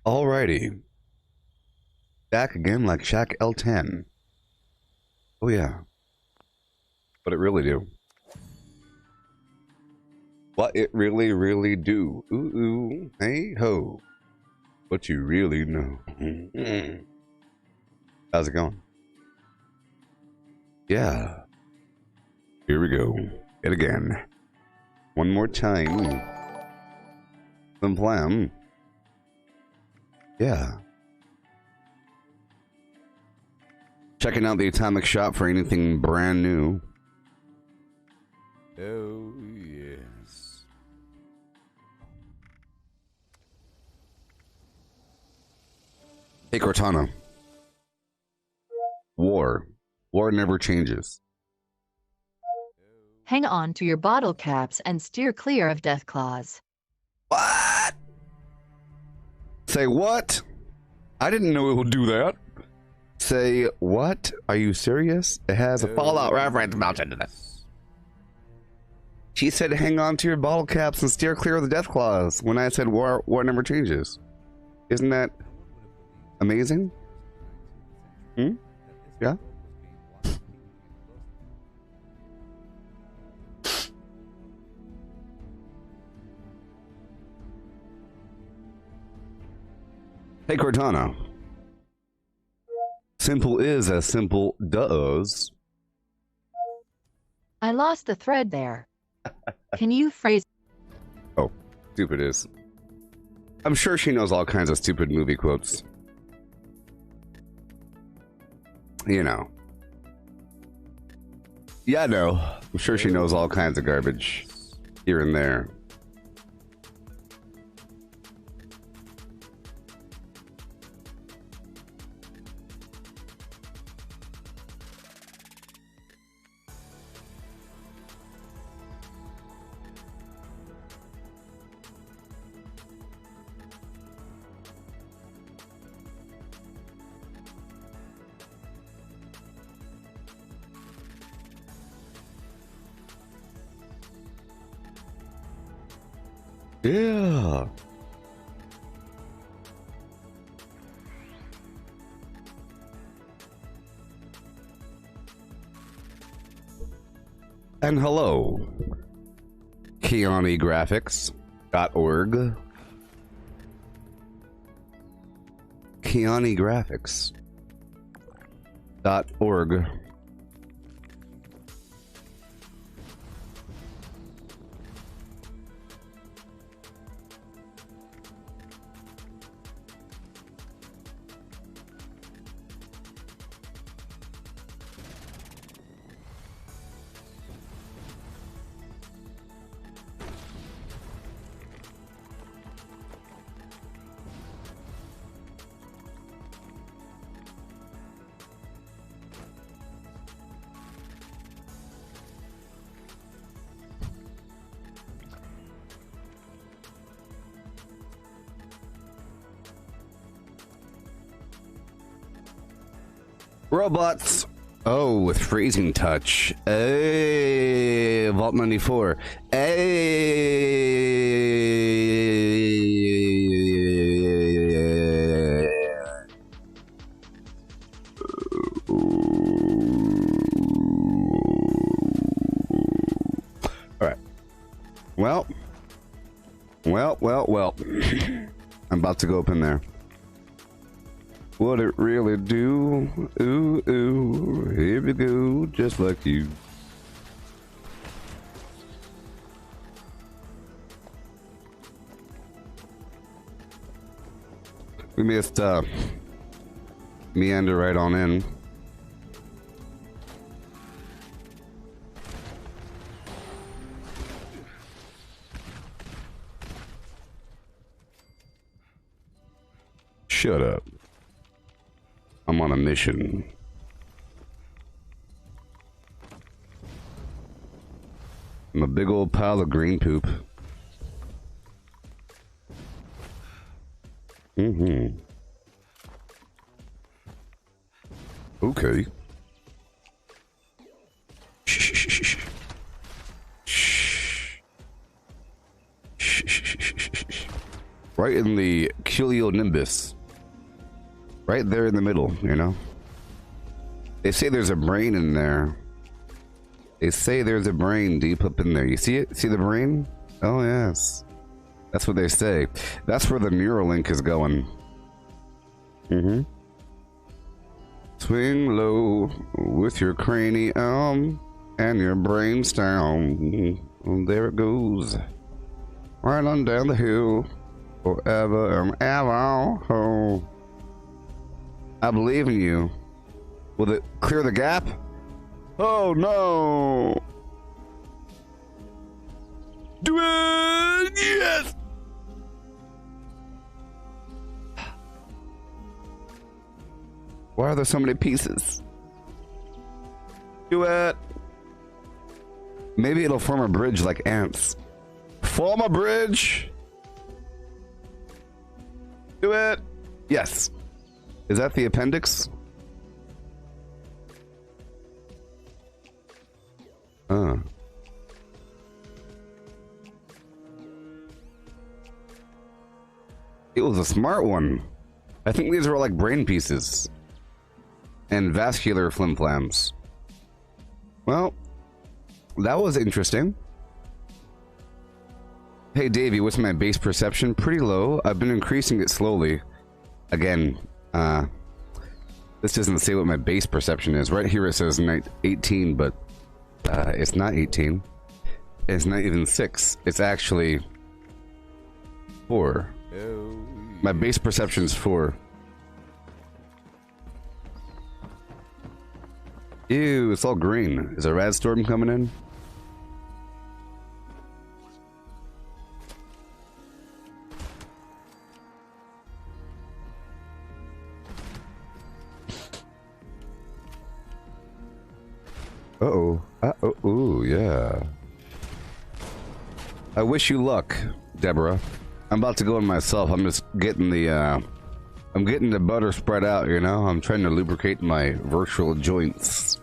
Alrighty. Back again like Shaq L10. Oh yeah. What it really do. What it really, really do. Ooh, ooh, hey ho. What you really know. How's it going? Yeah. Here we go. It again. One more time. Some plan. Yeah. Checking out the Atomic Shop for anything brand new. Oh, yes. Hey, Cortana. War. War never changes. Hang on to your bottle caps and steer clear of death claws. What? Say what? I didn't know it would do that. Say what? Are you serious? It has a Fallout reference built into this. She said hang on to your bottle caps and steer clear of the death claws when I said war never changes. Isn't that amazing? Hmm? Yeah? Hey, Cortana. Simple is as simple does. I lost the thread there. Can you phrase? Oh, stupid is. I'm sure she knows all kinds of stupid movie quotes. You know. Yeah, no. I'm sure she knows all kinds of garbage here and there. Yeah. And hello, KianiGraphics.org. KianiGraphics.org. Robots. Oh, with freezing touch. Hey, Vault 94. Hey. All right. Well. I'm about to go up in there. What it really do? Ooh, ooh, here we go, just like you. We missed, meander right on in. Shut up. I'm on a mission. I'm a big old pile of green poop. Mm-hmm. Okay. Shh. right in the cumulonimbus. Right there in the middle, you know? They say there's a brain in there. They say there's a brain deep up in there. You see it? See the brain? Oh, yes. That's what they say. That's where the Neuralink is going. Mm-hmm. Swing low with your cranium and your brainstem. There it goes. Right on down the hill. Forever and ever. Oh. I believe in you. Will it clear the gap? Oh no! Do it! Yes! Why are there so many pieces? Do it! Maybe it'll form a bridge like ants. Form a bridge! Do it! Yes. Is that the appendix? It was a smart one. I think these are all like brain pieces. And vascular flimflams. Well, that was interesting. Hey Davey, what's my base perception? Pretty low. I've been increasing it slowly. Again, this doesn't say what my base perception is. Right here it says 18, but it's not 18. It's not even 6. It's actually 4. My base perception is 4. Ew, it's all green. Is a rad storm coming in? Uh-oh. Uh-oh. Ooh, yeah. I wish you luck, Deborah. I'm about to go in myself. I'm just getting the, I'm getting the butter spread out, you know? I'm trying to lubricate my virtual joints.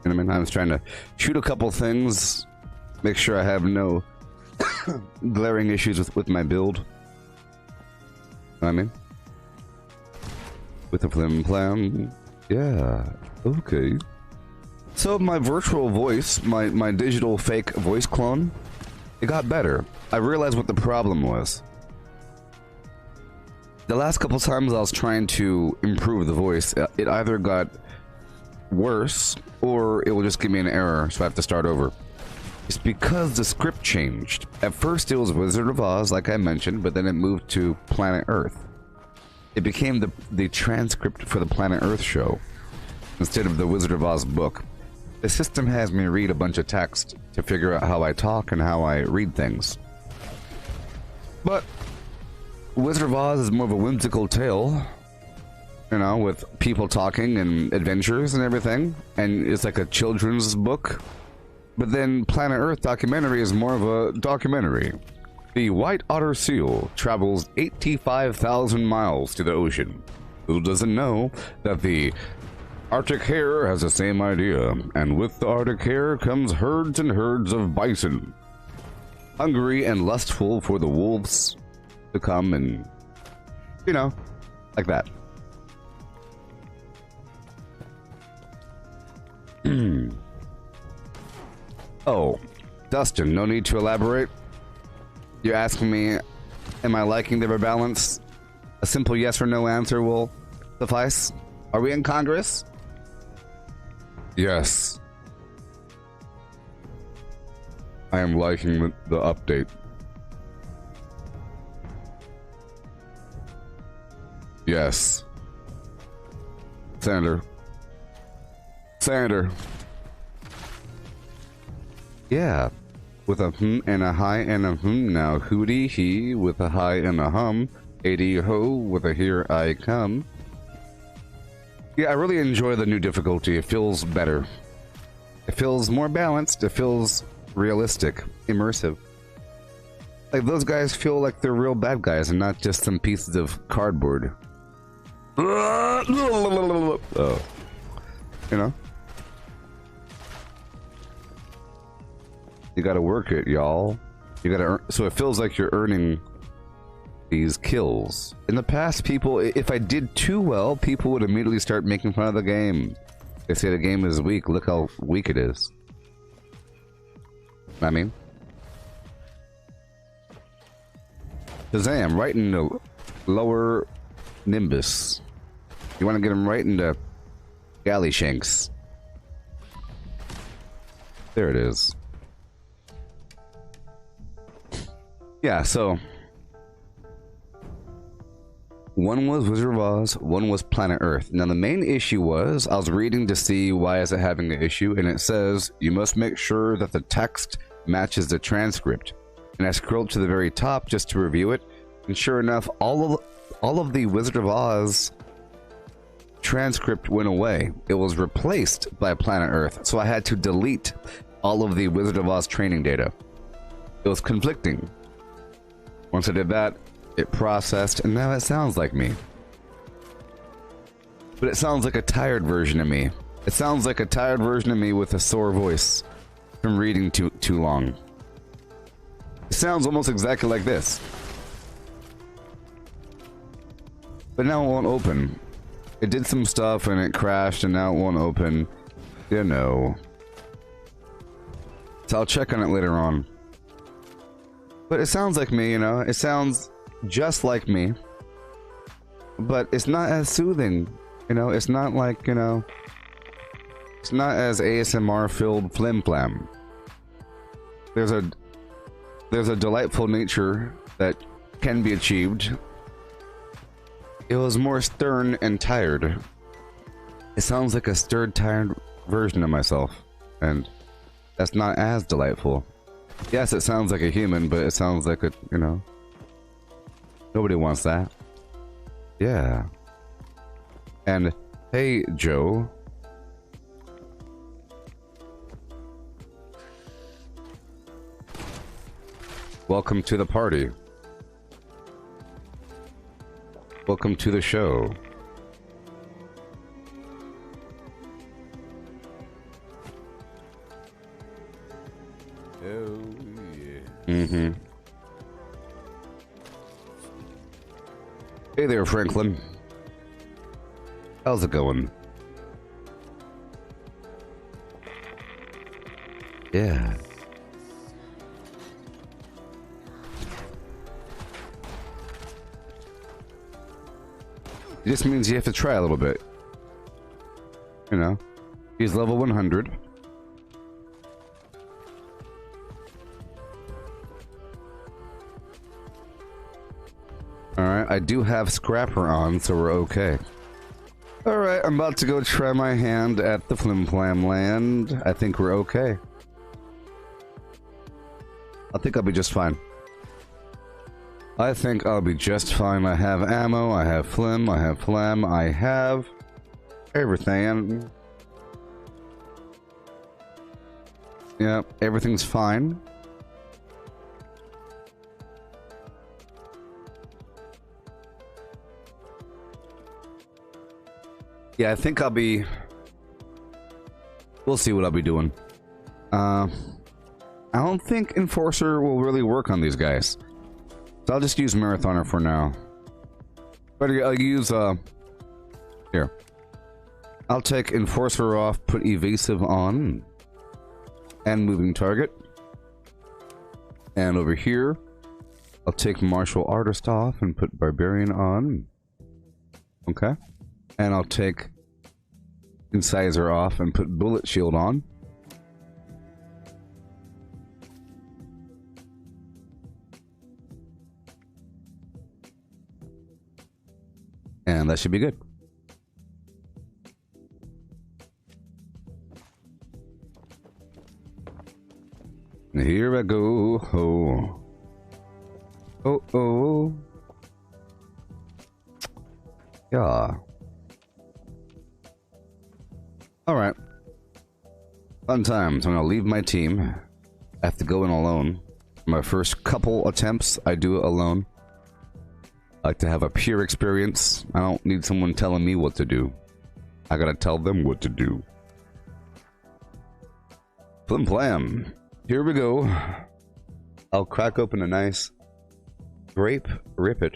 You know what I mean? I'm just trying to shoot a couple things, make sure I have no glaring issues with my build. You know what I mean? With the flim flam. Yeah. Okay. So my virtual voice, my digital fake voice clone, it got better. I realized what the problem was. The last couple times I was trying to improve the voice, it either got worse or it will just give me an error, so I have to start over. It's because the script changed. At first it was Wizard of Oz, like I mentioned, but then it moved to Planet Earth. It became the transcript for the Planet Earth show instead of the Wizard of Oz book. The system has me read a bunch of text to figure out how I talk and how I read things. But Wizard of Oz is more of a whimsical tale, you know, with people talking and adventures and everything, and it's like a children's book. But then Planet Earth documentary is more of a documentary. The white otter seal travels 85,000 miles to the ocean. Who doesn't know that the Arctic hare has the same idea, and with the Arctic hare comes herds and herds of bison, hungry and lustful for the wolves to come and, you know, like that. Oh, Dustin, no need to elaborate. You're asking me, am I liking the rebalance? A simple yes or no answer will suffice. Are we in Congress? Yes. I am liking the update. Yes. Senator. Yeah. With a and a hi and a now. Hootie he with a hi and a hum. AD ho with a here I come. Yeah, I really enjoy the new difficulty. It feels better. It feels more balanced. It feels realistic, immersive. Like those guys feel like they're real bad guys and not just some pieces of cardboard. Oh, you know? You gotta work it, y'all. You gotta earn, so it feels like you're earning these kills. In the past, people, if I did too well, people would immediately start making fun of the game. They say the game is weak. Look how weak it is. I mean, Shazam, right in the lower nimbus. You want to get him right into galley shanks. There it is. Yeah, so one was Wizard of Oz, one was Planet Earth. Now the main issue was, I was reading to see why is it having an issue, and it says you must make sure that the text matches the transcript. And I scrolled to the very top just to review it, and sure enough, all of the Wizard of Oz transcript went away. It was replaced by Planet Earth, so I had to delete all of the Wizard of Oz training data. It was conflicting. Once I did that, it processed, and now it sounds like me. But it sounds like a tired version of me. It sounds like a tired version of me with a sore voice from reading too long. It sounds almost exactly like this. But now it won't open. It did some stuff and it crashed and now it won't open. You know. So I'll check on it later on. But it sounds like me, you know? It sounds just like me. But it's not as soothing. You know, it's not like, you know... It's not as ASMR-filled flim-flam. There's a delightful nature that can be achieved. It was more stern and tired. It sounds like a stirred, tired version of myself. And that's not as delightful. Yes, it sounds like a human, but it sounds like a, you know... Nobody wants that. Yeah. And, hey, Joe. Welcome to the party. Welcome to the show. Oh, yeah. Mm-hmm. Hey there, Franklin. How's it going? Yeah. It just means you have to try a little bit. You know? He's level 100. Alright, I do have Scrapper on, so we're okay. Alright, I'm about to go try my hand at the Flim Flam land. I think we're okay. I think I'll be just fine. I think I'll be just fine. I have ammo, I have flim, I have flam, I have everything. Yeah, everything's fine. Yeah, I think I'll be... We'll see what I'll be doing. I don't think Enforcer will really work on these guys. So I'll just use Marathoner for now. But I'll use, here. I'll take Enforcer off, put Evasive on. And Moving Target. And over here, I'll take Martial Artist off and put Barbarian on. Okay. And I'll take Incisor off and put Bullet Shield on. And that should be good. And here I go. Oh. Oh, oh. Yeah. Alright. Fun times. I'm gonna leave my team. I have to go in alone. My first couple attempts, I do it alone. I like to have a pure experience. I don't need someone telling me what to do. I gotta tell them what to do. Flim Flam. Here we go. I'll crack open a nice Grape, rip it.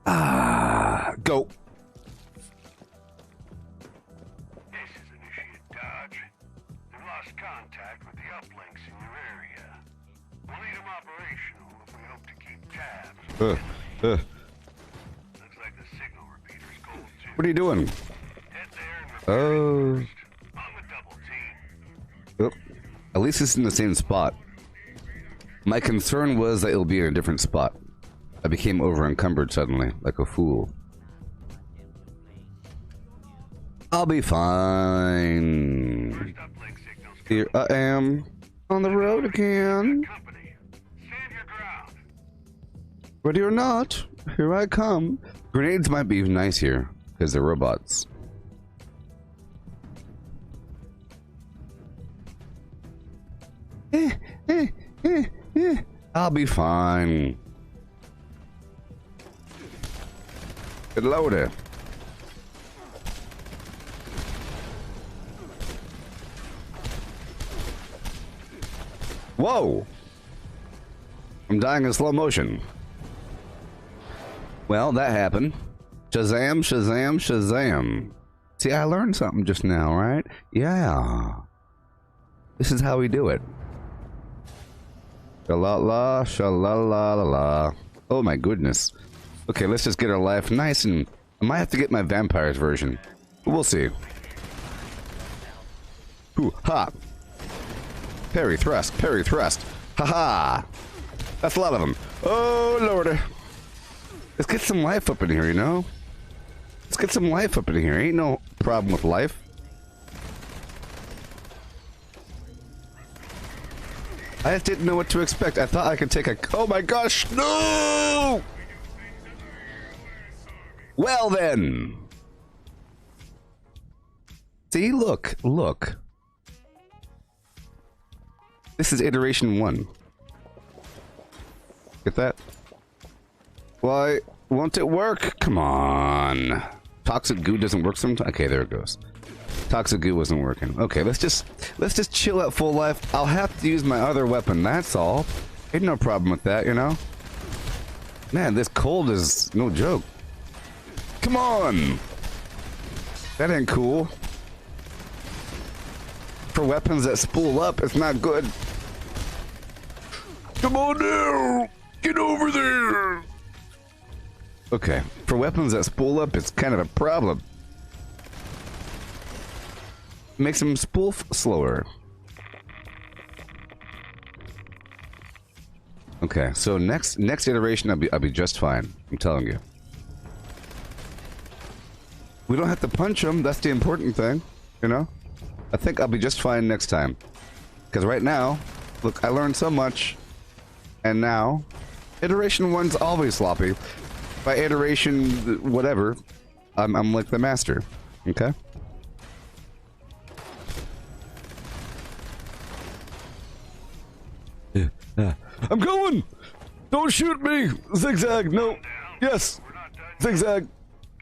Ah, go. This is Initiate Dodge. They've lost contact with the uplinks in your area. We'll need them operational if we hope to keep tabs. Looks like the signal repeater's cold too. What are you doing? Head there and repair it first. On the double team. Oh, at least it's in the same spot. My concern was that it'll be in a different spot. I became over encumbered suddenly, like a fool. I'll be fine. First uplink signal's Here I am on the road again. company. Stand your ground. Ready or not, here I come. Grenades might be nice here because they're robots. I'll be fine. Get loaded. Whoa! I'm dying in slow motion. Well, that happened. Shazam, Shazam, Shazam. See, I learned something just now, right? Yeah. This is how we do it. Shalala, shalala, la la. Oh my goodness. Okay, let's just get our life nice and... I might have to get my vampires version. We'll see. Ooh, ha! Parry, thrust, parry, thrust. Ha-ha! That's a lot of them. Oh, lordy. Let's get some life up in here, you know? Let's get some life up in here. Ain't no problem with life. I just didn't know what to expect. I thought I could take a... Oh my gosh, no! Well then. See, look, look. This is iteration 1. Get that? Why won't it work? Come on. Toxic goo doesn't work sometimes. Okay, there it goes. Toxic goo wasn't working. Okay, let's just chill at full life. I'll have to use my other weapon. That's all. Ain't no problem with that, you know. Man, this cold is no joke. Come on. That ain't cool. For weapons that spool up, it's not good. Come on now. Get over there. Okay, for weapons that spool up, it's kind of a problem. Makes them spool slower. Okay, so next iteration, I'll be just fine. I'm telling you. We don't have to punch them. That's the important thing, you know. I think I'll be just fine next time. Because right now, look, I learned so much, and now, iteration 1's always sloppy. By iteration, whatever, I'm like the master. Okay. I'm going! Don't shoot me! Zigzag, no! Yes! Zigzag!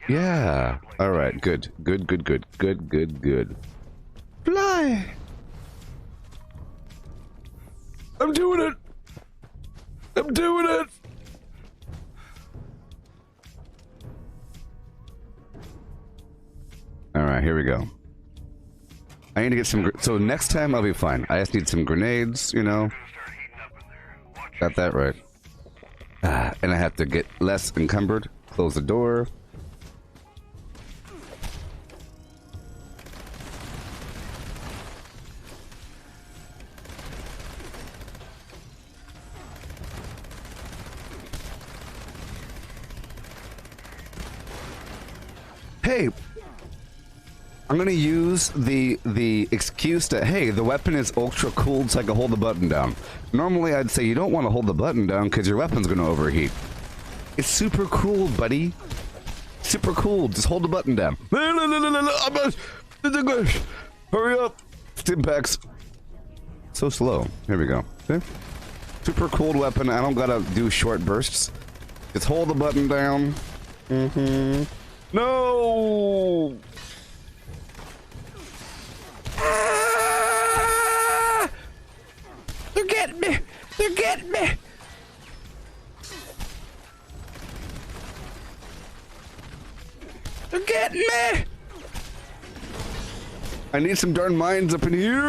Yeah! Alright, good. Good, good, good. Good, good, good. Fly! I'm doing it! I'm doing it! Alright, here we go. I need to get some... So next time I'll be fine. I just need some grenades, you know. Got that right. And I have to get less encumbered. Close the door. Hey! I'm gonna use the excuse that, hey, the weapon is ultra cooled so I can hold the button down. Normally I'd say you don't want to hold the button down because your weapon's gonna overheat. It's super cool, buddy. Super cool. Just hold the button down. Hurry up. Stimpaks. So slow. Here we go. Okay. Super cooled weapon. I don't gotta do short bursts. Just hold the button down. No! Ah! They're getting me! They're getting me! They're getting me! I need some darn mines up in here!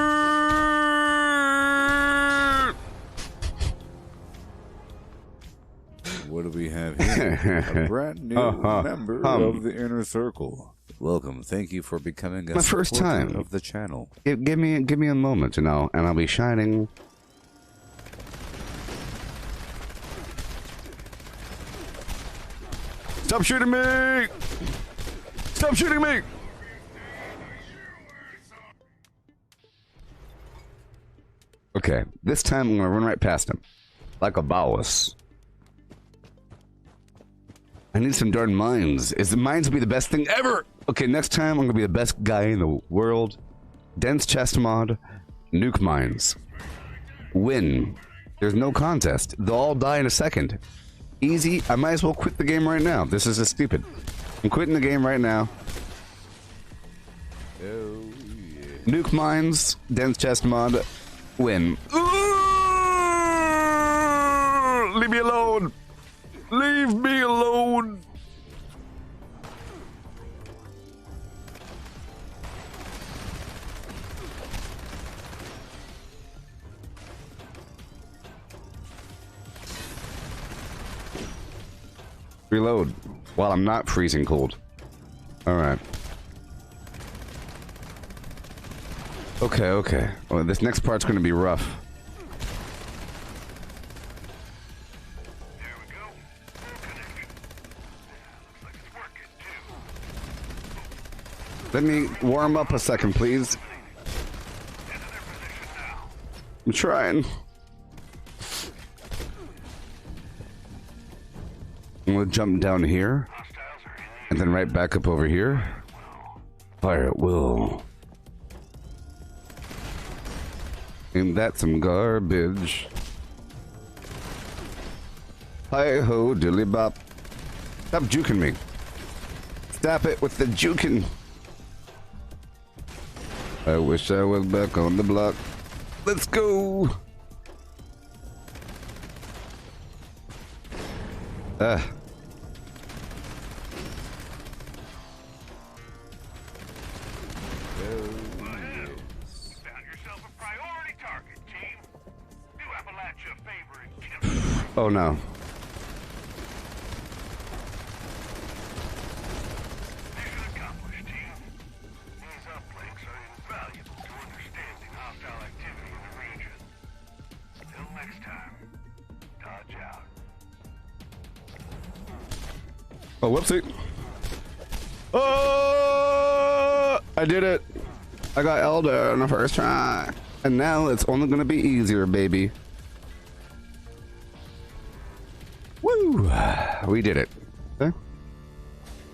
What do we have here? A brand new member of the Inner Circle. Welcome. Thank you for becoming a My first supporter time of the channel. Give me a moment, and I'll be shining. Stop shooting me! Stop shooting me! Okay, this time I'm gonna run right past him. Like a boss. I need some darn mines. The mines will be the best thing ever! Okay, next time I'm gonna be the best guy in the world. Dense chest mod, nuke mines. Win. There's no contest. They'll all die in a second. Easy. I might as well quit the game right now. This is just stupid. I'm quitting the game right now. Oh, yeah. Nuke mines, dense chest mod, win. Leave me alone. Leave me alone. Reload while I'm not freezing cold. All right. Okay, okay. Well, this next part's gonna be rough. There we go. Full connection. Looks like it's working too. Let me warm up a second, please. Into their position now. I'm trying. I'm gonna jump down here, Hostiles are in and then right back up over here. Fire at will. Ain't that some garbage? Hi-ho, dilly bop. Stop juking me. Stop it with the juking. I wish I was back on the block. Let's go. Found yourself a priority target, team. Do Appalachia a favor and kill him. Oh no. Mission accomplished, team. These uplinks are invaluable to understanding hostile activity in the region. Till next time, dodge out. Oh, whoopsie. Oh! I did it. I got Elder on the first try. And now it's only gonna be easier, baby. Woo! We did it. Okay.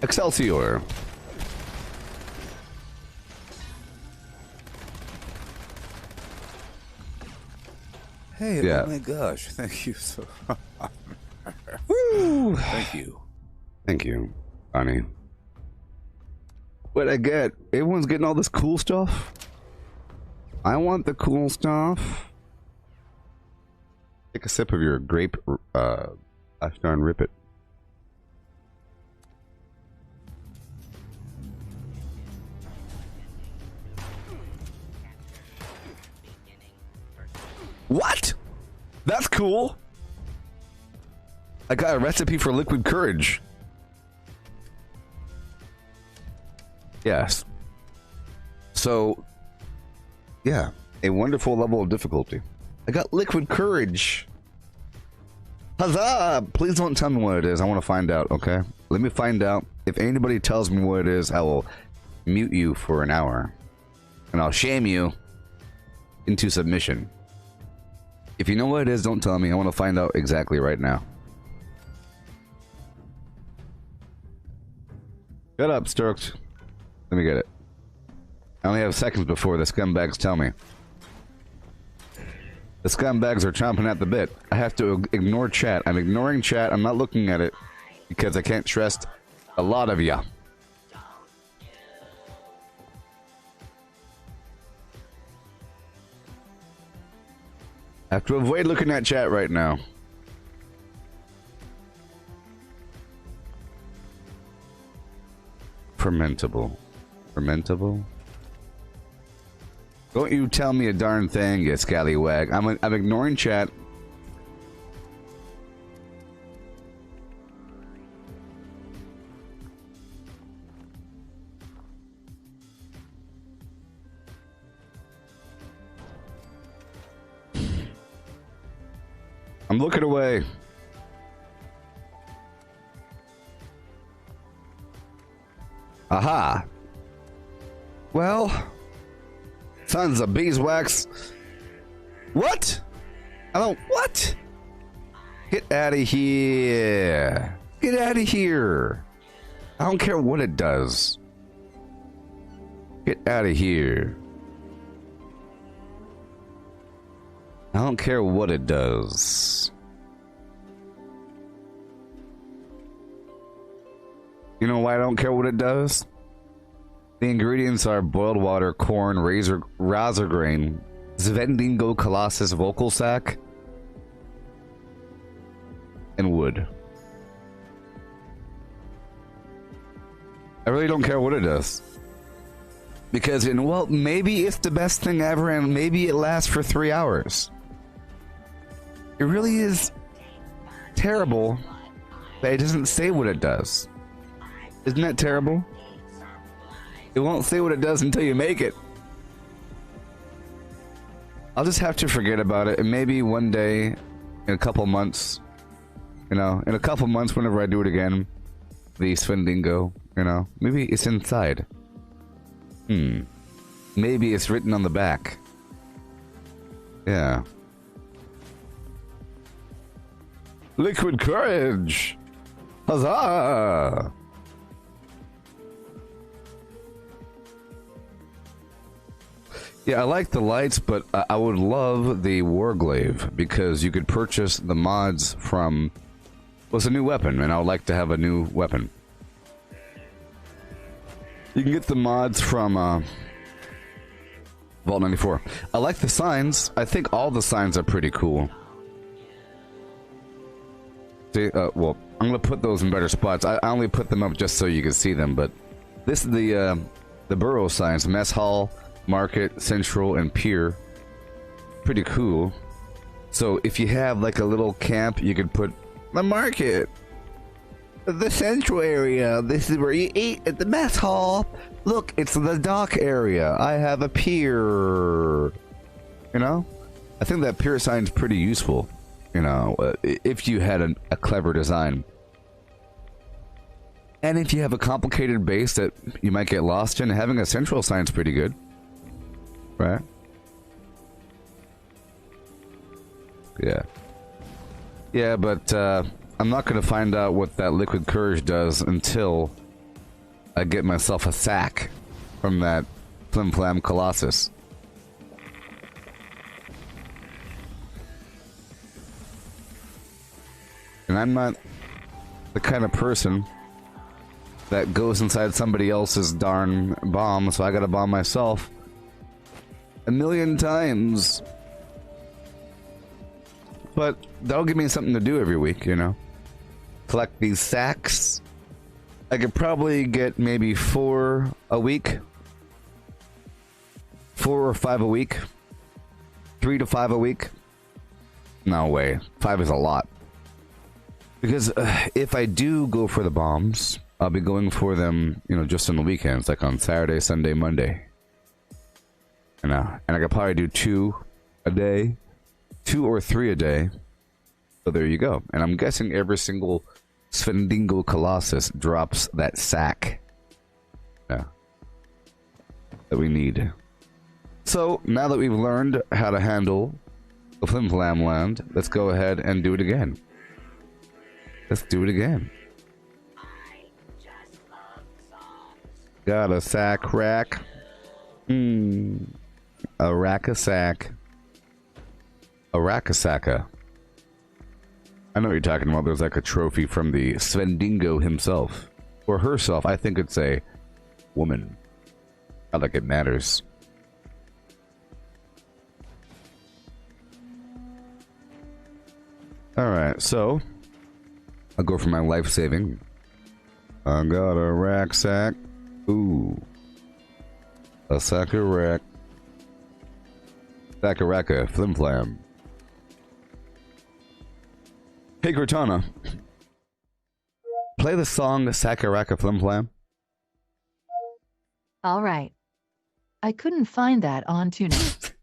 Excelsior. Hey, Yeah. oh my gosh. Thank you so Woo! Thank you. Thank you, Bonnie. What'd I get? Everyone's getting all this cool stuff? I want the cool stuff. Take a sip of your grape, gosh darn rip it. What? That's cool. I got a recipe for liquid courage. Yes. So, yeah, a wonderful level of difficulty. I got liquid courage. Huzzah! Please don't tell me what it is. I want to find out, okay? Let me find out. If anybody tells me what it is, I will mute you for an hour. And I'll shame you into submission. If you know what it is, don't tell me. I want to find out exactly right now. Shut up, Sturks. Let me get it. I only have seconds before the scumbags tell me. The scumbags are chomping at the bit. I have to ignore chat. I'm ignoring chat. I'm not looking at it because I can't trust a lot of ya. I have to avoid looking at chat right now. Fermentable. Fermentable? Don't you tell me a darn thing, you scallywag. I'm ignoring chat. I'm looking away. Aha. Well, sons of beeswax. What? I don't. What? Get out of here. Get out of here. I don't care what it does. Get out of here. I don't care what it does. You know why I don't care what it does? The ingredients are boiled water, corn, razor grain, Svendingo Colossus vocal sack, and wood. I really don't care what it does. Because, well, maybe it's the best thing ever and maybe it lasts for 3 hours. It really is terrible that it doesn't say what it does. Isn't that terrible? It won't say what it does until you make it. I'll just have to forget about it, and maybe one day, in a couple months, in a couple months, whenever I do it again, the Svendingo, maybe it's inside. Maybe it's written on the back. Yeah. Liquid courage! Huzzah! Yeah, I like the lights, but I would love the Warglaive because you could purchase the mods from... Well, it's a new weapon, and I would like to have a new weapon. You can get the mods from Vault 94. I like the signs. I think all the signs are pretty cool. See, well, I'm going to put those in better spots. I only put them up just so you can see them, but this is the borough signs. Mess Hall, Market, Central, and Pier. Pretty cool. So if you have like a little camp, you could put the market, the central area. This is where you eat at the mess hall. Look, it's the dock area. I have a pier. I think that pier sign's pretty useful. If you had a clever design. And if you have a complicated base that you might get lost in, having a central sign's pretty good. Right? Yeah. Yeah, but I'm not going to find out what that liquid courage does until I get myself a sack from that Flim Flam Colossus. And I'm not the kind of person that goes inside somebody else's darn bomb, so I gotta bomb myself 1,000,000 times. But that'll give me something to do every week, Collect these sacks. I could probably get maybe 4 a week. 4 or 5 a week. 3 to 5 a week. No way. 5 is a lot. Because if I do go for the bombs, I'll be going for them, just on the weekends, like on Saturday, Sunday, Monday. And I could probably do 2 a day. 2 or 3 a day. So there you go. And I'm guessing every single Svendingo Colossus drops that sack. Yeah. That we need. So, now that we've learned how to handle the Flim Flam land, let's go ahead and do it again. Let's do it again. Got a sack rack. A rack a sack. A rack-a-sacka. I know what you're talking about. There's like a trophy from the Svendingo himself. Or herself. I think it's a woman. Not like it matters. Alright, so I'll go for my life saving. I got a rack sack. Ooh. A sack of rack. Sack of racka, flim flam. Hey Cortana. Play the song Sakaraka Flim Flam. All right. I couldn't find that on TuneIn.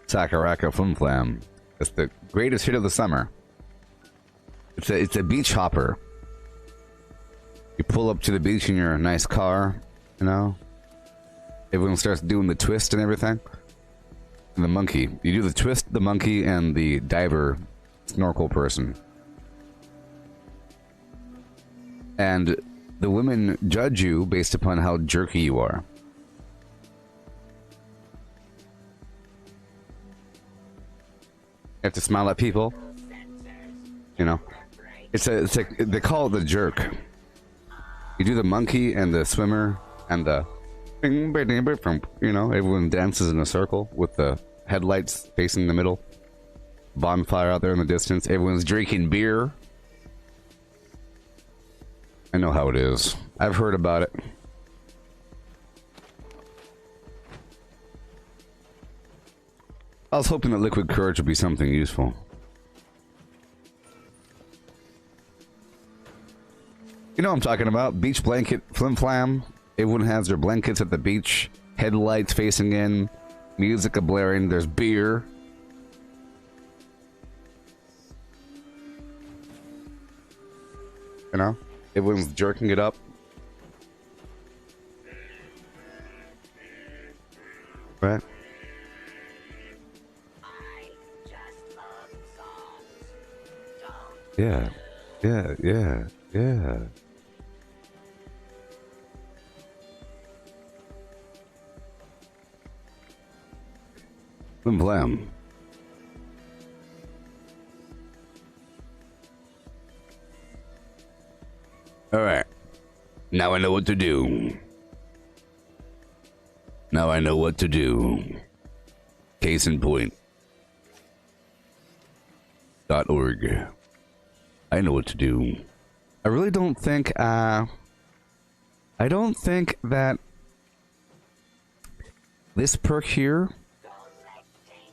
Sakaraka Flim Flam. It's the greatest hit of the summer. It's a beach hopper. You pull up to the beach in your nice car, you know? Everyone starts doing the twist and everything. And the monkey. You do the twist, the monkey, and the diver snorkel person. And the women judge you based upon how jerky you are. You have to smile at people. You know? It's like, they call it the jerk. You do the monkey and the swimmer and the... You know, everyone dances in a circle with the headlights facing the middle. Bonfire out there in the distance. Everyone's drinking beer. I know how it is. I've heard about it. I was hoping that liquid courage would be something useful. You know what I'm talking about. Beach blanket, flim flam. Everyone has their blankets at the beach. Headlights facing in. Music a-blaring. There's beer. You know? Everyone's jerking it up. Right? Yeah. Yeah, yeah, yeah. Flim flam. Alright. Now I know what to do. Now I know what to do. Case in point. .org. I know what to do. I really don't think, I don't think that this perk here,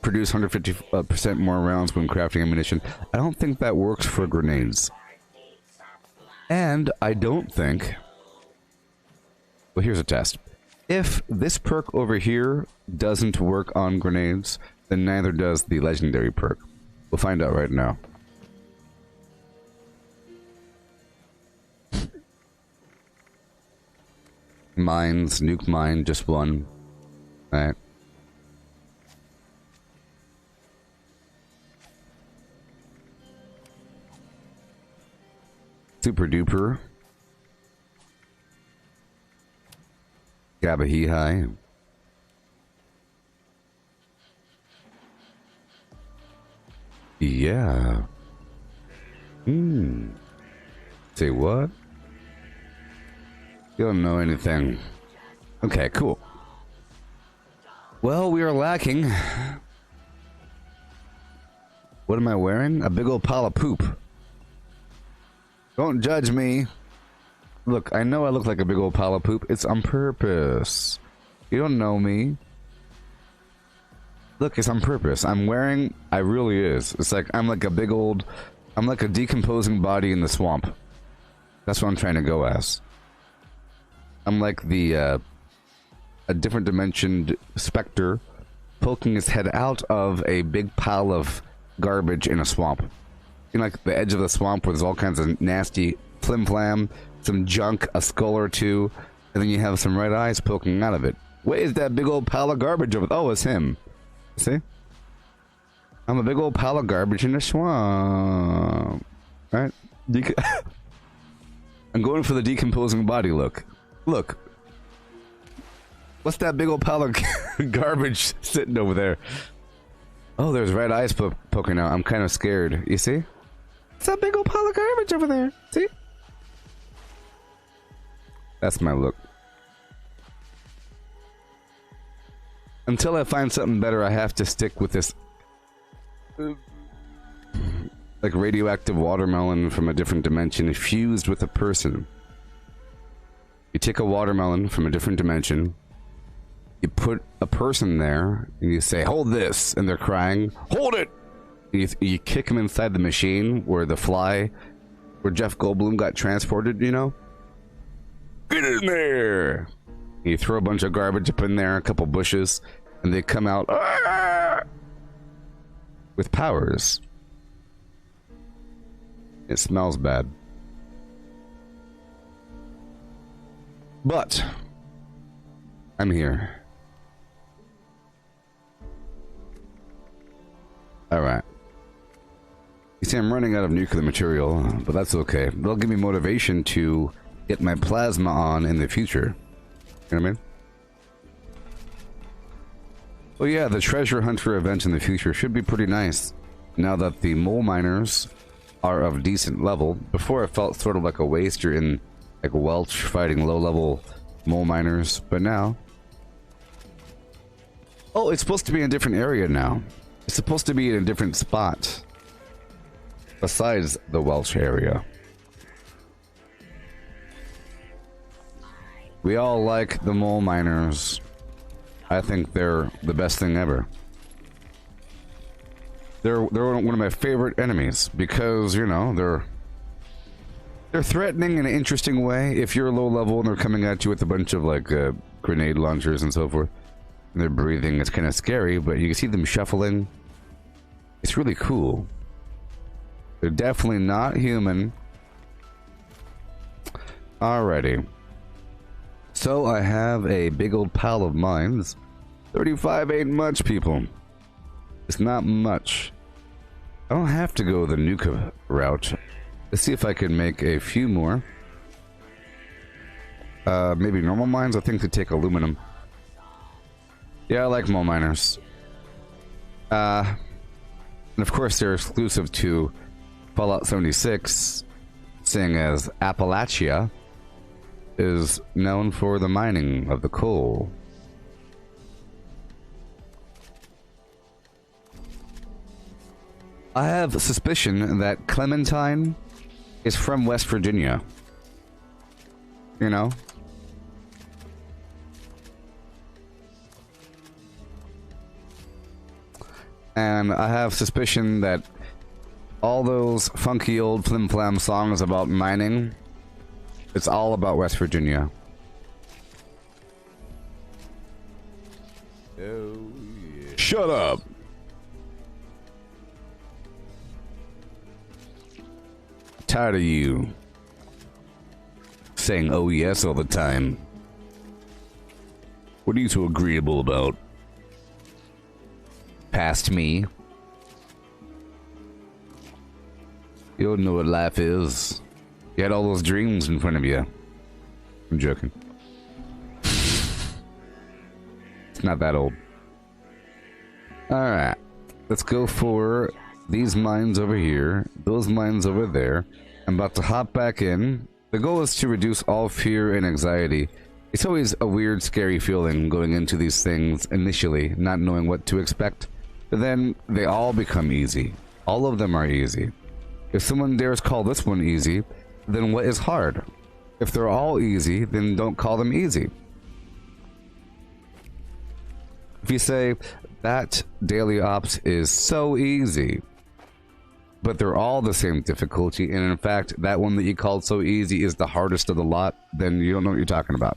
produce 150% more rounds when crafting ammunition, I don't think that works for grenades. And I don't think... Well, here's a test. If this perk over here doesn't work on grenades, then neither does the legendary perk. We'll find out right now. Mines, nuke mine, just one. Alright. Super duper. Gabba hee hi. Yeah. Say what? You don't know anything. Okay, cool. Well, we are lacking. What am I wearing? A big old pile of poop. Don't judge me. Look, I know I look like a big old pile of poop. It's on purpose. You don't know me. Look, it's on purpose. I'm wearing... I really is. It's like, I'm like a big old... I'm like a decomposing body in the swamp. That's what I'm trying to go as. I'm like the, a different dimensioned specter poking his head out of a big pile of garbage in a swamp. You know, like the edge of the swamp where there's all kinds of nasty flim-flam, some junk, a skull or two, and then you have some red eyes poking out of it. Where's that big old pile of garbage over? Oh, it's him. See? I'm a big old pile of garbage in the swamp. Alright? I'm going for the decomposing body look. Look. What's that big old pile of garbage sitting over there? Oh, there's red eyes poking out. I'm kind of scared. You see? It's that big old pile of garbage over there. See? That's my look. Until I find something better, I have to stick with this like radioactive watermelon from a different dimension fused with a person. You take a watermelon from a different dimension, you put a person there, and you say, hold this, and they're crying, hold it! You kick them inside the machine where the fly, where Jeff Goldblum got transported, you know? Get in there! You throw a bunch of garbage up in there, a couple bushes, and they come out with powers. It smells bad. But I'm here. Alright. You see, I'm running out of nuclear material, but that's okay. They'll give me motivation to get my plasma on in the future. You know what I mean? Well, yeah, the treasure hunter event in the future should be pretty nice. Now that the mole miners are of decent level. Before it felt sort of like a waster in like Welch fighting low-level mole miners, but now... Oh, it's supposed to be in a different area now. It's supposed to be in a different spot. Besides the Welch area. We all like the mole miners. I think they're the best thing ever. They're one of my favorite enemies because, you know, they're threatening in an interesting way. If you're low level and they're coming at you with a bunch of like grenade launchers and so forth, and they're breathing, it's kind of scary, but you can see them shuffling. It's really cool. They're definitely not human. Alrighty. So I have a big old pile of mines. 35 ain't much, people. It's not much. I don't have to go the nuke route. Let's see if I can make a few more. Maybe normal mines? I think they take aluminum. Yeah, I like mole miners. And of course they're exclusive to Fallout 76, seeing as Appalachia is known for the mining of the coal. I have a suspicion that Clementine is from West Virginia. You know? And I have suspicion that all those funky old flim-flam songs about mining, it's all about West Virginia. Oh, yeah. Shut up! Tired of you saying oh yes all the time. What are you so agreeable about? Past me? You don't know what life is. You had all those dreams in front of you. I'm joking. It's not that old. Alright. Let's go for these mines over here. Those mines over there. I'm about to hop back in. The goal is to reduce all fear and anxiety. It's always a weird, scary feeling going into these things initially, not knowing what to expect. But then they all become easy. All of them are easy. If someone dares call this one easy, then what is hard? If they're all easy, then don't call them easy. If you say, that daily ops is so easy, but they're all the same difficulty, and in fact, that one that you called so easy is the hardest of the lot, then you don't know what you're talking about.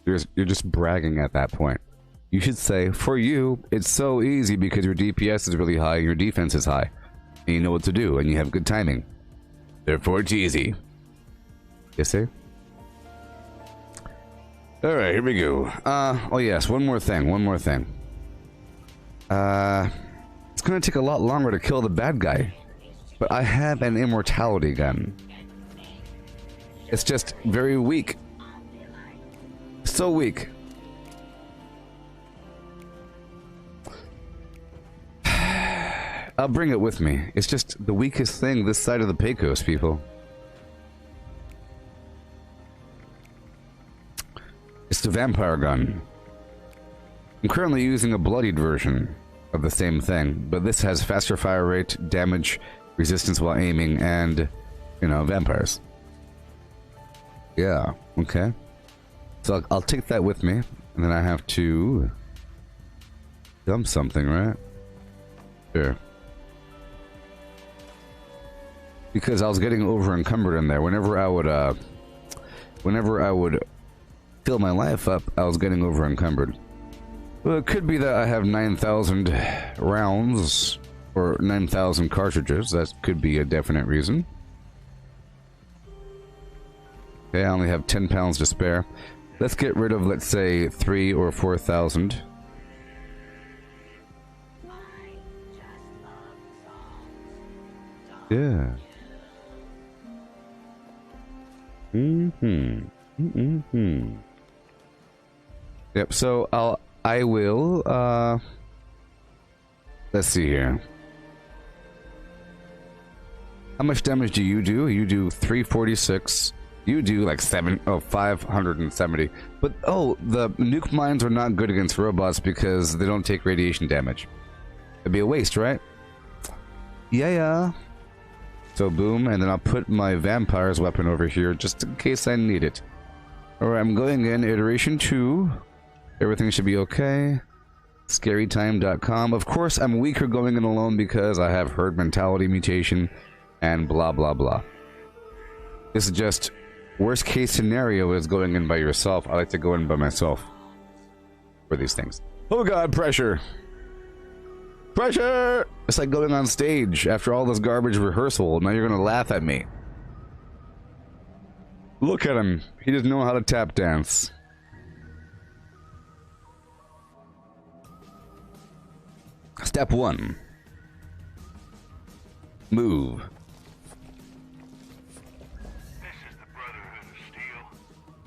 You're just bragging at that point. You should say, for you, it's so easy because your DPS is really high and your defense is high. And you know what to do, and you have good timing. Therefore, it's easy. You see? Alright, here we go. Oh yes, one more thing. It's gonna take a lot longer to kill the bad guy. But I have an immortality gun. It's just very weak. So weak. I'll bring it with me. It's just the weakest thing this side of the Pecos, people. It's the vampire gun. I'm currently using a bloodied version of the same thing, but this has faster fire rate, damage, resistance while aiming, and, you know, vampires. Yeah, okay. So I'll take that with me, and then I have to dump something, right? Sure. Because I was getting over encumbered in there. Whenever I would fill my life up, I was getting over encumbered. Well, it could be that I have 9,000 rounds or 9,000 cartridges. That could be a definite reason. Okay, I only have 10 pounds to spare. Let's get rid of, let's say, 3,000 or 4,000. Yeah. Yep, so I will, let's see here. How much damage do? You do 346. You do like 570. But, oh, the nuke mines are not good against robots because they don't take radiation damage. It'd be a waste, right? Yeah. So boom, and then I'll put my vampire's weapon over here just in case I need it. Alright, I'm going in iteration 2. Everything should be okay. Scarytime.com. Of course, I'm weaker going in alone because I have herd mentality mutation and blah blah blah. This is just worst case scenario is going in by yourself. I like to go in by myself for these things. Oh god, pressure! Pressure! It's like going on stage after all this garbage rehearsal. Now you're gonna laugh at me. Look at him. He doesn't know how to tap dance. Step 1. Move. This is the Brotherhood of Steel.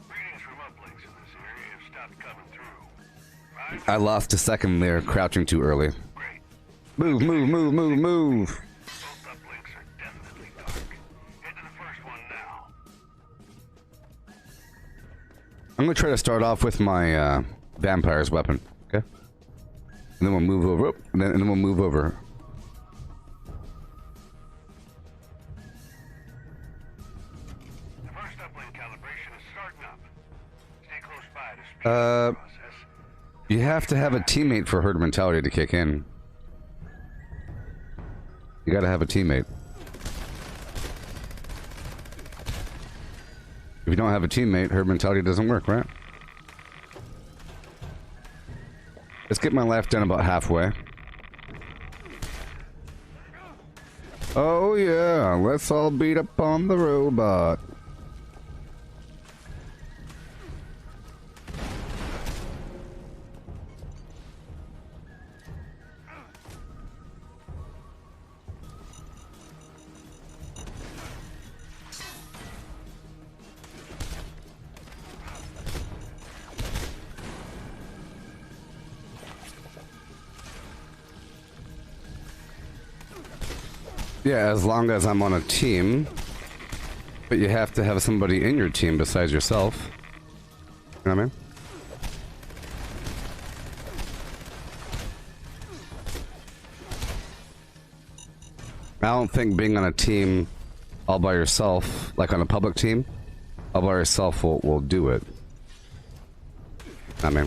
Readings from uplinks in this area have stopped coming through. I lost a second there, crouching too early. Great. Move. Both uplinks are definitely dark. Head to the first one now. I'm gonna try to start off with my vampire's weapon, okay? And then we'll move over, and then we'll move over. The first uplink calibration is starting up. Stay close by to speed up the process. You have to have a teammate for herd mentality to kick in. You gotta have a teammate. If you don't have a teammate, herd mentality doesn't work, right? Let's get my life done about halfway. Oh yeah, let's all beat up on the robot. Yeah, as long as I'm on a team. But you have to have somebody in your team besides yourself. You know what I mean? I don't think being on a team all by yourself, like on a public team, all by yourself will do it. I mean,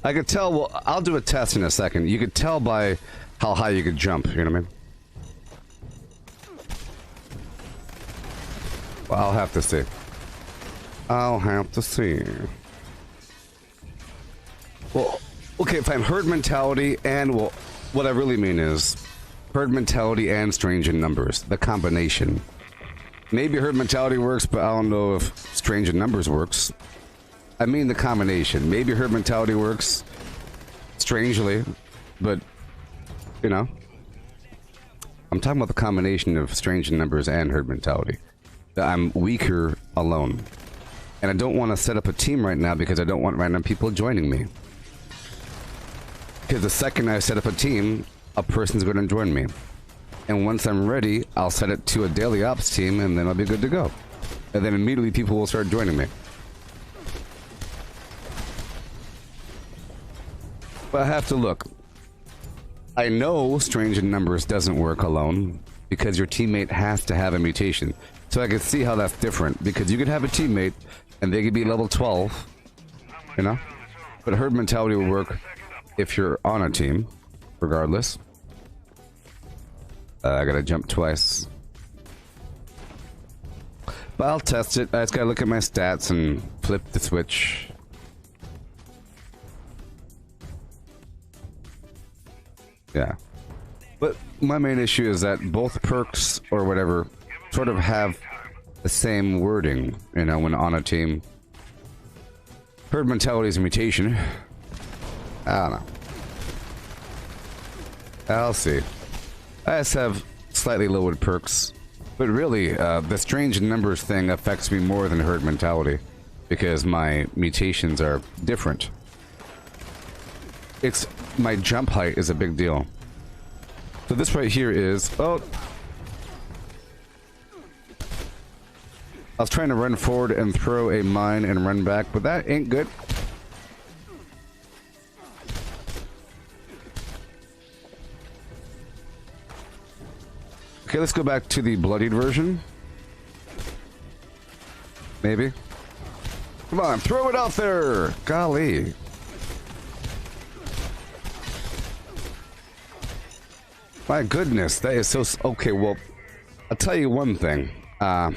I could tell, well, I'll do a test in a second. You could tell by how high you could jump, you know what I mean? Well, I'll have to see. I'll have to see. Well, okay, fine. Herd mentality and, well, what I really mean is herd mentality and strange in numbers. The combination. Maybe herd mentality works, but I don't know if strange in numbers works. I mean the combination. Maybe herd mentality works strangely, but, you know. I'm talking about the combination of strange in numbers and herd mentality. I'm weaker alone. And I don't want to set up a team right now because I don't want random people joining me. Because the second I set up a team, a person's going to join me. And once I'm ready, I'll set it to a daily ops team and then I'll be good to go. And then immediately people will start joining me. But I have to look. I know Strange in Numbers doesn't work alone because your teammate has to have a mutation. So I can see how that's different because you could have a teammate and they could be level 12, you know? But herd mentality will work if you're on a team, regardless. I gotta jump twice. But I'll test it. I just gotta look at my stats and flip the switch. Yeah. But my main issue is that both perks or whatever sort of have the same wording, you know, when on a team. Herd mentality is a mutation. I don't know. I'll see. I just have slightly lowered perks. But really, the strange numbers thing affects me more than herd mentality. Because my mutations are different. It's... my jump height is a big deal. So this right here is... oh! I was trying to run forward and throw a mine and run back, but that ain't good. Okay, let's go back to the bloodied version. Maybe. Come on, throw it out there! Golly. My goodness, that is so... okay, well, I'll tell you one thing. A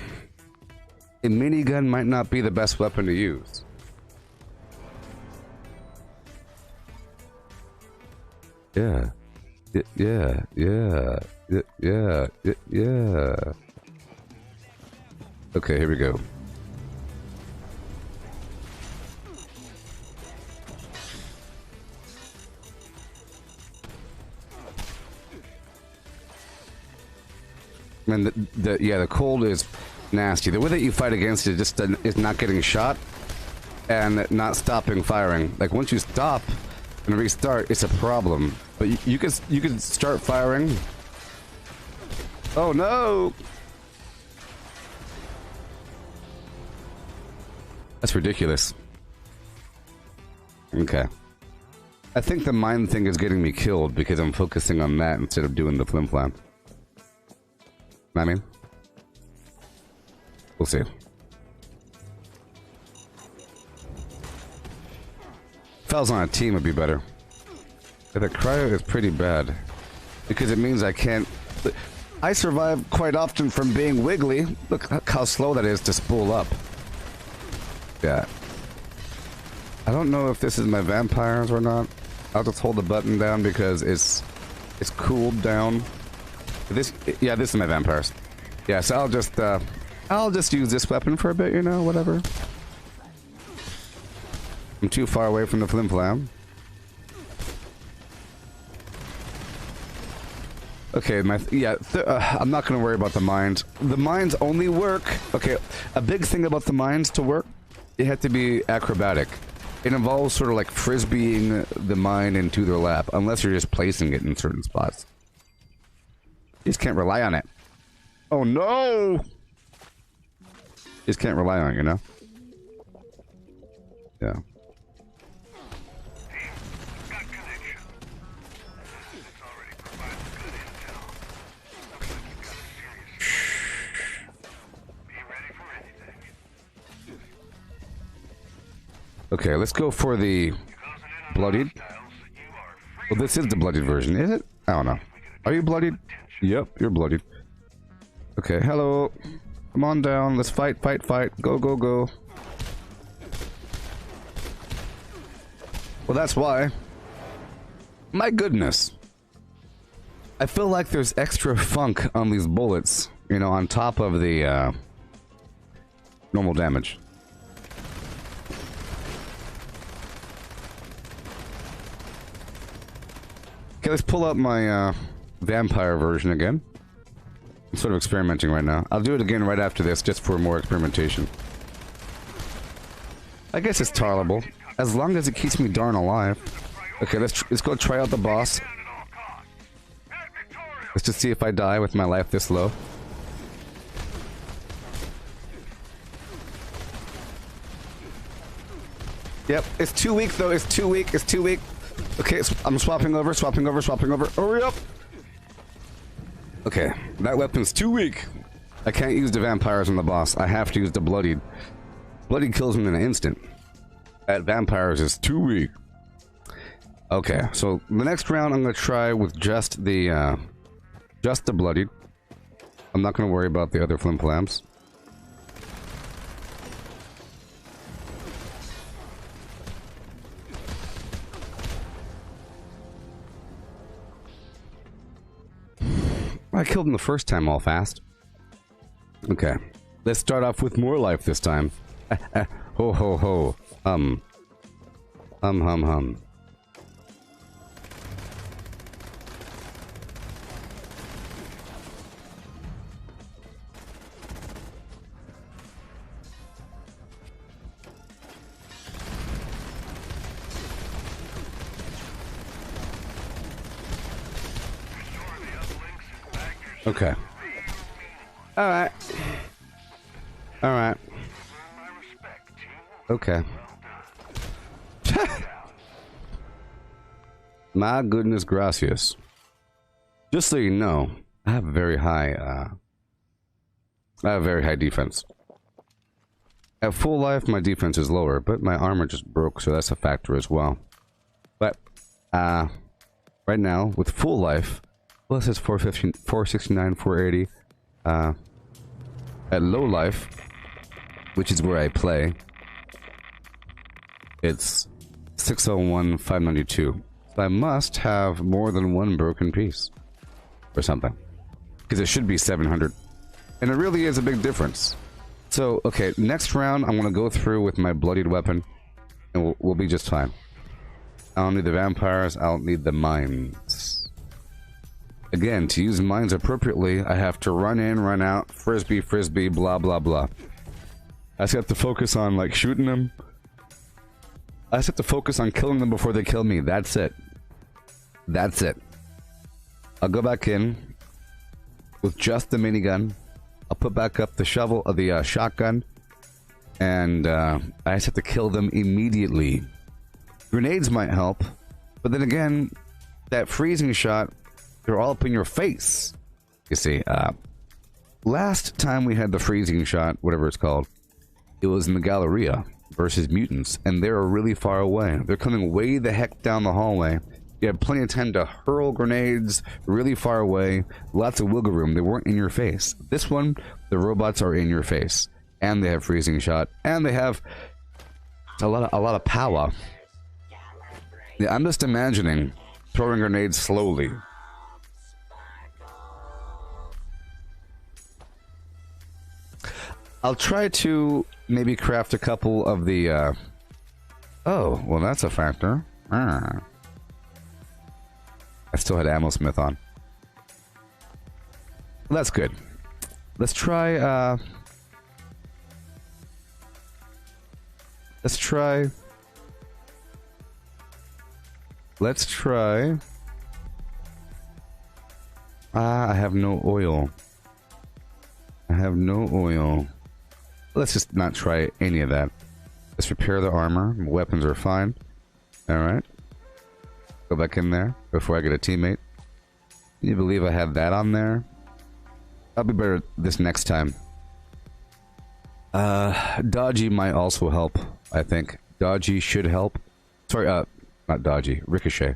minigun might not be the best weapon to use. Yeah. Yeah. Okay, here we go. And the cold is nasty. The way that you fight against it just is not getting shot and not stopping firing. Like once you stop and restart, it's a problem. But you can start firing. Oh no! That's ridiculous. Okay. I think the mine thing is getting me killed because I'm focusing on that instead of doing the flim flam. I mean, we'll see. If I was on a team, it'd be better. But the cryo is pretty bad because it means I can't. I survive quite often from being wiggly. Look how slow that is to spool up. Yeah. I don't know if this is my vampires or not. I'll just hold the button down because it's cooled down. Yeah, this is my vampires. Yeah, so I'll just use this weapon for a bit, you know, whatever. I'm too far away from the flim flam. Okay, I'm not gonna worry about the mines. The mines only work. Okay, a big thing about the mines to work, it had to be acrobatic. It involves sort of like frisbeeing the mine into their lap, unless you're just placing it in certain spots. You just can't rely on it. Oh no! You just can't rely on it, you know? Yeah. Okay, let's go for the bloodied. Well, this is the bloodied version, is it? I don't know. Are you bloodied? Yep, you're bloodied. Okay, hello. Come on down. Let's fight, fight, fight. Go, go, go. Well, that's why. My goodness. I feel like there's extra funk on these bullets, you know, on top of the normal damage. Okay, let's pull up my vampire version again. I'm sort of experimenting right now. I'll do it again right after this, just for more experimentation. I guess it's tolerable. As long as it keeps me darn alive. Okay, let's go try out the boss. Let's just see if I die with my life this low. Yep, it's too weak though, it's too weak, it's too weak. Okay, I'm swapping over. Hurry up! Okay, that weapon's too weak. I can't use the vampires on the boss. I have to use the bloodied. Bloodied kills him in an instant. That vampires is too weak. Okay, so the next round I'm gonna try with just the bloodied. I'm not gonna worry about the other flimflams. I killed him the first time all fast. Okay. Let's start off with more life this time. Ho ho ho. Hum hum. Okay. Alright. Alright. Okay. My goodness gracias. Just so you know, I have a very high, defense. At full life, my defense is lower, but my armor just broke, so that's a factor as well. But, right now, with full life, well, it says 469, 480. At low life, which is where I play, it's 601, 592. So I must have more than one broken piece. Or something. Because it should be 700. And it really is a big difference. So, okay, next round, I'm going to go through with my bloodied weapon. And we'll be just fine. I don't need the vampires, I don't need the mines. Again, to use mines appropriately, I have to run in, run out, frisbee, blah, blah, blah. I just have to focus on, like, shooting them. I just have to focus on killing them before they kill me. That's it. That's it. I'll go back in with just the minigun. I'll put back up the shotgun. And, I just have to kill them immediately. Grenades might help. But then again, that freezing shot... They're all up in your face. You see, last time we had the freezing shot, whatever it's called, it was in the Galleria versus mutants, and they're really far away. They're coming way the heck down the hallway. You had plenty of time to hurl grenades really far away, lots of wiggle room. They weren't in your face. This one, the robots are in your face, and they have freezing shot, and they have a lot of power. Yeah, I'm just imagining throwing grenades slowly. I'll try to maybe craft a couple of the, Oh, well that's a factor. I still had Ammo Smith on. Well, that's good. Let's try, Let's try... I have no oil. Let's just not try any of that. Let's repair the armor. Weapons are fine. Alright. Go back in there before I get a teammate. Can you believe I had that on there? I'll be better this next time. Dodgy might also help, I think. Dodgy should help. Sorry, not dodgy. Ricochet.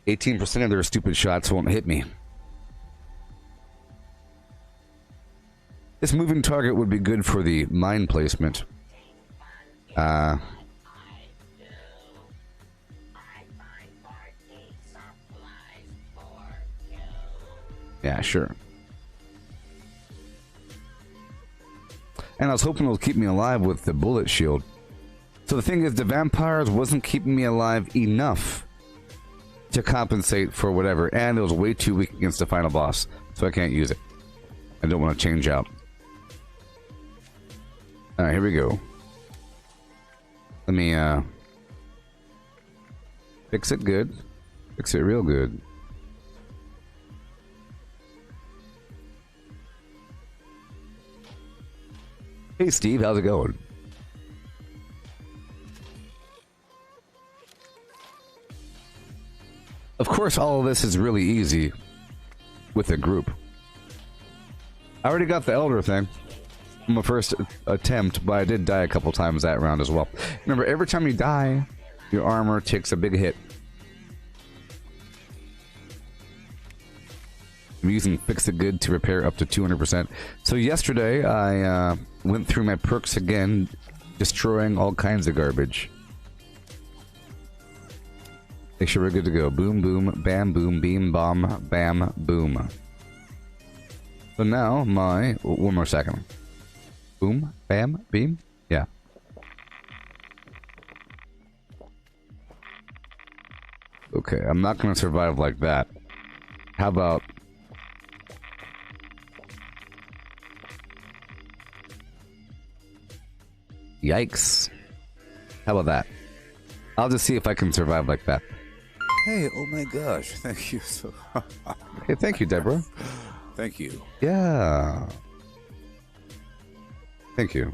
18% of their stupid shots won't hit me. This moving target would be good for the mine placement. Yeah, sure. And I was hoping it would keep me alive with the bullet shield. So the thing is, the vampires wasn't keeping me alive enough to compensate for whatever, and it was way too weak against the final boss, so I can't use it. I don't want to change out. Alright, here we go. Let me fix it good. Fix it real good. Hey Steve, how's it going? Of course, all of this is really easy with a group. I already got the Elder thing on my first attempt, but I did die a couple times that round as well. Remember, every time you die, your armor takes a big hit. I'm using Fix It Good to repair up to 200%. So yesterday, I went through my perks again, destroying all kinds of garbage. Make sure we're good to go. Boom, boom, bam, boom, beam, bomb, bam, boom. So now my... One more second. Boom, bam, beam. Yeah. Okay, I'm not going to survive like that. How about... Yikes. How about that? I'll just see if I can survive like that. Hey, oh my gosh, thank you so Okay, thank you, Deborah. Thank you. Yeah. Thank you.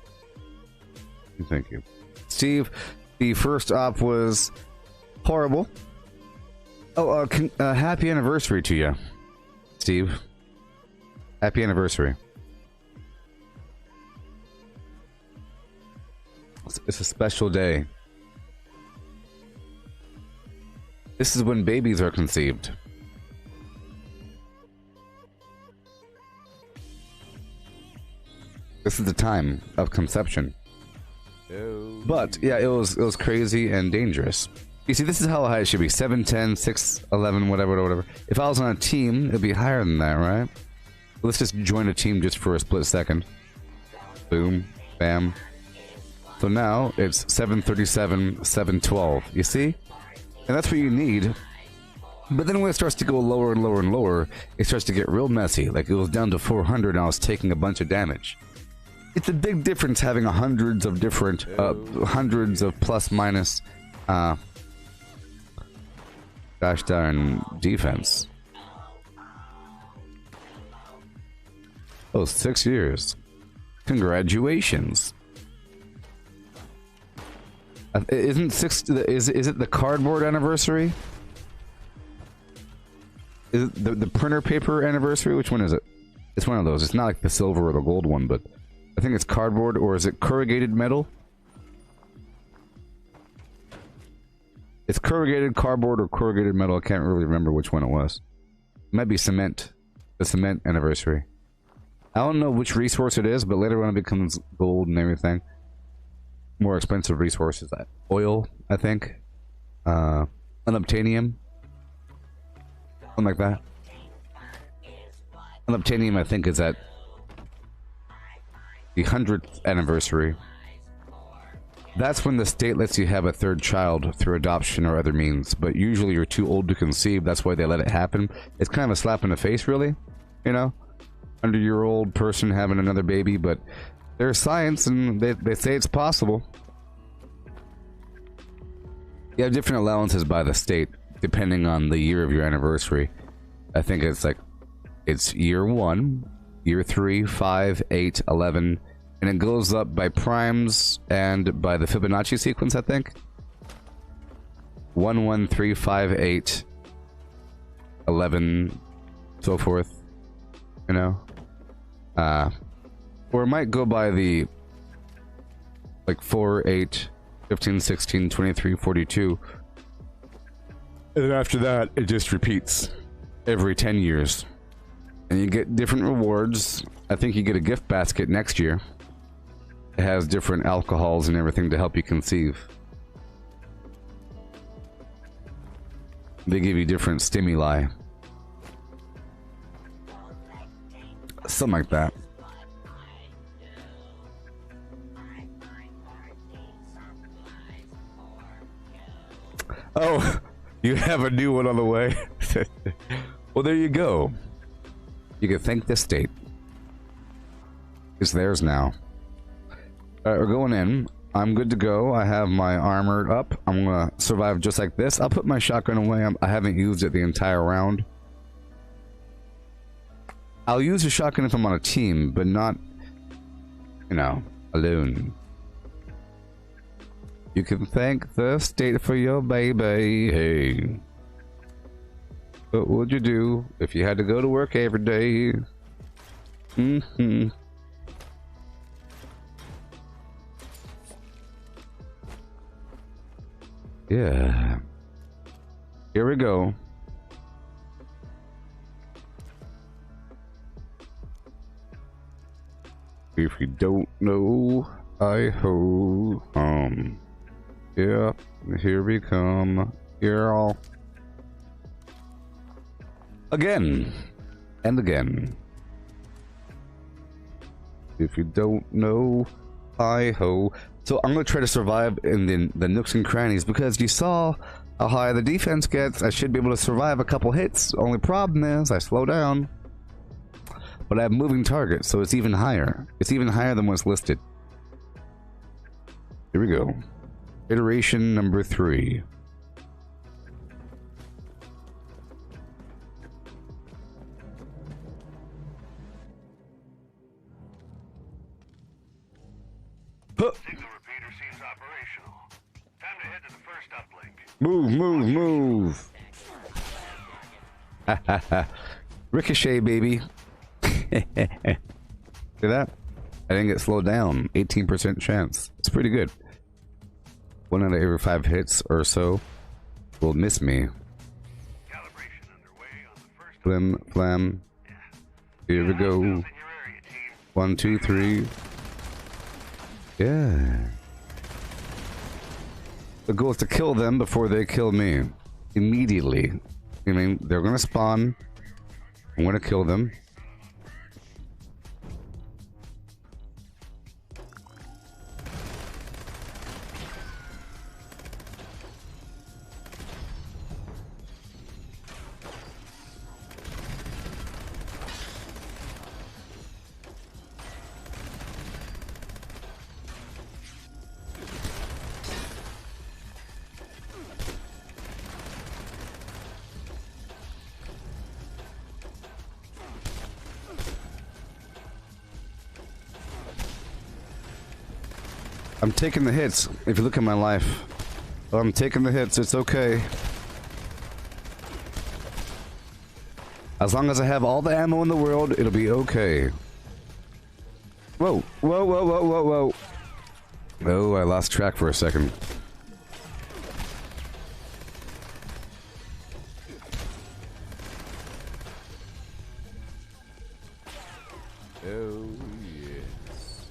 Thank you. Steve, the first op was horrible. Oh, happy anniversary to you, Steve. Happy anniversary. It's a special day. This is when babies are conceived. This is the time of conception. Oh. But yeah, it was crazy and dangerous. You see, this is how high it should be. 7, 10, 6, 11, whatever. If I was on a team, it'd be higher than that, right? Let's just join a team just for a split second. Boom, bam. So now it's 737, 712. You see? And that's what you need. But then when it starts to go lower and lower and lower, it starts to get real messy. Like it was down to 400 and I was taking a bunch of damage. It's a big difference having hundreds of different, hundreds of plus minus, gosh darn defense. Oh, 6 years. Congratulations. Isn't is it the cardboard anniversary? Is it the printer paper anniversary? Which one is it? It's one of those. It's not like the silver or the gold one, but I think it's cardboard, or is it corrugated metal? It's corrugated cardboard or corrugated metal. I can't really remember which one it was. It might be cement. The cement anniversary. I don't know which resource it is, but later on it becomes gold and everything. More expensive resources. Oil, I think. Unobtainium. Something like that. Unobtainium, I think, is at the 100th anniversary. That's when the state lets you have a third child through adoption or other means. But usually you're too old to conceive. That's why they let it happen. It's kind of a slap in the face, really. You know? 100-year-old person having another baby, but there's science and they say it's possible. You have different allowances by the state depending on the year of your anniversary. I think it's like it's year 1, year 3, 5, 8, 11, and it goes up by primes and by the Fibonacci sequence, I think. 1, 1, 3, 5, 8, 11, so forth. You know? Or it might go by the like 4, 8, 15, 16, 23, 42. And then after that, it just repeats every 10 years. And you get different rewards. I think you get a gift basket next year. It has different alcohols and everything to help you conceive. They give you different stimuli. Something like that. Oh, you have a new one on the way. Well, there you go. You can thank the state. It's theirs now. Alright, we're going in. I'm good to go. I have my armor up. I'm gonna survive just like this. I'll put my shotgun away. I haven't used it the entire round. I'll use a shotgun if I'm on a team, but not, you know, alone. You can thank the state for your baby. Hey. What would you do if you had to go to work every day? Mm-hmm. Yeah. Here we go. If you don't know, I ho. Yeah, here we come. Here all. Again. And again. If you don't know, hi ho. So I'm gonna try to survive in the nooks and crannies because you saw how high the defense gets. I should be able to survive a couple hits. Only problem is I slow down. But I have moving targets, so it's even higher. It's even higher than what's listed. Here we go. Iteration number 3. Huh. Signal repeater seems operational. Time to head to the first uplink. Move, move, move. Ricochet, baby. See that? I didn't get slowed down. 18% chance. It's pretty good. 1 out of every 5 hits or so will miss me. Calibration underway on the first Flim, flam. Here we go. in your area, team. 1, 2, 3. Yeah. The goal is to kill them before they kill me. Immediately. I mean, they're gonna spawn. I'm gonna kill them. I'm taking the hits. If you look at my life, I'm taking the hits. It's okay. As long as I have all the ammo in the world, it'll be okay. Whoa, whoa, whoa, whoa, whoa, whoa. Oh, I lost track for a second. Oh, yes.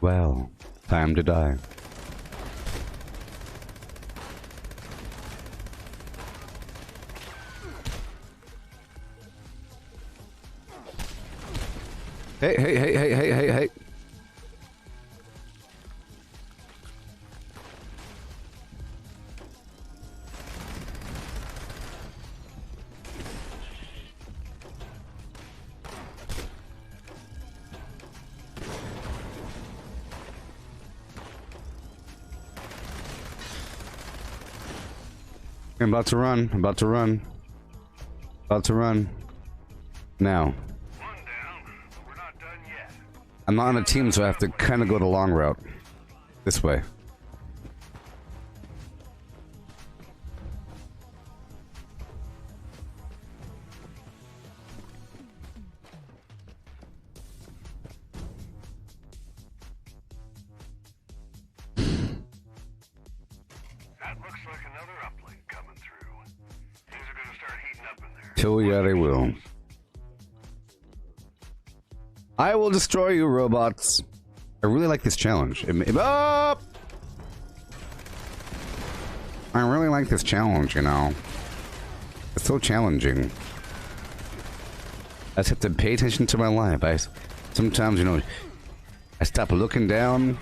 Well, time to die. Hey, hey, hey, hey, hey, hey, hey. I'm about to run. I'm about to run. About to run. Now. One down, but we're not done yet. I'm not on a team, so I have to kind of go the long route. This way. That looks like another uplink coming through. Things are gonna start heating up in there. Oh, yeah, they will. I will destroy you, robots. I really like this challenge. Up! I really like this challenge, you know. It's so challenging. I just have to pay attention to my life. Sometimes, you know, I stop looking down.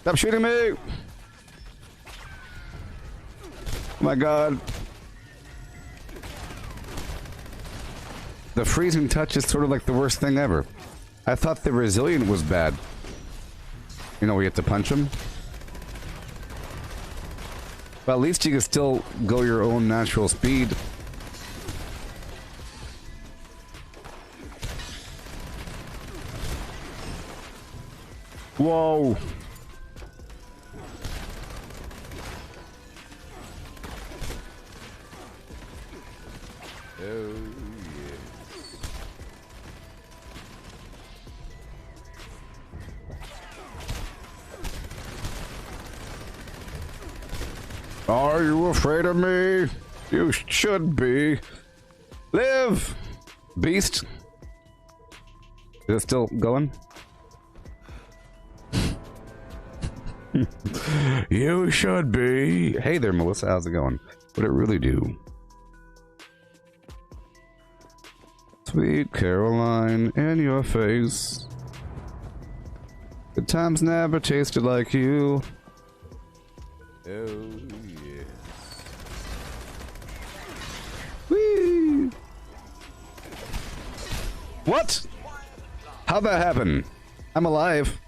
Stop shooting me! Oh my god. The freezing touch is sort of like the worst thing ever. I thought the resilient was bad. You know, where you have to punch him. But at least you can still go your own natural speed. Whoa. Oh, Are you afraid of me? You should be. Live! Beast. Is it still going? You should be. Hey there, Melissa. How's it going? What'd it really do? Sweet Caroline, in your face. Good times never tasted like you. oh yeah. Whee! What? How'd that happen? I'm alive.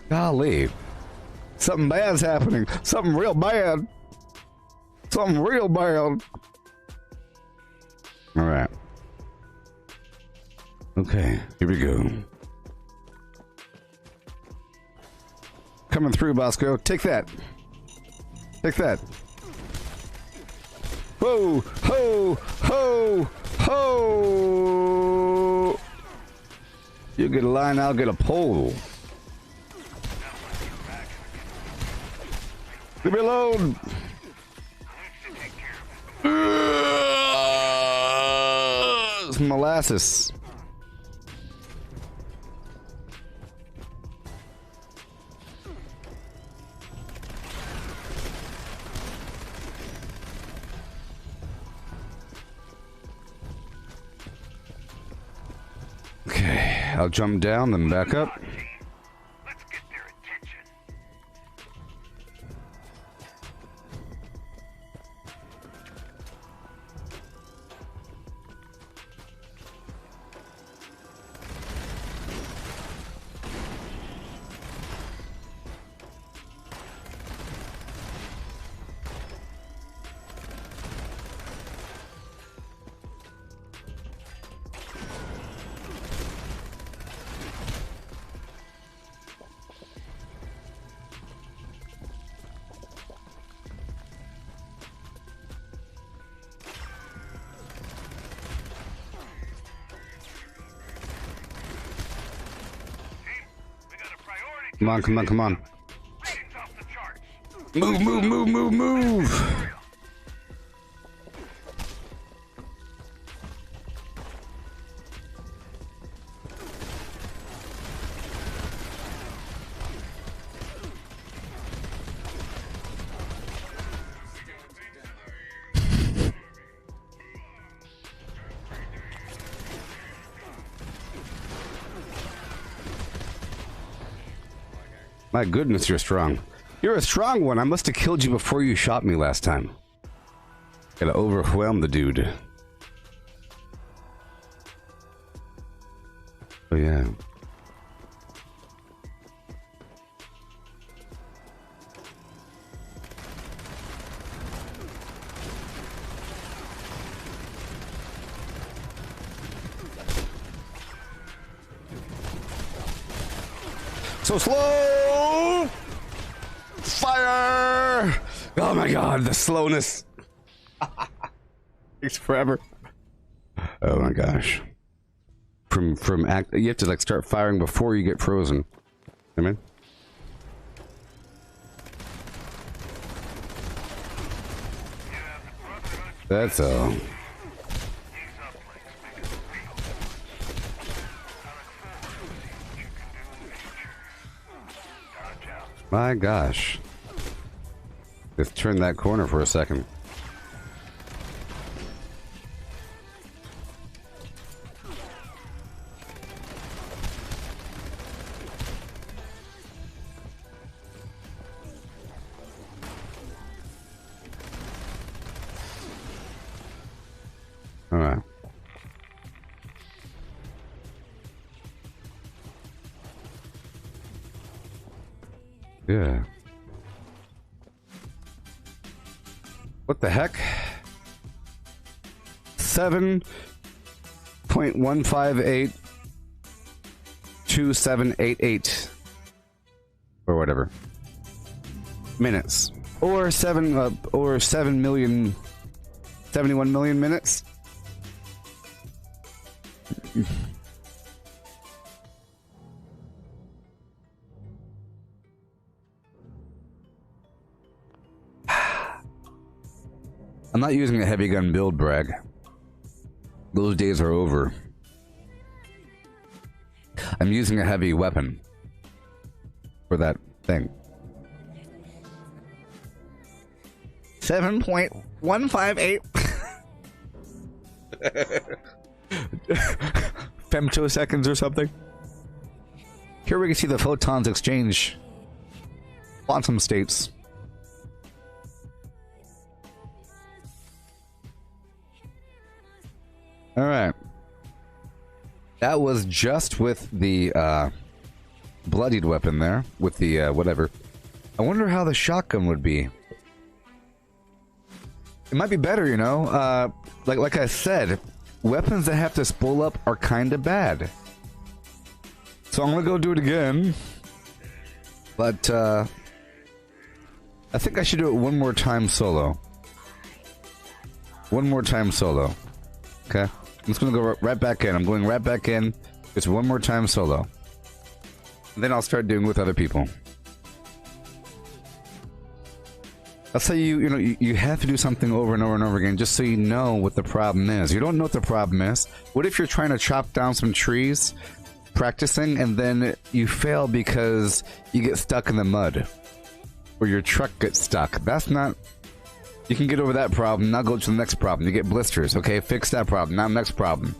Golly. Something bad's happening. Something real bad. Something real bad. Alright. Okay, here we go. Coming through, Bosco. Take that. Take that. Whoa! Ho! Ho! Ho! You get a line, I'll get a pole. Leave me alone! It's molasses. Okay, I'll jump down, then back up. Let's get their attention. Come on, come on, come on. Ratings off the charts. Move, move, move, move, move! My goodness, you're strong. You're a strong one. I must have killed you before you shot me last time. Gotta overwhelm the dude. Oh, yeah. So slow! Fire! Oh my god, the slowness. Takes forever. Oh my gosh. You have to like start firing before you get frozen. I mean. That's all. My gosh. Just turn that corner for a second. All right. Yeah. What the heck? 7.1582788 or whatever minutes, or 7 million 71 million minutes. I'm not using a heavy gun build, brag. Those days are over. I'm using a heavy weapon for that thing. 7.158 femtoseconds or something. Here we can see the photons exchange quantum states. All right. That was just with the bloodied weapon there, with the whatever. I wonder how the shotgun would be. It might be better, you know. Like I said, weapons that have to spool up are kind of bad. So I'm gonna go do it again. But I think I should do it one more time solo. One more time solo. Okay. I'm just gonna go right back in. I'm going right back in. Just one more time solo. And then I'll start doing with other people. That's how you have to do something over and over and over again just so you know what the problem is. You don't know what the problem is. What if you're trying to chop down some trees, practicing, and then you fail because you get stuck in the mud? Or your truck gets stuck. That's not... You can get over that problem, now go to the next problem. You get blisters, okay? Fix that problem, now next problem.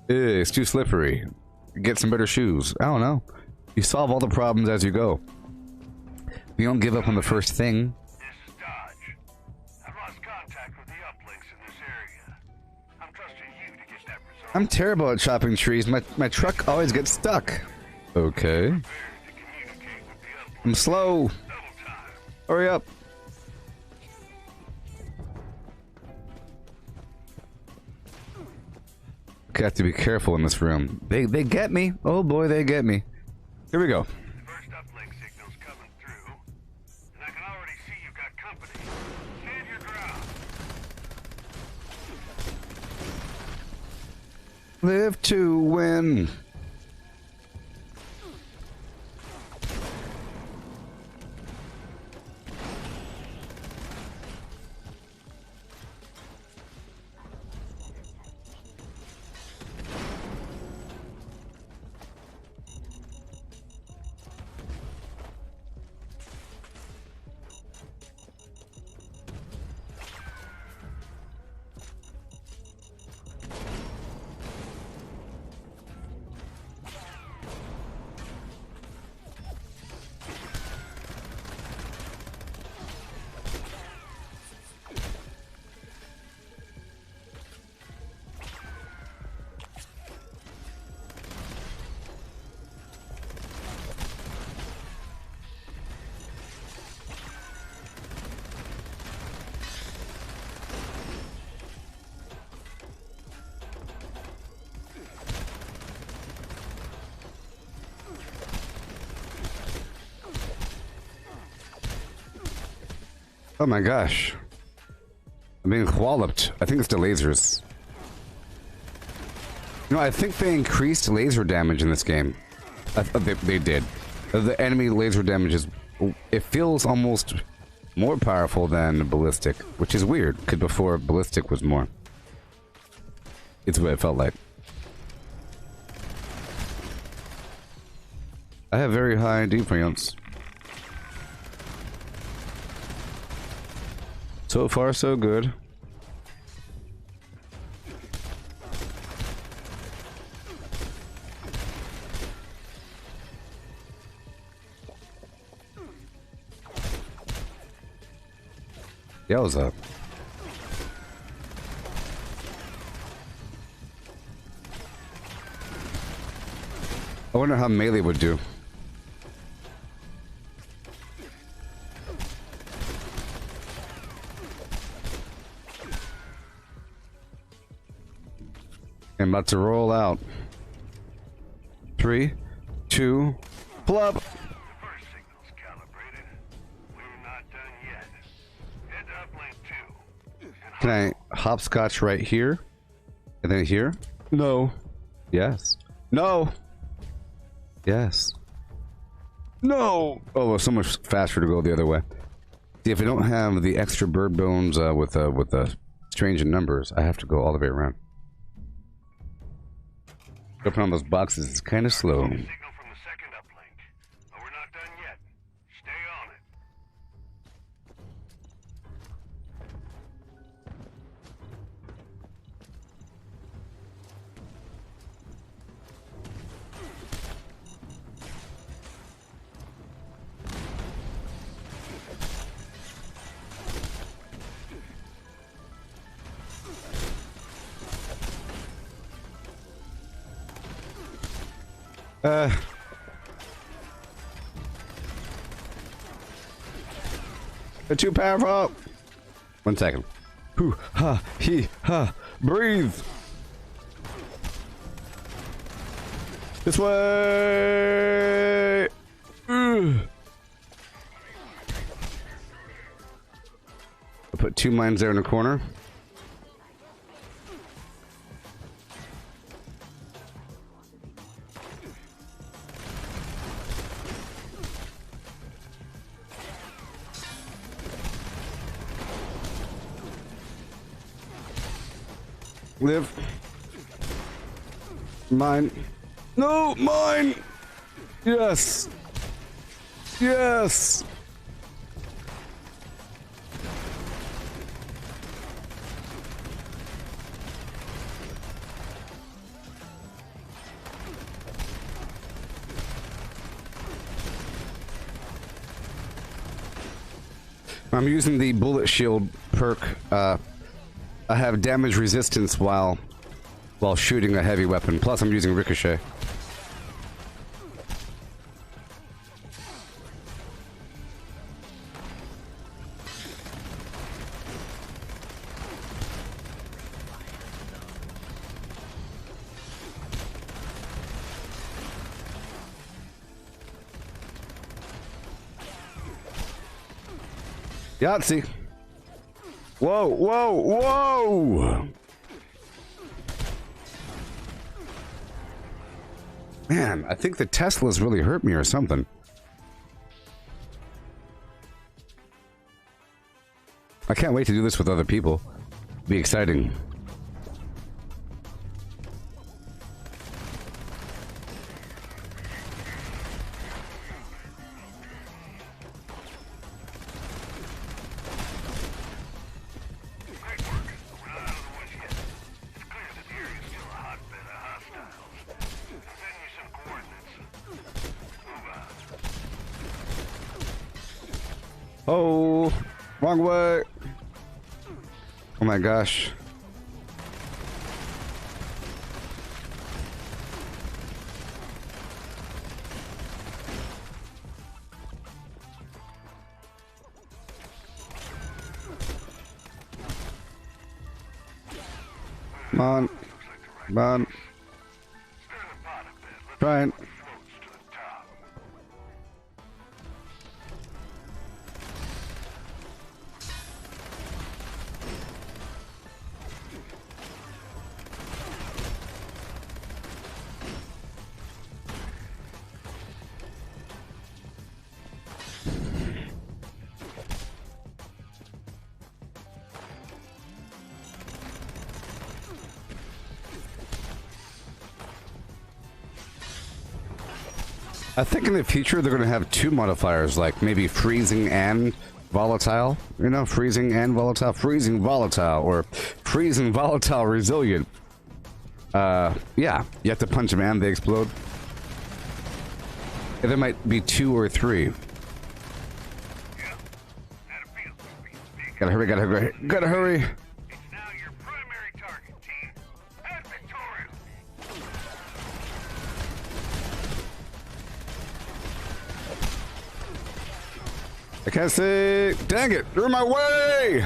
It's too slippery. Get some better shoes. I don't know. You solve all the problems as you go. You don't give up on the first thing. This is Dodge. I've lost contact with the uplinks in this area. I'm trusting you to get that resolved. I'm terrible at chopping trees. My truck always gets stuck. Okay. I'm slow. Hurry up. I have to be careful in this room. They get me. Oh boy, they get me. Here we go. The first uplink signal's coming through, and I can already see you've got company. Stand your ground. Live to win. Oh my gosh. I'm being walloped. I think it's the lasers. No, I think they increased laser damage in this game. They did. The enemy laser damage is... It feels almost more powerful than ballistic, which is weird, because before ballistic was more. It's what it felt like. I have very high defense. So far, so good. Yeah, what's up? I wonder how melee would do. I'm about to roll out. 3, 2, flub. First signal's calibrated. We're not done yet. Head to uplink 2. Can I hopscotch right here? And then here? No. Yes. No. Yes. No. Oh, well, so much faster to go the other way. See, if I don't have the extra bird bones with the strange in numbers, I have to go all the way around. Open on those boxes is kind of slow. Signal from the second uplink. But we're not done yet. Stay on it. They're too powerful. 1 second. Hoo, ha, he, ha. Breathe. This way. Ugh. I'll put 2 mines there in the corner. Live. Mine. No, mine. Yes. Yes. I'm using the bullet shield perk. I have damage resistance while shooting a heavy weapon. Plus, I'm using ricochet. Yahtzee. Whoa, whoa, whoa! Man, I think the Teslas really hurt me or something. I can't wait to do this with other people. It'll be exciting. Oh, wrong way. Oh my gosh. Come on. Come on. Trying. I think in the future they're going to have two modifiers, like maybe freezing and volatile. You know, freezing and volatile. Freezing volatile, or freezing volatile resilient. Yeah, you have to punch them and they explode. And there might be 2 or 3. Gotta hurry, gotta hurry, gotta hurry. It's now your primary target, team. And victorious. I can't see. Dang it, you're in my way.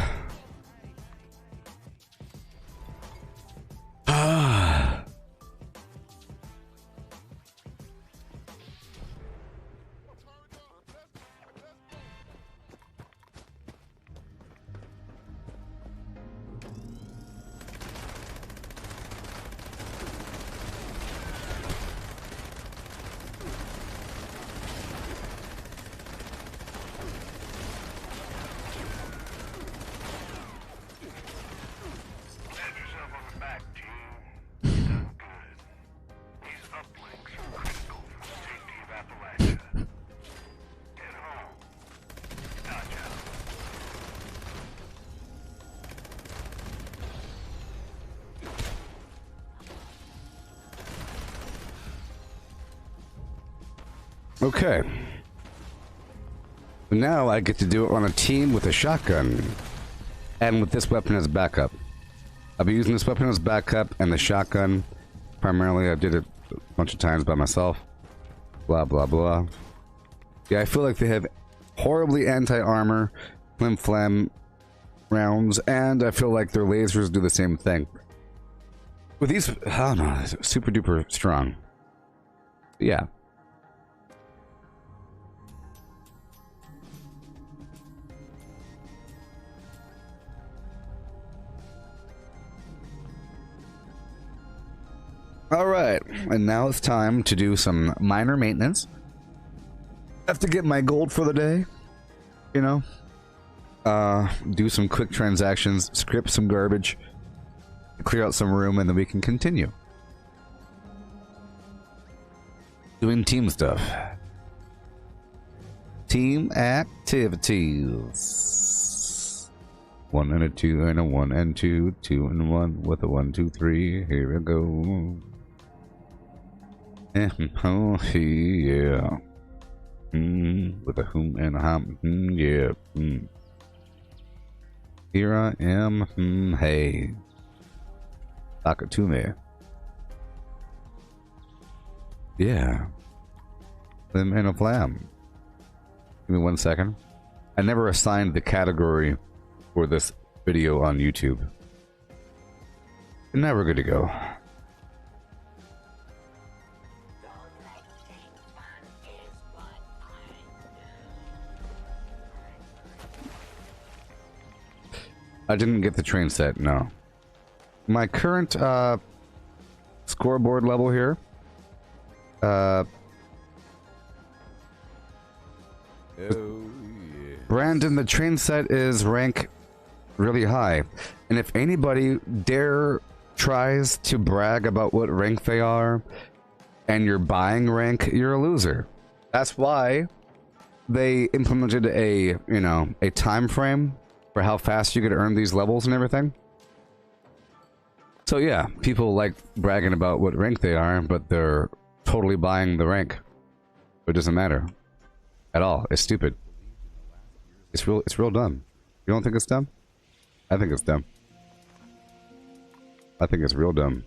Pat yourself on the back, team. You done good. These uplinks are critical for the safety of Appalachia. Get home. Dodge out. Okay. Now I get to do it on a team with a shotgun. And with this weapon as backup. I'll be using this weapon as backup and the shotgun. Primarily, I did it a bunch of times by myself. Blah, blah, blah. Yeah, I feel like they have horribly anti-armor, flim-flam rounds, and I feel like their lasers do the same thing. With these, I don't know, super duper strong. Yeah. Alright, and now it's time to do some minor maintenance. I have to get my gold for the day, you know? Do some quick transactions, script some garbage, clear out some room, and then we can continue. Doing team stuff. Team activities. 1 and a 2 and a 1 and 2, 2 and 1 with a 1, 2, 3. Here we go. Oh, yeah. With a whom and a hum. Yeah. Here I am. Hey. Talk it to me. Yeah. Flim and a flam. Give me 1 second. I never assigned the category for this video on YouTube. Now we're good to go. I didn't get the train set, no. My current scoreboard level here. Brandon, the train set is rank really high. And if anybody tries to brag about what rank they are and you're buying rank, you're a loser. That's why they implemented a time frame for how fast you could earn these levels and everything. So yeah, people like bragging about what rank they are, but they're totally buying the rank. It doesn't matter at all. It's stupid. It's real dumb. You don't think it's dumb? I think it's dumb. I think it's real dumb.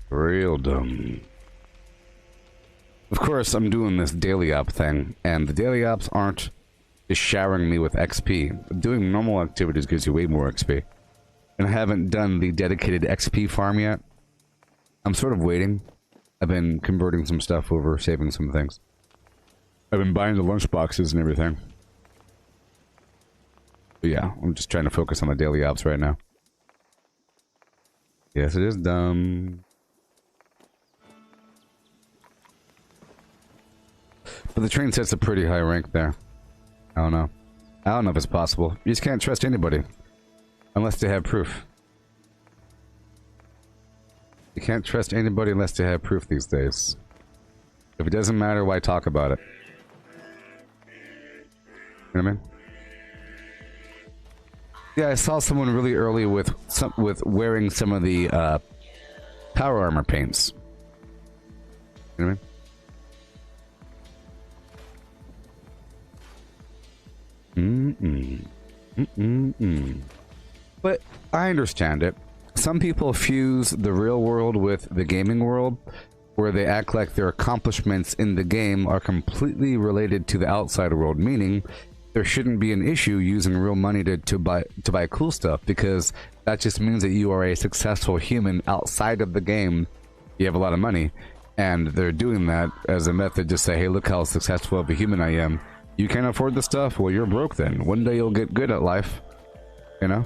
Real dumb. Of course, I'm doing this daily op thing, and the daily ops aren't just showering me with XP. Doing normal activities gives you way more XP. And I haven't done the dedicated XP farm yet. I'm sort of waiting. I've been converting some stuff over, saving some things. I've been buying the lunch boxes and everything. But yeah, I'm just trying to focus on the daily ops right now. Yes, it is dumb. But the train set's a pretty high rank there. I don't know. I don't know if it's possible. You just can't trust anybody. Unless they have proof. You can't trust anybody unless they have proof these days. If it doesn't matter, why talk about it? You know what I mean? Yeah, I saw someone really early with wearing some of the power armor paints. You know what I mean? But I understand it. Some people fuse the real world with the gaming world, where they act like their accomplishments in the game are completely related to the outside world, meaning there shouldn't be an issue using real money to buy cool stuff, because that just means that you are a successful human outside of the game. You have a lot of money, and they're doing that as a method to say, hey, look how successful of a human I am. You can't afford the stuff? Well, you're broke then. One day you'll get good at life, you know?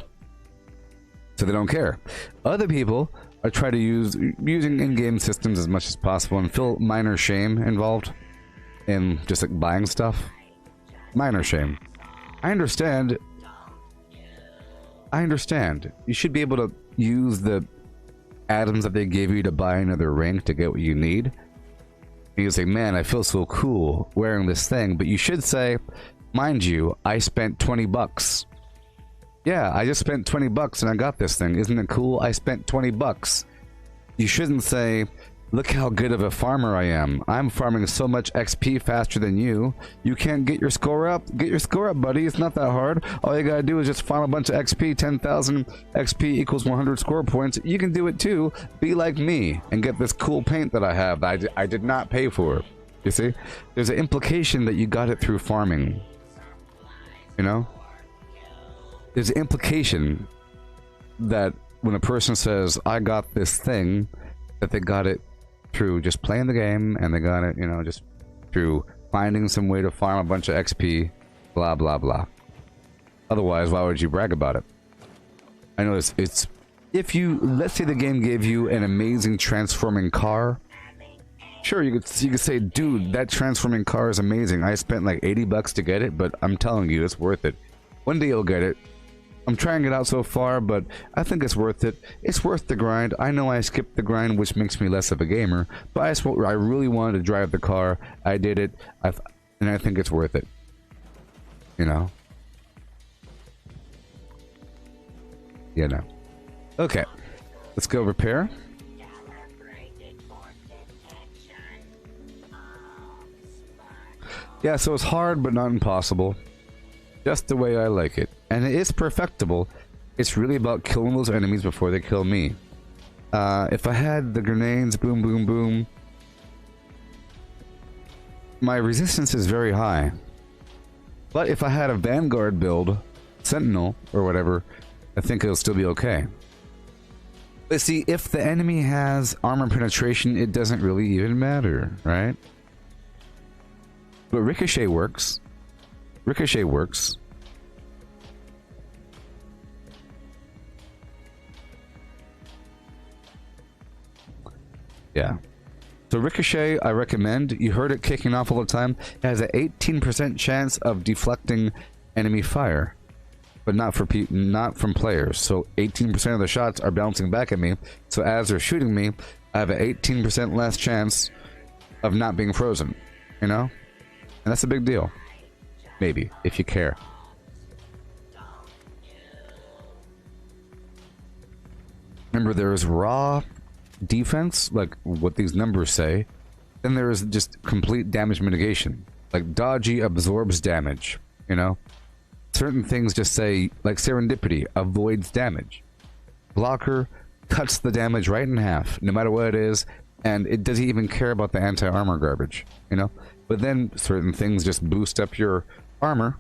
So they don't care. Other people are trying to using in-game systems as much as possible and feel minor shame involved in just like buying stuff. Minor shame. I understand. You should be able to use the atoms that they gave you to buy another rank to get what you need. You say, man, I feel so cool wearing this thing, but you should say, mind you, I spent 20 bucks. Yeah, I just spent 20 bucks and I got this thing. Isn't it cool? I spent 20 bucks. You shouldn't say, look how good of a farmer I am. I'm farming so much XP faster than you. You can't get your score up? Get your score up, buddy. It's not that hard. All you gotta do is just farm a bunch of XP. 10,000 XP equals 100 score points. You can do it too. Be like me and get this cool paint that I have that I did not pay for. You see? There's an implication that you got it through farming. You know? There's an implication that when a person says, I got this thing, that they got it through just playing the game, and they got it, you know, just through finding some way to farm a bunch of XP, blah, blah, blah. Otherwise, why would you brag about it? I know it's if you, let's say the game gave you an amazing transforming car, sure, you could say, dude, that transforming car is amazing. I spent like 80 bucks to get it, but I'm telling you, it's worth it. One day you'll get it. I'm trying it out so far, but I think it's worth it. It's worth the grind. I know I skipped the grind, which makes me less of a gamer, but I really wanted to drive the car. I did it, and I think it's worth it. You know? You know. Okay. Let's go repair. Yeah, so it's hard, but not impossible. Just the way I like it. And it is perfectible. It's really about killing those enemies before they kill me. If I had the grenades, boom, boom, boom, my resistance is very high. But if I had a Vanguard build, Sentinel, or whatever, I think it'll still be okay. But see, if the enemy has armor penetration, it doesn't really even matter, right? But Ricochet works. Ricochet works. Yeah. So Ricochet, I recommend. You heard it kicking off all the time. It has an 18% chance of deflecting enemy fire, but not from players. So 18% of the shots are bouncing back at me. So as they're shooting me, I have an 18% less chance of not being frozen. You know? And that's a big deal. Maybe, if you care. Remember, there's raw defense, like what these numbers say. Then there is just complete damage mitigation. Like dodgy absorbs damage, you know? Certain things just say, like serendipity, avoids damage. Blocker cuts the damage right in half, no matter what it is, and it doesn't even care about the anti-armor garbage, you know? But then certain things just boost up your armor.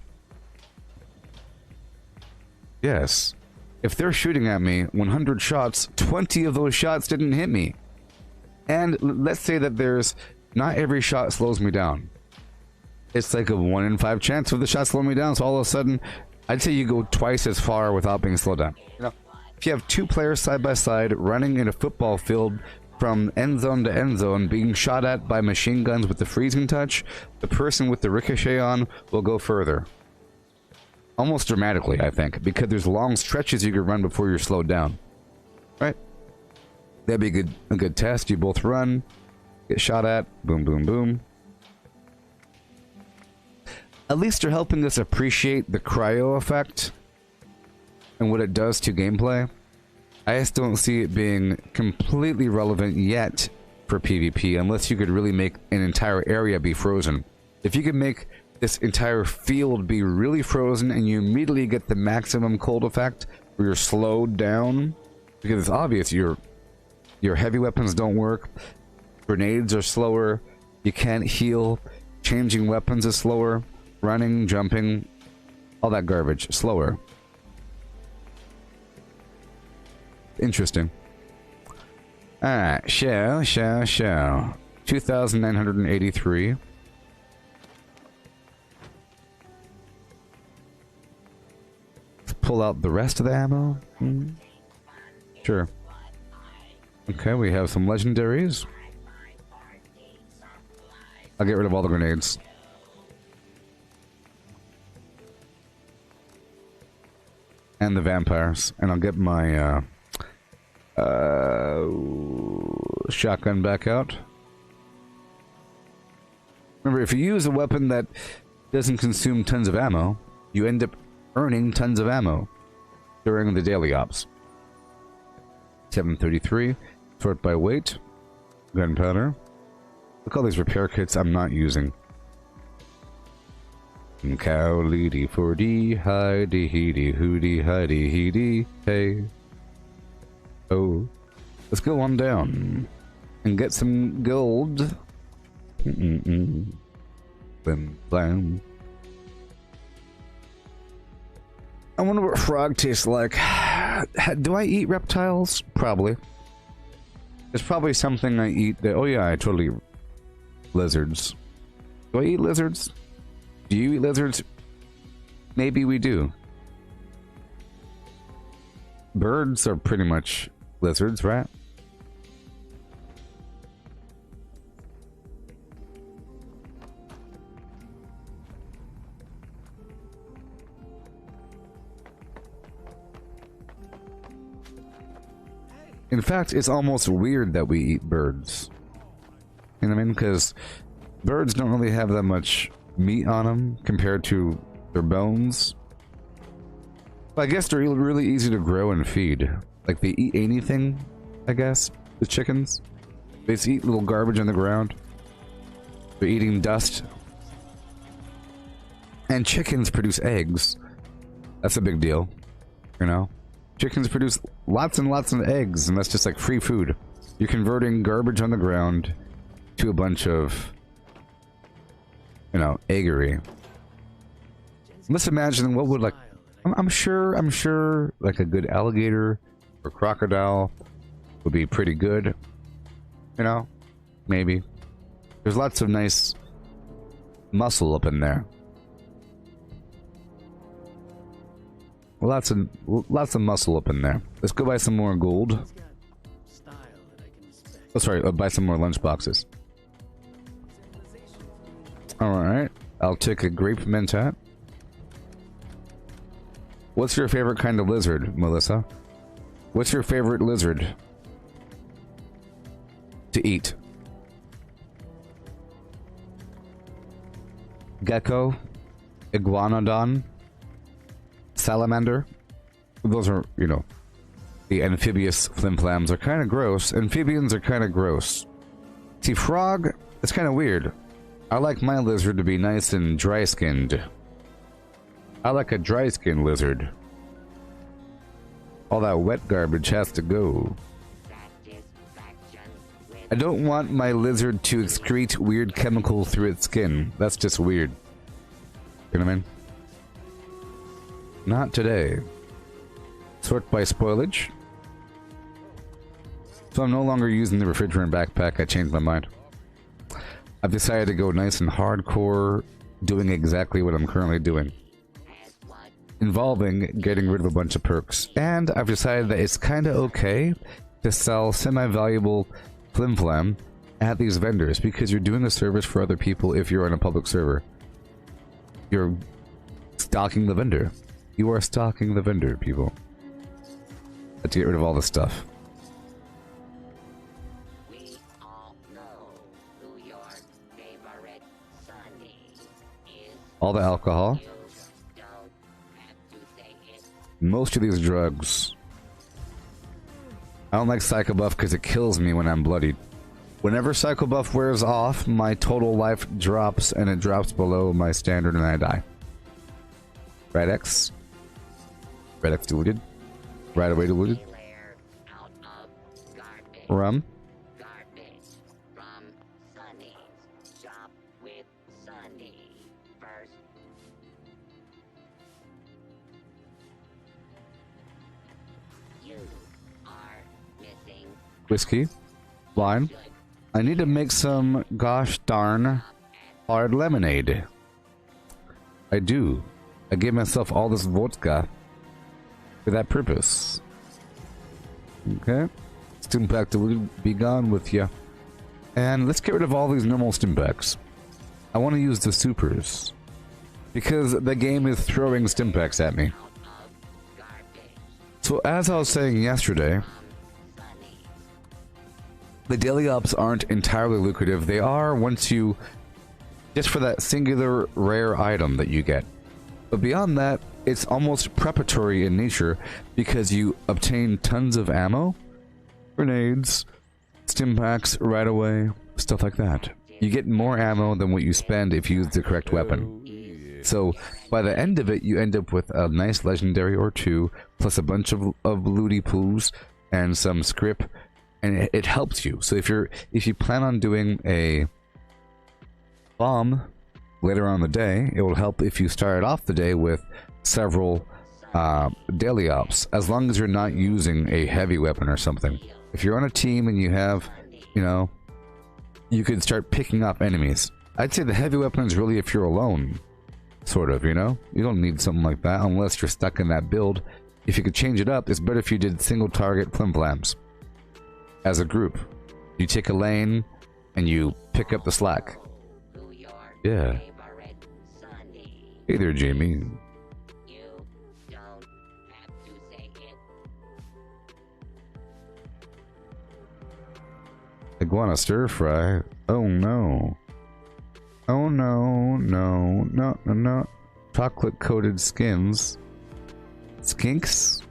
Yes. If they're shooting at me 100 shots, 20 of those shots didn't hit me. And let's say that there's not every shot slows me down. It's like a 1 in 5 chance of the shot slowing me down. So all of a sudden, I'd say you go twice as far without being slowed down. You know, if you have two players side by side running in a football field from end zone to end zone, being shot at by machine guns with the freezing touch, the person with the ricochet on will go further. Almost dramatically, I think, because there's long stretches you can run before you're slowed down. Right? That'd be a good test. You both run, get shot at, boom, boom, boom. At least you're helping us appreciate the cryo effect and what it does to gameplay. I just don't see it being completely relevant yet for PvP, unless you could really make an entire area be frozen. If you could make this entire field be really frozen and you immediately get the maximum cold effect where you're slowed down, because it's obvious your heavy weapons don't work, grenades are slower, you can't heal, changing weapons is slower, running, jumping, all that garbage, slower. Interesting. Alright, show. 2,983. Let's pull out the rest of the ammo. Sure. Okay, we have some legendaries. I'll get rid of all the grenades. And the vampires. And I'll get my, shotgun back out. Remember, if you use a weapon that doesn't consume tons of ammo, you end up earning tons of ammo during the daily ops. 733. Sort by weight. Gunpowder. Look at all these repair kits I'm not using. Cow, leedy, 4D, hidey, heedy, hoody, hidey, heedy, hey. Oh. Let's go on down and get some gold. Blam, blam. I wonder what frog tastes like. Do I eat reptiles? Probably. There's probably something I eat that... Oh yeah, I totally eat lizards. Do I eat lizards? Do you eat lizards? Maybe we do. Birds are pretty much lizards, right? In fact, it's almost weird that we eat birds. You know what I mean? Because birds don't really have that much meat on them compared to their bones. But I guess they're really easy to grow and feed. Like, they eat anything, I guess. The chickens. They just eat little garbage on the ground. They're eating dust. And chickens produce eggs. That's a big deal. You know? Chickens produce lots and lots of eggs, and that's just like free food. You're converting garbage on the ground to a bunch of, you know, eggery. Let's imagine what would, like, I'm sure like a good alligator or crocodile would be pretty good. You know? Maybe. There's lots of nice muscle up in there. Lots of muscle up in there. Let's go buy some more gold. Oh, sorry, buy some more lunch boxes. Alright, I'll take a grape mentat. What's your favorite kind of lizard, Melissa? What's your favorite lizard to eat? Gecko? Iguanodon? Salamander? Those are, you know, the amphibious flimflams are kind of gross. Amphibians are kind of gross. See, frog, it's kind of weird. I like my lizard to be nice and dry-skinned. I like a dry-skinned lizard. All that wet garbage has to go. I don't want my lizard to excrete weird chemicals through its skin. That's just weird. You know what I mean? Not today. Sort by spoilage. So I'm no longer using the refrigerant backpack. I changed my mind. I've decided to go nice and hardcore, doing exactly what I'm currently doing. Involving getting rid of a bunch of perks. And I've decided that it's kind of okay to sell semi-valuable flimflam at these vendors, because you're doing a service for other people if you're on a public server. You're stalking the vendor. You are stalking the vendor, people. Let's get rid of all this stuff. all the alcohol, most of these drugs. I don't like Psycho Buff because it kills me when I'm bloodied. Whenever Psycho Buff wears off, my total life drops and it drops below my standard and I die. Right X? Right X deleted? Right away deleted? Rum? Whiskey, wine. I need to make some gosh darn hard lemonade. I do. I gave myself all this vodka for that purpose. Okay. Stimpack to be gone with you. And let's get rid of all these normal Stimpaks. I want to use the supers. Because the game is throwing Stimpaks at me. So as I was saying yesterday, the daily ops aren't entirely lucrative. They are once you... just for that singular rare item that you get. But beyond that, it's almost preparatory in nature because you obtain tons of ammo, grenades, Stimpaks right away, stuff like that. You get more ammo than what you spend if you use the correct weapon. So by the end of it, you end up with a nice legendary or two, plus a bunch of looty poos and some script. And it helps you. So if you plan on doing a bomb later on in the day, it will help if you start off the day with several daily ops, as long as you're not using a heavy weapon or something. If you're on a team and you have, you know, you could start picking up enemies. I'd say the heavy weapon is really if you're alone, sort of, you know? You don't need something like that unless you're stuck in that build. If you could change it up, it's better if you did single target flim-flams. As a group, you take a lane and you pick up the slack. Yeah. Hey there, Jamie. Iguana stir fry. Oh no. Oh no, no, no, no, no. Chocolate coated skins. Skinks?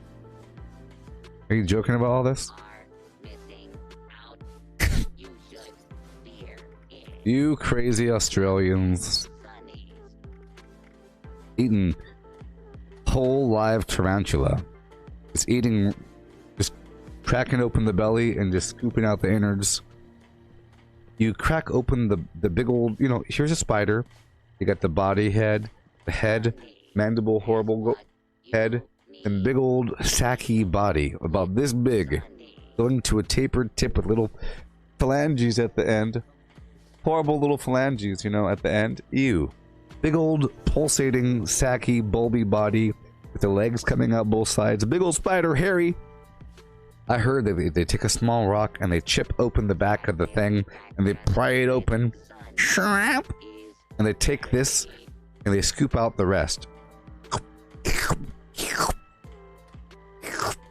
Are you joking about all this? You crazy Australians. Eating whole live tarantula. Just eating, just cracking open the belly and just scooping out the innards. You crack open the big old, you know, here's a spider. You got the body head, the head, mandible, horrible head, and big old sacky body, about this big, going to a tapered tip with little phalanges at the end. Horrible little phalanges, you know, at the end. Ew. Big old pulsating, sacky, bulby body with the legs coming out both sides. A big old spider, hairy. I heard that they take a small rock and they chip open the back of the thing and they pry it open. And they take this and they scoop out the rest.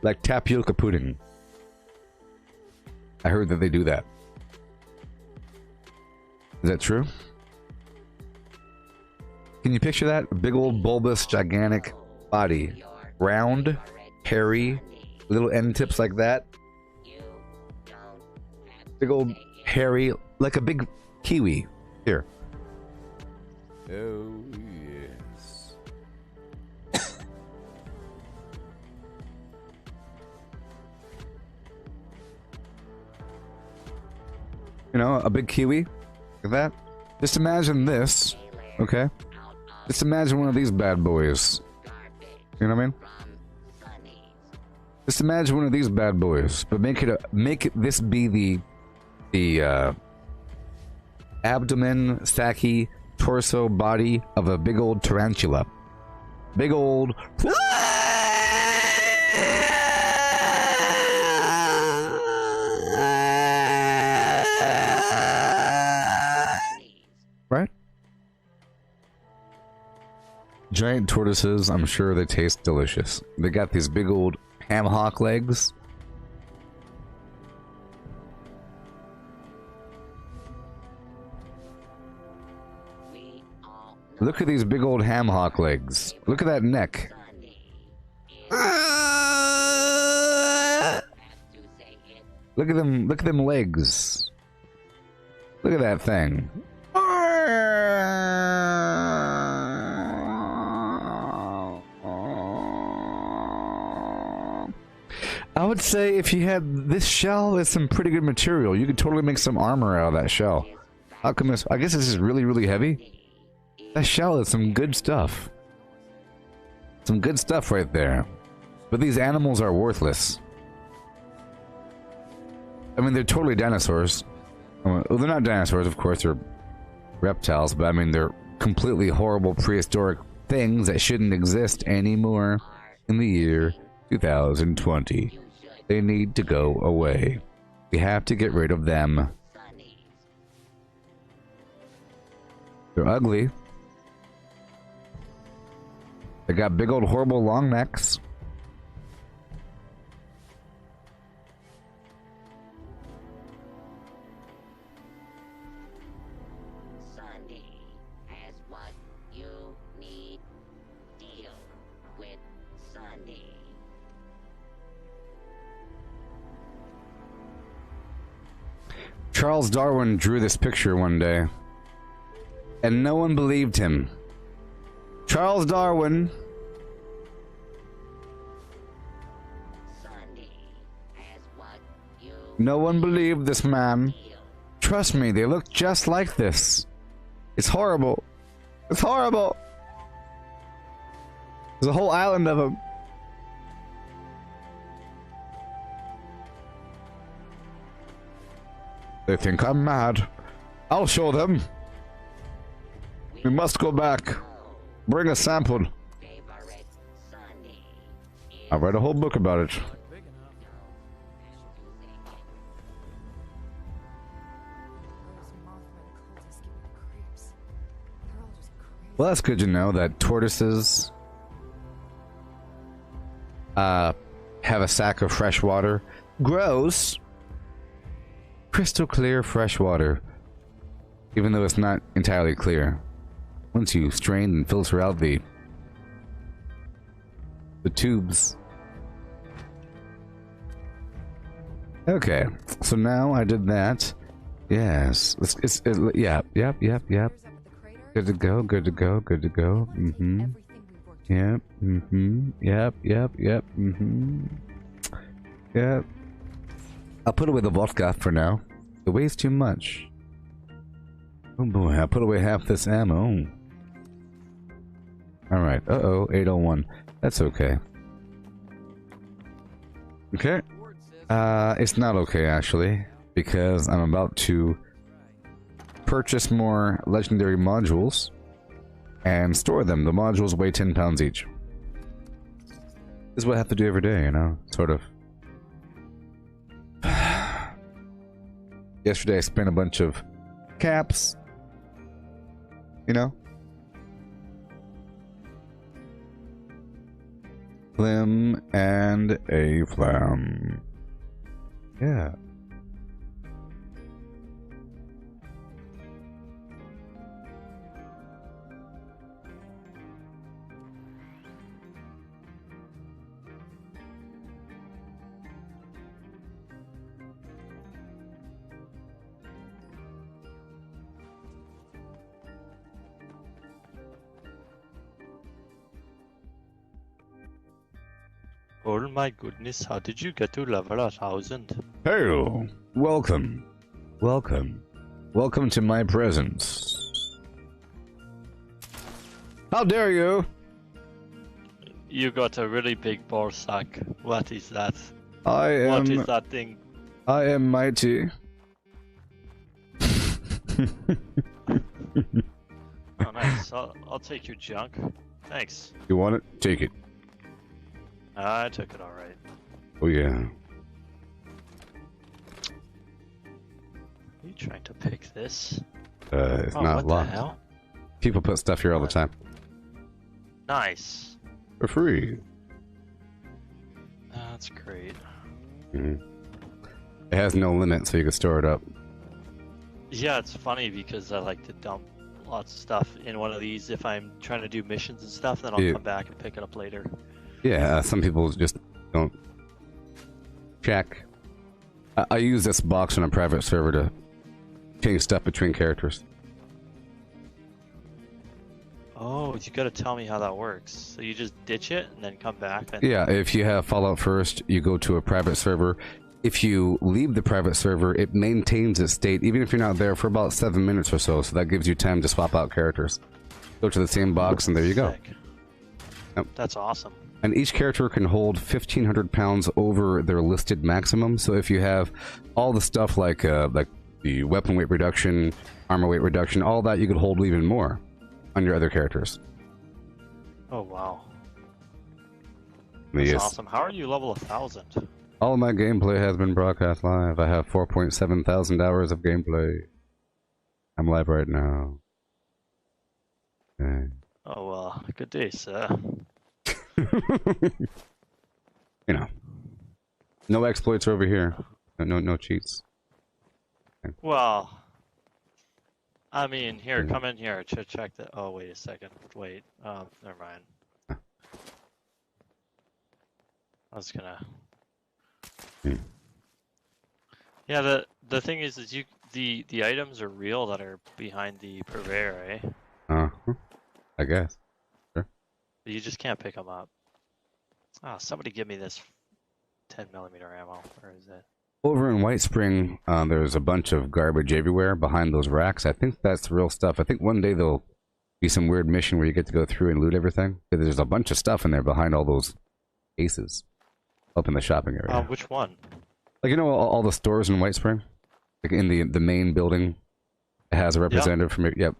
Like tapioca pudding. I heard that they do that. Is that true? Can you picture that? A big old bulbous, gigantic body. Round, hairy, little end tips like that. Big old hairy, like a big kiwi. Here. Oh, yes. You know, a big kiwi. Look at that. Just imagine this, okay? Just imagine one of these bad boys. You know what I mean? Just imagine one of these bad boys, but make this be the abdomen, sacky, torso, body of a big old tarantula. Big old. Right? Giant tortoises, I'm sure they taste delicious. They got these big old ham hock legs. Look at these big old ham hock legs. Look at that neck. Look at them. Look at them legs. Look at that thing. I would say if you had this shell, it's some pretty good material. You could totally make some armor out of that shell. How come this? I guess this is really, really heavy. That shell is some good stuff. Some good stuff right there. But these animals are worthless. I mean, they're totally dinosaurs. Well, they're not dinosaurs, of course. They're reptiles, but I mean, they're completely horrible prehistoric things that shouldn't exist anymore in the year 2020. They need to go away. We have to get rid of them. They're ugly. They got big old horrible long necks. Charles Darwin drew this picture one day, and no one believed him. Charles Darwin no one believed this man. Trust me, they look just like this. It's horrible. It's horrible. There's a whole island of them. They think I'm mad. I'll show them. We must go back. Bring a sample. I read a whole book about it. Well, that's good to know that tortoises have a sack of fresh water. Gross. Crystal clear fresh water. Even though it's not entirely clear. Once you strain and filter out the tubes. Okay, so now I did that. Yes, yeah, yep. Good to go, good to go, good to go. Mm-hmm. Yep, mm-hmm. Yep. Mm-hmm. Yep. I'll put away the vodka for now. It weighs too much. Oh boy, I put away half this ammo. Alright, uh-oh, 801. That's okay. Okay. It's not okay, actually, because I'm about to purchase more legendary modules and store them. The modules weigh 10 pounds each. This is what I have to do every day, you know? Sort of. Yesterday I spent a bunch of caps. You know? Flim and a flam. Yeah. Oh my goodness, how did you get to level 1000? Hail! Welcome. Welcome. Welcome to my presence. How dare you! You got a really big ball sack. What is that? I am... What is that thing? I am mighty. Oh nice, I'll take your junk. Thanks. You want it? Take it. I took it alright. Oh yeah. Are you trying to pick this? It's Oh, not what locked. the hell? People put stuff here all the time. Nice. For free. That's great. Mhm. It has no limit, so you can store it up. Yeah, it's funny because I like to dump lots of stuff in one of these if I'm trying to do missions and stuff. Then I'll come back and pick it up later. Yeah, some people just don't check. I use this box on a private server to change stuff between characters. Oh, you gotta tell me how that works. So you just ditch it and then come back? And... Yeah, if you have Fallout first, you go to a private server. If you leave the private server, it maintains its state, even if you're not there for about 7 minutes or so. So that gives you time to swap out characters. Go to the same box, and there you go. Yep. That's awesome. And each character can hold 1,500 pounds over their listed maximum. So if you have all the stuff like the weapon weight reduction, armor weight reduction, all that, you could hold even more on your other characters. Oh, wow. That's Yes. awesome. How are you level 1,000? All of my gameplay has been broadcast live. I have 4.7 thousand hours of gameplay. I'm live right now. Okay. Oh, good day, sir. You know, no exploits over here. No cheats. Okay. Well, I mean, here, come in here. Check the. Oh, wait a second. Wait. Never mind. I was gonna. Yeah, the thing is you the items are real that are behind the purveyor, eh? I guess. Sure. You just can't pick them up. Ah, somebody give me this 10mm ammo. Where is it? Over in White Spring, there's a bunch of garbage everywhere behind those racks. I think that's real stuff. I think one day there'll be some weird mission where you get to go through and loot everything. There's a bunch of stuff in there behind all those cases up in the shopping area. Which one? Like, you know, all the stores in White Spring? Like in the main building, it has a representative from it. Yeah,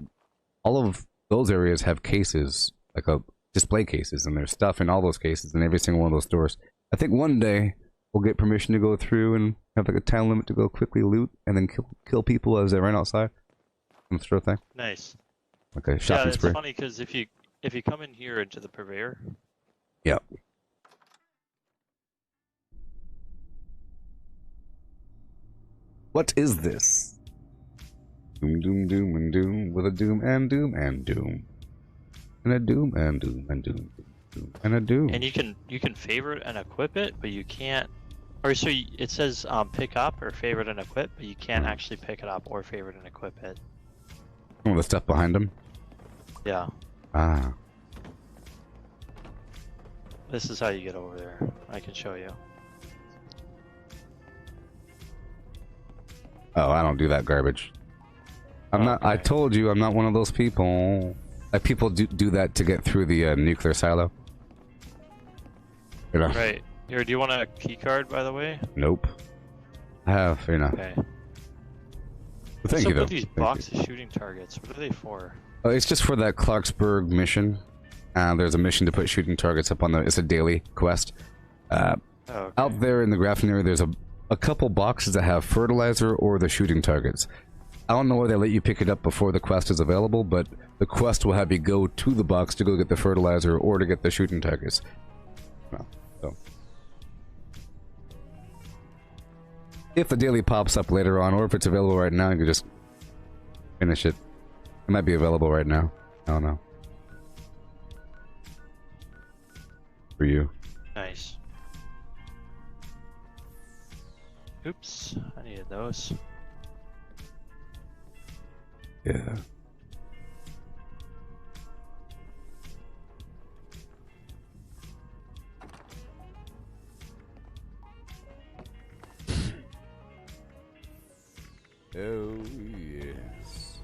all of those areas have cases, like display cases, and there's stuff in all those cases in every single one of those stores. I think one day we'll get permission to go through and have like a time limit to go quickly loot and then kill people as they run outside. Some sort of thing. Nice. Okay, shopping spree. It's funny because if you come in here into the purveyor. Yeah. What is this? Doom, doom, doom, and doom, with a doom and doom and doom. And a doom and doom and doom, doom and a doom. And you can favorite and equip it, but you can't. Or so it says pick up or favorite and equip, but you can't actually pick it up or favorite and equip it. Oh, the stuff behind them? Yeah. Ah. This is how you get over there. I can show you. Oh, I don't do that garbage. I'm not. I told you I'm not one of those people. Like people do that to get through the nuclear silo. You know? Right. Here, do you want a key card, by the way? Nope. I have, you know. Okay. Well, thank you, though. With these boxes shooting targets, what are they for? It's just for that Clarksburg mission. There's a mission to put shooting targets up on the. It's a daily quest. Okay. Out there in the Grafton area, there's a couple boxes that have fertilizer or the shooting targets. I don't know why they let you pick it up before the quest is available, but the quest will have you go to the box to go get the fertilizer or to get the shooting targets. Well, so. If the daily pops up later on, or if it's available right now, you can just finish it. It might be available right now. I don't know. For you. Nice. Oops, I needed those. Yeah. Oh, yes.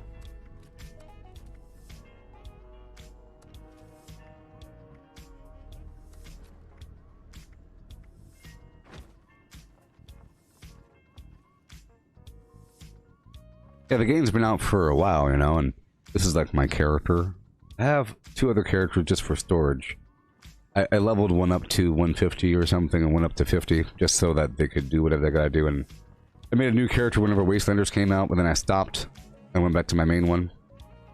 Yeah, the game's been out for a while, you know, and this is like my character. I have two other characters just for storage. I leveled one up to 150 or something and one up to 50 just so that they could do whatever they gotta do, and I made a new character whenever Wastelanders came out, but then I stopped and went back to my main one,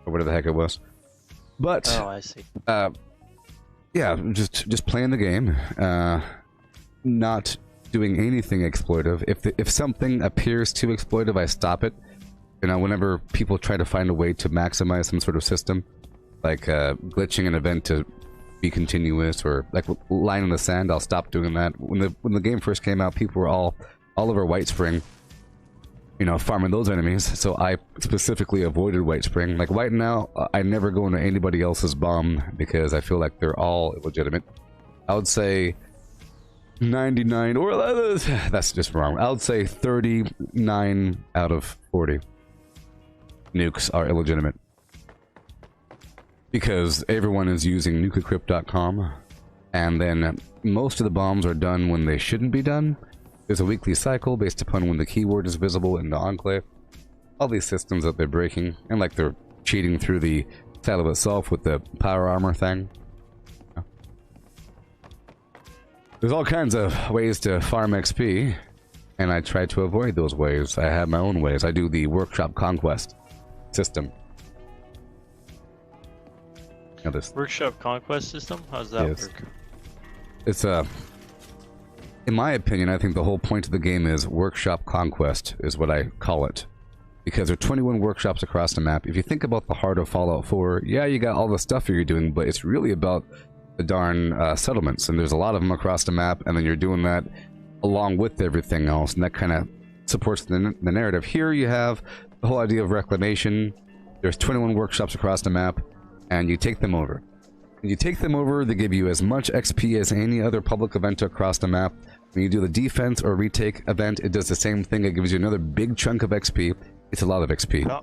or whatever the heck it was. But Oh, I see. yeah, just playing the game, not doing anything exploitive. If something appears too exploitive, I stop it. You know, whenever people try to find a way to maximize some sort of system, like glitching an event to be continuous, or like line in the sand, I'll stop doing that. When the game first came out, people were all over White Spring, you know, farming those enemies. So I specifically avoided White Spring. Like right now, I never go into anybody else's bomb because I feel like they're all illegitimate. I would say 99, or that's just wrong. I would say 39 out of 40 nukes are illegitimate. Because everyone is using nukeequip.com, and then most of the bombs are done when they shouldn't be done. There's a weekly cycle based upon when the keyword is visible in the enclave. All these systems that they're breaking, and like they're cheating through the silo itself with the power armor thing. There's all kinds of ways to farm XP, and I try to avoid those ways. I have my own ways. I do the workshop conquest system. Workshop conquest system? How's that work? It's in my opinion, I think the whole point of the game is workshop conquest, is what I call it. Because there are 21 workshops across the map. If you think about the heart of Fallout 4, yeah, you got all the stuff you're doing, but it's really about the darn settlements, and there's a lot of them across the map, and then you're doing that along with everything else, and that kind of supports the narrative. Here you have the whole idea of reclamation. There's 21 workshops across the map, and you take them over. When you take them over, they give you as much XP as any other public event across the map. When you do the defense or retake event, it does the same thing. It gives you another big chunk of XP. It's a lot of XP. Oh.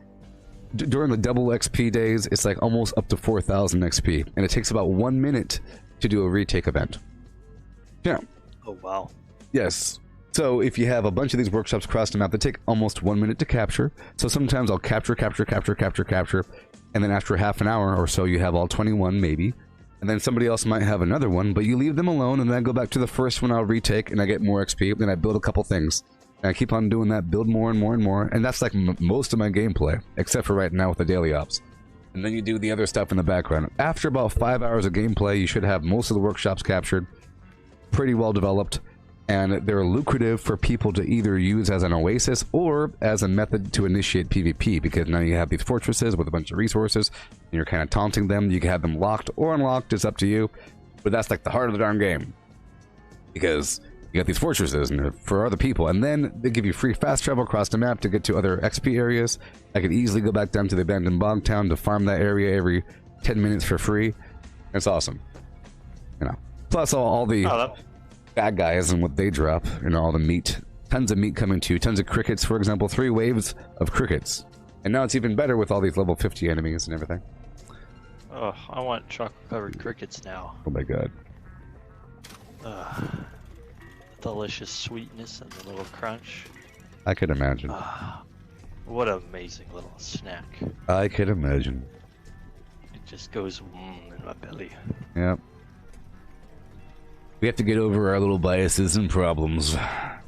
During the double XP days, it's like almost up to 4,000 XP. And it takes about 1 minute to do a retake event. Yeah. Oh, wow. Yes. So if you have a bunch of these workshops across the map, they take almost 1 minute to capture. So sometimes I'll capture. And then after half an hour or so, you have all 21 maybe. And then somebody else might have another one, but you leave them alone, and then I go back to the first one I'll retake, and I get more XP, then I build a couple things. And I keep on doing that, build more and more and more, and that's like most of my gameplay, except for right now with the daily ops. And then you do the other stuff in the background. After about 5 hours of gameplay, you should have most of the workshops captured, pretty well developed, and they're lucrative for people to either use as an oasis or as a method to initiate PvP, because now you have these fortresses with a bunch of resources, and you're kind of taunting them. You can have them locked or unlocked, it's up to you, but that's like the heart of the darn game, because you got these fortresses and they're for other people, and then they give you free fast travel across the map to get to other XP areas. I could easily go back down to the abandoned bog town to farm that area every 10 minutes for free. It's awesome, you know. Plus all the bad guys and what they drop, you know, all the meat, tons of meat coming to you, tons of crickets, for example, 3 waves of crickets, and now it's even better with all these level 50 enemies and everything. Oh, I want chocolate covered crickets now. Oh my god. Delicious sweetness and the little crunch. I could imagine. What an amazing little snack. I could imagine. It just goes in my belly. Yep. We have to get over our little biases and problems.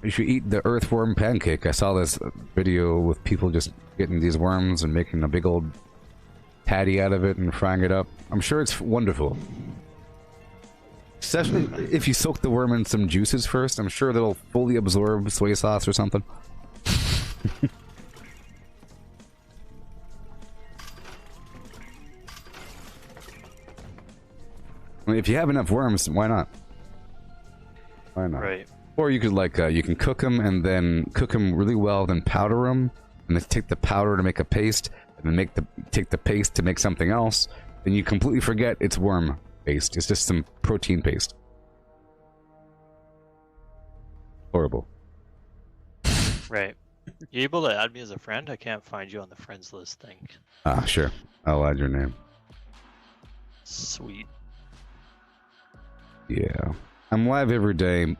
You should eat the earthworm pancake. I saw this video with people just getting these worms and making a big old patty out of it and frying it up. I'm sure it's wonderful. Especially if you soak the worm in some juices first, I'm sure they'll fully absorb soy sauce or something. I mean, if you have enough worms, why not? Why not? Right. Or you could like you can cook them and then cook them really well, then powder them, and then take the powder to make a paste, and then take the paste to make something else. Then you completely forget it's worm paste. It's just some protein paste. Horrible. Right. You able to add me as a friend? I can't find you on the friends list thing. Ah, sure. I'll add your name. Sweet. Yeah. I'm live every day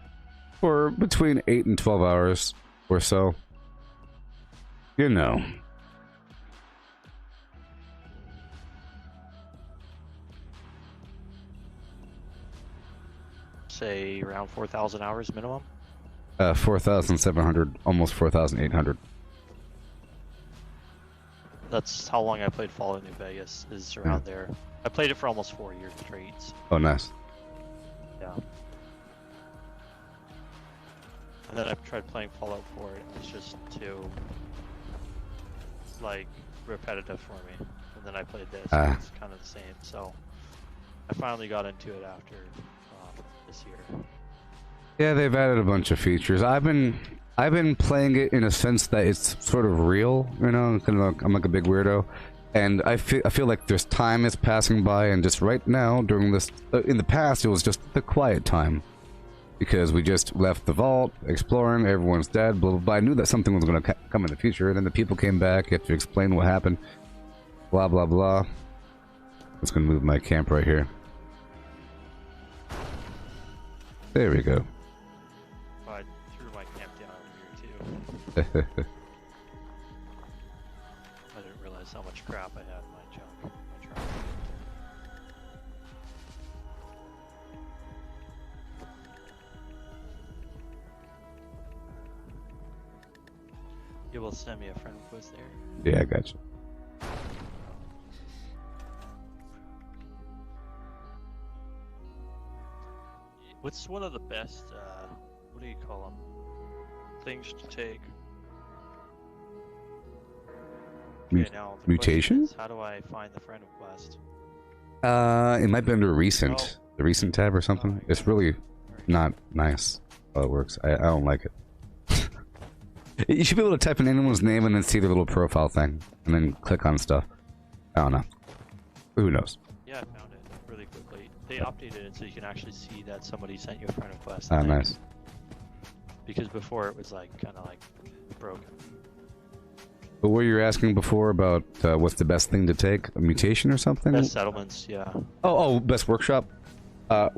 for between 8 and 12 hours or so. You know. Say around 4,000 hours minimum? 4,700, almost 4,800. That's how long I played Fallout New Vegas, is around there. I played it for almost 4 years straight. So. Oh, nice. Yeah. And then I've tried playing Fallout 4, and it's just too... like repetitive for me, and then I played this. Ah. It's kind of the same. So I finally got into it after this year. Yeah, they've added a bunch of features. I've been playing it in a sense that it's sort of real, you know. I'm like a big weirdo, and I feel like there's time is passing by, and just right now during this, in the past, it was just the quiet time, because we just left the vault, exploring, everyone's dead, blah blah blah. I knew that something was going to come in the future, and then the people came back. You have to explain what happened, blah blah blah. I'm just going to move my camp right here. There we go. I threw my camp down over here too. I didn't realize how much crap I had in my junk. My truck. You will send me a friend request there. Yeah, I got you. What's one of the best, what do you call them? Things to take? Okay, now the mutation? question is, how do I find the friend request? It might be under recent, Oh. the recent tab or something. Oh, It's really Alright. not nice how it works. I don't like it. You should be able to type in anyone's name and then see their little profile thing, and then click on stuff. I don't know. Who knows? Yeah, I found it really quickly. They updated it so you can actually see that somebody sent you a friend request. Ah, I think. nice. Because before it was like kind of like broken. But what you were asking before about what's the best thing to take? A mutation or something? Best settlements, yeah. Oh, best workshop? Yeah.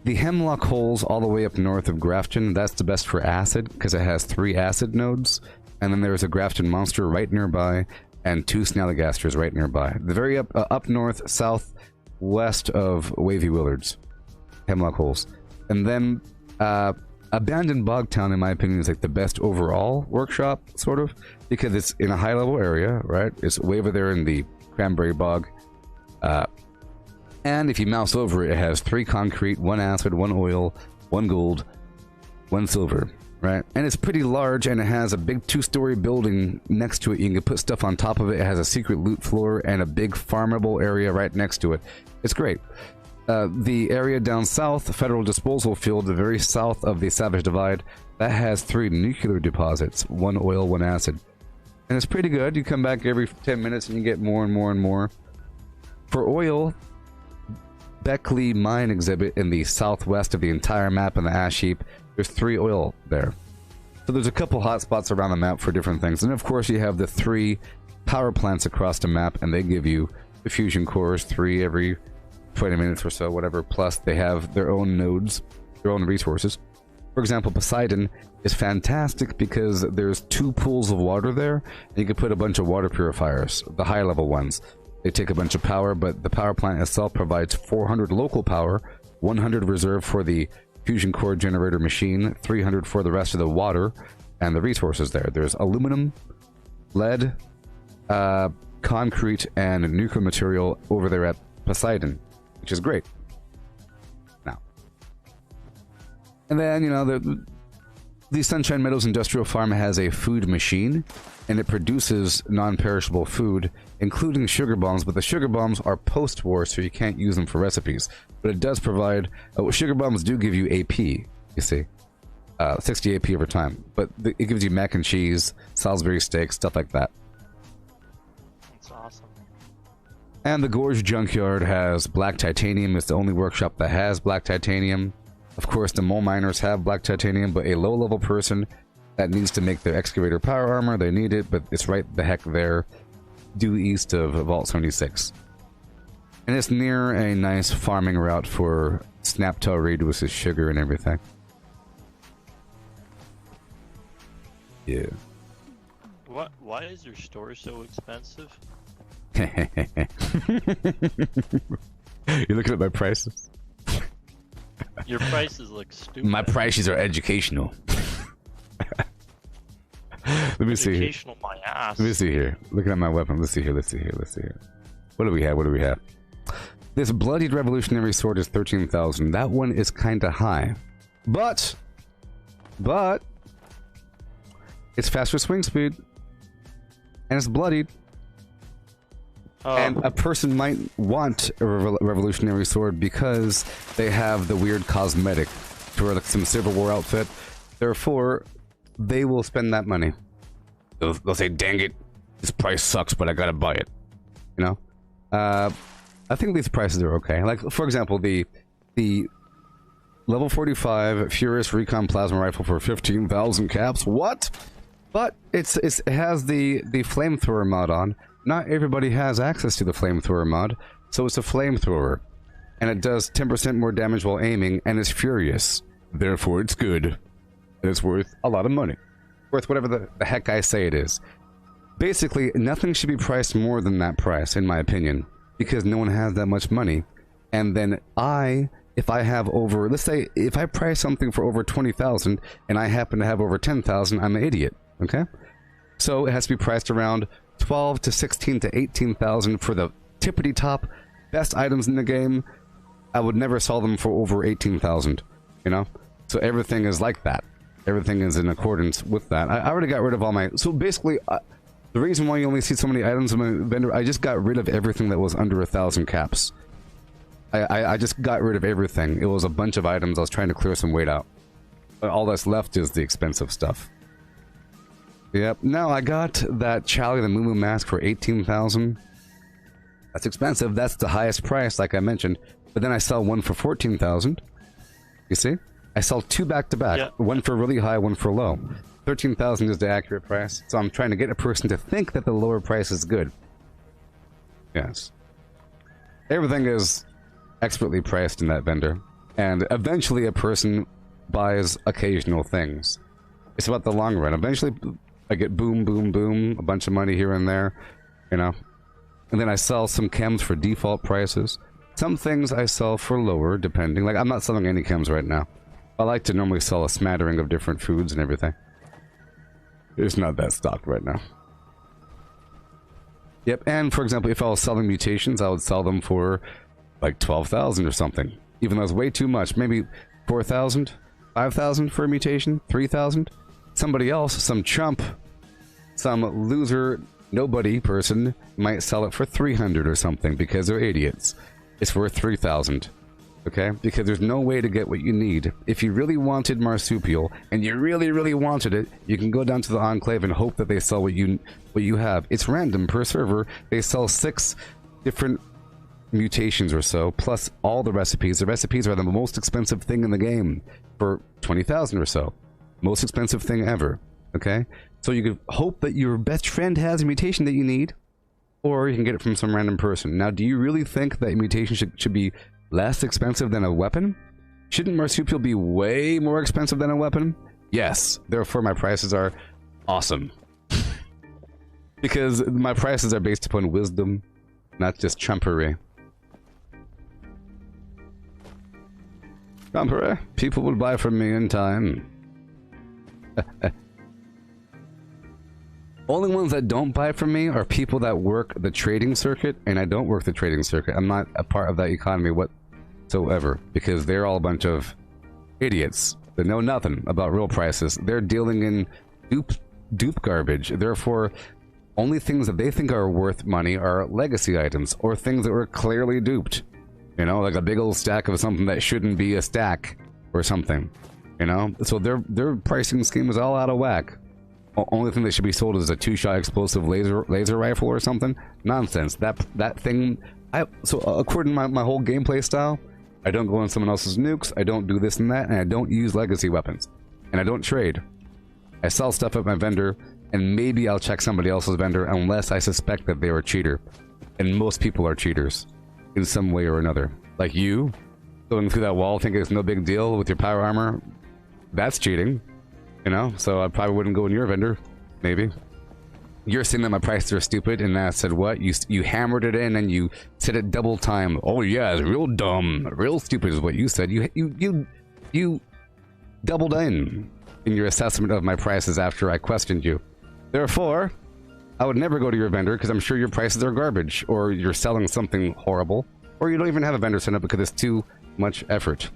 The Hemlock Holes all the way up north of Grafton, that's the best for acid, because it has 3 acid nodes, and then there's a Grafton monster right nearby, and 2 Snallygasters right nearby. The very up north, southwest of Wavy Willards. Hemlock Holes. And then, Abandoned Bogtown, in my opinion, is like the best overall workshop, sort of, because it's in a high-level area, right? It's way over there in the Cranberry Bog. And if you mouse over it, it has 3 concrete, 1 acid, 1 oil, 1 gold, 1 silver, right? And it's pretty large, and it has a big 2-story building next to it. You can put stuff on top of it. It has a secret loot floor and a big farmable area right next to it. It's great. The area down south, the Federal Disposal Field, the very south of the Savage Divide, that has 3 nuclear deposits, 1 oil, 1 acid. And it's pretty good. You come back every 10 minutes and you get more and more and more. For oil, Beckley Mine exhibit in the southwest of the entire map in the ash heap, there's 3 oil there. So there's a couple hotspots around the map for different things. And of course you have the 3 power plants across the map, and they give you the fusion cores, 3 every 20 minutes or so, whatever. Plus they have their own nodes, their own resources. For example, Poseidon is fantastic because there's 2 pools of water there, and you can put a bunch of water purifiers, the high level ones. They take a bunch of power, but the power plant itself provides 400 local power, 100 reserved for the fusion core generator machine, 300 for the rest of the water, and the resources there. There's aluminum, lead, concrete, and nuclear material over there at Poseidon, which is great. Now, and then, you know, the Sunshine Meadows Industrial Farm has a food machine, and it produces non-perishable food, including sugar bombs, but the sugar bombs are post-war, so you can't use them for recipes. But it does provide... sugar bombs do give you AP, you see. 60 AP over time. But it gives you mac and cheese, Salisbury steak, stuff like that. That's awesome. And the Gorge Junkyard has black titanium. It's the only workshop that has black titanium. Of course, the mole miners have black titanium, but a low-level person that needs to make their excavator power armor, they need it, but it's right the heck there, due east of Vault 76. And it's near a nice farming route for Snaptail Reed with his sugar and everything. Yeah. What? Why is your store so expensive? You're looking at my prices? Your prices look stupid. My prices are educational. Let me see here. Educational, my ass. Let me see here. Looking at my weapon. Let's see here. Let's see here. Let's see here. What do we have? What do we have? This Bloodied Revolutionary Sword is 13,000. That one is kind of high. But it's faster swing speed. and it's bloodied. Oh. And a person might want a revolutionary sword because they have the weird cosmetic for like some Civil War outfit. Therefore, they will spend that money. They'll say, "Dang it, this price sucks, but I gotta buy it." You know, I think these prices are okay. Like, for example, the level 45 Furious Recon Plasma Rifle for 15,000 caps. What? But it has the flamethrower mod on. Not everybody has access to the flamethrower mod, so it's a flamethrower, and it does 10% more damage while aiming, and it's furious. Therefore, it's good, and it's worth a lot of money. Worth whatever the heck I say it is. Basically, nothing should be priced more than that price, in my opinion, because no one has that much money. And then if I have over, let's say, if I price something for over 20,000, and I happen to have over 10,000, I'm an idiot, okay? So it has to be priced around 12 to 16 to 18,000 for the tippity top best items in the game. I would never sell them for over 18,000, you know? So everything is like that. Everything is in accordance with that. I already got rid of all my... So basically, the reason why you only see so many items in my vendor, I just got rid of everything that was under 1,000 caps. I just got rid of everything. It was a bunch of items. I was trying to clear some weight out. But all that's left is the expensive stuff. Yep. Now I got that Charlie the Moo Moo mask for 18,000. That's expensive. That's the highest price, like I mentioned. But then I sell one for 14,000. You see? I sell two back to back. Yeah. One for really high, one for low. 13,000 is the accurate price. So I'm trying to get a person to think that the lower price is good. Yes. Everything is expertly priced in that vendor. And eventually a person buys occasional things. It's about the long run. Eventually I get boom, boom, boom, a bunch of money here and there, you know. And then I sell some chems for default prices. Some things I sell for lower, depending. Like, I'm not selling any chems right now. I like to normally sell a smattering of different foods and everything. It's not that stocked right now. Yep, and for example, if I was selling mutations, I would sell them for like 12,000 or something. Even though it's way too much. Maybe 4,000, 5,000 for a mutation, 3,000. Somebody else, some chump, some loser, nobody person might sell it for 300 or something because they're idiots. It's worth 3,000. Okay? Because there's no way to get what you need. If you really wanted marsupial, and you really, really wanted it, you can go down to the Enclave and hope that they sell what you have. It's random per server. They sell 6 different mutations or so, plus all the recipes. The recipes are the most expensive thing in the game for 20,000 or so. Most expensive thing ever. Okay? So you could hope that your best friend has a mutation that you need, or you can get it from some random person. Now, do you really think that mutation should be less expensive than a weapon? Shouldn't marsupial be way more expensive than a weapon? Yes. Therefore, my prices are awesome. Because my prices are based upon wisdom, not just trumpery. Trumpery? People will buy from me in time. Only ones that don't buy from me are people that work the trading circuit, and I don't work the trading circuit. I'm not a part of that economy whatsoever, because they're all a bunch of idiots that know nothing about real prices. They're dealing in dupe garbage. Therefore, only things that they think are worth money are legacy items, or things that were clearly duped. You know, like a big old stack of something that shouldn't be a stack, or something. You know? So their pricing scheme is all out of whack. Only thing that should be sold is a 2-shot explosive laser rifle or something. Nonsense. That thing. So according to my whole gameplay style, I don't go on someone else's nukes. I don't do this and that, and I don't use legacy weapons, and I don't trade. I sell stuff at my vendor, and maybe I'll check somebody else's vendor unless I suspect that they're a cheater. And most people are cheaters in some way or another. Like you, going through that wall thinking it's no big deal with your power armor. That's cheating. You know, so I probably wouldn't go in your vendor. Maybe. You're saying that my prices are stupid, and I said what? You hammered it in and you said it double time. Oh yeah, it's real dumb, real stupid is what you said. You doubled in your assessment of my prices after I questioned you. Therefore, I would never go to your vendor because I'm sure your prices are garbage, or you're selling something horrible, or you don't even have a vendor set up because it's too much effort.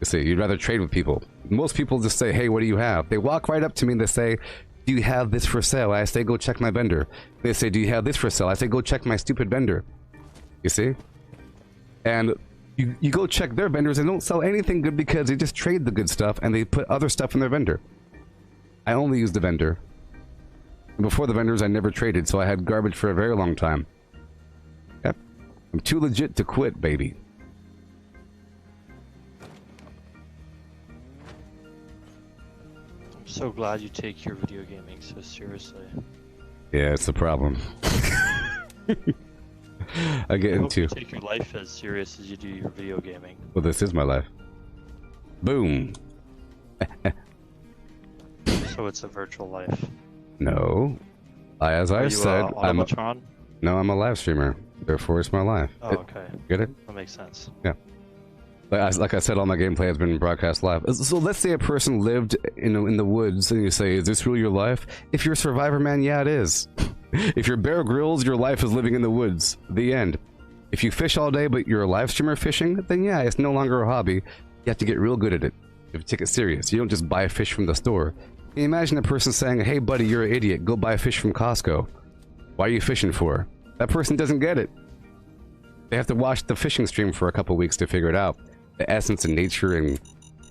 You see, you'd rather trade with people. Most people just say, hey, what do you have? They walk right up to me and they say, do you have this for sale? I say, go check my vendor. They say, do you have this for sale? I say, go check my stupid vendor. You see? And you go check their vendors and don't sell anything good because they just trade the good stuff and they put other stuff in their vendor. I only use the vendor. And before the vendors, I never traded, so I had garbage for a very long time. Yep. I'm too legit to quit, baby. I'm so glad you take your video gaming so seriously. Yeah, it's a problem. I get I hope into... you take your life as serious as you do your video gaming. Well, this is my life. Boom. So it's a virtual life. No. As I Are you, said, I'm a, Automatron? no, I'm a live streamer. Therefore, it's my life. Oh, okay. Get it? That makes sense. Yeah. Like I said, all my gameplay has been broadcast live. So let's say a person lived in the woods, and you say, "Is this really your life?" If you're a survivor, man, yeah, it is. If you're Bear Grylls, your life is living in the woods. The end. If you fish all day, but you're a live streamer fishing, then yeah, it's no longer a hobby. You have to get real good at it. You have to take it serious. You don't just buy fish from the store. Can you imagine a person saying, "Hey, buddy, you're an idiot. Go buy fish from Costco. Why are you fishing for?" That person doesn't get it. They have to watch the fishing stream for a couple weeks to figure it out. The essence of nature and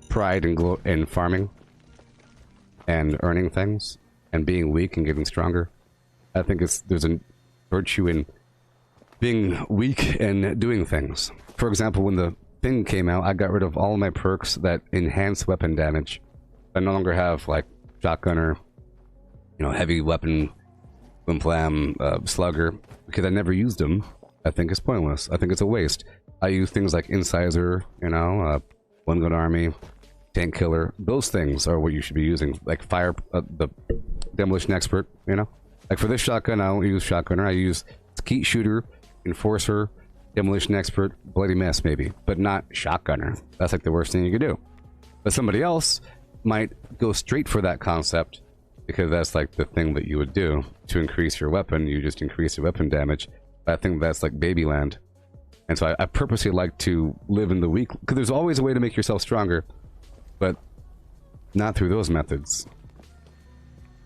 pride and farming and earning things and being weak and getting stronger. I think there's a virtue in being weak and doing things. For example, when the thing came out, I got rid of all of my perks that enhance weapon damage. I no longer have like shotgunner, heavy weapon, boom plam, slugger, because I never used them. I think it's pointless. I think it's a waste. I use things like Incisor, One Gun Army, Tank Killer. Those things are what you should be using. Like fire, the Demolition Expert, Like for this shotgun, I don't use Shotgunner. I use Skeet Shooter, Enforcer, Demolition Expert, Bloody Mess maybe, but not Shotgunner. That's like the worst thing you could do. But somebody else might go straight for that concept because that's like the thing that you would do to increase your weapon. You just increase your weapon damage. I think that's like Babyland. And so I purposely like to live in the weak, because there's always a way to make yourself stronger, but not through those methods.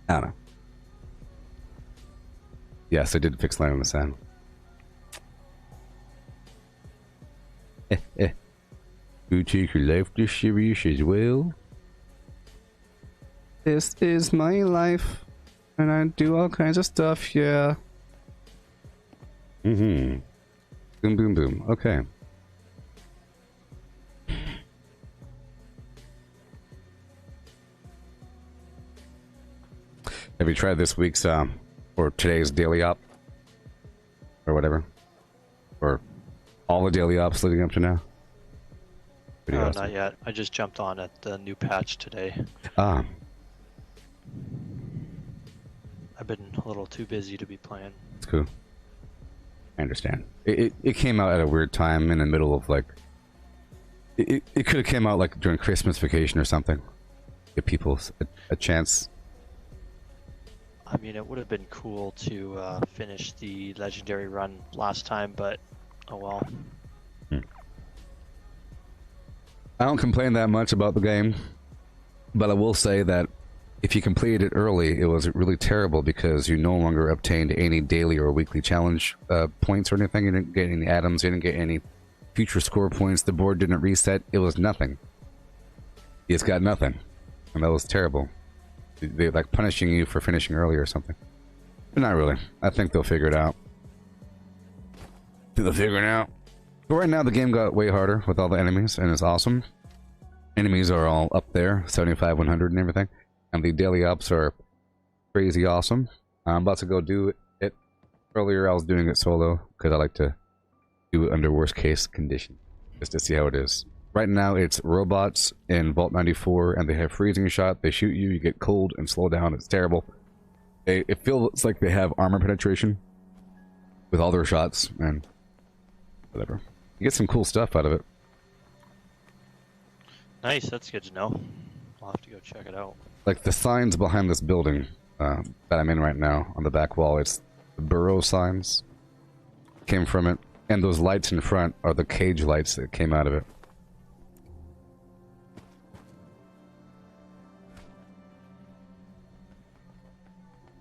I don't know. Yes, I did fix Land on the Sand. You take your life this serious as well. This is my life, and I do all kinds of stuff, yeah. Mm-hmm. Boom, boom, boom. Okay. Have you tried this week's, or today's daily op? Or whatever? Or all the daily ops leading up to now? No, awesome. Not yet. I just jumped on at the new patch today. Ah. I've been a little too busy to be playing. It's cool. I understand. It came out at a weird time in the middle of like... It could have came out like during Christmas vacation or something. Give people a chance. I mean, it would have been cool to finish the legendary run last time, but oh well. I don't complain that much about the game, but I will say that if you completed it early, it was really terrible because you no longer obtained any daily or weekly challenge points or anything. You didn't get any atoms, you didn't get any future score points, the board didn't reset, it was nothing. You just got nothing, and that was terrible. They're like punishing you for finishing early or something. But not really. I think they'll figure it out. They'll figure it out. But right now the game got way harder with all the enemies, and it's awesome. Enemies are all up there, 75, 100 and everything. And the daily ups are crazy awesome. I'm about to go do it. Earlier I was doing it solo, because I like to do it under worst case condition, just to see how it is. Right now it's robots in Vault 94, and they have freezing shot, they shoot you, you get cold and slow down, it's terrible. It feels like they have armor penetration with all their shots, and whatever. You get some cool stuff out of it. Nice, that's good to know. I'll have to go check it out. Like the signs behind this building that I'm in right now on the back wall, it's the burrow signs came from it, and those lights in front are the cage lights that came out of it.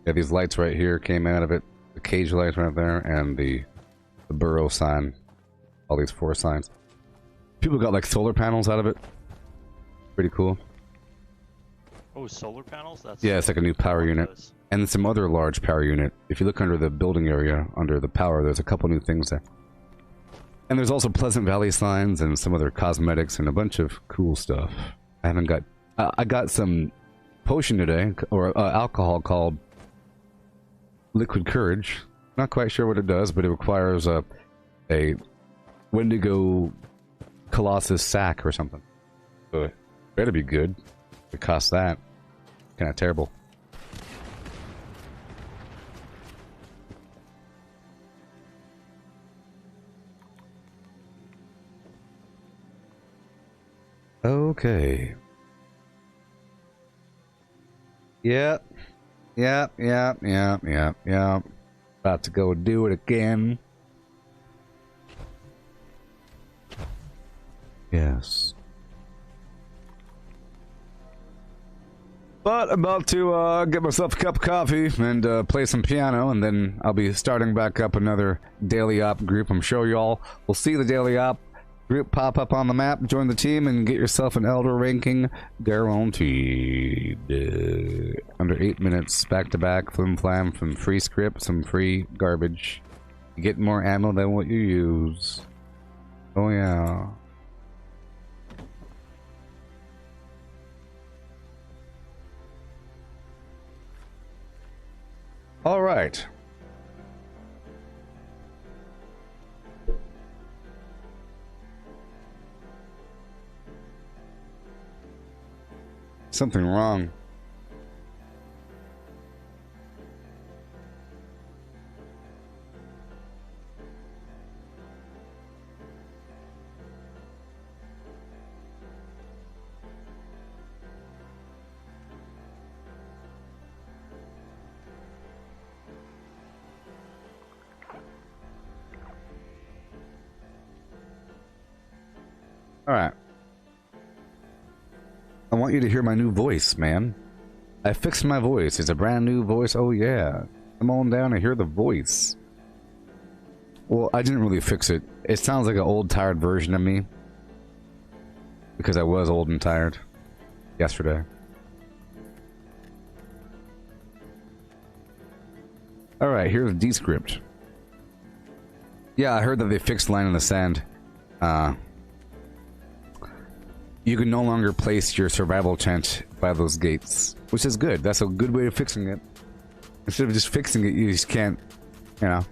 Yeah, these lights right here came out of it. The cage lights right there, and the burrow sign. All these 4 signs. People got like solar panels out of it. Pretty cool. Oh, solar panels? That's Yeah, it's like a new power unit. And some other large power unit. If you look under the building area, under the power, there's a couple new things there. And there's also Pleasant Valley signs and some other cosmetics and a bunch of cool stuff. I haven't got... I got some potion today, or alcohol called Liquid Courage. Not quite sure what it does, but it requires a Wendigo Colossus sack or something. So it better be good. It costs that. Kind of terrible. Okay. Yep. About to go do it again. Yes. But about to get myself a cup of coffee and play some piano, and then I'll be starting back up another daily op group. I'm sure y'all will see the daily op group pop up on the map. Join the team and get yourself an elder ranking guaranteed. Under 8 minutes, back to back, flim flam, from free script, some free garbage. You get more ammo than what you use. Oh yeah. All right. Something wrong. All right. I want you to hear my new voice, man. I fixed my voice. It's a brand new voice. Oh, yeah. Come on down and hear the voice. Well, I didn't really fix it. It sounds like an old, tired version of me. Because I was old and tired yesterday. Alright, here's Descript. Yeah, I heard that they fixed Line in the Sand. You can no longer place your survival tent by those gates, which is good. That's a good way of fixing it. Instead of just fixing it, you just can't, you know.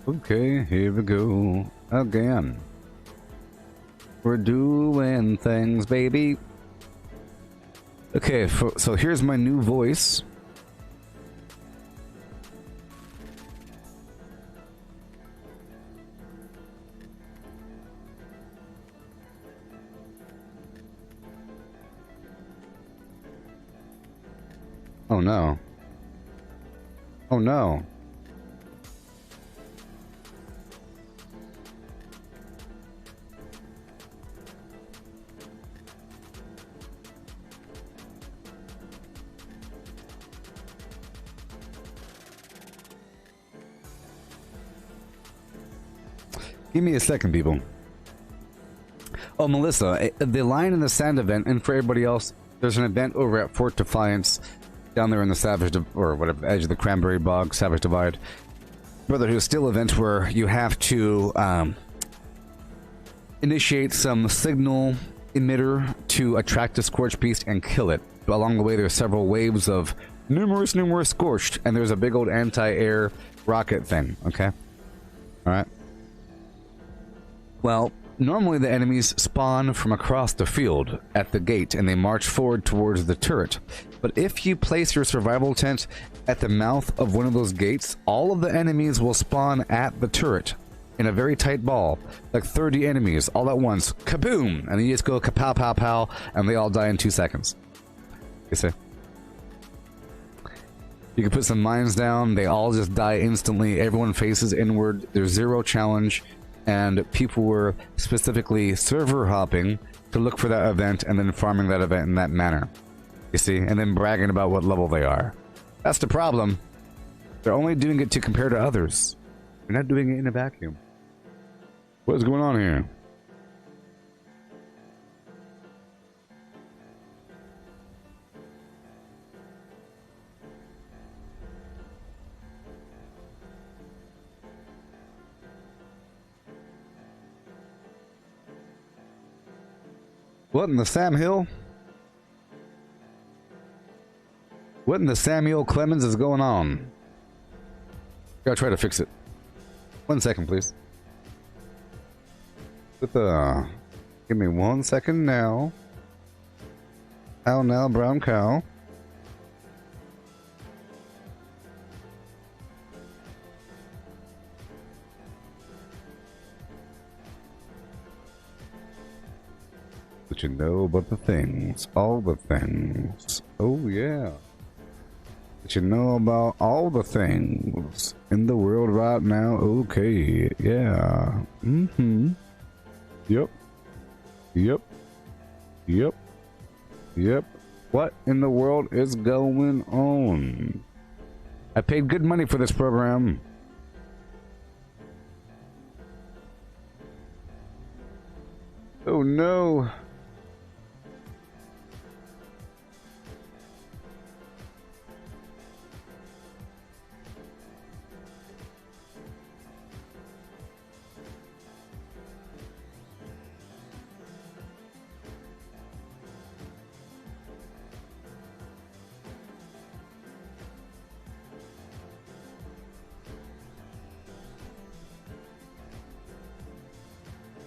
Okay, here we go again. We're doing things, baby. Okay, so here's my new voice. Oh no. Oh no. Give me a second, people. Oh, Melissa, the Line in the Sand event, and for everybody else, there's an event over at Fort Defiance, down there in the Savage, or whatever, edge of the Cranberry Bog, Savage Divide. Brotherhood is still an event where you have to initiate some signal emitter to attract a Scorched Beast and kill it. But along the way, there's several waves of numerous Scorched, and there's a big old anti-air rocket thing, okay? Alright. Well, normally the enemies spawn from across the field at the gate and they march forward towards the turret. But if you place your survival tent at the mouth of one of those gates, all of the enemies will spawn at the turret in a very tight ball, like 30 enemies all at once, kaboom, and then you just go kapow pow pow, and they all die in 2 seconds. You see? You can put some mines down, they all just die instantly, everyone faces inward, there's 0 challenge, and people were specifically server hopping to look for that event and then farming that event in that manner. You see? And then bragging about what level they are. That's the problem. They're only doing it to compare to others. They're not doing it in a vacuum. What is going on here? What in the Sam Hill? What in the Samuel Clemens is going on? Gotta try to fix it. 1 second, please. Give me 1 second now. How now, brown cow? What you know about the things, all the things. Oh yeah. What you know about all the things in the world right now. Okay, yeah. Mm-hmm. Yep. Yep. Yep. Yep. What in the world is going on? I paid good money for this program. Oh no.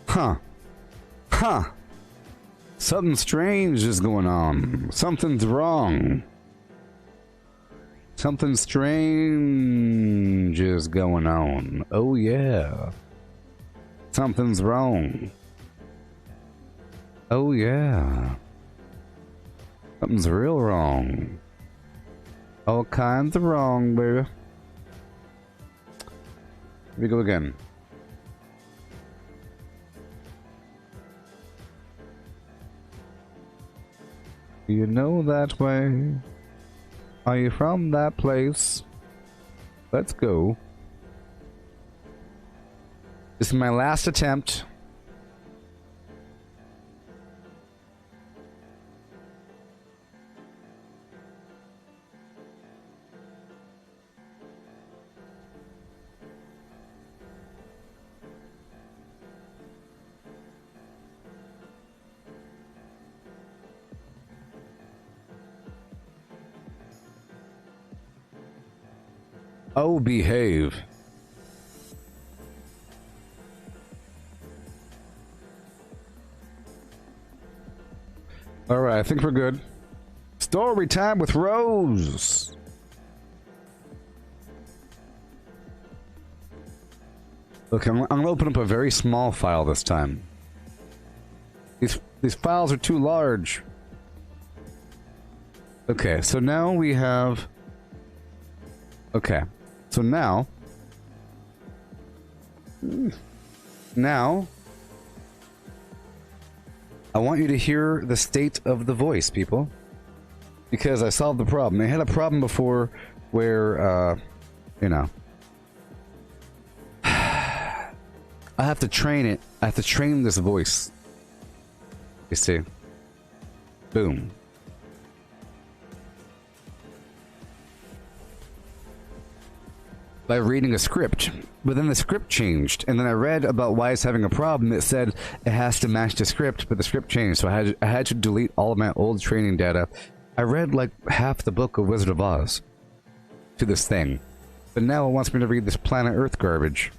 Huh. Huh. Something strange is going on. Something's wrong. Something strange is going on. Oh yeah. Something's wrong. Oh yeah. Something's real wrong. All kinds of wrong, baby. Here we go again. You know that way. Are you from that place? Let's go. This is my last attempt. Oh, behave. Alright, I think we're good. Story time with Rose. Look, I'm gonna open up a very small file this time. These files are too large. Okay, so now we have... Okay, so now... Now... I want you to hear the state of the voice, people. Because I solved the problem. I had a problem before where, you know... I have to train it. I have to train this voice. You see? Boom. By reading a script, but then the script changed, and then I read about why it's having a problem. It said it has to match the script, but the script changed, so I had to delete all of my old training data. I read like half the book of Wizard of Oz to this thing, but now it wants me to read this Planet Earth garbage.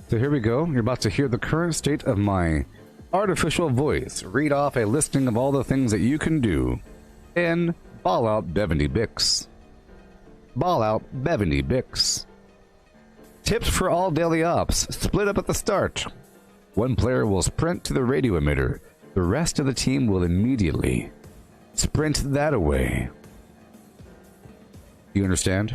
So here we go. You're about to hear the current state of my artificial voice read off a listing of all the things that you can do in Fallout 76. Fallout 76. Tips for all daily ops. Split up at the start. One player will sprint to the radio emitter. The rest of the team will immediately sprint that away. You understand?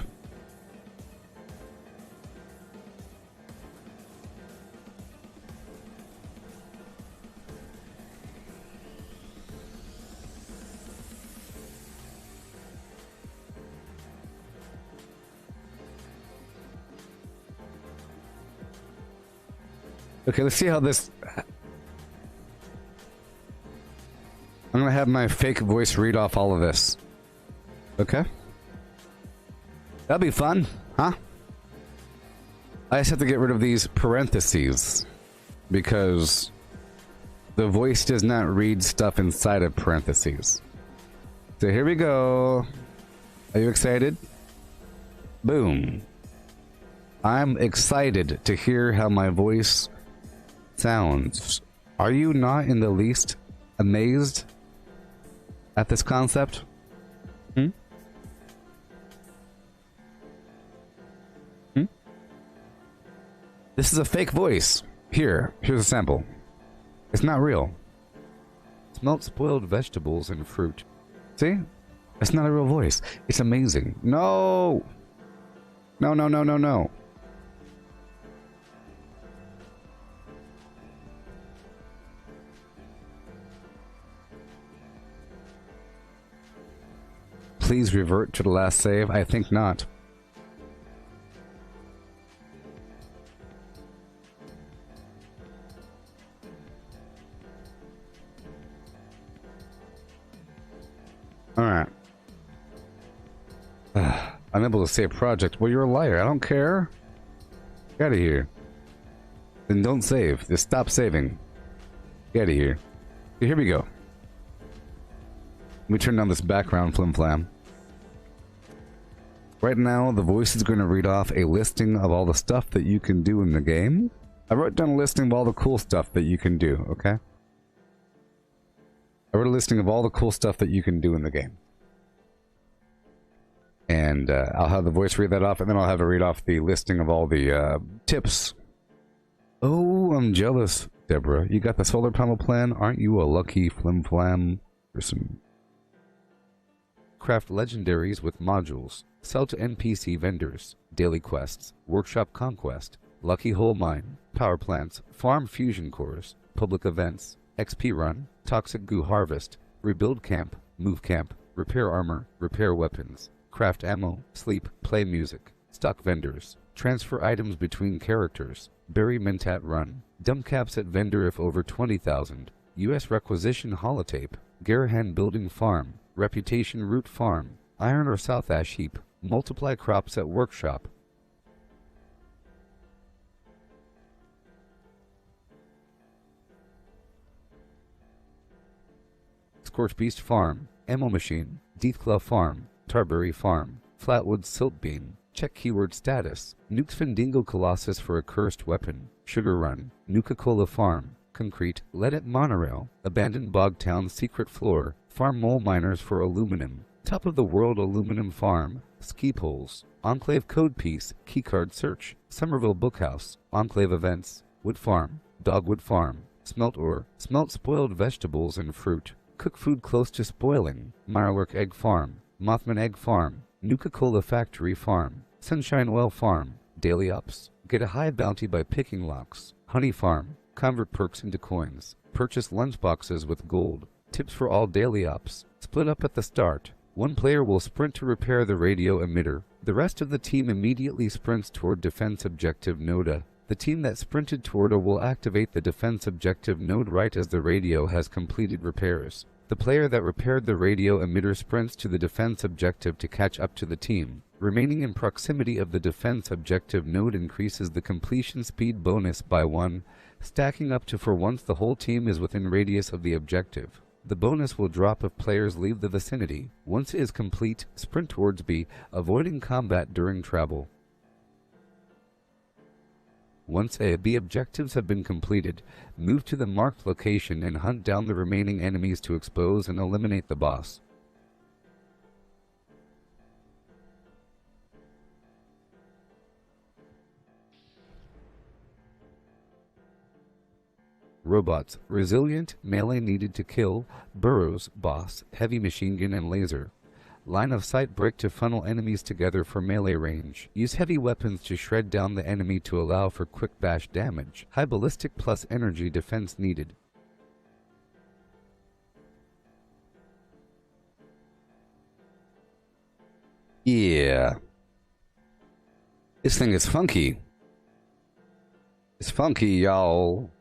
Okay, let's see how this... I'm gonna have my fake voice read off all of this. Okay? That'll be fun, huh? I just have to get rid of these parentheses because the voice does not read stuff inside of parentheses. So here we go. Are you excited? Boom. I'm excited to hear how my voice sounds. Are you not in the least amazed at this concept? Hmm? Hmm? This is a fake voice. Here's a sample. It's not real. Smelt spoiled vegetables and fruit. See? It's not a real voice. It's amazing. No! No, no, no, no, no. Please revert to the last save. I think not. Alright. Unable to save project. Well, you're a liar. I don't care. Get out of here. Then don't save. Just stop saving. Get out of here. Here we go. Let me turn down this background flim-flam. Right now, the voice is going to read off a listing of all the stuff that you can do in the game. I wrote down a listing of all the cool stuff that you can do, okay? I wrote a listing of all the cool stuff that you can do in the game. And I'll have the voice read that off, and then I'll have it read off the listing of all the tips. Oh, I'm jealous, Deborah. You got the solar panel plan? Aren't you a lucky flim-flam person? Craft legendaries with modules. Sell to NPC vendors. Daily quests. Workshop conquest. Lucky hole mine. Power plants. Farm fusion cores. Public events. XP run. Toxic goo harvest. Rebuild camp. Move camp. Repair armor. Repair weapons. Craft ammo. Sleep. Play music. Stock vendors. Transfer items between characters. Bury Mentat run. Dump caps at vendor if over 20,000. US requisition holotape. Garahan building farm. Reputation root farm. Iron or south ash heap. Multiply crops at workshop. Scorch Beast farm. Ammo machine. Deathclaw farm. Tarberry farm. Flatwood silt bean. Check keyword status. Nukes Fendingo Colossus for a cursed weapon. Sugar run. Nuka-Cola farm. Concrete. Let it monorail. Abandoned bog town secret floor. Farm mole miners for aluminum. Top of the world aluminum farm. Ski poles. Enclave code piece. Keycard search. Somerville bookhouse. Enclave events. Wood farm. Dogwood farm. Smelt ore. Smelt spoiled vegetables and fruit. Cook food close to spoiling. Mirework egg farm. Mothman egg farm. Nuka-Cola factory farm. Sunshine oil farm. Daily ups. Get a high bounty by picking locks. Honey farm. Convert perks into coins. Purchase lunchboxes with gold. Tips for all daily ups. Split up at the start. One player will sprint to repair the radio emitter. The rest of the team immediately sprints toward defense objective Noda. The team that sprinted toward will activate the defense objective node right as the radio has completed repairs. The player that repaired the radio emitter sprints to the defense objective to catch up to the team. Remaining in proximity of the defense objective node increases the completion speed bonus by 1, stacking up to for once the whole team is within radius of the objective. The bonus will drop if players leave the vicinity. Once it is complete, sprint towards B, avoiding combat during travel. Once A and B objectives have been completed, move to the marked location and hunt down the remaining enemies to expose and eliminate the boss. Robots. Resilient, melee needed to kill, burrows, boss, heavy machine gun and laser. Line of sight brick to funnel enemies together for melee range. Use heavy weapons to shred down the enemy to allow for quick bash damage. High ballistic plus energy defense needed. Yeah. This thing is funky. It's funky, y'all.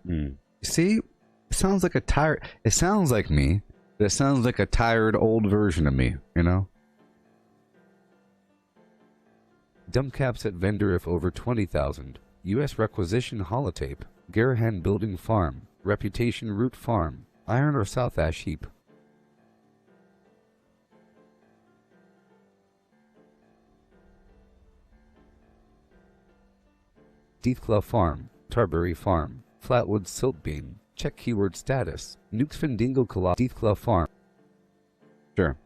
You see? It sounds like a tired... It sounds like me. But it sounds like a tired old version of me, you know? Dump caps at vendor if over 20,000. U.S. requisition holotape. Garahan building farm. Reputation root farm. Iron or south ash heap. Deathclaw farm. Tarberry farm. Flatwood silt beam. Check keyword status. Nukes Findingo Coloss Deathclaw farm. Sure.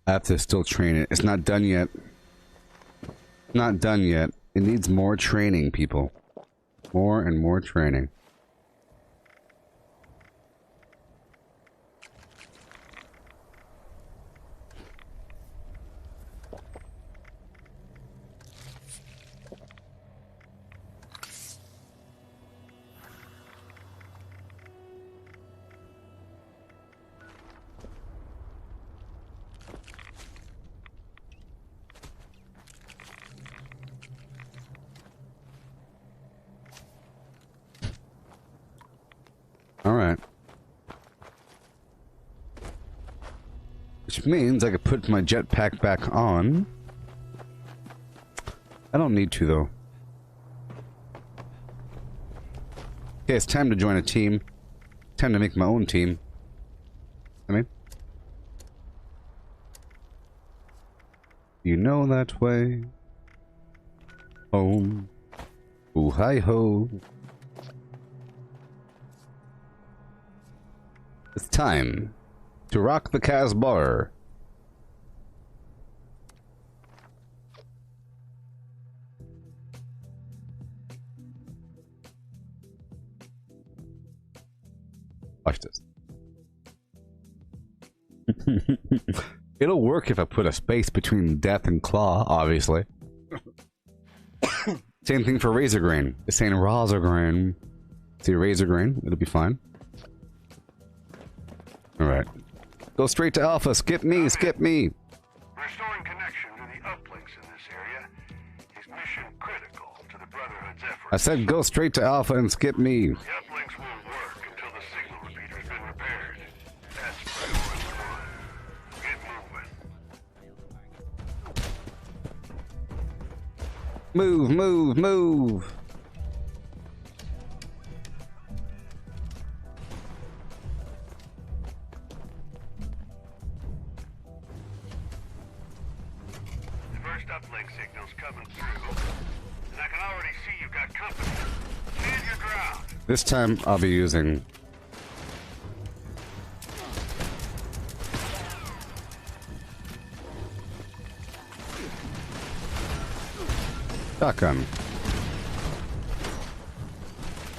I have to still train it. It's not done yet. Not done yet. It needs more training, people. More and more training. Alright. Which means I could put my jetpack back on. I don't need to, though. Okay, it's time to join a team. Time to make my own team. I mean... You know that way. Home. Ooh, hi-ho. It's time to rock the Casbah. Watch this. It'll work if I put a space between death and claw, obviously. Same thing for razor grain. It's saying razor grain. See razor grain, it'll be fine. Alright. Go straight to Alpha. Skip me, skip me. Restoring connection to the uplinks in this area is mission critical to the Brotherhood's efforts. I said go straight to Alpha and skip me. The uplinks won't work until the signal repeater's been repaired. That's priority one. Get moving. Move, move, move. Uplink signals coming through, and I can already see you've got company. Stand your ground. This time I'll be using shotgun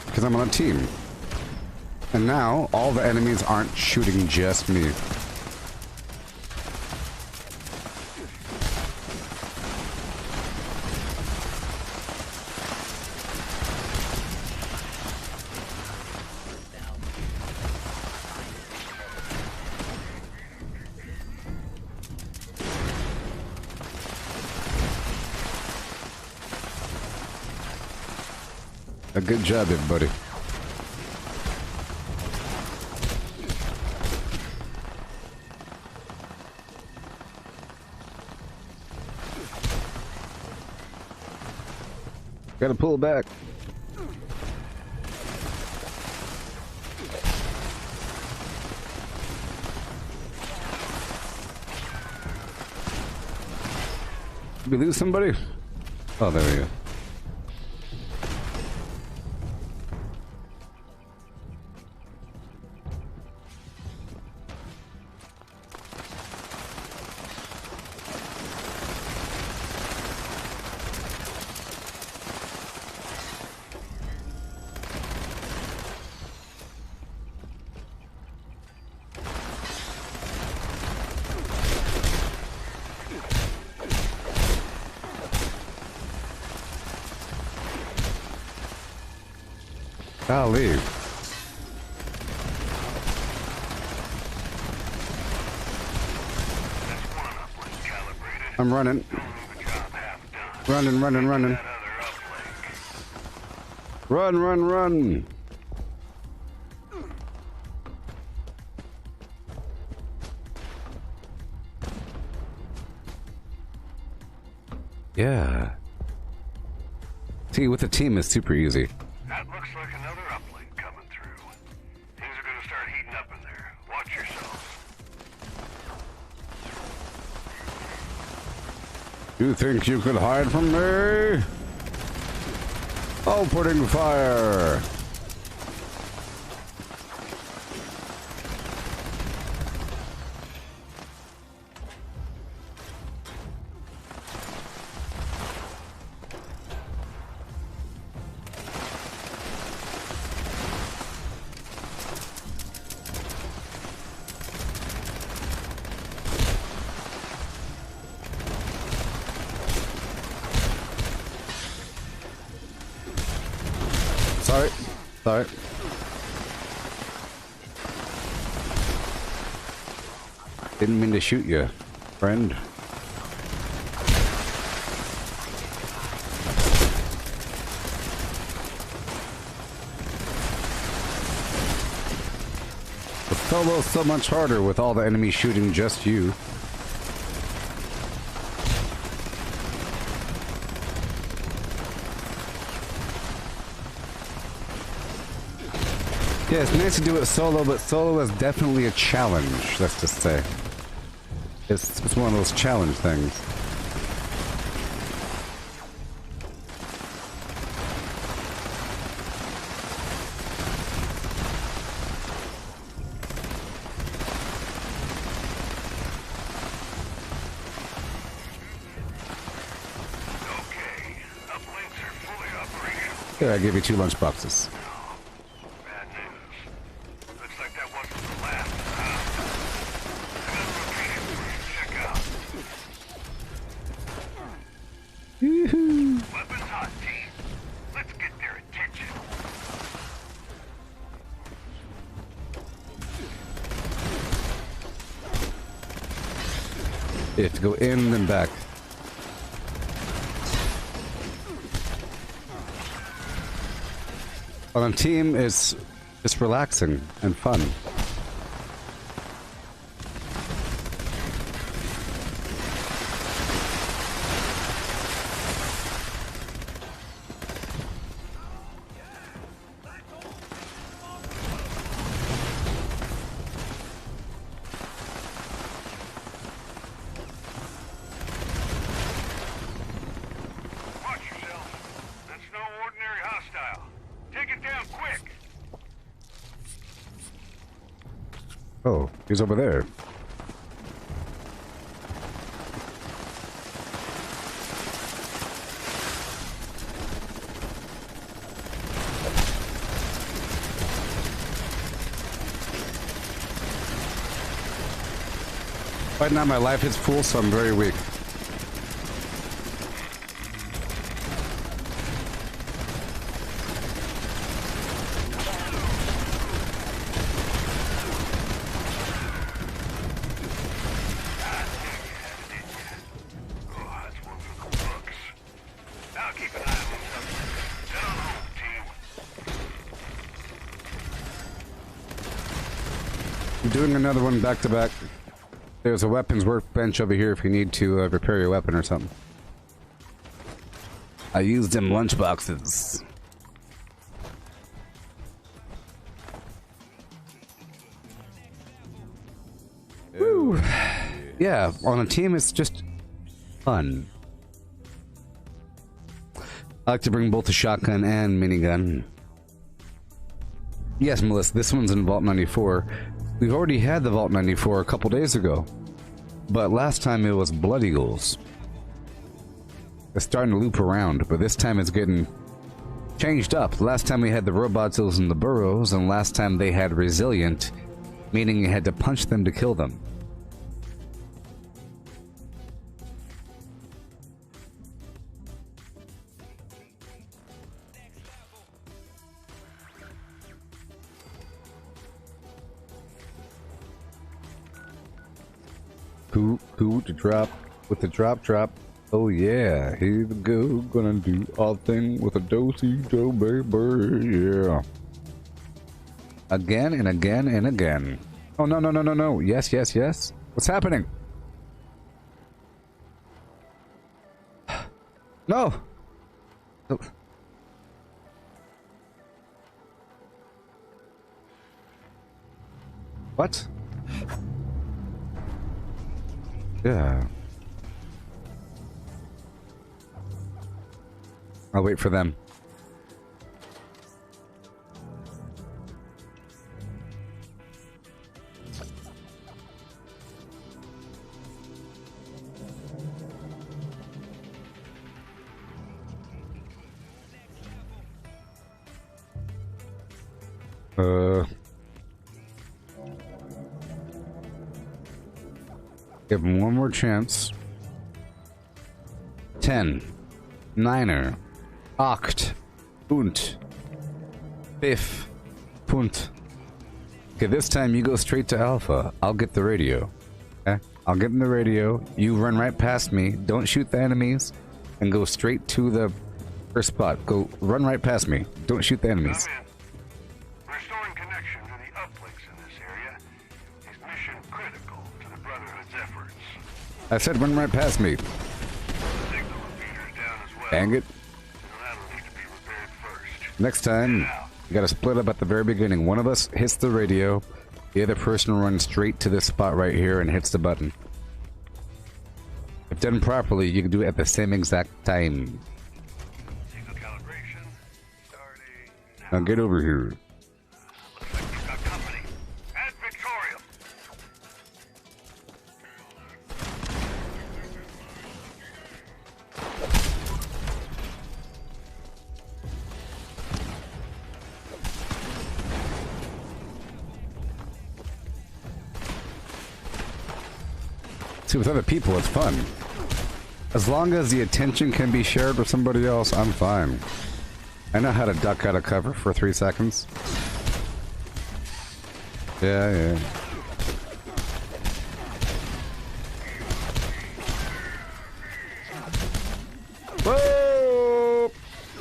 because I'm on a team, and now all the enemies aren't shooting just me. Good job, everybody. Gotta pull back. Did we lose somebody? Oh, there we go. Golly. I'm running. Running. Run. Yeah. See, with a team is super easy. That looks like another uplink coming through. Things are gonna start heating up in there. Watch yourselves. You think you could hide from me? Opening fire! Sorry. Didn't mean to shoot you, friend. The solo's so much harder with all the enemies shooting just you. Yeah, it's nice to do it solo, but solo is definitely a challenge, let's just say. It's one of those challenge things. Okay, uplinks are fully operational. Here, I give you 2 lunch boxes. Bad news. Looks like that wasn't the last. Another location for you to check out. Yoo-hoo. Weapons hot, team. Let's get their attention. You have to go in and back. On a team, it's relaxing and fun. Watch yourself. That's no ordinary hostile. Take it down quick. Oh, he's over there. Right now my life is full, so I'm very weak. Oh, that's one for the books. Now keep an eye on yourself. Get on home, team. I'm doing another one back to back. There's a weapons workbench over here if you need to repair your weapon or something. I used them lunch boxes. Woo. Yeah, on a team it's just fun. I like to bring both the shotgun and minigun. Yes, Melissa, this one's in Vault 94. We've already had the Vault 94 a couple days ago. But last time it was Blood Eagles. It's starting to loop around, but this time it's getting changed up. Last time we had the robots in the burrows, and last time they had Resilient, meaning you had to punch them to kill them. Cool to drop with the drop. Oh yeah, here we go. Gonna do all thing with a do-si-do, baby. Yeah. Again and again and again. Oh no. Yes. What's happening? No. What? Yeah. I'll wait for them. Give him one more chance. 10. Niner. Acht. Und. Fifth. Punt. Okay, this time you go straight to Alpha. I'll get the radio. Okay? I'll get in the radio. You run right past me. Don't shoot the enemies. And go straight to the first spot. Go run right past me. Don't shoot the enemies. Restoring connection to the uplinks in this area is mission critical to the Brotherhood's efforts. I said run right past me. Signal repeaters down as well. Dang it. That'll need to be repaired first. Next time, you gotta split up at the very beginning. One of us hits the radio, the other person runs straight to this spot right here and hits the button. If done properly, you can do it at the same exact time. Signal calibration starting Now get over here. Looks like we've got company. At Victoria. See, with other people, it's fun. As long as the attention can be shared with somebody else, I'm fine. I know how to duck out of cover for 3 seconds. Yeah. Whoa!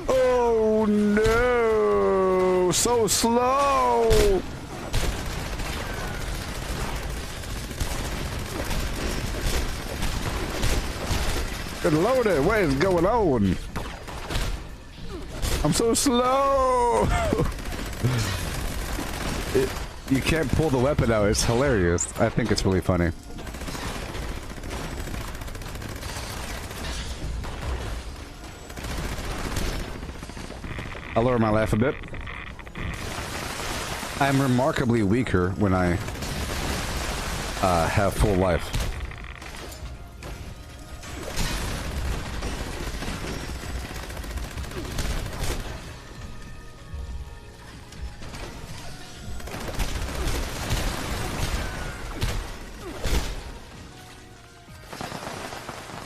Oh no! So slow! Good lordy, what is going on? I'm so slow! You can't pull the weapon out, it's hilarious. I think it's really funny. I'll lower my laugh a bit. I'm remarkably weaker when I have full life.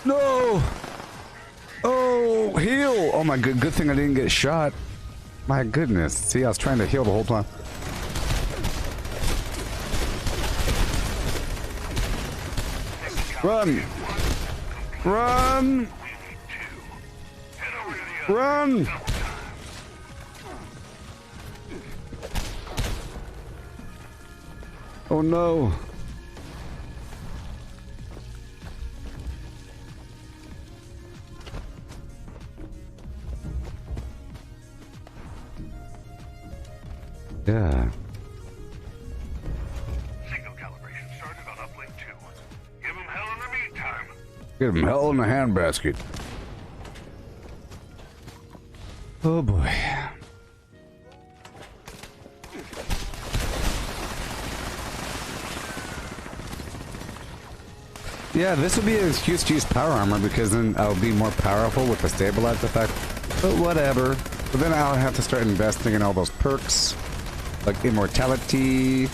No! Oh, heal! Oh my good thing I didn't get shot. My goodness. See, I was trying to heal the whole time. Run! Run! Run! Oh no. Yeah. Signal calibration started on uplink 2. Give him hell in the meantime. Give him hell in the handbasket. Oh boy. Yeah, this would be an excuse to use power armor because then I'll be more powerful with the stabilize effect. But whatever. But then I'll have to start investing in all those perks, like immortality.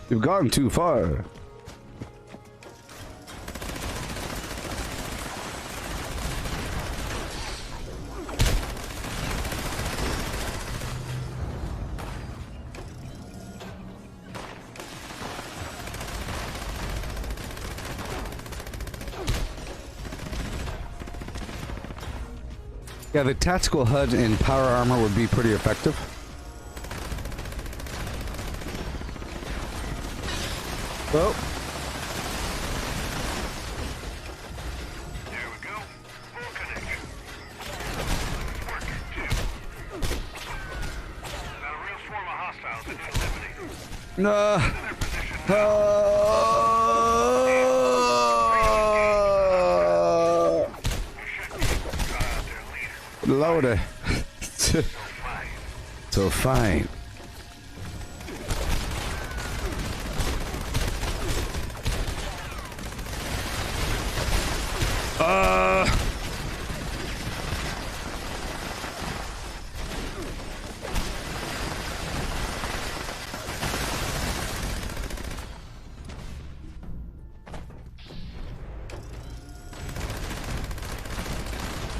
You've gone too far. Yeah, the tactical HUD in power armor would be pretty effective. Well, There we go. Full connection. Working too. Got a real swarm of hostiles that need eliminated. no. Their position Lordy. fine. So fine.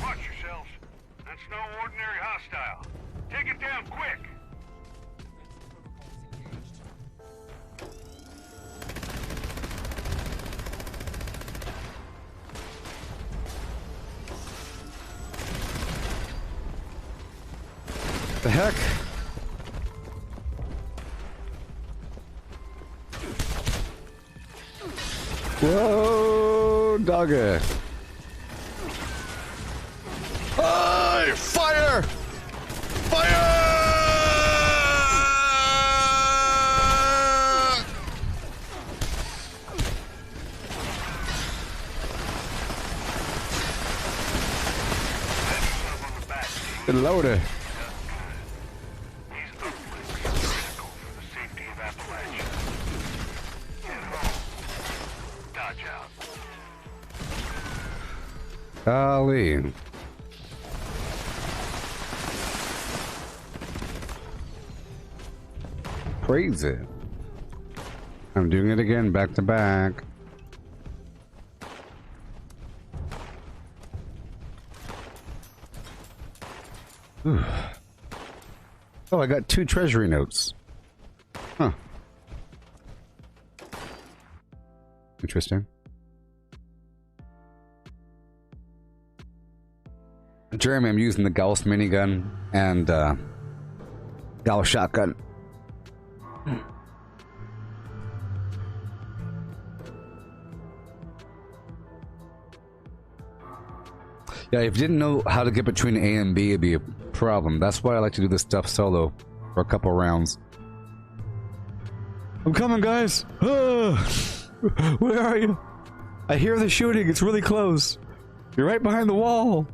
Watch yourselves. That's no ordinary hostile. Take it down quick. The heck? Whoa, dogger. Hey, fire! Fire! Loader. These uplinks are critical for the safety of Appalachia. Get home. Dodge out. Golly. Crazy. I'm doing it again, back to back. Whew. Oh, I got 2 treasury notes. Huh. Interesting. Jeremy, I'm using the Gauss minigun and Gauss shotgun. Yeah, if you didn't know how to get between A and B, it'd be a problem. That's why I like to do this stuff solo for a couple rounds. I'm coming, guys! Where are you? I hear the shooting, it's really close. You're right behind the wall.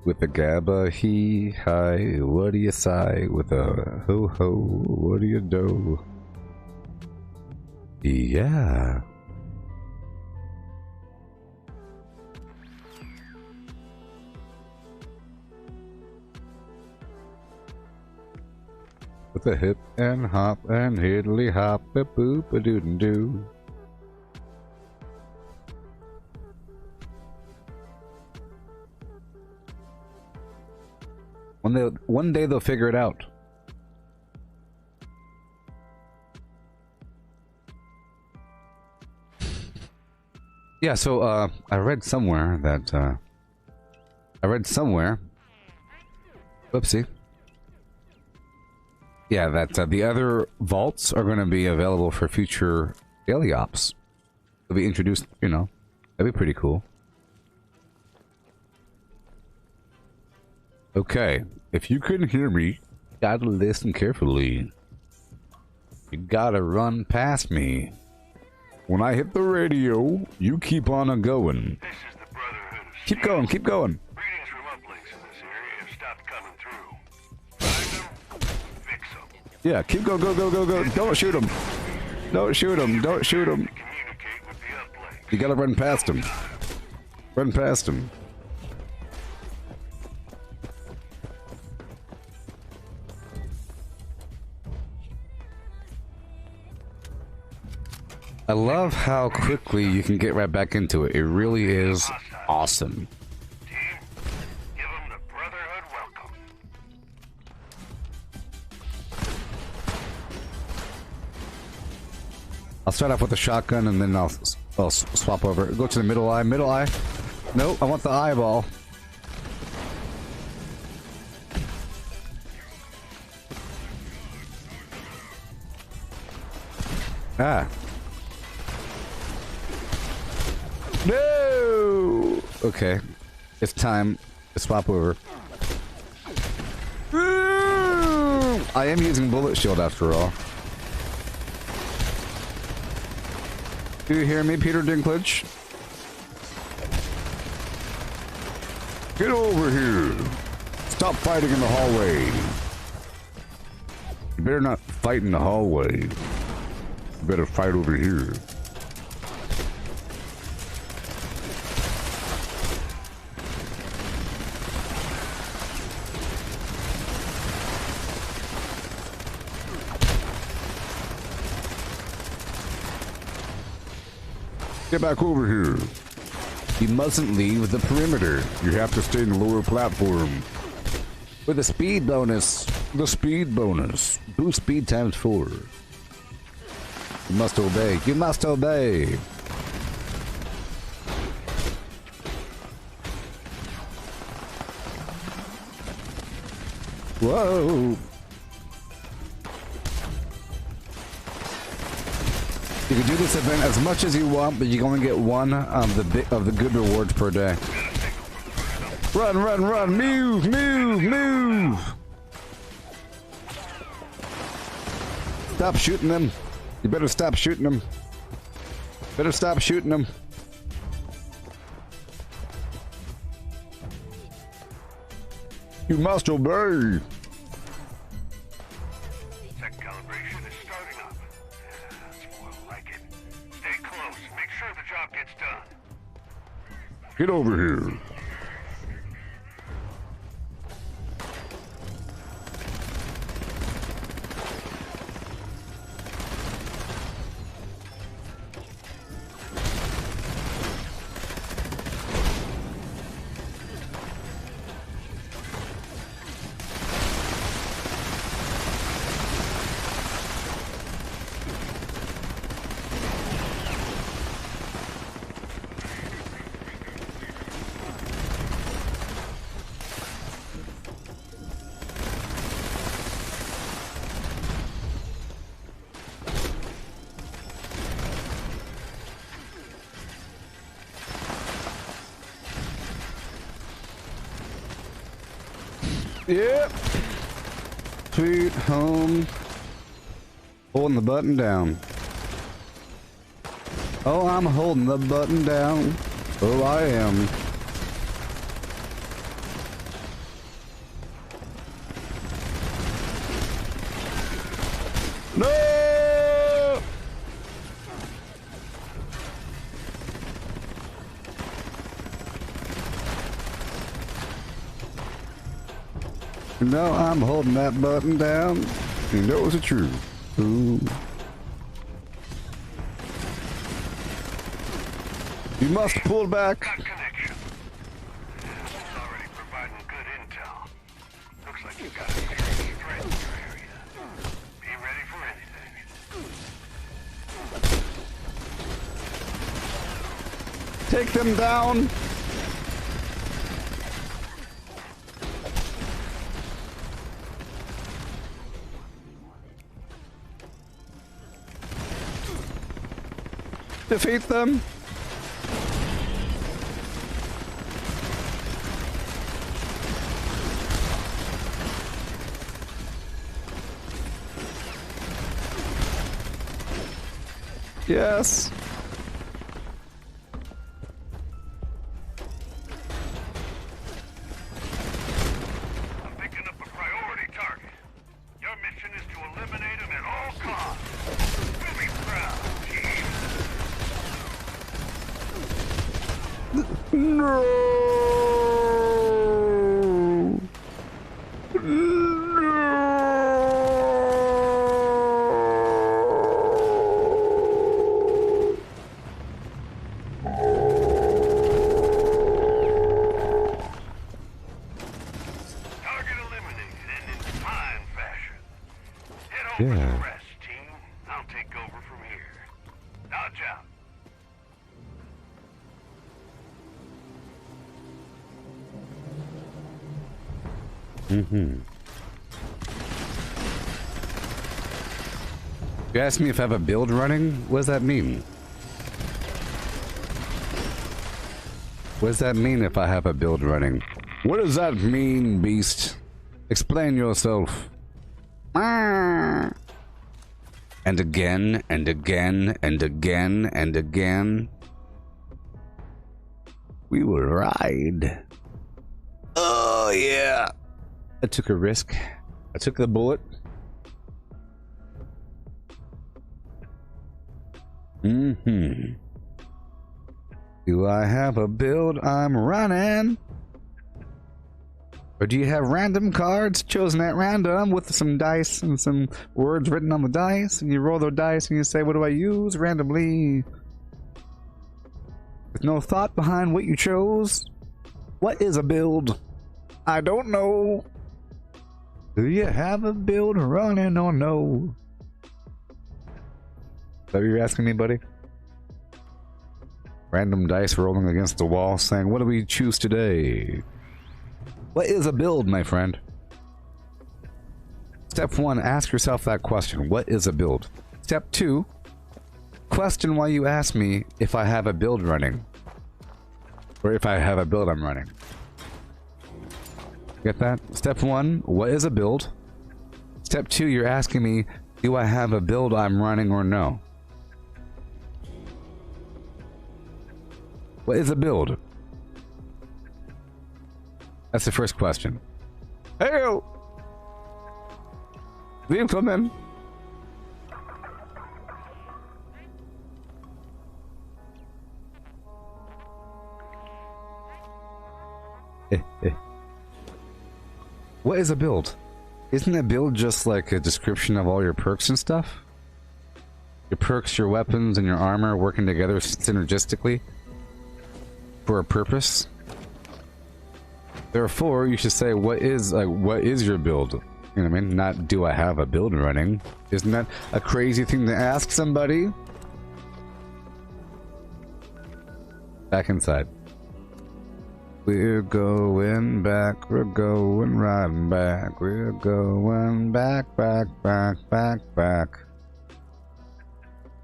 With the gabba he hi, what do you sigh? With a ho ho, what do you do? Yeah. With a hip and hop and hiddly hop a boop a doo doo. One day they'll figure it out. Yeah, so I read somewhere that whoopsie. Yeah, that the other vaults are going to be available for future daily ops. They'll be introduced, you know. That'd be pretty cool. Okay, if you couldn't hear me, you gotta listen carefully. You gotta run past me. When I hit the radio, you keep on going. This is the Brotherhood of Keep going, keep going. Readings from uplinks in this area have stopped coming through. Find them, fix them. Yeah, keep going, go, go, go, go. Don't shoot him. Don't shoot him, don't shoot him. Communicate with the uplinks. You gotta run past him. Run past him. I love how quickly you can get right back into it. It really is awesome. Team, give them the Brotherhood welcome. I'll start off with the shotgun and then I'll swap over. Go to the middle eye. Middle eye. No, I want the eyeball. Ah. No! Okay. It's time to swap over. I am using bullet shield after all. Do you hear me, Peter Dinklage? Get over here! Stop fighting in the hallway! You better not fight in the hallway. You better fight over here. Get back over here. You mustn't leave the perimeter. You have to stay in the lower platform. With a speed bonus. The speed bonus. Boost speed times 4. You must obey. You must obey. Whoa. You can do this event as much as you want, but you can only get one of the good rewards per day. Run, run, run! Move, move, move! Stop shooting them. You better stop shooting them. Better stop shooting them. You must obey. Tech calibration is starting up. That's more like it. Stay close. Make sure the job gets done. Get over here. Yep. Sweet home. Holding the button down. Oh, I'm holding the button down. Oh, I am. No! No, I'm holding that button down. You know it's the truth. Ooh. You must pull back. Got connection. It's already providing good intel. Looks like you've got a serious threat in your area. Be ready for anything. Take them down. Defeat them. Yes. I'm picking up a priority target. Your mission is to eliminate him at all costs. We'll be proud, team. No. Target eliminated and in fine fashion. Head over to Yeah. the rest, team. I'll take over from here. Dodge out. You asked me if I have a build running? What does that mean? What does that mean if I have a build running? What does that mean, beast? Explain yourself. And again, and again, and again, and again. We will ride. Oh, yeah. I took a risk. I took the bullet. Do I have a build I'm running? Or do you have random cards chosen at random with some dice and some words written on the dice, and you roll the dice and you say, what do I use randomly? With no thought behind what you chose? What is a build? I don't know. Do you have a build running or no? Is that what you're asking me, buddy? Random dice rolling against the wall saying, what do we choose today? What is a build, my friend? Step 1, ask yourself that question. What is a build? Step 2, question why you ask me if I have a build running. Or if I have a build I'm running. Get that? Step 1, what is a build? Step 2, you're asking me, do I have a build I'm running or no? What is a build? That's the first question. Hey! Leave come in. What is a build? Isn't a build just like a description of all your perks and stuff? Your perks, your weapons, and your armor working together synergistically for a purpose? Therefore, you should say, what is your build? You know what I mean? Not, do I have a build running? Isn't that a crazy thing to ask somebody? Back inside. We're going back, we're going right back, we're going back, back, back, back, back.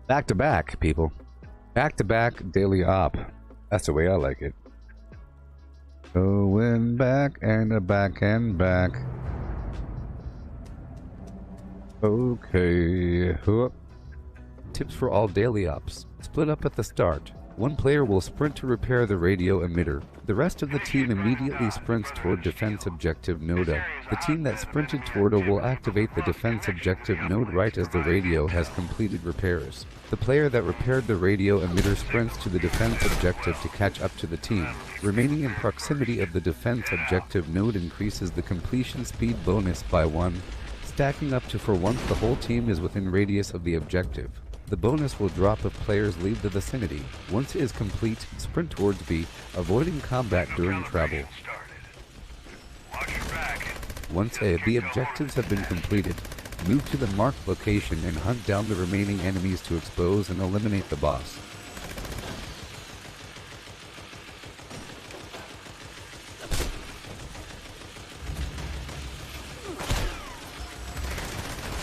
Back to back, people. Back to back daily op. That's the way I like it. Going back and back and back. Okay. Whoop. Tips for all daily ops. Split up at the start. One player will sprint to repair the radio emitter. The rest of the team immediately sprints toward defense objective Noda. The team that sprinted toward will activate the defense objective node right as the radio has completed repairs. The player that repaired the radio emitter sprints to the defense objective to catch up to the team. Remaining in proximity of the defense objective node increases the completion speed bonus by 1, stacking up to for once the whole team is within radius of the objective. The bonus will drop if players leave the vicinity. Once it is complete, sprint towards B, avoiding combat during travel. Once the objectives have been completed, move to the marked location and hunt down the remaining enemies to expose and eliminate the boss.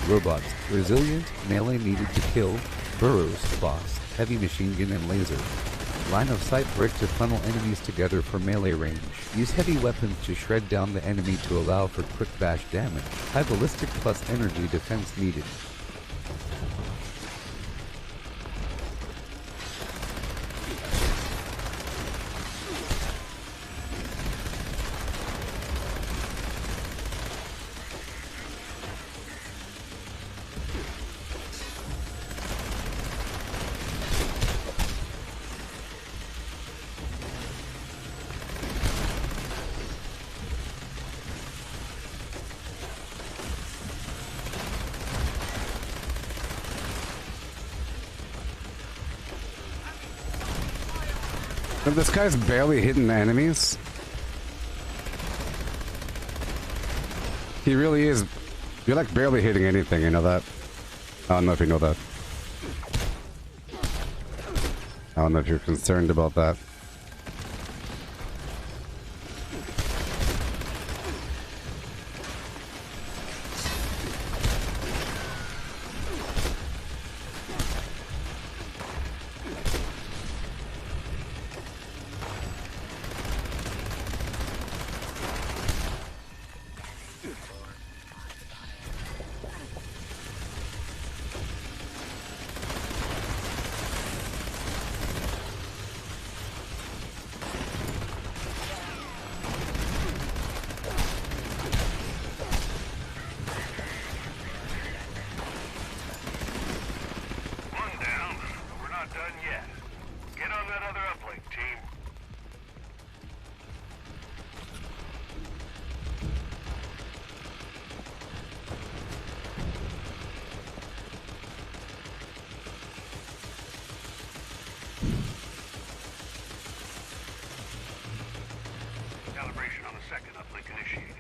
Robots. Resilient, melee needed to kill. Burrows, boss. Heavy machine gun and laser. Line of sight brick to funnel enemies together for melee range. Use heavy weapons to shred down the enemy to allow for quick bash damage. High ballistic plus energy defense needed. But this guy's barely hitting the enemies. He really is. You're like barely hitting anything, you know that? I don't know if you know that. I don't know if you're concerned about that.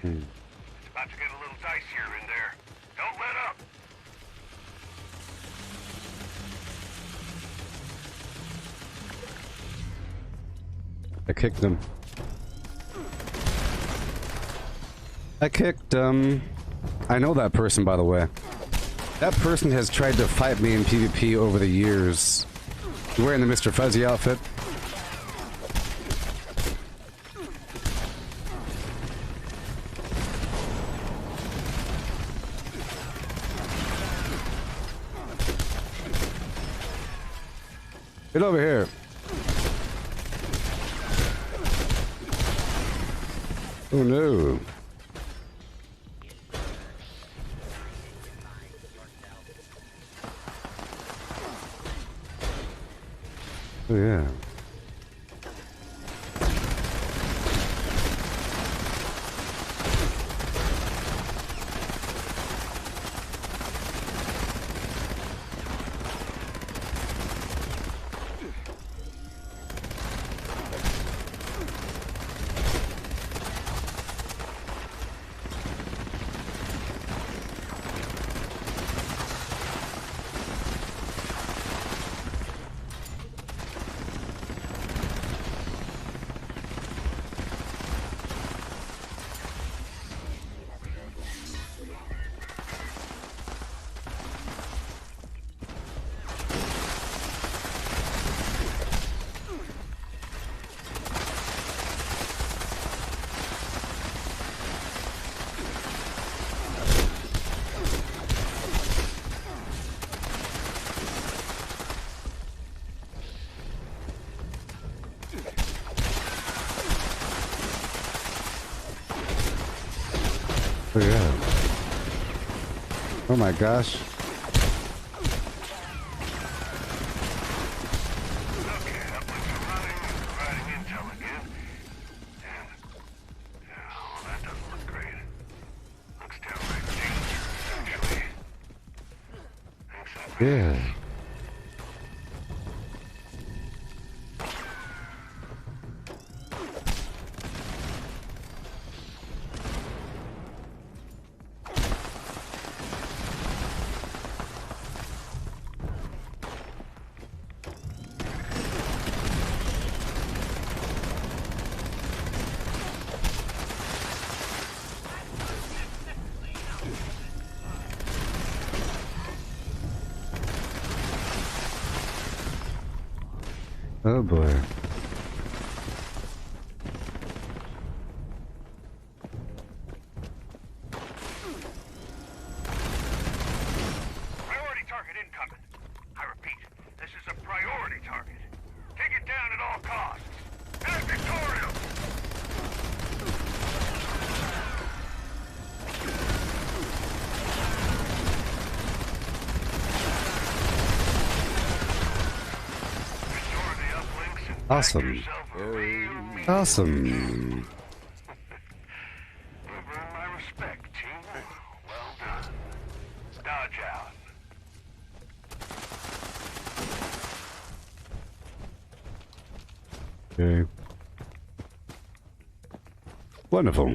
It's about to get a little dicier in there. Don't let up. I kicked him. I kicked I know that person, by the way. That person has tried to fight me in PvP over the years. He's wearing the Mr. Fuzzy outfit. Get over here. Oh no. Oh yeah. Oh yeah. Oh my gosh. Okay, that looks providing intel again. And, oh, that doesn't look great. Looks downright dangerous, actually. Thanks, Yeah. Oh boy. Priority target incoming. I repeat, this is a priority target. Take it down at all costs. And victorious! Restore the uplinks and back Awesome. yourself a real meal. Awesome. You've earned my respect, team. Well done. Dodge out. Okay. Wonderful.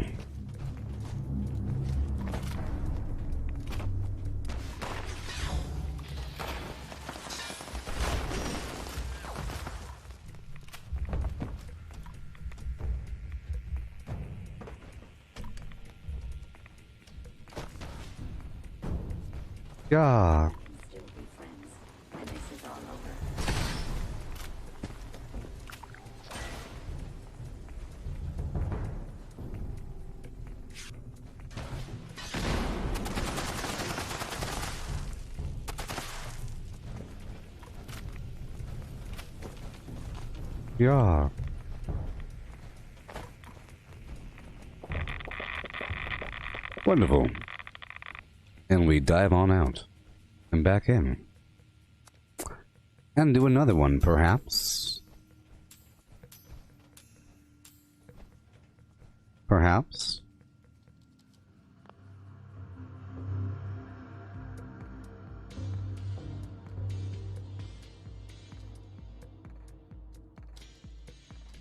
Yeah. Still be friends when this is all over. Yeah. Wonderful. And we dive on out and back in. And do another one, perhaps. Perhaps.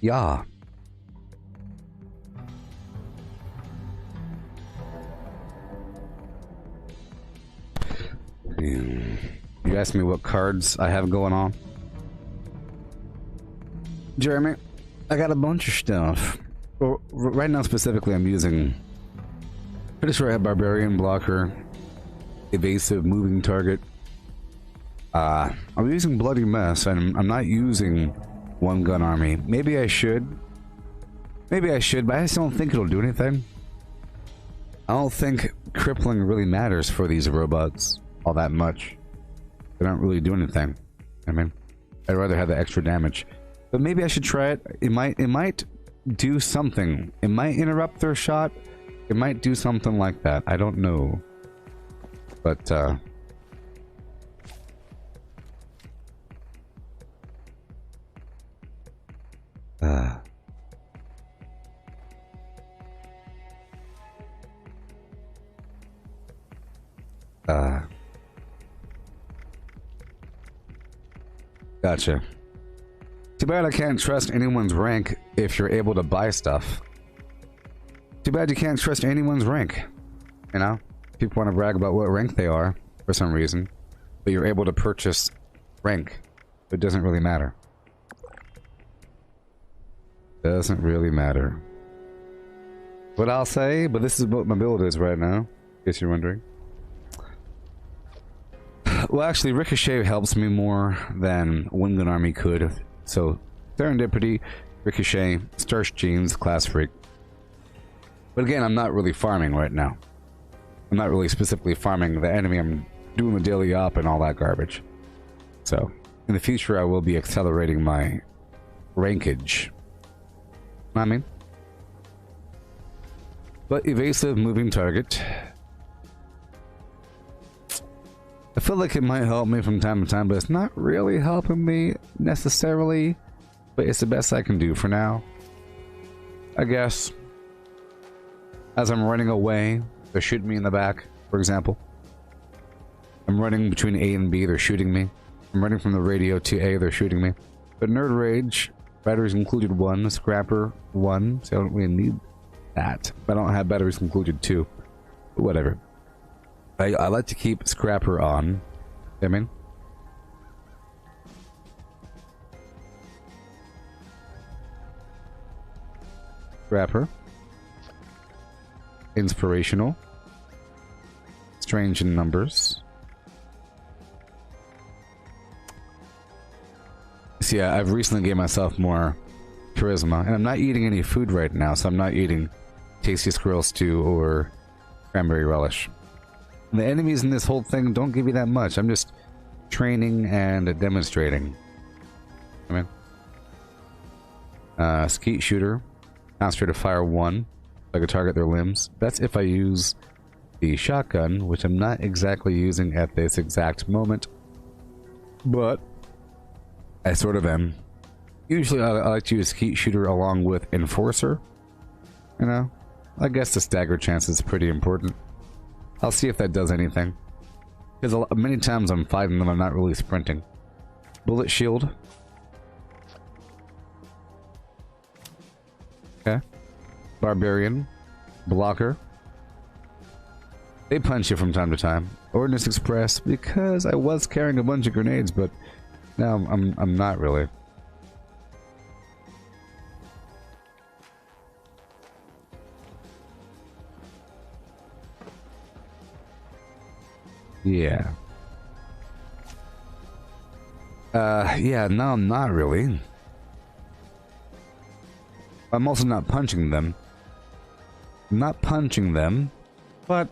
Yeah. You asked me what cards I have going on. Jeremy, I got a bunch of stuff. Well, right now specifically I'm using... Pretty sure I have Barbarian Blocker, Evasive Moving Target. I'm using Bloody Mess, and I'm not using One Gun Army. Maybe I should. Maybe I should, but I just don't think it'll do anything. I don't think crippling really matters for these robots all that much. They don't really do anything. I mean, I'd rather have the extra damage. But maybe I should try it. It might do something. It might interrupt their shot. It might do something like that. I don't know. But gotcha. Too bad I can't trust anyone's rank if you're able to buy stuff. Too bad you can't trust anyone's rank. You know? People want to brag about what rank they are for some reason, but you're able to purchase rank. It doesn't really matter. Doesn't really matter. What I'll say, but this is what my build is right now, in case you're wondering. Well, actually, Ricochet helps me more than One Gun Army could. So, Serendipity, Ricochet, Starch Genes, Class Freak. But again, I'm not really farming right now. I'm not really specifically farming the enemy. I'm doing the daily op and all that garbage. So, in the future, I will be accelerating my rankage. Know what I mean? But Evasive Moving Target. I feel like it might help me from time to time, but it's not really helping me necessarily. But it's the best I can do for now, I guess. As I'm running away, they're shooting me in the back, for example. I'm running between A and B, they're shooting me. I'm running from the radio to A, they're shooting me. But Nerd Rage, batteries included 1, Scrapper 1, so I don't really need that. I don't have batteries included 2. But whatever. I like to keep Scrapper on. You know what I mean? Scrapper. Inspirational. Strange in numbers. See, yeah, I've recently gave myself more charisma, and I'm not eating any food right now, so I'm not eating tasty squirrel stew or cranberry relish. And the enemies in this whole thing don't give you that much. I'm just training and demonstrating. Come in. Skeet shooter. Concentrated fire 1. I could target their limbs. That's if I use the shotgun, which I'm not exactly using at this exact moment. But I sort of am. Usually I like to use skeet shooter along with enforcer. You know? I guess the stagger chance is pretty important. I'll see if that does anything. Because many times I'm fighting them, I'm not really sprinting. Bullet shield. Okay. Barbarian. Blocker. They punch you from time to time. Ordnance Express, because I was carrying a bunch of grenades, but now I'm not really. Yeah. Yeah, no, I'm not really. I'm also not punching them. I'm not punching them, but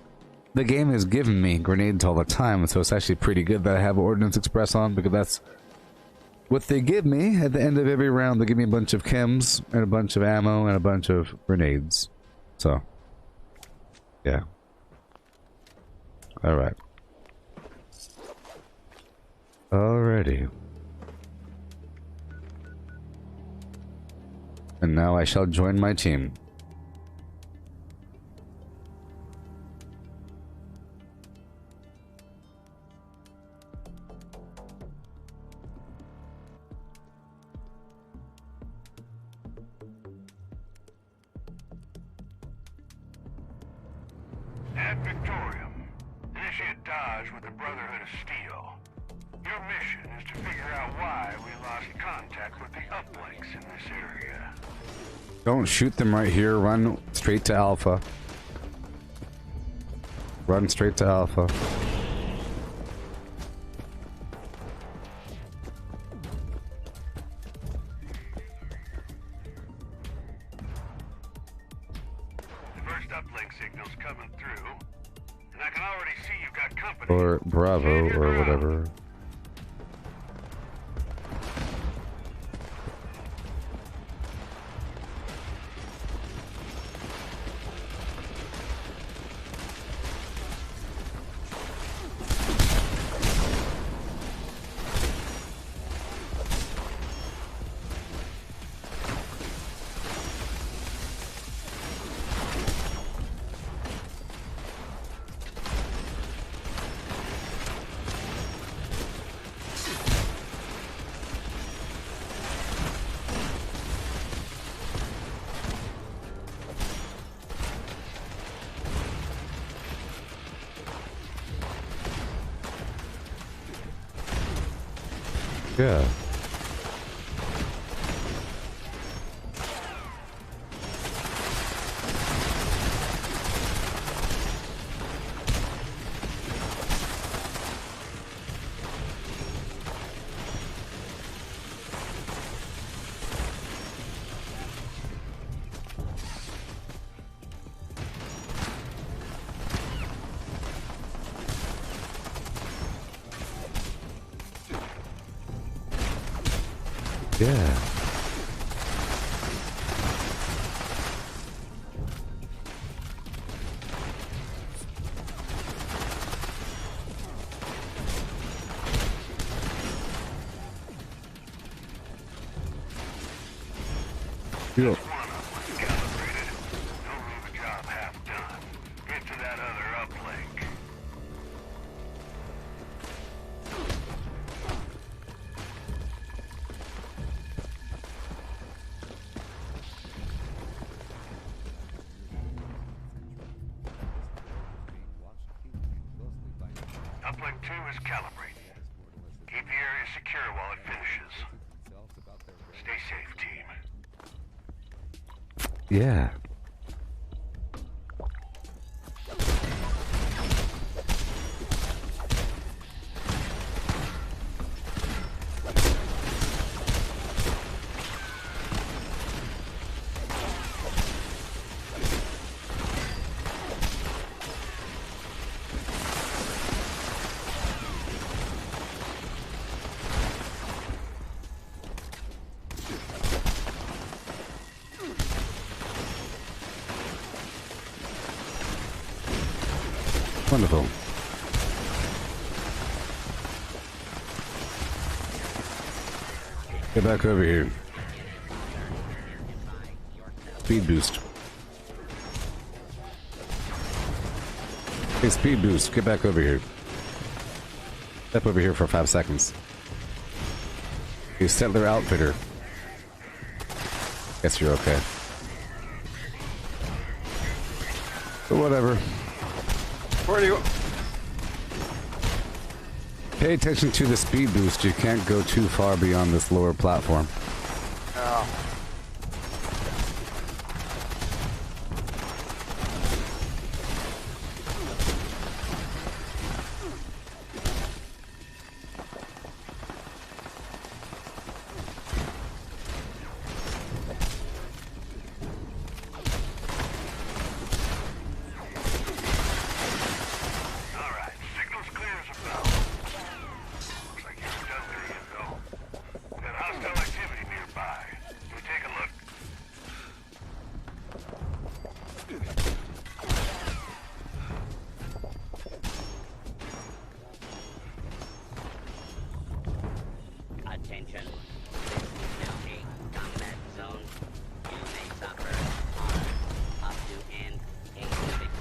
the game has given me grenades all the time, so it's actually pretty good that I have Ordnance Express on, because that's what they give me at the end of every round. They give me a bunch of chems, and a bunch of ammo, and a bunch of grenades. So, yeah. Alright. Alrighty. And now I shall join my team. At Victorium, initiate Dodge with the Brotherhood of Steel. Your mission is to figure out why we lost contact with the uplinks in this area. Don't shoot them right here. Run straight to Alpha. Run straight to Alpha. The first uplink signal's coming through, and I can already see you've got company. Or Bravo, or whatever. Yeah. Yeah. One up was calibrated. Don't leave a job half done. Get to that other uplink. Uplink 2 is calibrated. Keep the area secure while it finishes. Stay safe, team. Yeah. Wonderful. Get back over here. Speed boost. Hey, speed boost. Get back over here. Step over here for 5 seconds. You settler outfitter. Guess you're okay. But whatever. Where do you? Pay attention to the speed boost. You can't go too far beyond this lower platform. Oh. Alright, signal's clear as a bell. Looks like you're done there, you go. Got hostile activity nearby. Can we take a look? Attention. This is now a combat zone. You may suffer harm up to and including.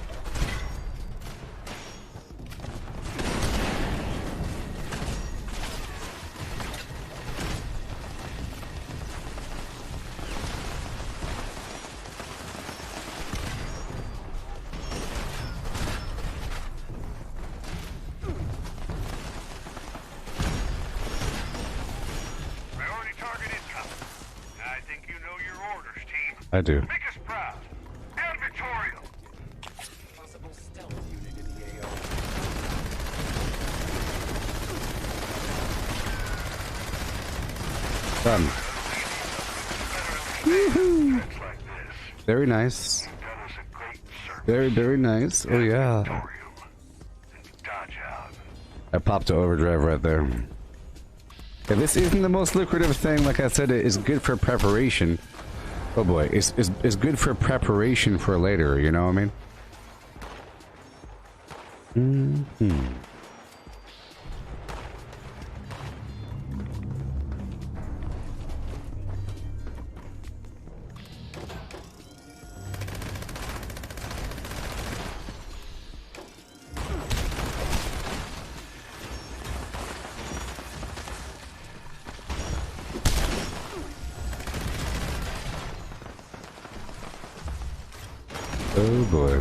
Priority target incoming. I think you know your orders, team. I do. Make us proud. Advertorial. Done. Threats like this. Very nice. Done us a great service. Very, very nice. Oh yeah. Advertorium. Dodge out. I popped to overdrive right there. Yeah, this isn't the most lucrative thing. Like I said, it is good for preparation. Oh boy, it's good for preparation for later, you know what I mean? Mm-hmm. Oh boy.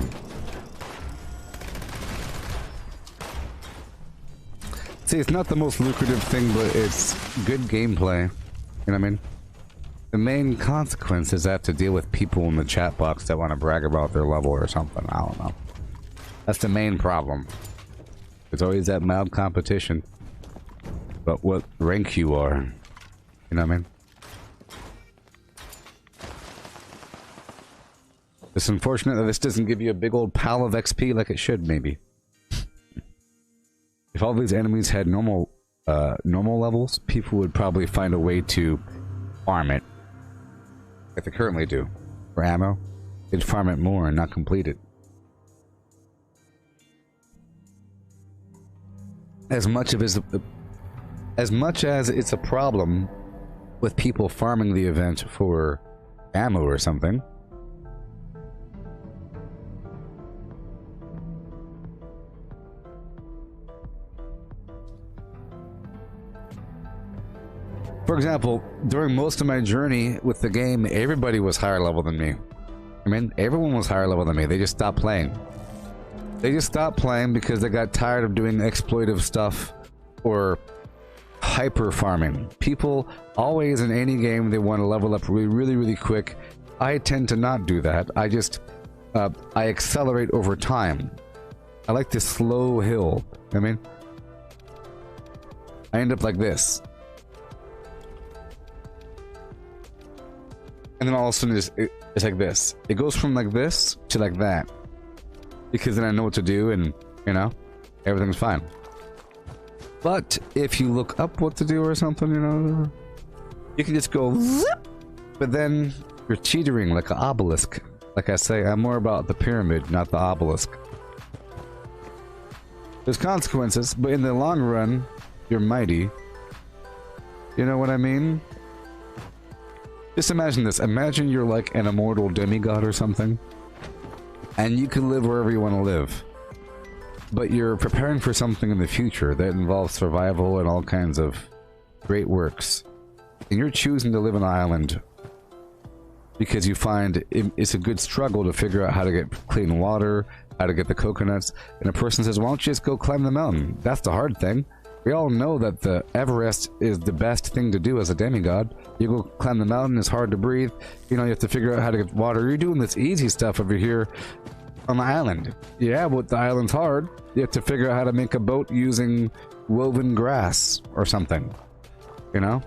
See, it's not the most lucrative thing, but it's good gameplay. You know what I mean? The main consequence is I have to deal with people in the chat box that want to brag about their level or something. I don't know. That's the main problem. There's always that mild competition. But what rank you are. You know what I mean? It's unfortunate that this doesn't give you a big old pile of XP like it should, maybe. If all these enemies had normal levels, people would probably find a way to farm it. Like they currently do. For ammo, they'd farm it more and not complete it. As much as it's a problem with people farming the event for ammo or something, for example, during most of my journey with the game, everybody was higher level than me. I mean, everyone was higher level than me. They just stopped playing. They just stopped playing because they got tired of doing exploitive stuff or hyper farming. People always in any game, they want to level up really, really quick. I tend to not do that. I just, I accelerate over time. I like this slow hill. I mean, I end up like this. And then all of a sudden it's like this. It goes from like this to like that. Because then I know what to do and, you know, everything's fine. But if you look up what to do or something, you know, you can just go zip, but then you're teetering like an obelisk. Like I say, I'm more about the pyramid, not the obelisk. There's consequences, but in the long run, you're mighty. You know what I mean? Just imagine this. Imagine you're like an immortal demigod or something, and you can live wherever you want to live. But you're preparing for something in the future that involves survival and all kinds of great works. And you're choosing to live on an island because you find it's a good struggle to figure out how to get clean water, how to get the coconuts, and a person says, why don't you just go climb the mountain? That's the hard thing. We all know that the Everest is the best thing to do as a demigod. You go climb the mountain, it's hard to breathe. You know, you have to figure out how to get water. You're doing this easy stuff over here on the island. Yeah, but the island's hard. You have to figure out how to make a boat using woven grass or something. You know?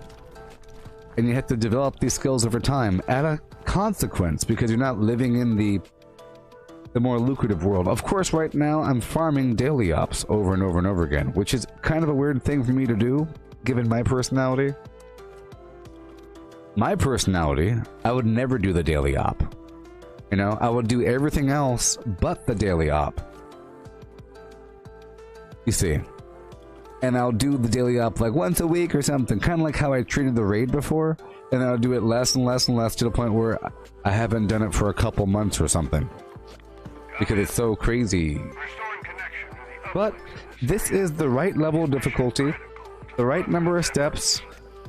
And you have to develop these skills over time at a consequence because you're not living in the more lucrative world. Of course, right now I'm farming daily ops over and over and over again, which is kind of a weird thing for me to do, given my personality. My personality, I would never do the daily op. You know, I would do everything else but the daily op. You see. And I'll do the daily op like once a week or something, kind of like how I treated the raid before, and I'll do it less and less and less to the point where I haven't done it for a couple months or something. Because it's so crazy. But this is the right level of difficulty, the right number of steps.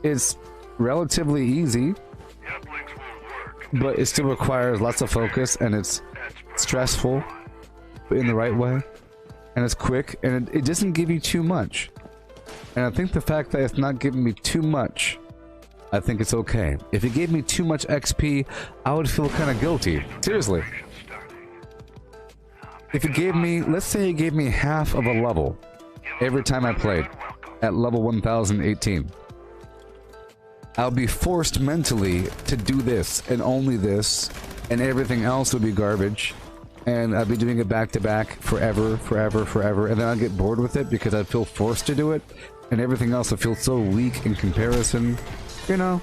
It's relatively easy, but it still requires lots of focus, and it's stressful, but in the right way, and it's quick, and it doesn't give you too much. And I think the fact that it's not giving me too much, I think it's okay. If it gave me too much XP, I would feel kind of guilty. Seriously. If it gave me, let's say it gave me half of a level every time I played at level 1018, I'll be forced mentally to do this and only this, and everything else would be garbage, and I'd be doing it back to back forever, forever, forever, and then I'd get bored with it because I'd feel forced to do it, and everything else would feel so weak in comparison. You know,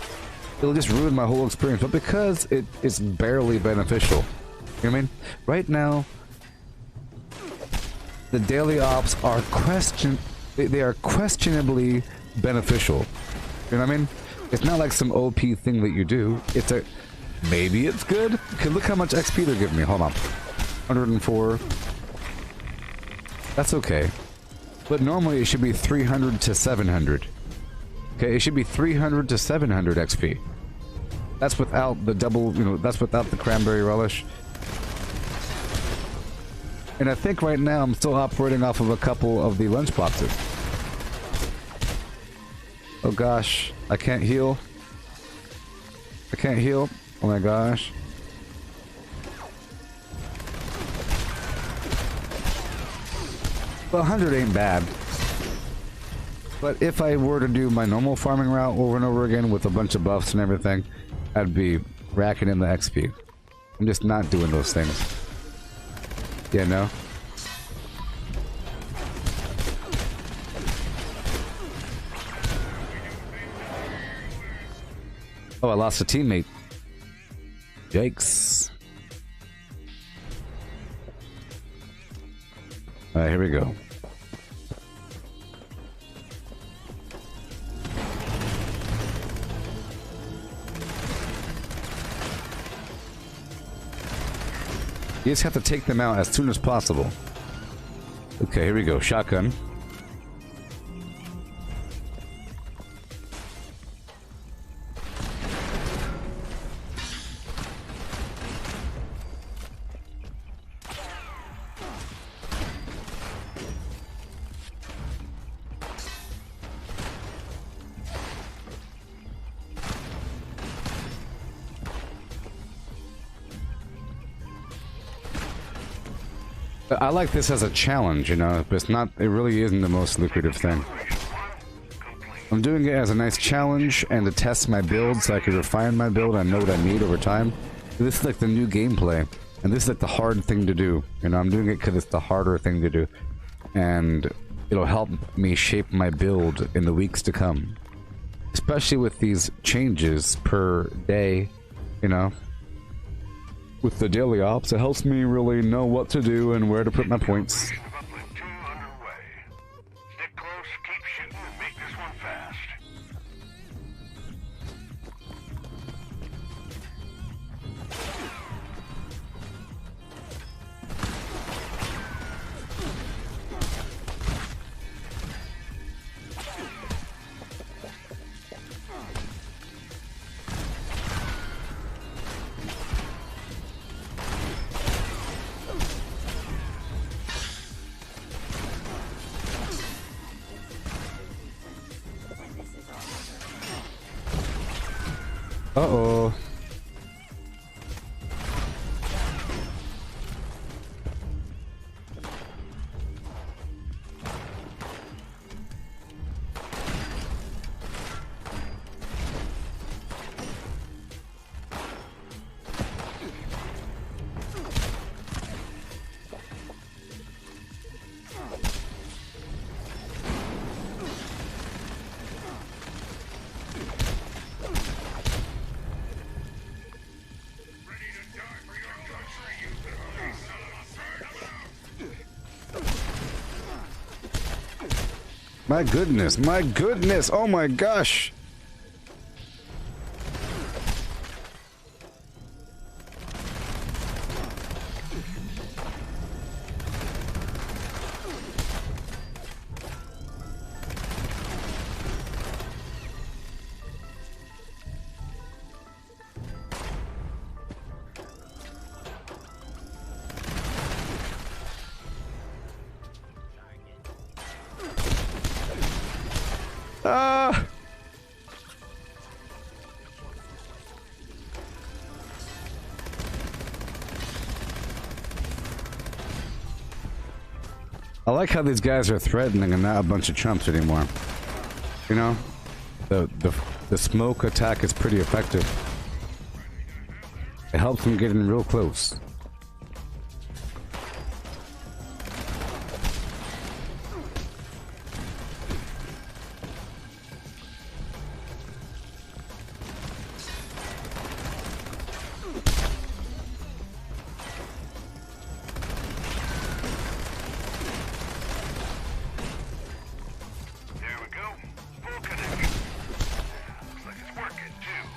it'll just ruin my whole experience, but because it's barely beneficial. You know what I mean? Right now, the daily ops are they are questionably beneficial. You know what I mean? It's not like some OP thing that you do. It's a maybe it's good. Okay, look how much XP they're giving me. Hold on, 104. That's okay. But normally it should be 300 to 700. Okay, it should be 300 to 700 XP. That's without the double. You know, that's without the cranberry relish. And I think right now I'm still operating off of a couple of the lunchboxes. Oh gosh, I can't heal. I can't heal. Oh my gosh. Well, 100 ain't bad. But if I were to do my normal farming route over and over again with a bunch of buffs and everything, I'd be racking in the XP. I'm just not doing those things. Yeah, no? Oh, I lost a teammate. Yikes. Alright, here we go. You just have to take them out as soon as possible. Okay, here we go. Shotgun. I like this as a challenge, you know, but it really isn't the most lucrative thing. I'm doing it as a nice challenge and to test my build so I can refine my build and know what I need over time. This is like the new gameplay, and this is like the hard thing to do. You know, I'm doing it because it's the harder thing to do. And it'll help me shape my build in the weeks to come. Especially with these changes per day, you know. With the daily ops, it helps me really know what to do and where to put my points. Uh-oh. My goodness, oh my gosh. Ah! I like how these guys are threatening and not a bunch of chumps anymore. You know? The smoke attack is pretty effective. It helps them get in real close.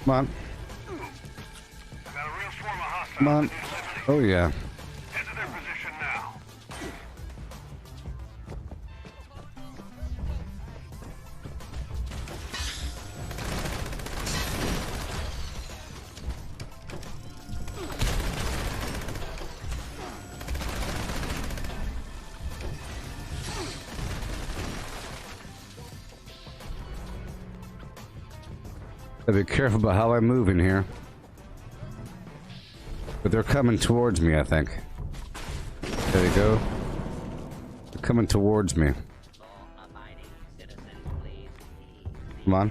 Come on. Come on. Oh, yeah. Head to their position now. Gotta be careful about how I move in here. But they're coming towards me, I think. There you go. They're coming towards me. Come on.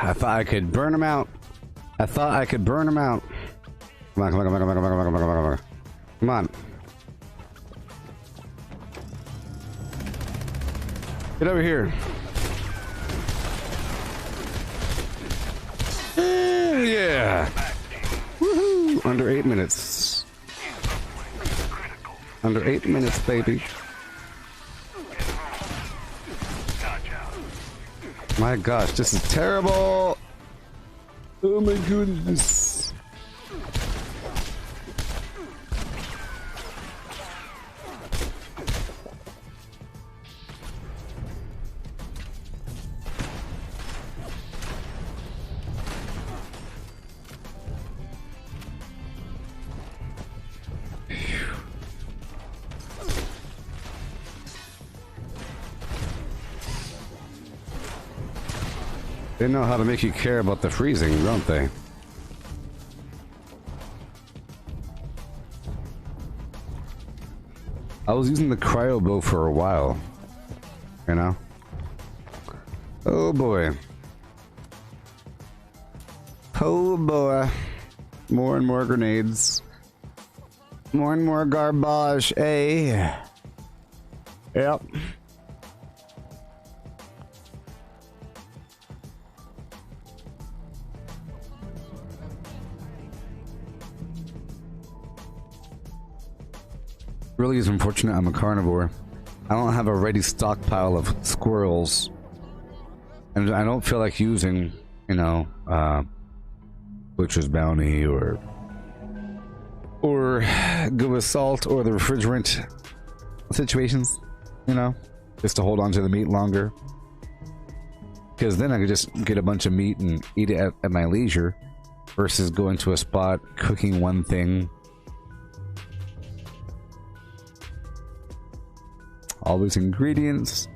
I thought I could burn him out. I thought I could burn him out. Come on, come on, come on, come on, come on, come on, come on, come on. Come on. Get over here. Yeah. Woohoo. Under 8 minutes. Under 8 minutes, baby. My gosh, this is terrible. Oh my goodness. They know how to make you care about the freezing, don't they? I was using the cryo bow for a while. You know? Oh boy. Oh boy. More and more grenades. More and more garbage, eh? Yep. Really is unfortunate I'm a carnivore. I don't have a ready stockpile of squirrels. And I don't feel like using, you know, Butcher's Bounty or Go with Salt or the refrigerant situations, you know, just to hold on to the meat longer. Because then I could just get a bunch of meat and eat it at my leisure versus going to a spot, cooking one thing. All these ingredients.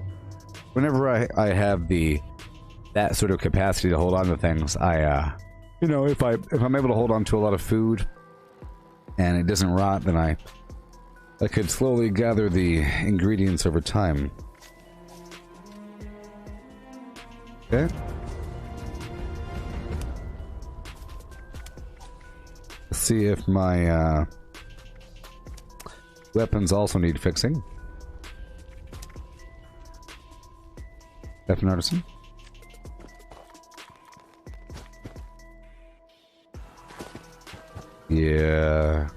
Whenever I have that sort of capacity to hold on to things, you know, if I'm able to hold on to a lot of food and it doesn't rot, then I could slowly gather the ingredients over time. Okay. Let's see if my weapons also need fixing. Weapon artisan. Yeah.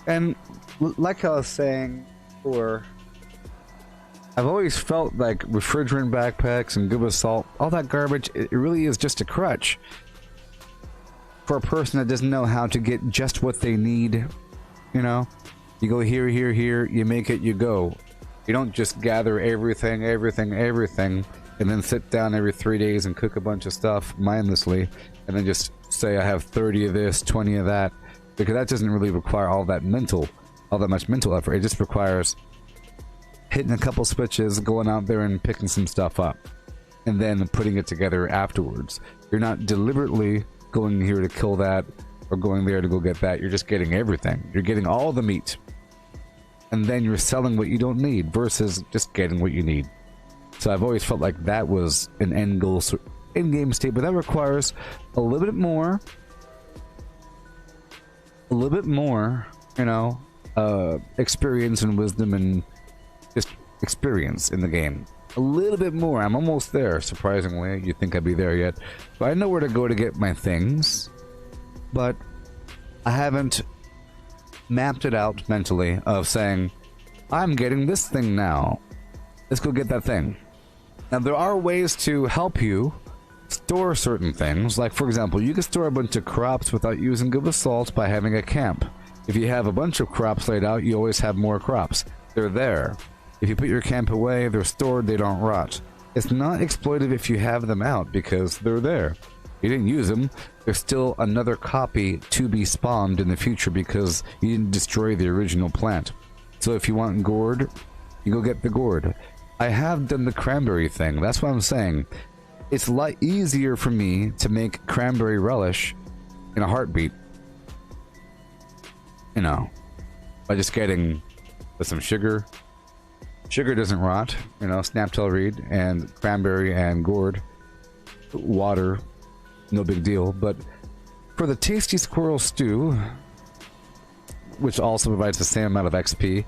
And like I was saying before, I've always felt like refrigerant backpacks and Good with Salt, all that garbage, it really is just a crutch for a person that doesn't know how to get just what they need. You know, you go here, here, here, you make it, you go. You don't just gather everything, and then sit down every 3 days and cook a bunch of stuff mindlessly, and then just say I have 30 of this, 20 of that, because that doesn't really require all that much mental effort. It just requires hitting a couple switches, going out there and picking some stuff up, and then putting it together afterwards. You're not deliberately going here to kill that, or going there to go get that. You're just getting everything. You're getting all the meat, and then you're selling what you don't need versus just getting what you need. So I've always felt like that was an end goal, end game state, but that requires a little bit more, you know, experience and wisdom and just experience in the game. A little bit more. I'm almost there, surprisingly. You'd think I'd be there yet. But I know where to go to get my things, but I haven't mapped it out mentally of saying, I'm getting this thing now. Let's go get that thing. Now, there are ways to help you store certain things. Like, for example, you can store a bunch of crops without using Good with Salt by having a camp. If you have a bunch of crops laid out, you always have more crops. They're there. If you put your camp away, they're stored, they don't rot. It's not exploitive if you have them out, because they're there. You didn't use them, there's still another copy to be spawned in the future because you didn't destroy the original plant. So if you want gourd, you go get the gourd. I have done the cranberry thing, that's what I'm saying. It's a lot easier for me to make cranberry relish in a heartbeat. You know, by just getting some sugar. Sugar doesn't rot, you know, snaptail reed and cranberry and gourd. Water, no big deal. But for the tasty squirrel stew, which also provides the same amount of XP,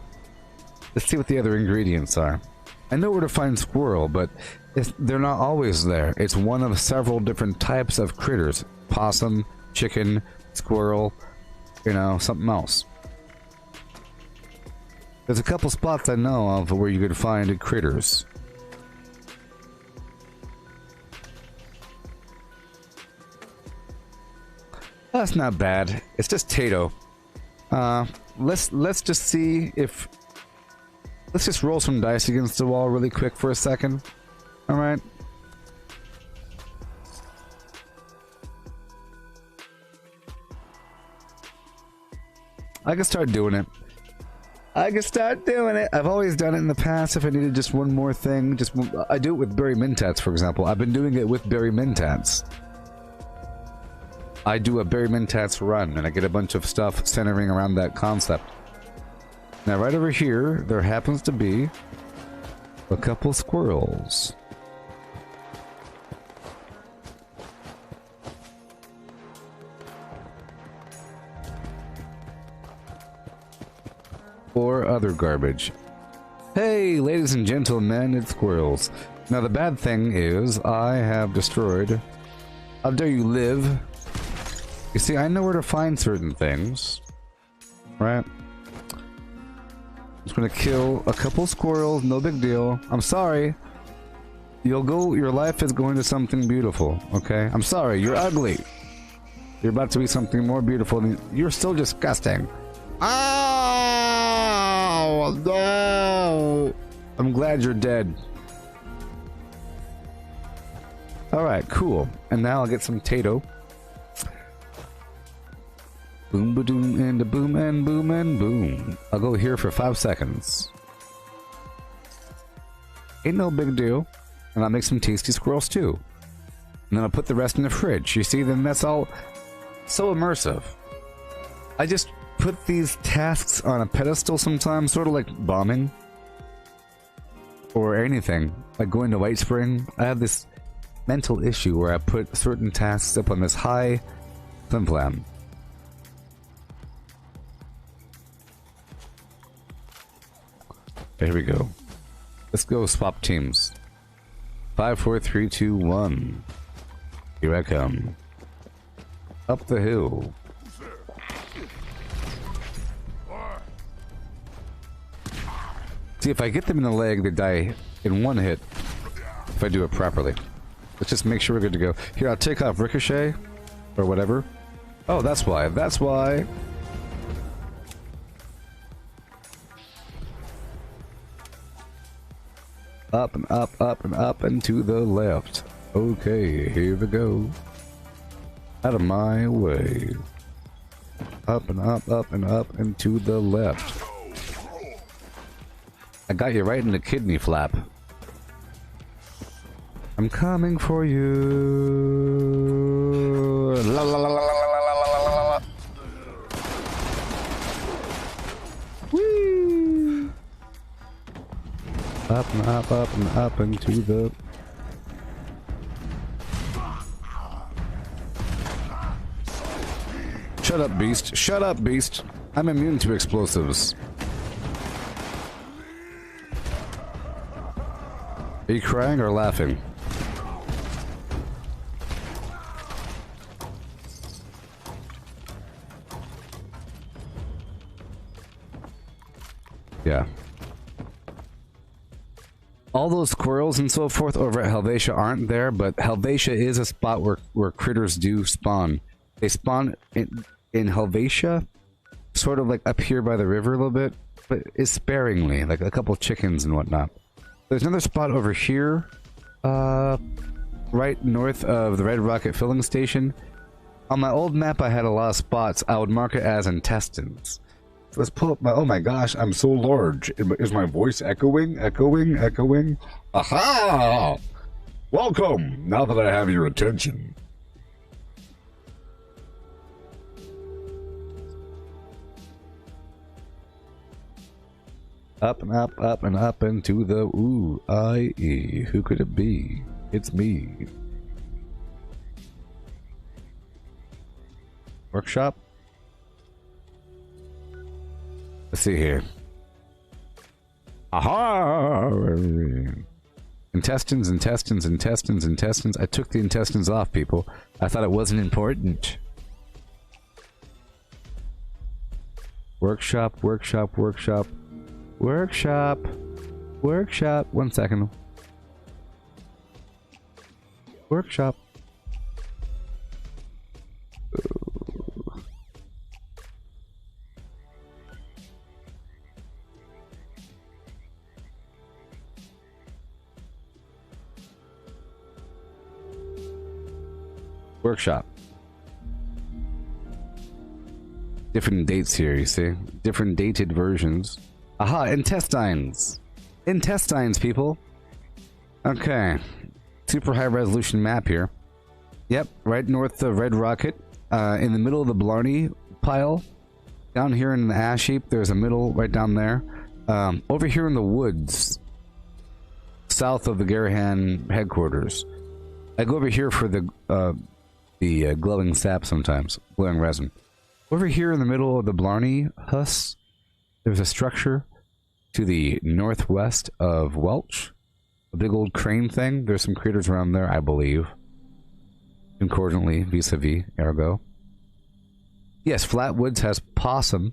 let's see what the other ingredients are. I know where to find squirrel, but they're not always there. It's one of several different types of critters. Possum, chicken, squirrel, you know, something else. There's a couple spots I know of where you could find critters. That's not bad. It's just Tato. Let's just see if... Let's just roll some dice against the wall really quick for a second. Alright. I can start doing it. I've always done it in the past if I needed just one more thing. I do it with berry mentats, for example. I've been doing it with berry mentats. I do a berry mentats run, and I get a bunch of stuff centering around that concept. Now, right over here, there happens to be a couple squirrels. Or other garbage. Hey, ladies and gentlemen, it's squirrels. Now, the bad thing is, I have destroyed... How dare you live? You see, I know where to find certain things. Right? Just gonna kill a couple squirrels, no big deal. I'm sorry. Your life is going to something beautiful, okay? I'm sorry, you're ugly. You're about to be something more beautiful than you're still disgusting. Oh no! I'm glad you're dead. Alright, cool. And now I'll get some Tato. Boom ba doom and a boom and boom and boom. I'll go here for 5 seconds. Ain't no big deal. And I'll make some tasty squirrels too. And then I'll put the rest in the fridge. You see, then that's all so immersive. I just put these tasks on a pedestal sometimes, sort of like bombing. Or anything. Like going to White Spring. I have this mental issue where I put certain tasks up on this high flim-flam. Here we go. Let's go swap teams. 5, 4, 3, 2, 1. Here I come. Up the hill. See, if I get them in the leg, they die in 1 hit. If I do it properly. Let's just make sure we're good to go. Here, I'll take off Ricochet. Or whatever. Oh, that's why. That's why. Up and up and to the left. Okay, here we go. Out of my way. Up and up and to the left. I got you right in the kidney flap. I'm coming for you. La la la la la la la la la la. Whee! Up and up and to the... Shut up, beast. Shut up, beast. I'm immune to explosives. Are you crying or laughing? Yeah. All those squirrels and so forth over at Helvetia aren't there, but Helvetia is a spot where critters do spawn. They spawn in Helvetia, sort of like up here by the river a little bit, but it's sparingly, like a couple chickens and whatnot. There's another spot over here, right north of the Red Rocket filling station. On my old map I had a lot of spots. I would mark it as intestines. So let's pull up my... Oh my gosh, I'm so large. Is my voice echoing? Echoing? Aha! Welcome, now that I have your attention. Up and up and to the ooh-I-E. Who could it be? It's me. Workshop? Let's see here. Aha! Intestines. I took the intestines off, people. I thought it wasn't important. Workshop. 1 second. Workshop. Workshop. Different dates here, you see? Different dated versions. Aha, intestines! Intestines, people! Okay. Super high resolution map here. Yep, right north of Red Rocket. In the middle of the Blarney pile. Down here in the ash heap, there's a middle right down there. Over here in the woods. South of the Garahan headquarters. I go over here for the glowing sap sometimes. Glowing resin. Over here in the middle of the Blarney Hus, there's a structure to the northwest of Welch. A big old crane thing. There's some critters around there, I believe. Concordantly, vis-a-vis, ergo. Yes, Flatwoods has possum.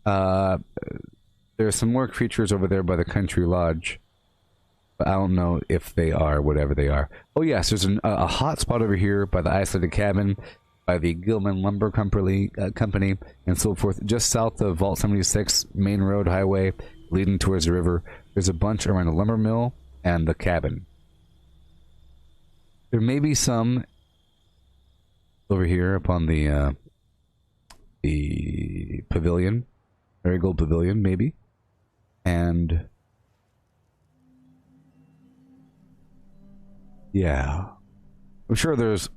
There's some more creatures over there by the country lodge. But I don't know if they are whatever they are. Oh yes, there's a hot spot over here by the isolated cabin, by the Gilman Lumber Company, and so forth. Just south of Vault 76 main road highway leading towards the river. There's a bunch around the lumber mill and the cabin. There may be some over here upon the pavilion, Marigold Pavilion, maybe, and yeah, I'm sure there's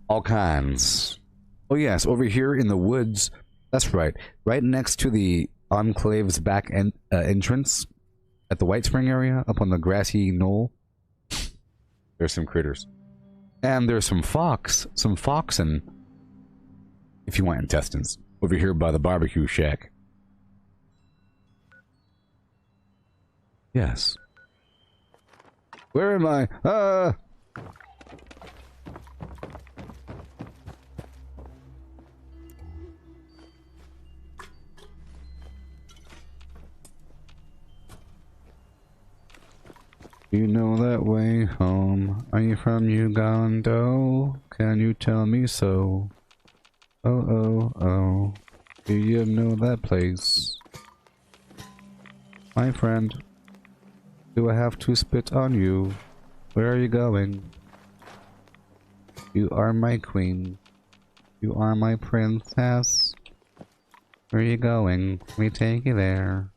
all kinds. Oh yes, over here in the woods. That's right, right next to the Enclave's back entrance at the White Spring area, up on the grassy knoll. There's some critters. And there's some foxen, if you want intestines, over here by the barbecue shack. Yes. Where am I? You know that way home. Are you from Uganda? Can you tell me so? Oh, oh, oh. Do you know that place? My friend, do I have to spit on you? Where are you going? You are my queen. You are my princess. Where are you going? Let me take you there.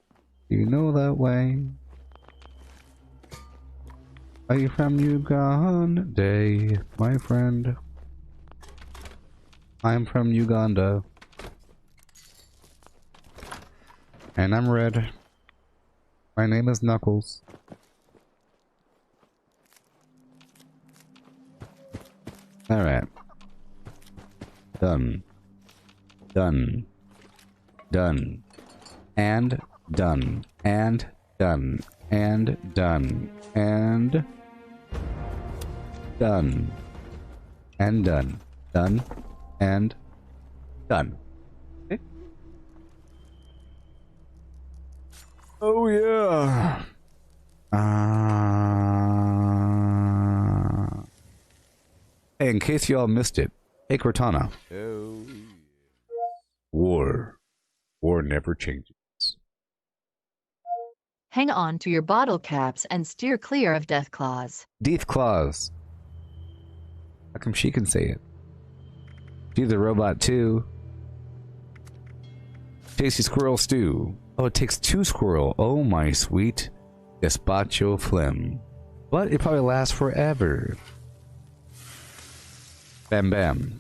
Do you know that way? Are you from Uganda, my friend? I'm from Uganda. And I'm red. My name is Knuckles. Alright. Done. Done. Done. And done. And done. And done. And done. And done. Done. And done. Okay. Oh yeah. Hey, in case y'all missed it, hey Cortana. Oh. War never changes. Hang on to your bottle caps and steer clear of death claws. Death claws. How come she can say it? She's a robot too. Tasty squirrel stew. Oh, it takes 2 squirrel. Oh my sweet gazpacho phlegm. But it probably lasts forever. Bam bam.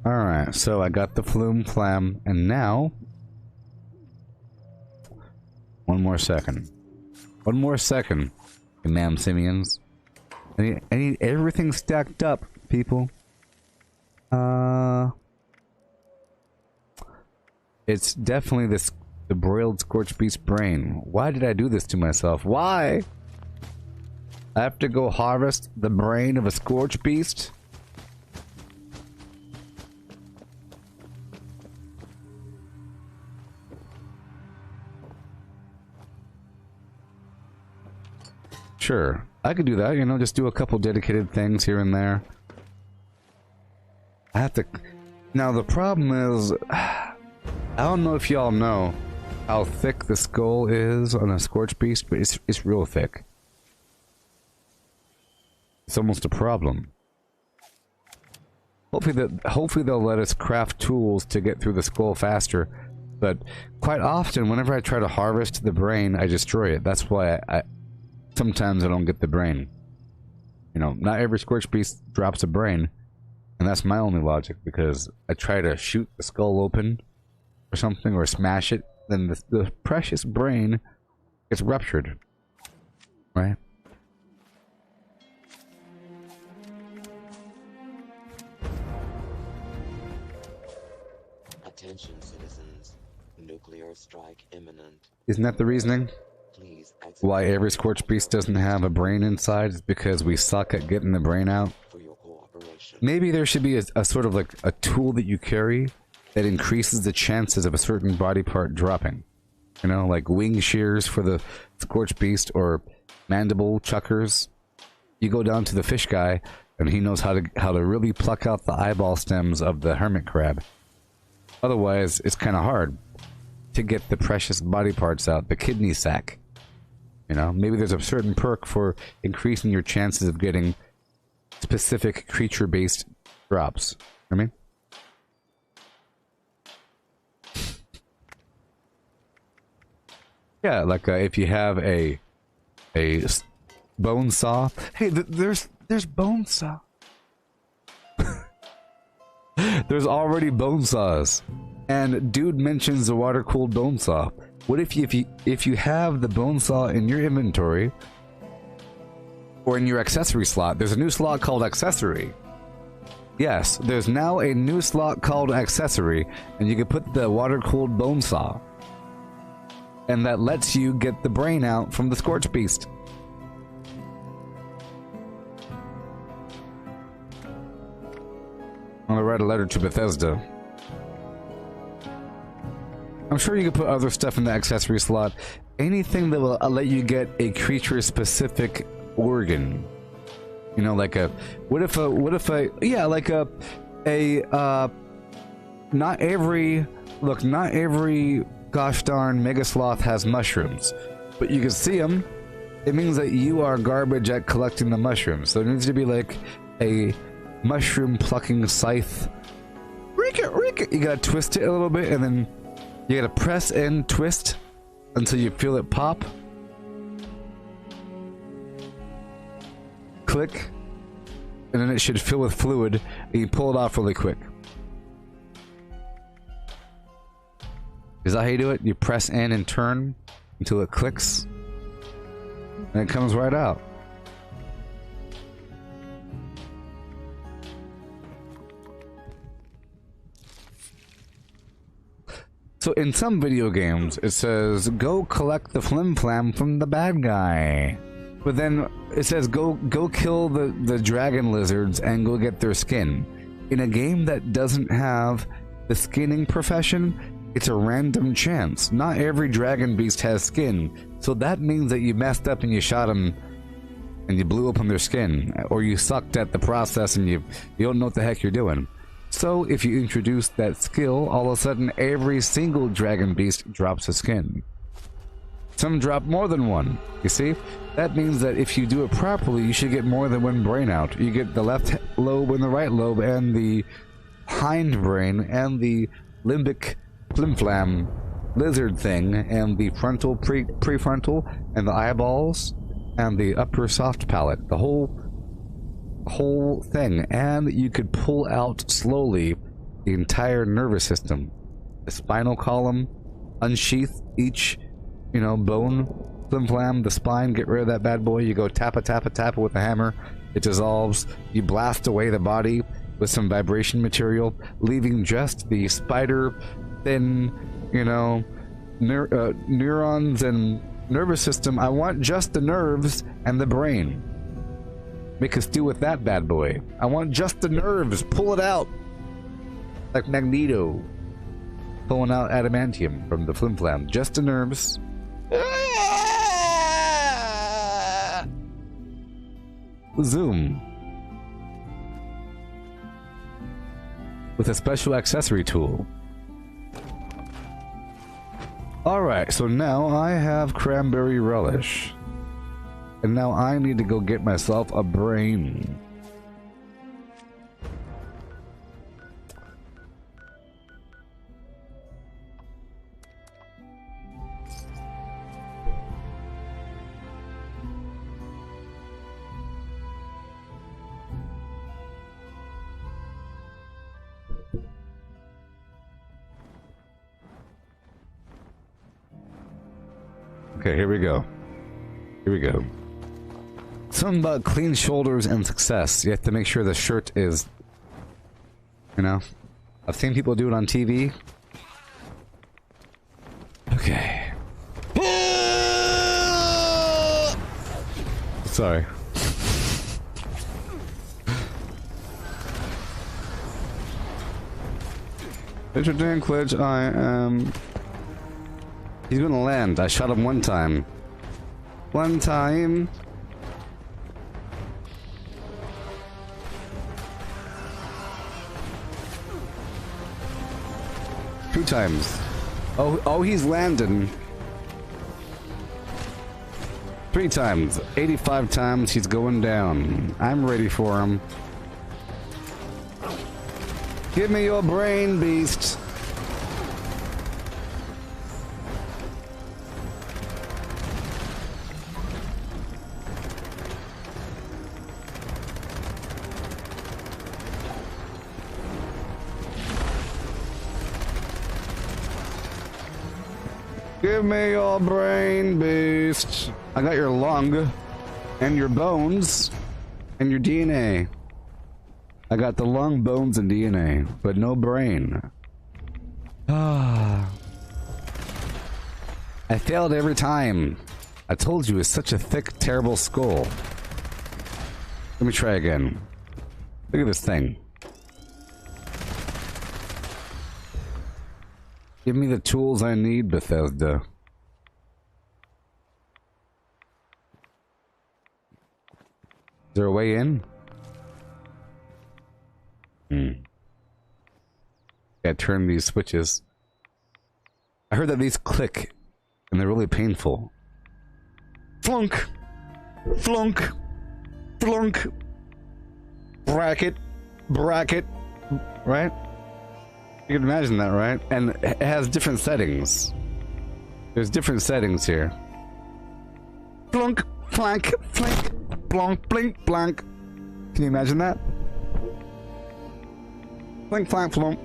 Alright, so I got the flume flam, and now... One more second, you ma'am simians. I need everything stacked up, people. It's definitely the broiled scorched beast brain. Why did I do this to myself? Why? I have to go harvest the brain of a scorched beast? Sure, I could do that, you know, just do a couple dedicated things here and there. I have to... Now, the problem is... I don't know if y'all know how thick the skull is on a scorched beast, but it's real thick. It's almost a problem. Hopefully they'll let us craft tools to get through the skull faster, but quite often, whenever I try to harvest the brain, I destroy it. That's why sometimes I don't get the brain. You know, not every scorched beast drops a brain, and that's my only logic, because I try to shoot the skull open or something, or smash it, then the precious brain gets ruptured. Right? Attention, citizens. Nuclear strike imminent. Isn't that the reasoning? Please exit Why every Scorch Beast doesn't have a brain inside is because we suck at getting the brain out. for your cooperation. Maybe there should be a sort of like a tool that you carry that increases the chances of a certain body part dropping. You know, like wing shears for the Scorch Beast or mandible chuckers. You go down to the fish guy and he knows how to really pluck out the eyeball stems of the hermit crab. Otherwise, it's kind of hard to get the precious body parts out, the kidney sac. You know, maybe there's a certain perk for increasing your chances of getting specific creature-based drops. I mean, yeah, like if you have a bone saw. Hey, there's bone saw. There's already bone saws, and dude mentions the water-cooled bone saw. What if you have the bone saw in your inventory or in your accessory slot? There's a new slot called accessory. Yes, there's now a new slot called accessory, and you can put the water-cooled bone saw, and that lets you get the brain out from the Scorch Beast. I'm gonna write a letter to Bethesda. I'm sure you could put other stuff in the accessory slot. Anything that will let you get a creature-specific organ. You know, like a... What if a... Yeah, like not every... Look, not every gosh darn mega sloth has mushrooms. But you can see them. It means that you are garbage at collecting the mushrooms. So there needs to be like a mushroom plucking scythe. You gotta twist it a little bit and then you gotta press and twist until you feel it pop. Click. And then it should fill with fluid and you pull it off really quick. Is that how you do it? You press in and turn until it clicks and it comes right out. So in some video games, it says, go collect the flim flam from the bad guy. But then it says, go kill the dragon lizards and go get their skin. In a game that doesn't have the skinning profession, it's a random chance. Not every dragon beast has skin. So that means that you messed up and you shot them and you blew up on their skin. Or you sucked at the process and you don't know what the heck you're doing. So, if you introduce that skill, all of a sudden every single dragon beast drops a skin. Some drop more than one, you see? That means that if you do it properly, you should get more than one brain out. You get the left lobe and the right lobe and the hind brain and the limbic flimflam lizard thing and the frontal prefrontal and the eyeballs and the upper soft palate. The whole thing, and you could pull out slowly the entire nervous system, the spinal column, unsheath each, bone, flim flam, the spine, get rid of that bad boy. You go tap it with a hammer, it dissolves. You blast away the body with some vibration material, leaving just the spider thin, neurons and nervous system. I want just the nerves and the brain. Make a stew with that bad boy. I want just the nerves. Pull it out. Like Magneto. Pulling out adamantium from the flim flam. Just the nerves. Zoom. With a special accessory tool. Alright, so now I have cranberry relish. And now I need to go get myself a brain. Okay, here we go. Here we go. Something about clean shoulders and success. You have to make sure the shirt is, I've seen people do it on TV. Okay. Sorry. Mr. Dinklage, I am... He's gonna land. I shot him one time. One time. Two times. Oh, he's landing. 3 times. 85 times he's going down. I'm ready for him. Give me your brain, beast. Give me your brain, beast. I got your lung, and your bones, and your DNA. I got the lung, bones, and DNA, but no brain. Ah. I failed every time. I told you it's such a thick, terrible skull. Let me try again. Look at this thing. Give me the tools I need, Bethesda. Is there a way in? Gotta turn these switches. I heard that these click, and they're really painful. Flunk! Flunk! Flunk! Bracket! Bracket! Right? You can imagine that, right? And it has different settings. There's different settings here. Flunk! Flank! Flank! Blonk! Blink! Blank! Can you imagine that? Flink! Flank! Flunk!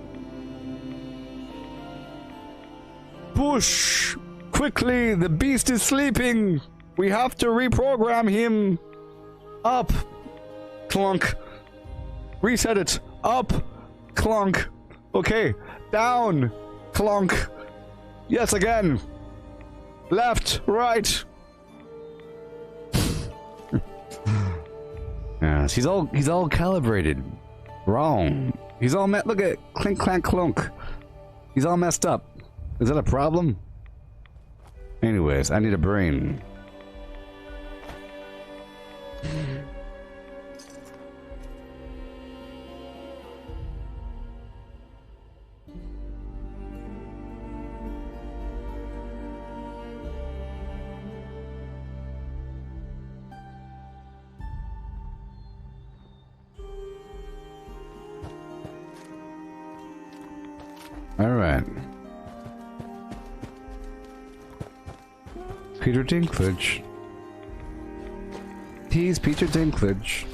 Push! Quickly! The beast is sleeping! We have to reprogram him! Up! Clunk! Reset it! Up! Clunk! Okay, down! Clunk! Yes, again! Left! Right! Yes, he's all calibrated. Wrong. He's all look at it. Clink, clank, clunk. He's all messed up. Is that a problem? Anyways, I need a brain. All right. Peter Dinklage. He's Peter Dinklage.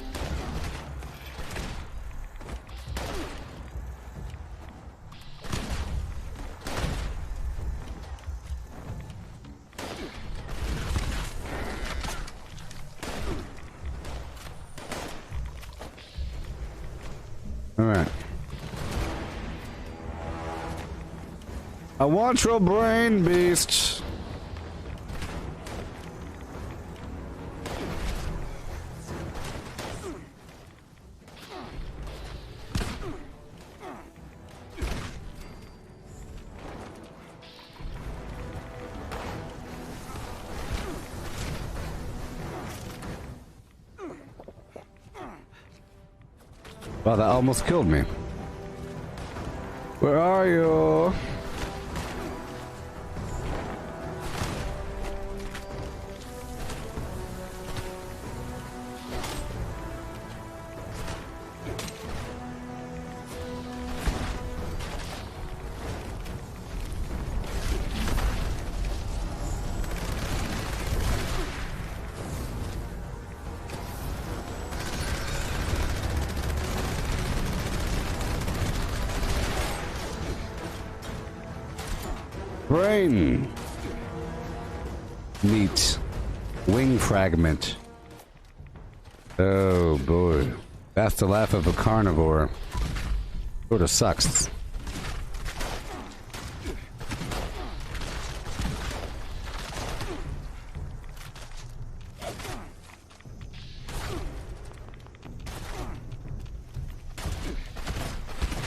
All right. I want your brain, beast. Wow, that almost killed me. Where are you? Brain. Meat. Wing fragment. Oh boy. That's the laugh of a carnivore. Sorta sucks.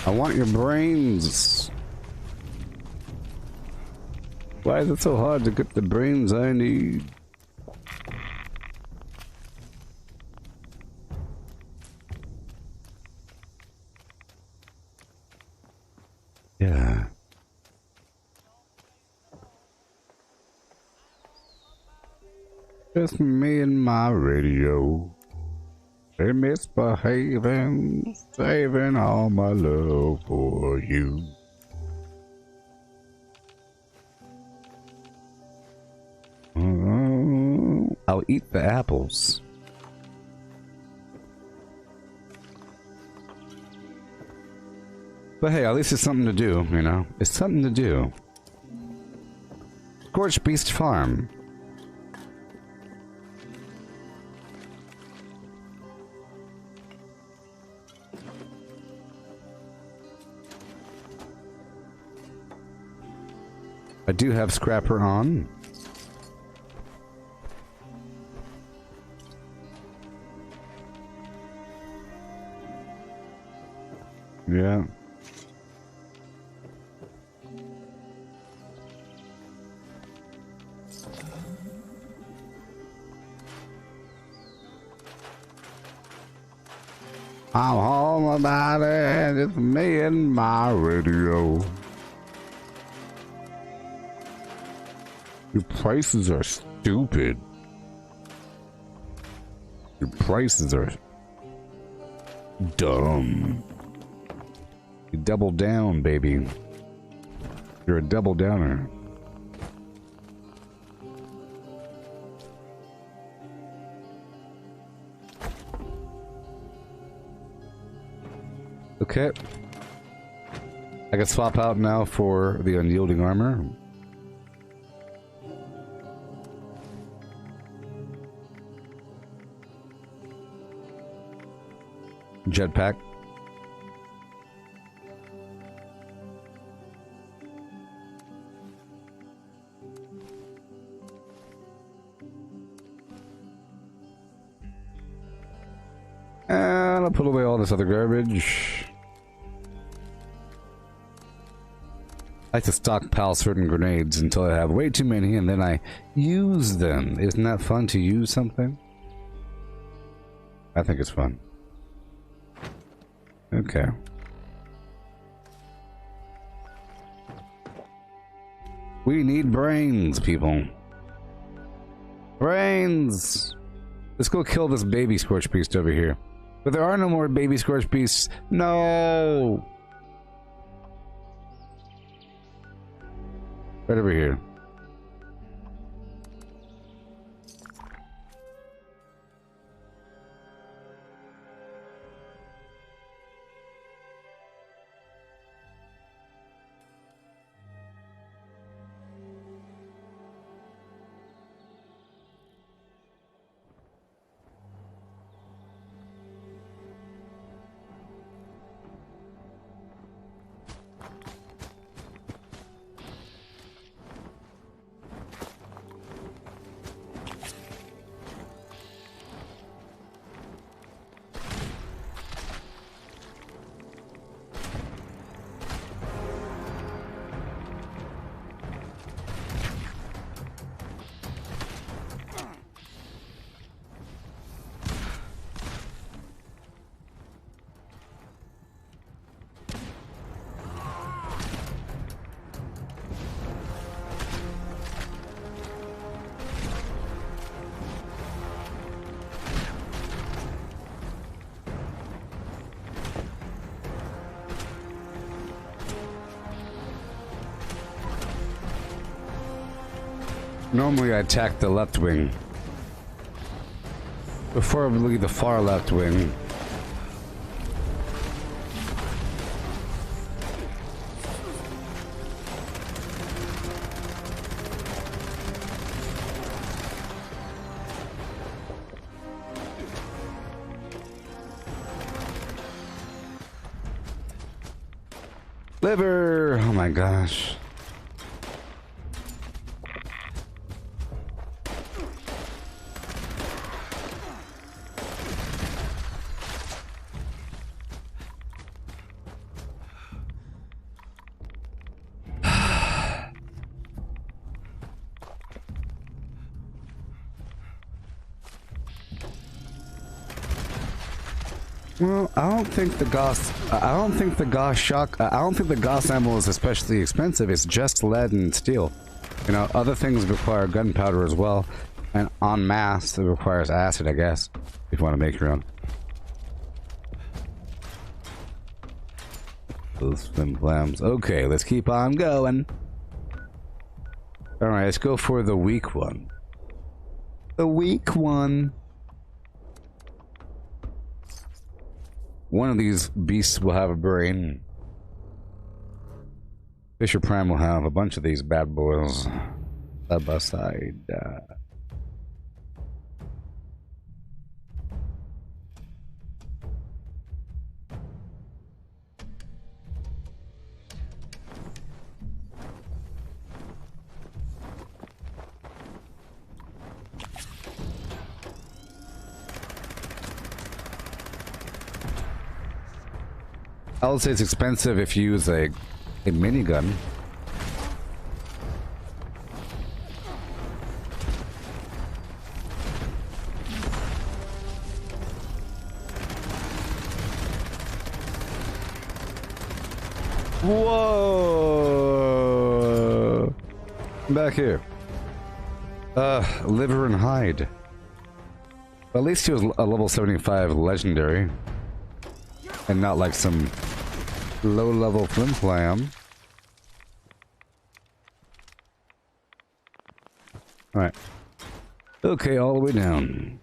I want your brains. Why is it so hard to get the brains I need? Yeah. Just me and my radio. They misbehaving, saving all my love for you. I'll eat the apples. But hey, at least it's something to do, you know? It's something to do. Scorched Beast Farm. I do have Scrapper on. Yeah. I'm home about it. It's me and my radio. Your prices are stupid. Your prices are dumb. You double down, baby. You're a double downer. Okay. I can swap out now for the unyielding armor. Jetpack. And I'll put away all this other garbage. I like to stockpile certain grenades until I have way too many and then I use them. Isn't that fun to use something? I think it's fun. Okay. We need brains, people. Brains! Let's go kill this baby Scorched Beast over here. But there are no more baby Scorched Beasts. No! Right over here. Normally I attack the left wing. Before I leave the far left wing. Liver! Oh my gosh. Well, I don't think the Gauss. I don't think the Gauss shock. I don't think the Gauss ammo is especially expensive. It's just lead and steel. You know, other things require gunpowder as well, and en masse it requires acid, I guess, if you want to make your own. Those flim flams. Okay, let's keep on going. All right, let's go for the weak one. The weak one. One of these beasts will have a brain. Fisher Prime will have a bunch of these bad boys side by side. I would say it's expensive if you use a minigun. Whoa! Back here. Liver and hide. At least he was a level 75 legendary. And not like some low-level flim-flam. Alright. Okay, all the way down.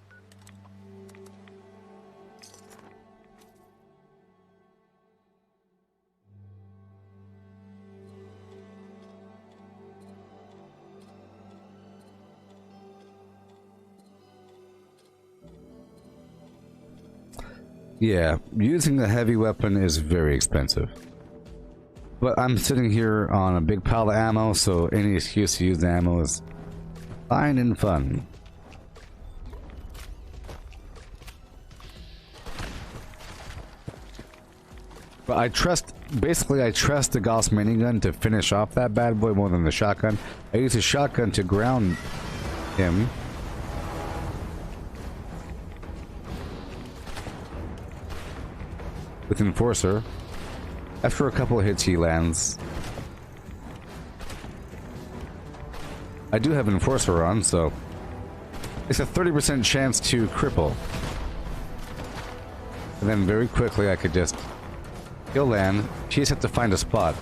Yeah, using a heavy weapon is very expensive. But I'm sitting here on a big pile of ammo, so any excuse to use the ammo is fine and fun. But I trust the Gauss minigun to finish off that bad boy more than the shotgun. I use a shotgun to ground him. With Enforcer. After a couple of hits he lands. I do have Enforcer on, so it's a 30% chance to cripple. And then very quickly I could just he'll land. She just have to find a spot.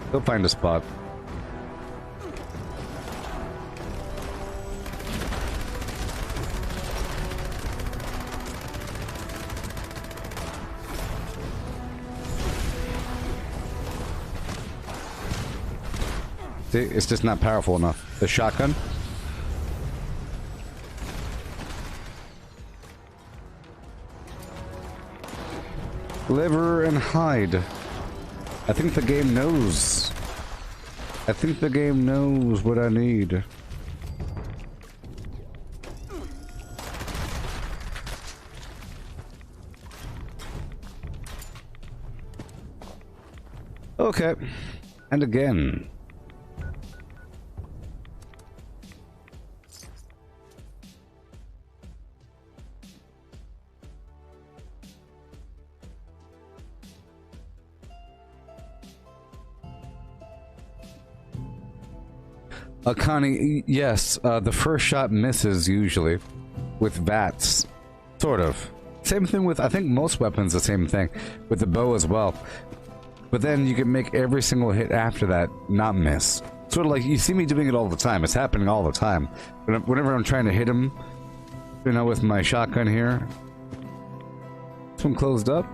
He'll find a spot. See, it's just not powerful enough. The shotgun. Liver and hide. I think the game knows. I think the game knows what I need. Okay. And again. Connie, yes, the first shot misses usually with VATS, sort of. Same thing with, I think most weapons the same thing, with the bow as well. But then you can make every single hit after that not miss. Sort of like, you see me doing it all the time, it's happening all the time. Whenever I'm trying to hit him, you know, with my shotgun here. This one closed up.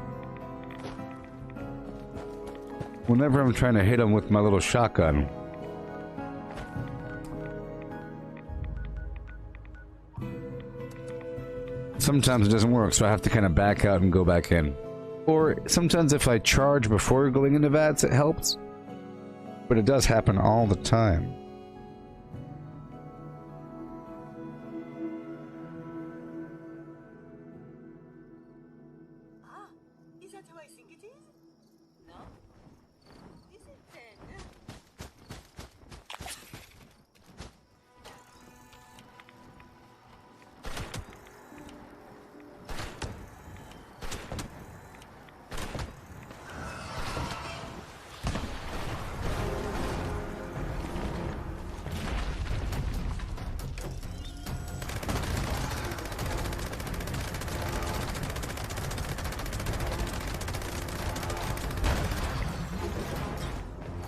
Whenever I'm trying to hit him with my little shotgun. Sometimes it doesn't work, so I have to kind of back out and go back in. Or sometimes if I charge before going into VATS, it helps. But it does happen all the time. Ah, is that how I think it is? No? Is it then?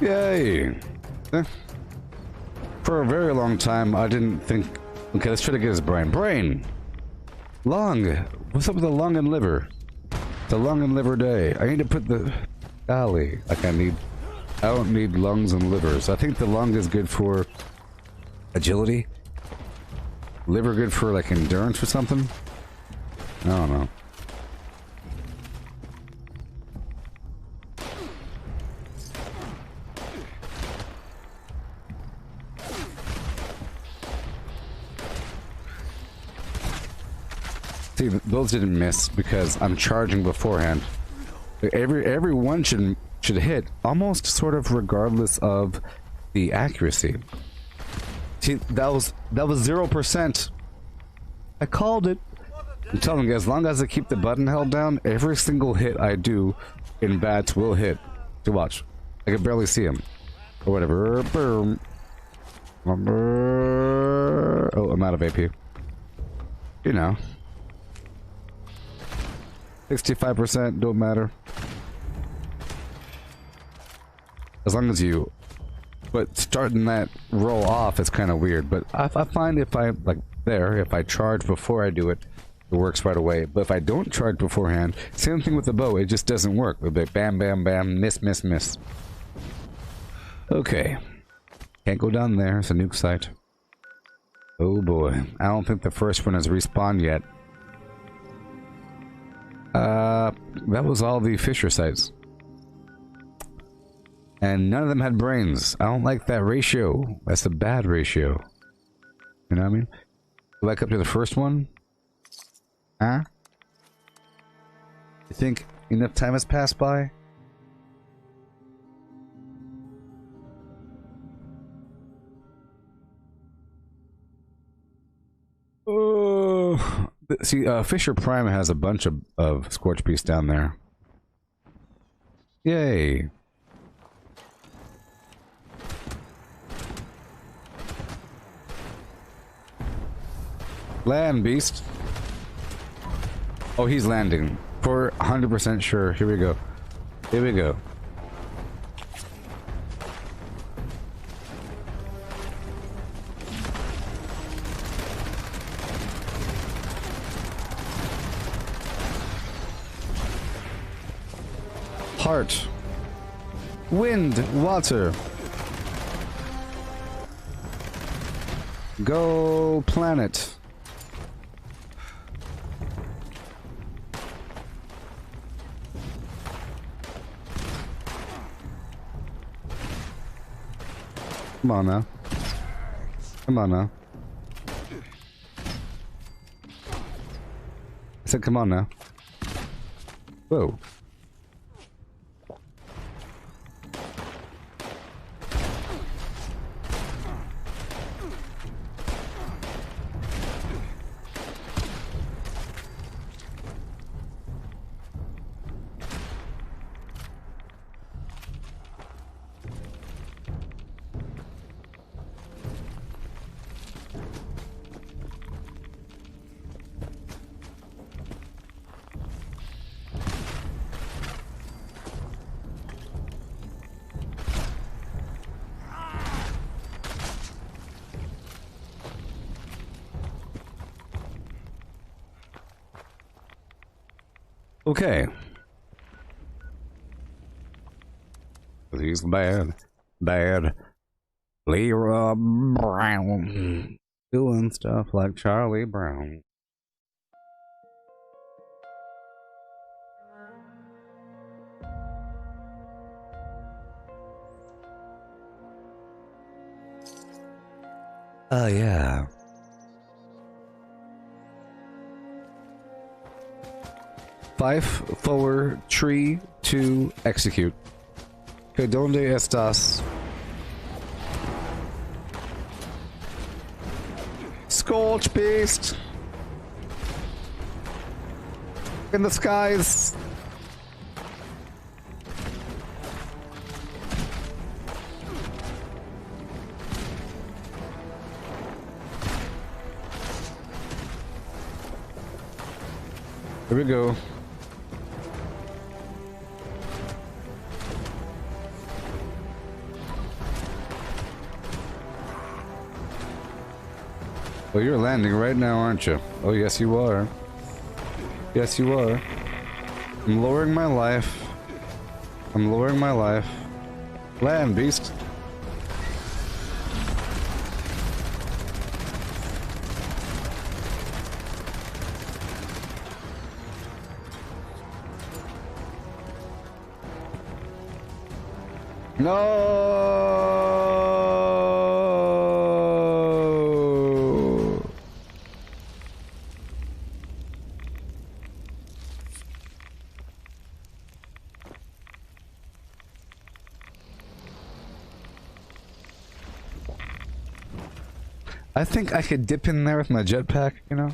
Yay! Eh. For a very long time, I didn't think... Okay, let's try to get his brain. Brain! Lung! What's up with the lung and liver? It's a lung and liver day. I need to put the... Golly. Like I don't need lungs and livers. I think the lung is good for... agility? Liver good for, like, endurance or something? I don't know. See, those didn't miss because I'm charging beforehand. Every one should hit almost sort of regardless of the accuracy. See, that was 0%. I called it. I'm telling you, as long as I keep the button held down, every single hit I do in bats will hit. To watch, I can barely see him or whatever. Boom. Oh, I'm out of AP. You know. 65% don't matter. As long as you... But starting that roll off is kind of weird. But I find if I, like there, if I charge before I do it, it works right away. But if I don't charge beforehand, same thing with the bow, it just doesn't work. It'll be bam, bam, bam, miss, miss, miss. Okay. Can't go down there, it's a nuke site. Oh boy. I don't think the first one has respawned yet. That was all the Fisher sites. And none of them had brains. I don't like that ratio. That's a bad ratio. You know what I mean? Go back up to the first one. Huh? You think enough time has passed by? Oh. See, Fisher Prime has a bunch of Scorch Beasts down there. Yay. Land, beast. Oh, he's landing. For 100% sure. Here we go. Here we go. Heart. Wind. Water. Go planet. Come on now. Come on now. I said come on now. Whoa. Okay. He's bad. Bad. Leroy Brown. Doing stuff like Charlie Brown. Oh, yeah. Five, forward, tree, to execute. Que donde estas? Scorch Beast! In the skies! Here we go. Oh, you're landing right now, aren't you? Oh, yes, you are. Yes, you are. I'm lowering my life. I'm lowering my life. Land, beast. No. I think I could dip in there with my jetpack, you know?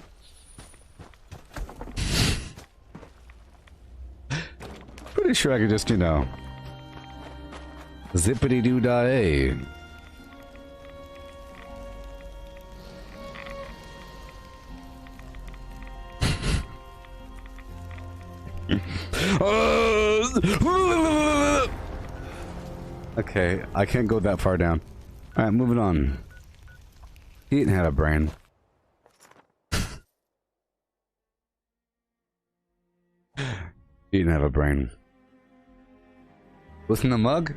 Pretty sure I could just, you know, zippity doo dah a. Okay, I can't go that far down. Alright, moving on. He didn't have a brain. He didn't have a brain. What's in the mug?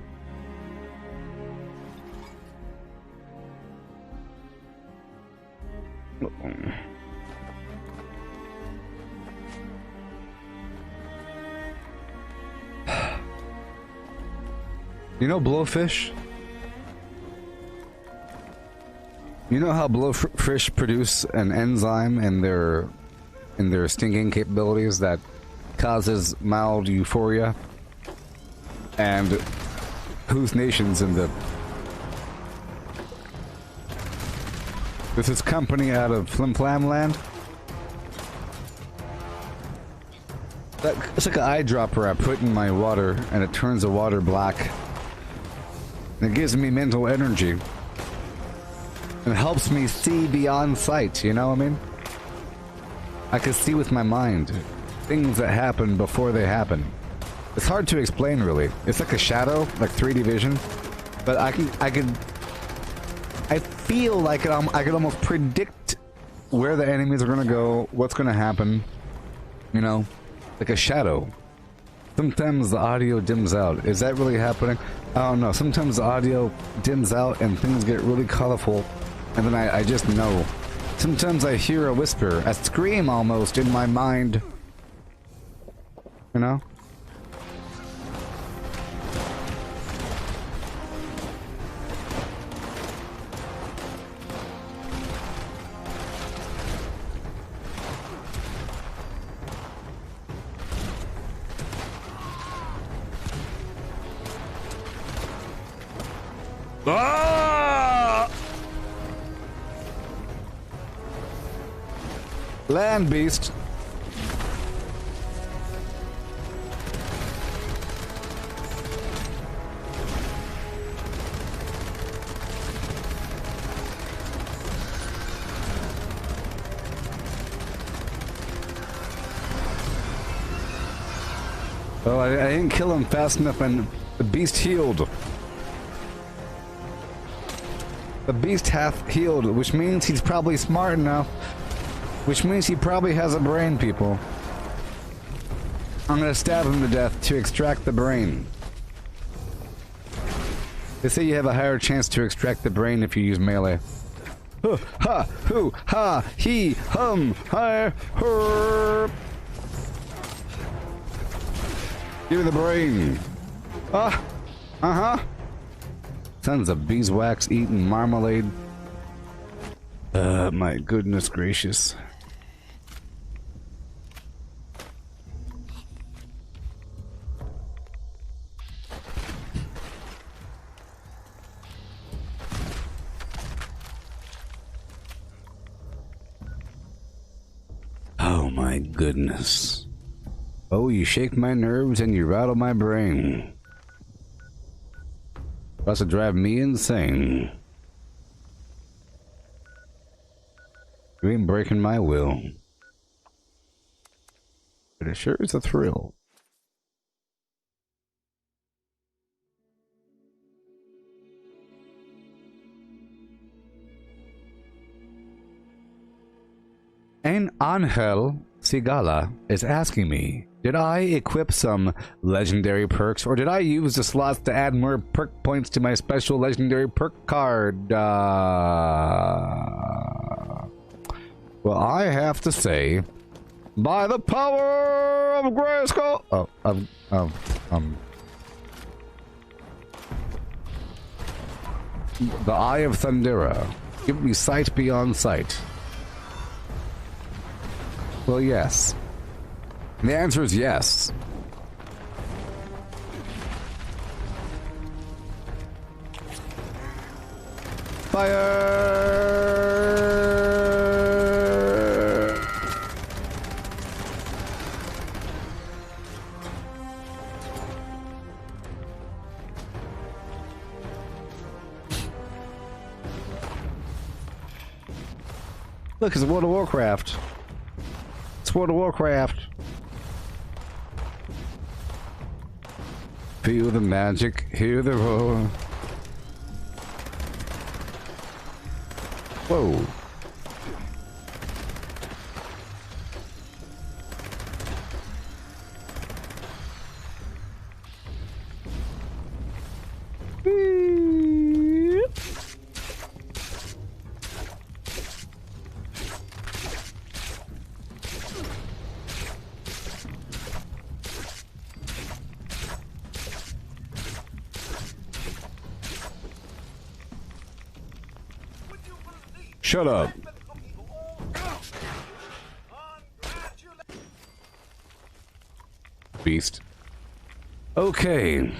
You know blowfish? You know how blowfish produce an enzyme in their stinging capabilities that causes mild euphoria? And whose nation's in the... This is company out of Flim Flam Land? It's like an eyedropper I put in my water and it turns the water black. And it gives me mental energy. It helps me see beyond sight, you know what I mean? I can see with my mind things that happen before they happen. It's hard to explain, really. It's like a shadow, like 3D vision. But I feel like I can almost predict where the enemies are gonna go, what's gonna happen. You know, like a shadow. Sometimes the audio dims out. Is that really happening? I don't know. Sometimes the audio dims out and things get really colorful. And then I just know. Sometimes I hear a whisper, a scream almost in my mind. You know? Ah! Land beast. Oh, I didn't kill him fast enough and the beast healed. The beast hath healed, which means he's probably smart enough. Which means he probably has a brain, people. I'm gonna stab him to death to extract the brain. They say you have a higher chance to extract the brain if you use melee. Ha! Hoo! Ha! He! Hum! Hi! Her! Give me the brain! Ah! Uh-huh! Sons of beeswax eating marmalade. My goodness gracious. Oh my goodness. Oh, you shake my nerves and you rattle my brain. About to drive me insane. You ain't breaking my will. But it sure is a thrill. Brian Angel Sigala is asking me, did I equip some legendary perks, or did I use the slots to add more perk points to my special legendary perk card? Well, I have to say, by the power of Grayskull... the Eye of Thundera. Give me sight beyond sight. Well, yes. The answer is yes. Fire! Look, it's World of Warcraft. It's World of Warcraft. Feel the magic, hear the roar. Whoa. Shut up. Beast. Okay.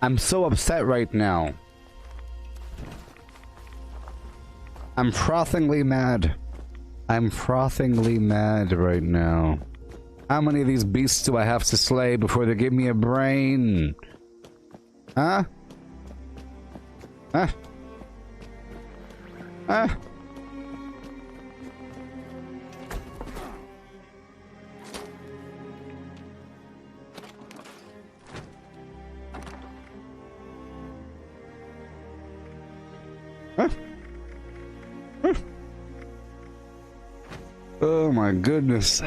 I'm so upset right now. I'm frothingly mad. I'm frothingly mad right now. How many of these beasts do I have to slay before they give me a brain? Huh? Huh? Huh? Huh? Oh my goodness.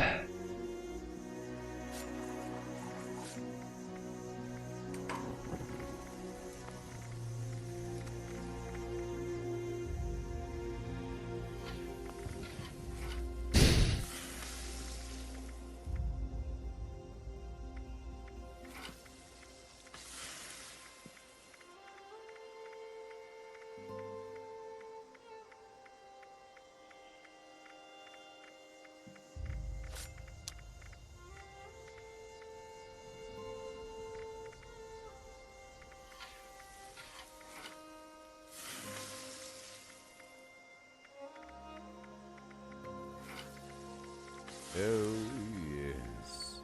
Oh, yes.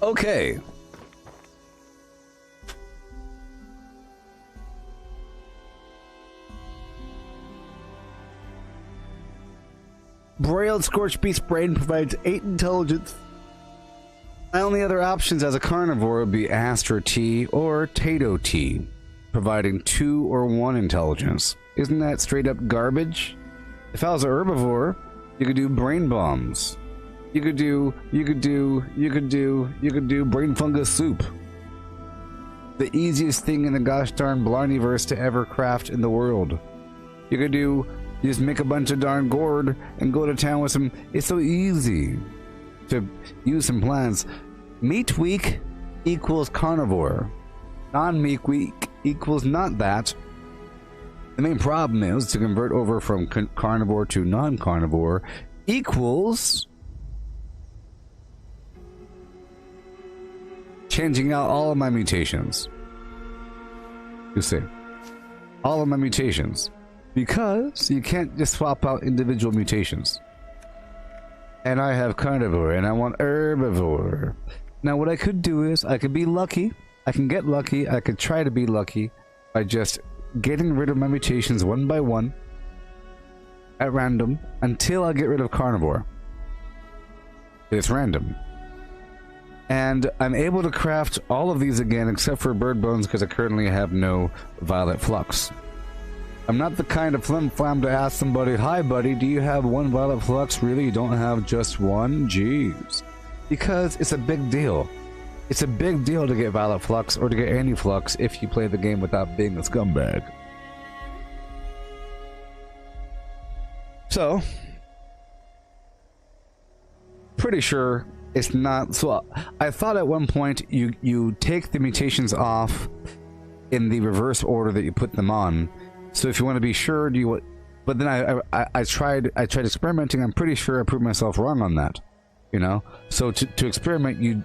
Okay, Broiled Scorched Beast Brain provides 8 intelligence. My only other options as a carnivore would be Astra Tea or Tato Tea, providing 2 or 1 intelligence. Isn't that straight up garbage? If I was a herbivore, you could do brain bombs. You could do brain fungus soup. The easiest thing in the gosh darn Blarneyverse to ever craft in the world. You just make a bunch of darn gourd and go to town with some. It's so easy to use some plants. Meat week equals carnivore. Non-meat week equals not that. The main problem is to convert over from carnivore to non-carnivore equals changing out all of my mutations. You see, all of my mutations. Because you can't just swap out individual mutations. And I have carnivore and I want herbivore. Now what I could do is I could be lucky. I can get lucky. I could try to be lucky by just getting rid of my mutations one by one at random until I get rid of carnivore. It's random. And I'm able to craft all of these again except for bird bones because I currently have no violet flux. I'm not the kind of flim-flam to ask somebody, "Hi buddy, do you have 1 violet flux?" Really, you don't have just 1? Jeez. Because it's a big deal. It's a big deal to get violet flux or to get any flux if you play the game without being a scumbag. So, pretty sure it's not. So I thought at one point you take the mutations off in the reverse order that you put them on. So if you want to be sure, but then I tried experimenting. I'm pretty sure I proved myself wrong on that. You know, so to experiment, you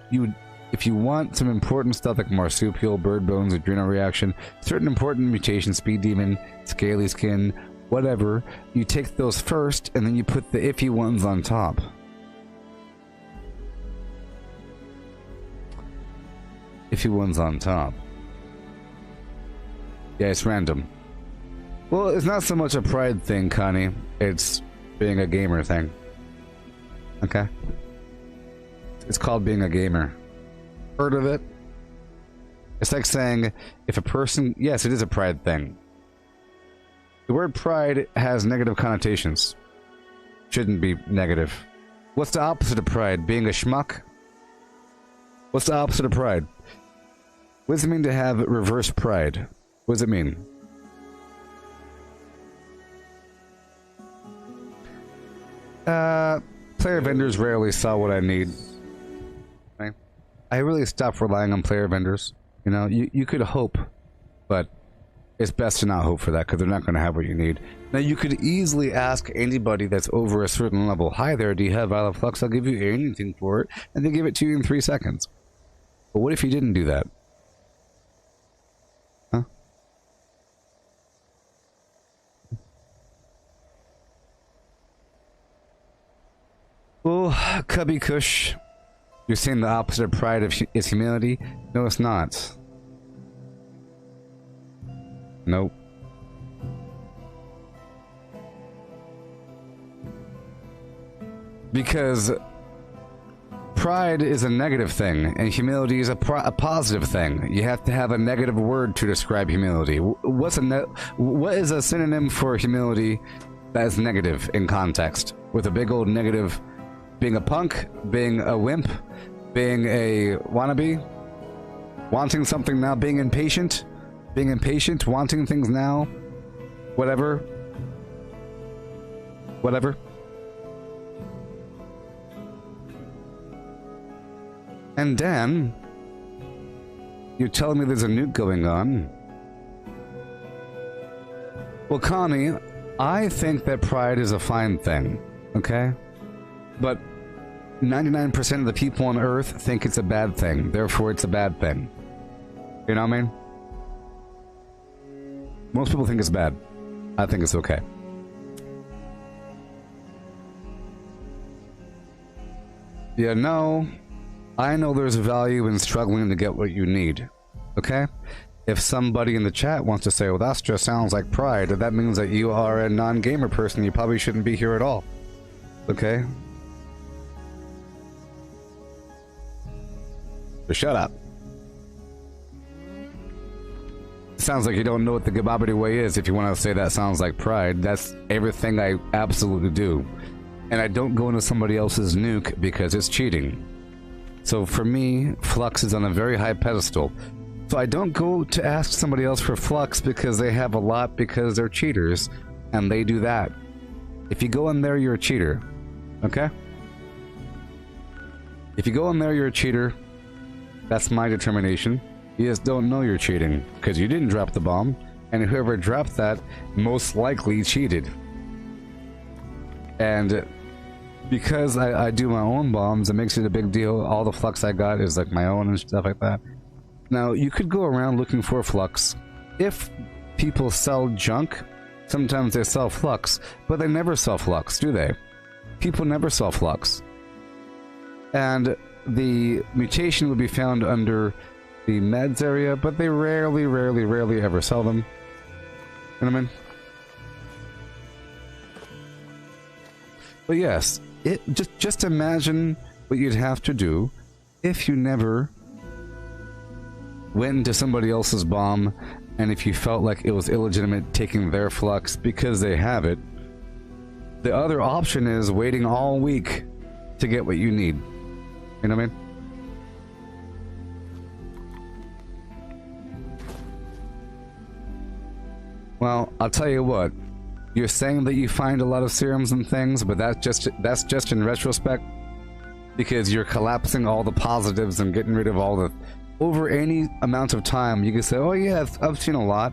if you want some important stuff like marsupial, bird bones, adrenal reaction, certain important mutations, speed demon, scaly skin, whatever, you take those first and then you put the iffy ones on top. Iffy ones on top. Yeah, it's random. Well, it's not so much a pride thing, Connie. It's being a gamer thing. Okay? It's called being a gamer. Heard of it? It's like saying, if a person... Yes, it is a pride thing. The word pride has negative connotations. Shouldn't be negative. What's the opposite of pride? Being a schmuck? What's the opposite of pride? What does it mean to have reverse pride? What does it mean? Player vendors rarely saw what I need. Right? I really stopped relying on player vendors. You know, you could hope, but it's best to not hope for that because they're not going to have what you need. Now, you could easily ask anybody that's over a certain level, "Hi there, do you have Violet Flux? I'll give you anything for it," and they give it to you in 3 seconds. But what if you didn't do that? Huh? Oh, Cubby Kush. You're saying the opposite of pride is humility? No, it's not. Nope. Because pride is a negative thing, and humility is a positive thing. You have to have a negative word to describe humility. What is a synonym for humility that is negative in context? With a big old negative, being a punk, being a wimp, being a wannabe, wanting something now, being impatient, wanting things now, whatever. And Dan, you're telling me there's a nuke going on? Well, Connie, I think that pride is a fine thing, okay? But 99% of the people on Earth think it's a bad thing, therefore it's a bad thing. You know what I mean? Most people think it's bad. I think it's okay. Yeah, no. I know there's value in struggling to get what you need. Okay? If somebody in the chat wants to say, "Well, that just sounds like pride," that means that you are a non-gamer person, you probably shouldn't be here at all. Okay? So shut up. Sounds like you don't know what the Gooboberti way is. If you want to say that sounds like pride, that's everything I absolutely do. And I don't go into somebody else's nuke because it's cheating. So for me, Flux is on a very high pedestal. So I don't go to ask somebody else for Flux because they have a lot because they're cheaters. And they do that. If you go in there, you're a cheater. Okay? If you go in there, you're a cheater. That's my determination. You just don't know you're cheating because you didn't drop the bomb, and whoever dropped that most likely cheated. And because I do my own bombs, it makes it a big deal. All the Flux I got is like my own and stuff like that. Now, you could go around looking for Flux. If people sell junk, sometimes they sell Flux, but they never sell Flux, do they? People never sell Flux. And the mutation would be found under the meds area, but they rarely ever sell them. You know what I mean? But yes, just imagine what you'd have to do if you never went into somebody else's bomb, and if you felt like it was illegitimate taking their Flux because they have it. The other option is waiting all week to get what you need. You know what I mean? Well, I'll tell you what. You're saying that you find a lot of serums and things, but that's just in retrospect, because you're collapsing all the positives and getting rid of all the... Over any amount of time, you can say, oh yeah, I've seen a lot.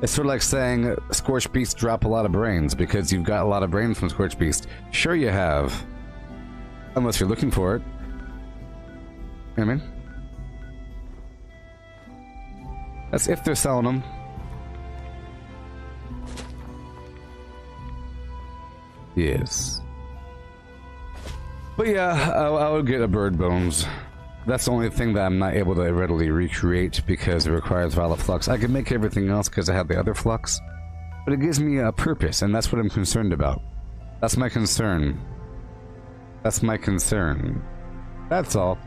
It's sort of like saying Scorched Beasts drop a lot of brains because you've got a lot of brains from Scorched Beast. Sure you have. Unless you're looking for it. You know what I mean? That's if they're selling them. Yes. But yeah, I would get a bird bones. That's the only thing that I'm not able to readily recreate because it requires Violet Flux. I can make everything else because I have the other Flux. But it gives me a purpose, and that's what I'm concerned about. That's my concern. That's my concern. That's all.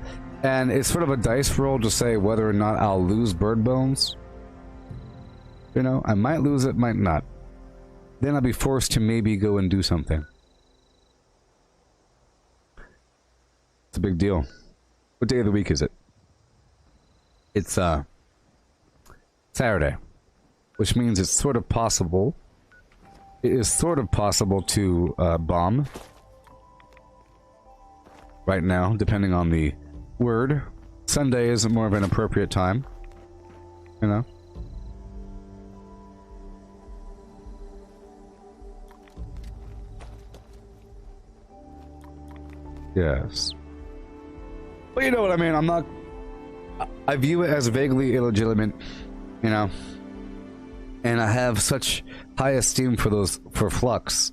And it's sort of a dice roll to say whether or not I'll lose bird bones. You know, I might lose it, might not. Then I'll be forced to maybe go and do something. It's a big deal. What day of the week is it? It's Saturday, which means it's sort of possible. It is sort of possible to bomb right now, depending on the word. Sunday is more of an appropriate time, you know. Yes. Well, you know what I mean. I'm not... I view it as vaguely illegitimate, you know. And I have such high esteem for those... for Flux.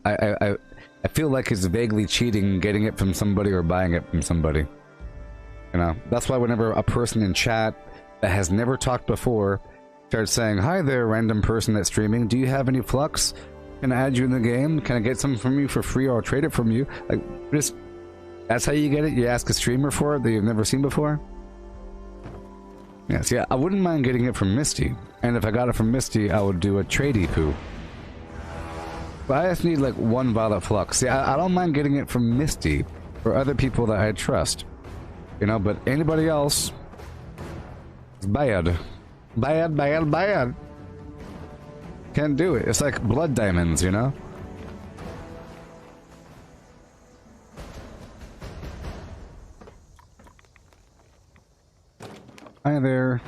I feel like it's vaguely cheating getting it from somebody or buying it from somebody. You know. That's why whenever a person in chat that has never talked before starts saying, "Hi there, random person that's streaming. Do you have any Flux? Can I add you in the game? Can I get something from you for free or I'll trade it from you?" Like, just... That's how you get it? You ask a streamer for it that you've never seen before? Yes, yeah, I wouldn't mind getting it from Misty. And if I got it from Misty, I would do a tradey poo. But I just need like one Violet Flux. See, I don't mind getting it from Misty or other people that I trust. You know, but anybody else... It's bad. Bad, bad, bad. Can't do it. It's like blood diamonds, you know? Hi there.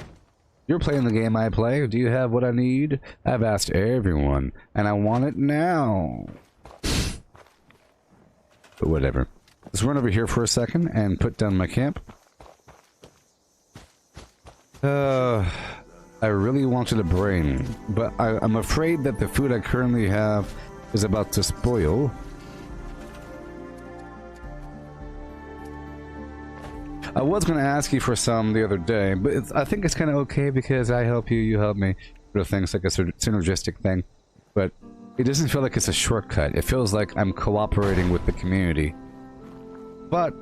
You're playing the game I play. Do you have what I need? I've asked everyone, and I want it now. But whatever. Let's run over here for a second and put down my camp. I really wanted a brain, but I'm afraid that the food I currently have is about to spoil. I was going to ask you for some the other day, but I think it's kind of okay because I help you, you help me. Sort of things like a synergistic thing. But It doesn't feel like it's a shortcut. It feels like I'm cooperating with the community. But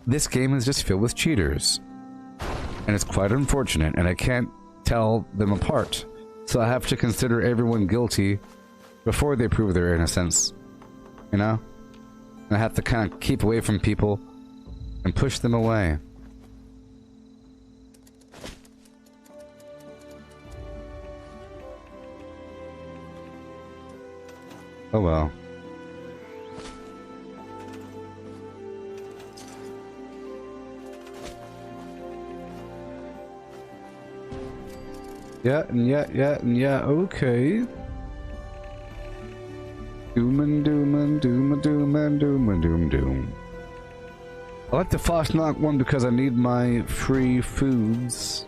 this game is just filled with cheaters. And it's quite unfortunate, and I can't tell them apart. So I have to consider everyone guilty before they prove their innocence. You know? And I have to kind of keep away from people and push them away. Oh well. Yeah, okay. Doom and doom and doom and doom and doom and doom doom. I like the fast knock one because I need my free foods.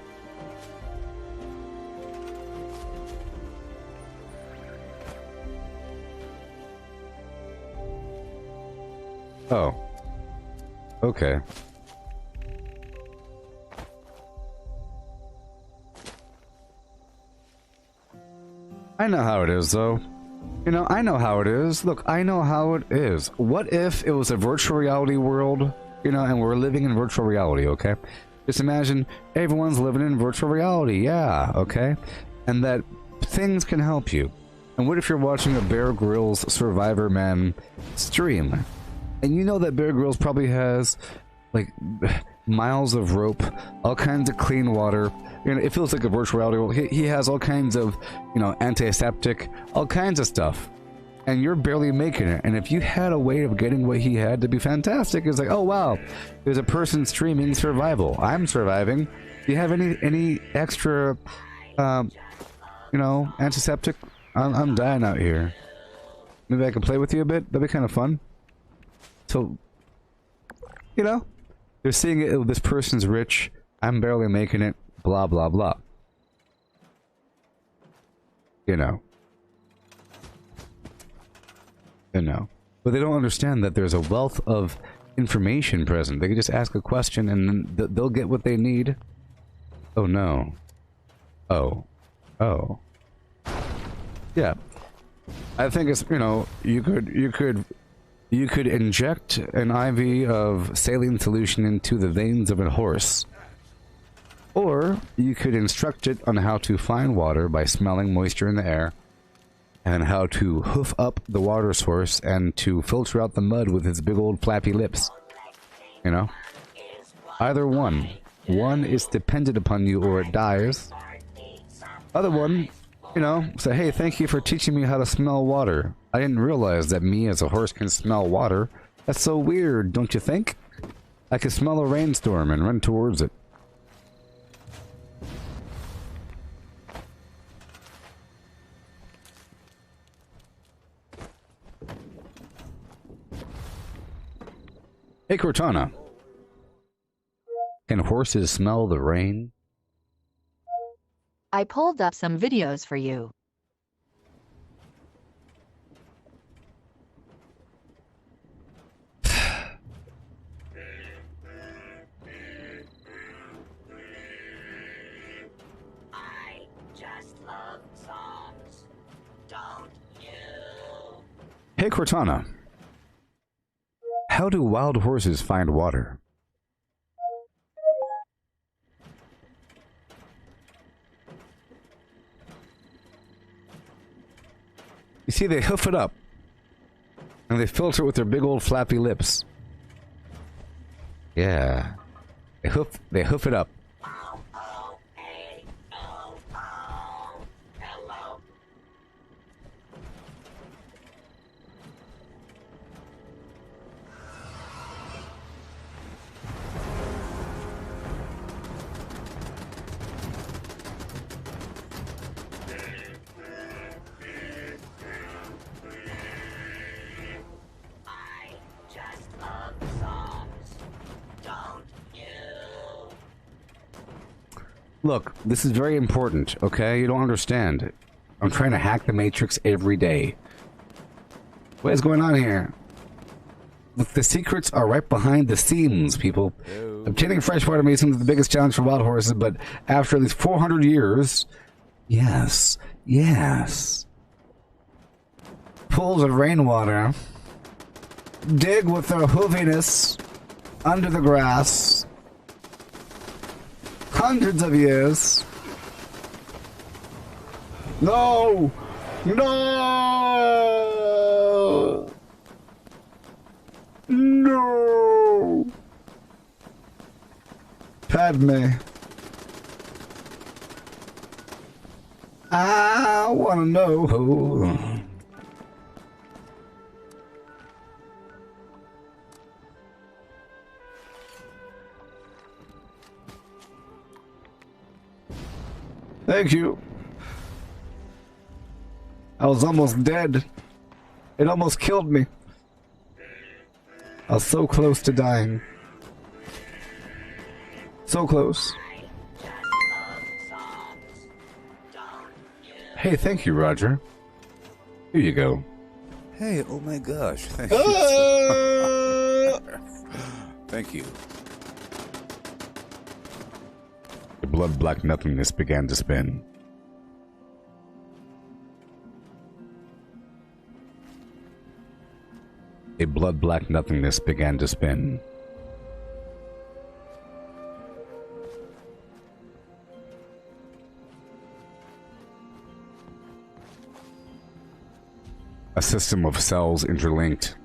Oh. Okay. I know how it is, though. You know, I know how it is. Look, I know how it is. What if it was a virtual reality world, you know, and we're living in virtual reality, okay? Just imagine everyone's living in virtual reality, yeah, okay? And that things can help you. And what if you're watching a Bear Grylls Survivor Man stream? And you know that Bear Grylls probably has, like, miles of rope, all kinds of clean water. You know, it feels like a virtual reality world. He has all kinds of, you know, antiseptic, all kinds of stuff. And you're barely making it. And if you had a way of getting what he had to be fantastic, it's like, oh wow, there's a person streaming survival. I'm surviving. Do you have any extra, you know, antiseptic? I'm dying out here. Maybe I can play with you a bit? That'd be kind of fun. So, you know, they're seeing it, this person's rich, I'm barely making it, blah, blah, blah. You know. You know. But they don't understand that there's a wealth of information present. They can just ask a question and then they'll get what they need. Oh no. Oh. Oh. Yeah. I think it's, you know, you could inject an IV of saline solution into the veins of a horse. Or you could instruct it on how to find water by smelling moisture in the air, and how to hoof up the water source and to filter out the mud with its big old flappy lips. You know? Either one. One is dependent upon you or it dies. Other one, you know, say, hey, thank you for teaching me how to smell water. I didn't realize that me as a horse can smell water. That's so weird, don't you think? I can smell a rainstorm and run towards it. Hey Cortana. Can horses smell the rain? I pulled up some videos for you. I just love songs, don't you? Hey Cortana. How do wild horses find water? You see, they hoof it up. And they filter it with their big old flappy lips. Yeah. They hoof it up. Hello. I just love songs, don't you? Look, this is very important, okay? You don't understand. I'm trying to hack the Matrix every day. What is going on here? Look, the secrets are right behind the scenes, people. Obtaining freshwater may seem the biggest challenge for wild horses, but after at least 400 years, yes, Yes. Pools of rainwater. Dig with their hooviness under the grass. Hundreds of years. No! No! No! Padme. I wanna know. Thank you. I was almost dead. It almost killed me. I was so close to dying. So close. Hey, thank you, Roger. Here you go. Hey, oh my gosh. Thank you. Thank you. The blood-black nothingness began to spin. A blood-black nothingness began to spin. A system of cells interlinked,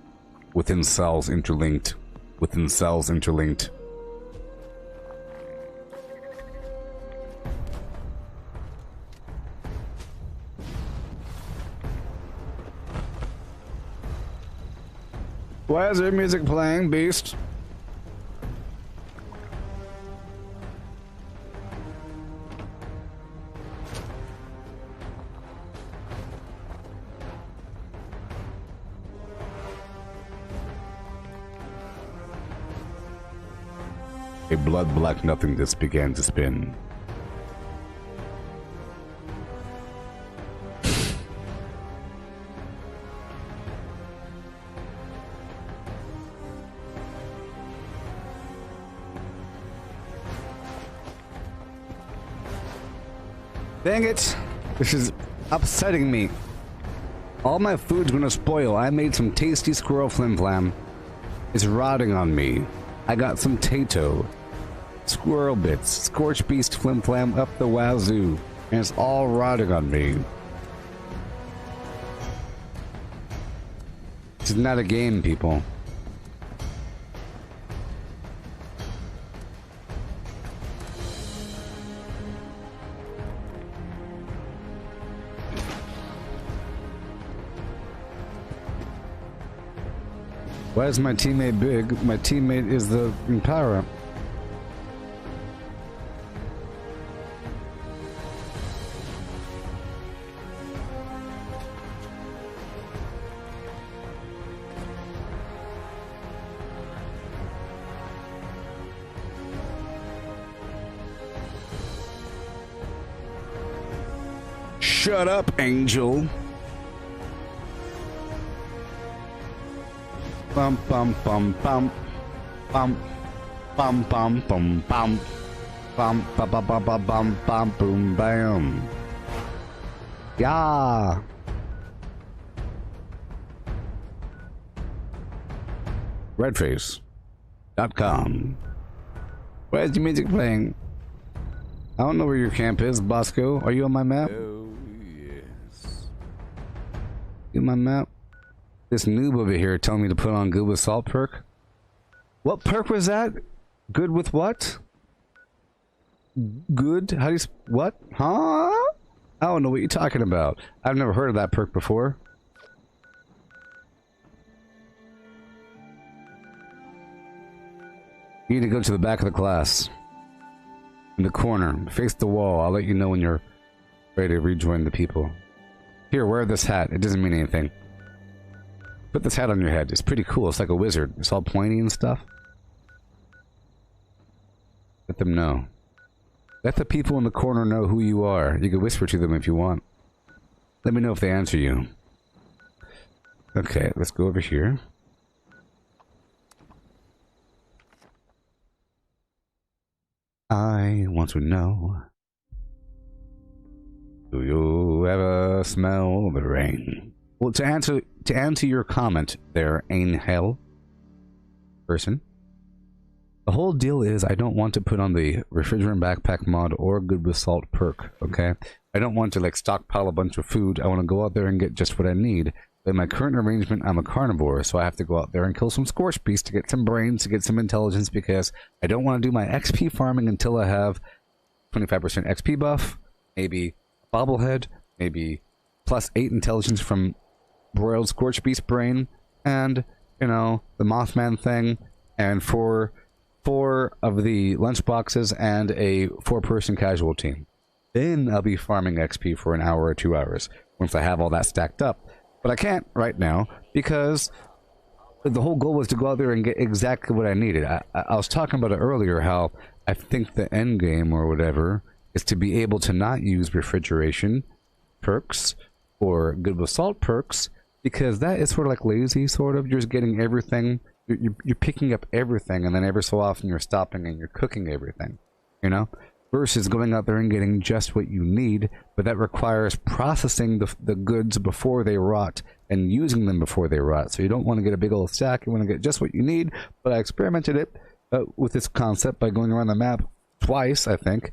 within cells interlinked, within cells interlinked. Why is there music playing, Beast? A blood-black nothingness began to spin. Dang it! This is upsetting me. All my food's gonna spoil. I made some tasty squirrel flim flam. It's rotting on me. I got some Tato. Squirrel bits. Scorch beast flim flam up the wazoo. And it's all rotting on me. This is not a game, people. Why is my teammate big? My teammate is the power-up. Shut up, Angel. Bum bum bum bum bum bum bum bum bum bum ba ba ba ba bum bum boom bam. Yeah. Redface.com. Why is the music playing? I don't know where your camp is, Bosco. Are you on my map? Oh, yes. You on my map? This noob over here telling me to put on good with salt perk. What perk was that? Good with what? Good? How do you... What? Huh? I don't know what you're talking about. I've never heard of that perk before. You need to go to the back of the class. In the corner. Face the wall. I'll let you know when you're ready to rejoin the people. Here, wear this hat. It doesn't mean anything. Put this hat on your head. It's pretty cool. It's like a wizard. It's all pointy and stuff. Let them know. Let the people in the corner know who you are. You can whisper to them if you want. Let me know if they answer you. Okay, let's go over here. I want to know. Do you ever smell the rain. Well, to answer your comment there, Angel person, the whole deal is I don't want to put on the refrigerant backpack mod or good with salt perk. Okay, I don't want to like stockpile a bunch of food. I want to go out there and get just what I need. In my current arrangement, I'm a carnivore, so I have to go out there and kill some scorch beasts to get some brains, to get some intelligence, because I don't want to do my XP farming until I have 25% XP buff, maybe a bobblehead, maybe +8 intelligence from broiled scorch beast brain, and, you know, the Mothman thing, and four of the lunch boxes, and a 4-person casual team. Then I'll be farming XP for an hour or 2 hours, once I have all that stacked up. But I can't right now, because the whole goal was to go out there and get exactly what I needed. I was talking about it earlier, how I think the end game, or whatever, is to be able to not use refrigeration perks, or good with salt perks, because that is sort of like lazy, sort of. You're just getting everything, you're picking up everything, and then every so often you're stopping and you're cooking everything, you know? Versus going out there and getting just what you need, but that requires processing the goods before they rot and using them before they rot. So you don't want to get a big old stack, you want to get just what you need. But I experimented it with this concept by going around the map twice, I think,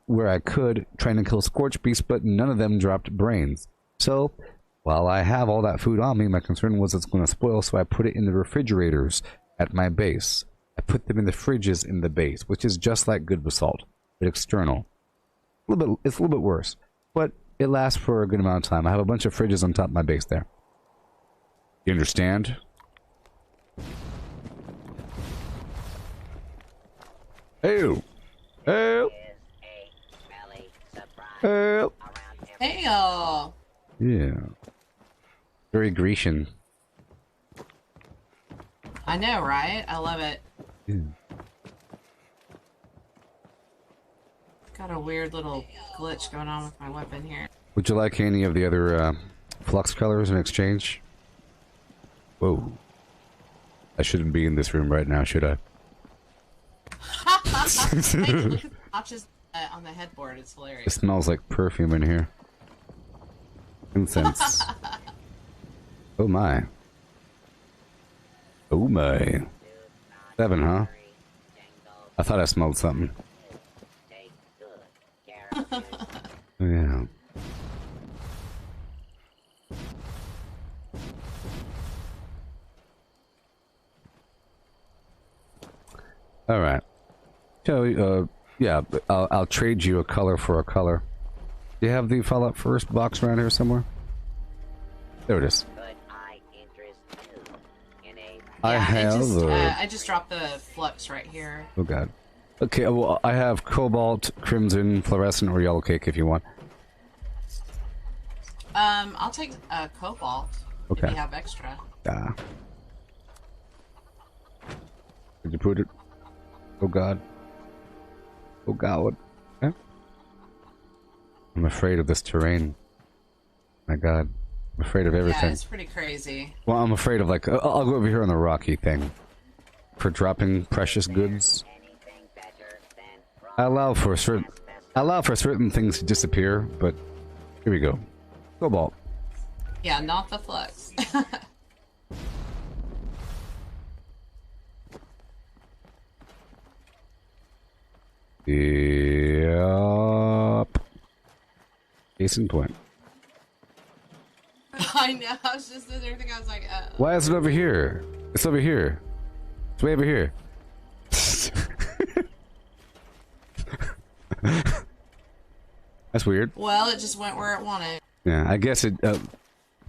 where I could, trying to kill scorch beasts, but none of them dropped brains. So while I have all that food on me, my concern was it's going to spoil, so I put it in the refrigerators at my base. I put them in the fridges in the base, which is just like good with salt. External. It's a little bit worse, but it lasts for a good amount of time. I have a bunch of fridges on top of my base there. You understand? Hey! Hey! Hey! Hey y'all! Yeah. Very Grecian. I know, right? I love it. Yeah. Got a weird little glitch going on with my weapon here. Would you like any of the other flux colors in exchange? Whoa. I shouldn't be in this room right now, should I? Hey, look at the notches on the headboard. It's hilarious. It smells like perfume in here. Incense. Oh my. Oh my. 7, huh? I thought I smelled something. Yeah. All right. So, yeah, I'll trade you a color for a color. Do you have the Fallout First box around here somewhere? There it is. I have. I just dropped the flux right here. Oh god. Okay, well, I have cobalt, crimson, fluorescent, or yellow cake if you want. I'll take cobalt okay. if you have extra. Ah. Did you put it? Oh god. Oh god. Okay. I'm afraid of this terrain. My god. I'm afraid of everything. Yeah, it's pretty crazy. Well, I'm afraid of like... I'll go over here on the rocky thing. For dropping precious goods. I allow for certain things to disappear, but here we go. Cobalt. Yeah, not the flux. Yep. Case in point. I know. I was just sitting there thinking, I was like, why is it over here? It's over here. It's way over here. That's weird. Well, it just went where it wanted. Yeah, I guess it.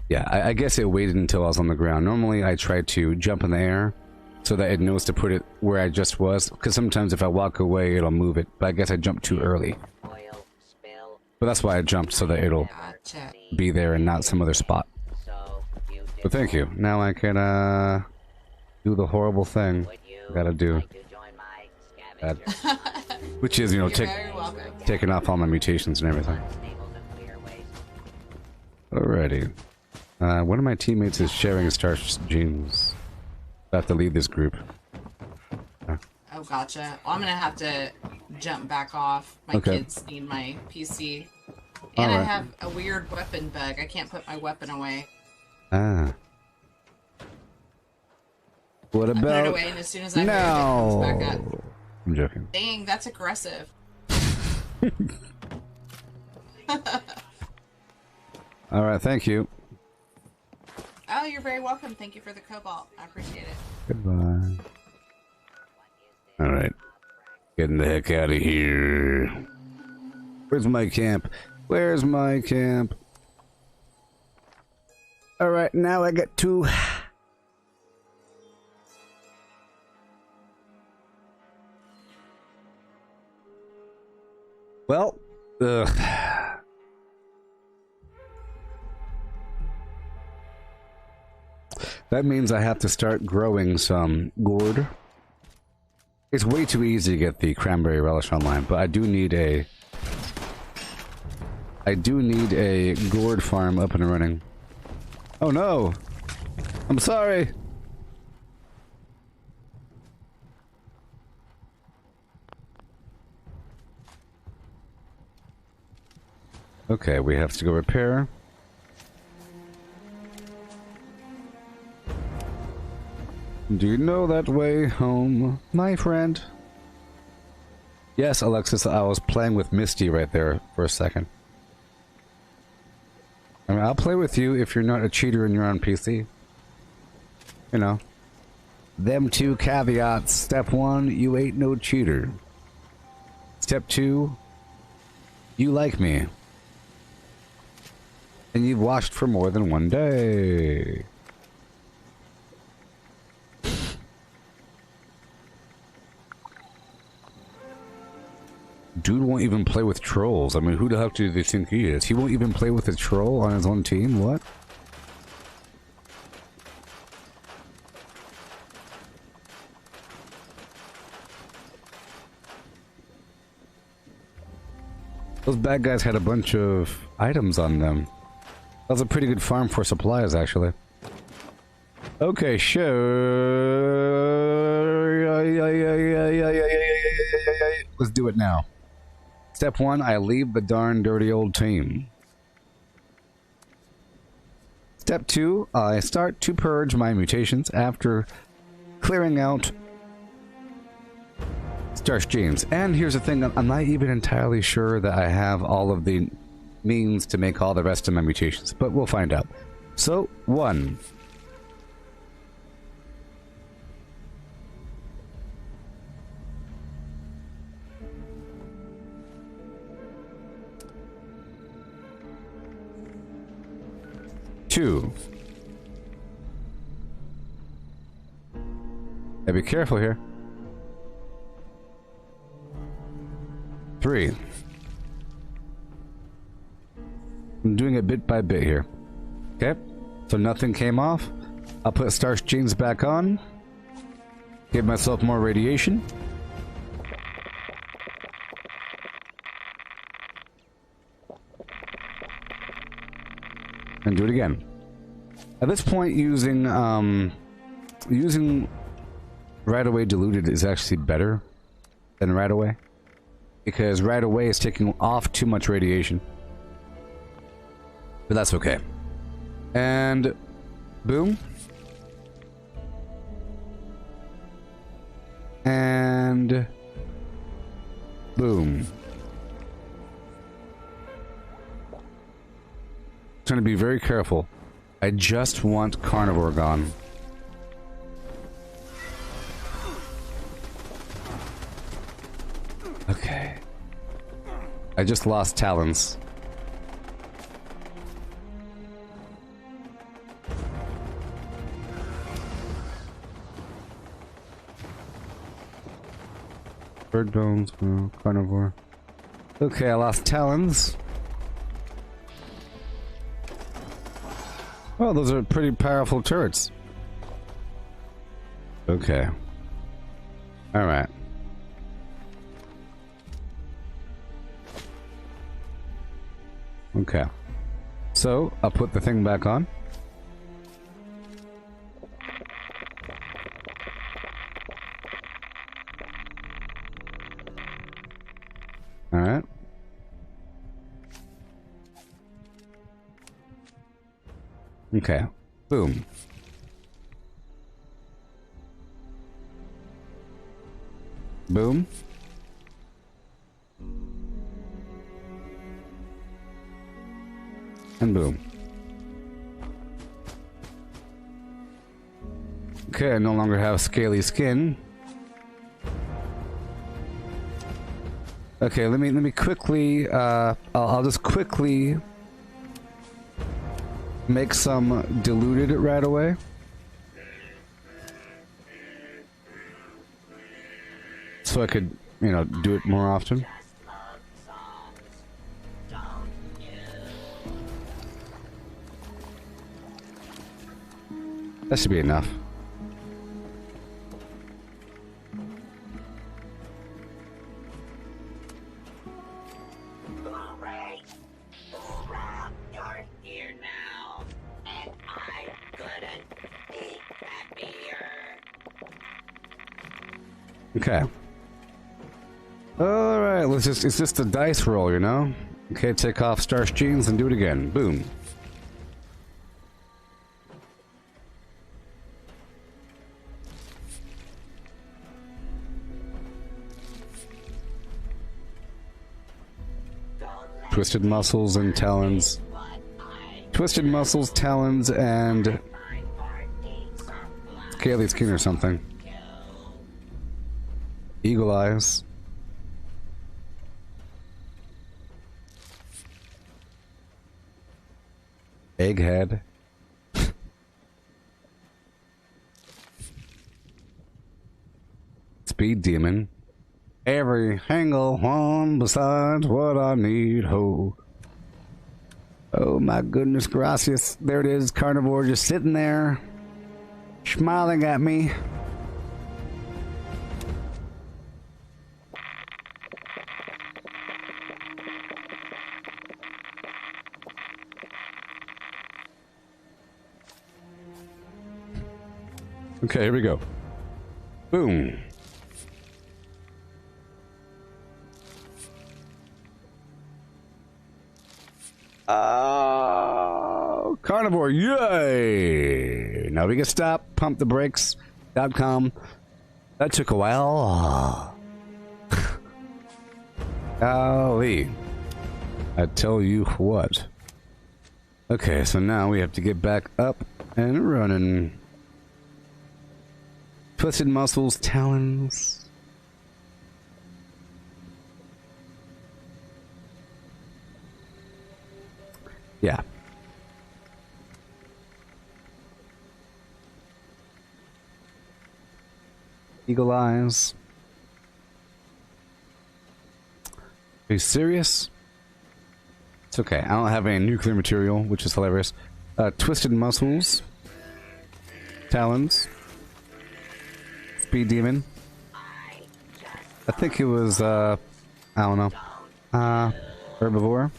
Yeah, I guess it waited until I was on the ground. Normally, I try to jump in the air so that it knows to put it where I just was. Because sometimes if I walk away, it'll move it. But I guess I jumped too early. But that's why I jumped, so that it'll be there and not some other spot. But thank you. Now I can do the horrible thing I gotta do. Which is, you know, taking off all my mutations and everything. Alrighty. One of my teammates is sharing Star's genes. I have to lead this group. Oh, gotcha. Well, I'm gonna have to jump back off. My kids need my PC. And I Alright. have a weird weapon bug. I can't put my weapon away. Ah. What I put it about away, and as soon as I move, it comes back up. now? I'm joking. Dang, that's aggressive. All right, thank you. Oh, you're very welcome. Thank you for the cobalt. I appreciate it. Goodbye. All right, getting the heck out of here. Where's my camp? Where's my camp? All right, now I get to. Well, ugh. That means I have to start growing some gourd. It's way too easy to get the cranberry relish online, but I do need a gourd farm up and running. Oh no! I'm sorry! Okay, we have to go repair. Do you know that way home, my friend? Yes, Alexis, I was playing with Misty right there for a second. I mean, I'll play with you if you're not a cheater and you're on PC. You know. Them two caveats. Step 1, you ain't no cheater. Step 2, you like me. And you've watched for more than one day. Dude won't even play with trolls. I mean, who the heck do they think he is? He won't even play with a troll on his own team? What? Those bad guys had a bunch of items on them. That was a pretty good farm for supplies, actually. Okay, sure. Let's do it now. Step 1, I leave the darn dirty old team. Step 2, I start to purge my mutations after clearing out starch genes. And here's the thing, I'm not even entirely sure that I have all of the means to make all the rest of my mutations, but we'll find out. So, 1. Two. Hey, be careful here. 3. I'm doing it bit by bit here. Okay, so nothing came off. I'll put starch genes back on. Give myself more radiation. And do it again. At this point, using right away diluted is actually better than right away, because right away is taking off too much radiation. But that's okay. And boom. And boom. Trying to be very careful. I just want carnivore gone. Okay. I just lost talons. Bird bones, no, carnivore. Okay, I lost talons. Oh, those are pretty powerful turrets. Okay. Alright. Okay. So, I'll put the thing back on. Alright. Okay. Boom. Boom. And boom. Okay, I no longer have scaly skin. Okay, let me quickly I'll just quickly make some diluted right away. So I could, you know, do it more often. That should be enough. Okay. Alright, it's just a dice roll, you know? Okay, take off starch jeans and do it again. Boom. Twisted muscles and talons. Twisted muscles, talons, and scaly skin or something. Eagle eyes. Egghead. Speed demon. Every angle one besides what I need, ho. Oh my goodness gracias. There it is, carnivore just sitting there, smiling at me. Okay, here we go. Boom. Carnivore, yay! Now we can stop, pump the brakes.com. That took a while. Golly. I tell you what. Okay, so now we have to get back up and running. Twisted muscles, talons. Yeah. Eagle eyes. Are you serious? It's okay. I don't have any nuclear material, which is hilarious. Twisted muscles. Talons. Speed demon. I think it was, I don't know. Herbivore.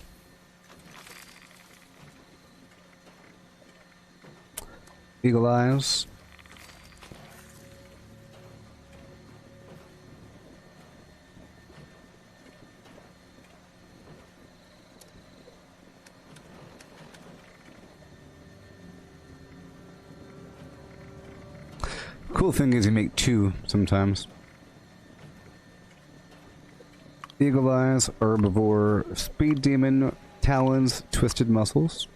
Eagle eyes. Cool thing is you make two sometimes. Eagle eyes, herbivore, speed demon, talons, twisted muscles.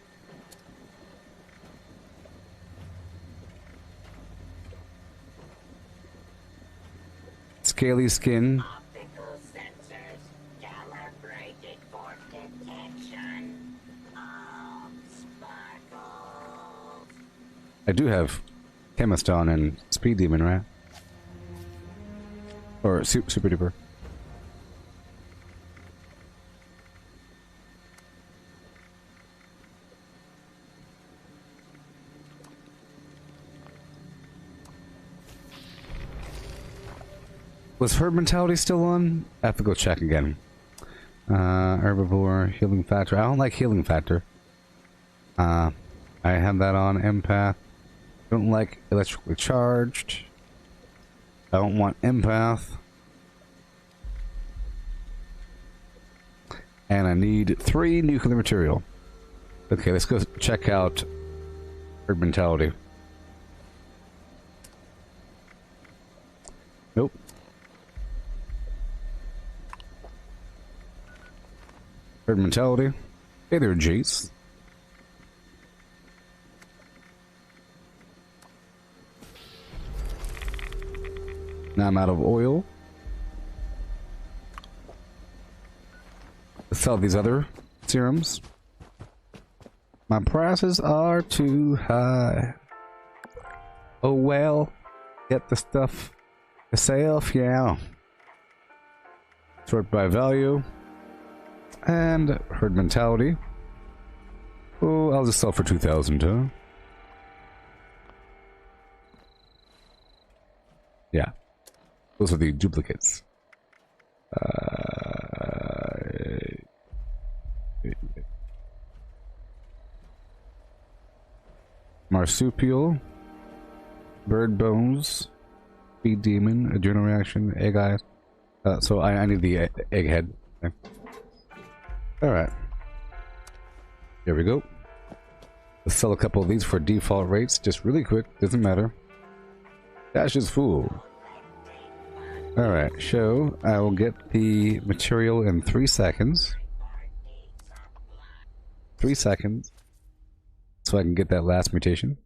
Scaly skin. I do have Chemist on and Speed Demon, right? Or Super Duper. Was Herd Mentality still on? I have to go check again. Herbivore, Healing Factor. I don't like Healing Factor. I have that on. Empath. Don't like Electrically Charged. I don't want Empath. And I need 3 nuclear material. Okay, let's go check out Herd mentality. Nope. Herd mentality. Hey there, Jace. Now I'm out of oil. Let's sell these other serums. My prices are too high. Oh well. Get the stuff yourself, yeah. Sort by value. And herd mentality. Oh, I'll just sell for 2,000, huh? Yeah. Those are the duplicates. Marsupial. Bird bones. Speed demon. Adrenal reaction. Egg eyes. So I need the egg head. Okay. Alright. Here we go. Let's sell a couple of these for default rates. Just really quick. Doesn't matter. Dash is full. Alright, show. I will get the material in 3 seconds. 3 seconds. So I can get that last mutation.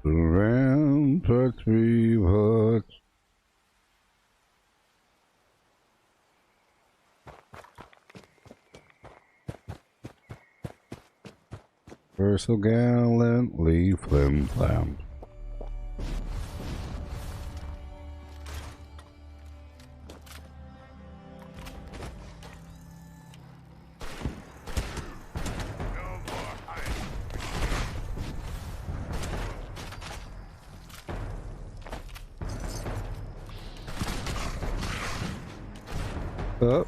Round per 3 hooks. We're so gallantly flim-flam. Oh.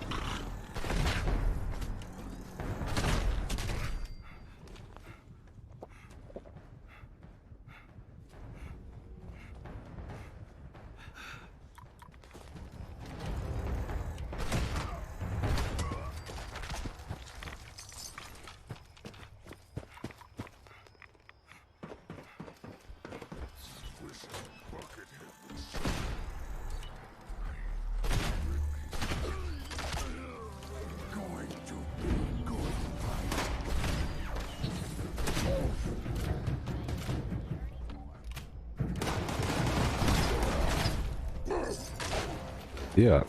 Yeah.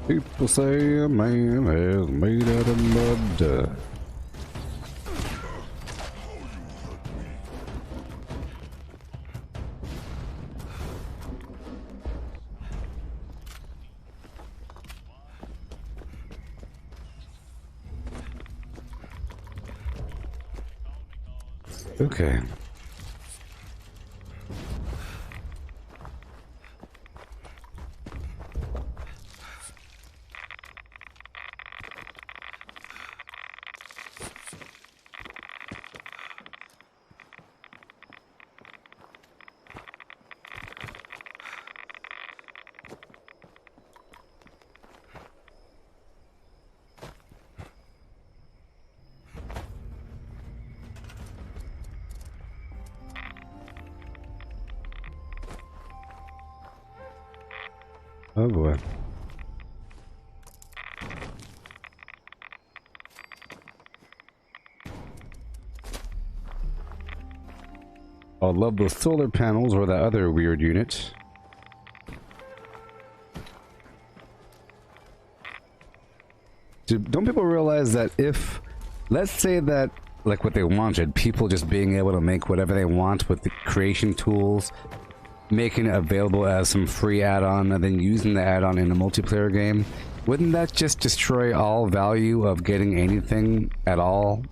People say a man is made out of mud. Okay. Oh boy. I love those solar panels or that other weird unit. Don't people realize that if, let's say that, like what they wanted, people just being able to make whatever they want with the creation tools, making it available as some free add-on, and then using the add-on in a multiplayer game, wouldn't that just destroy all value of getting anything at all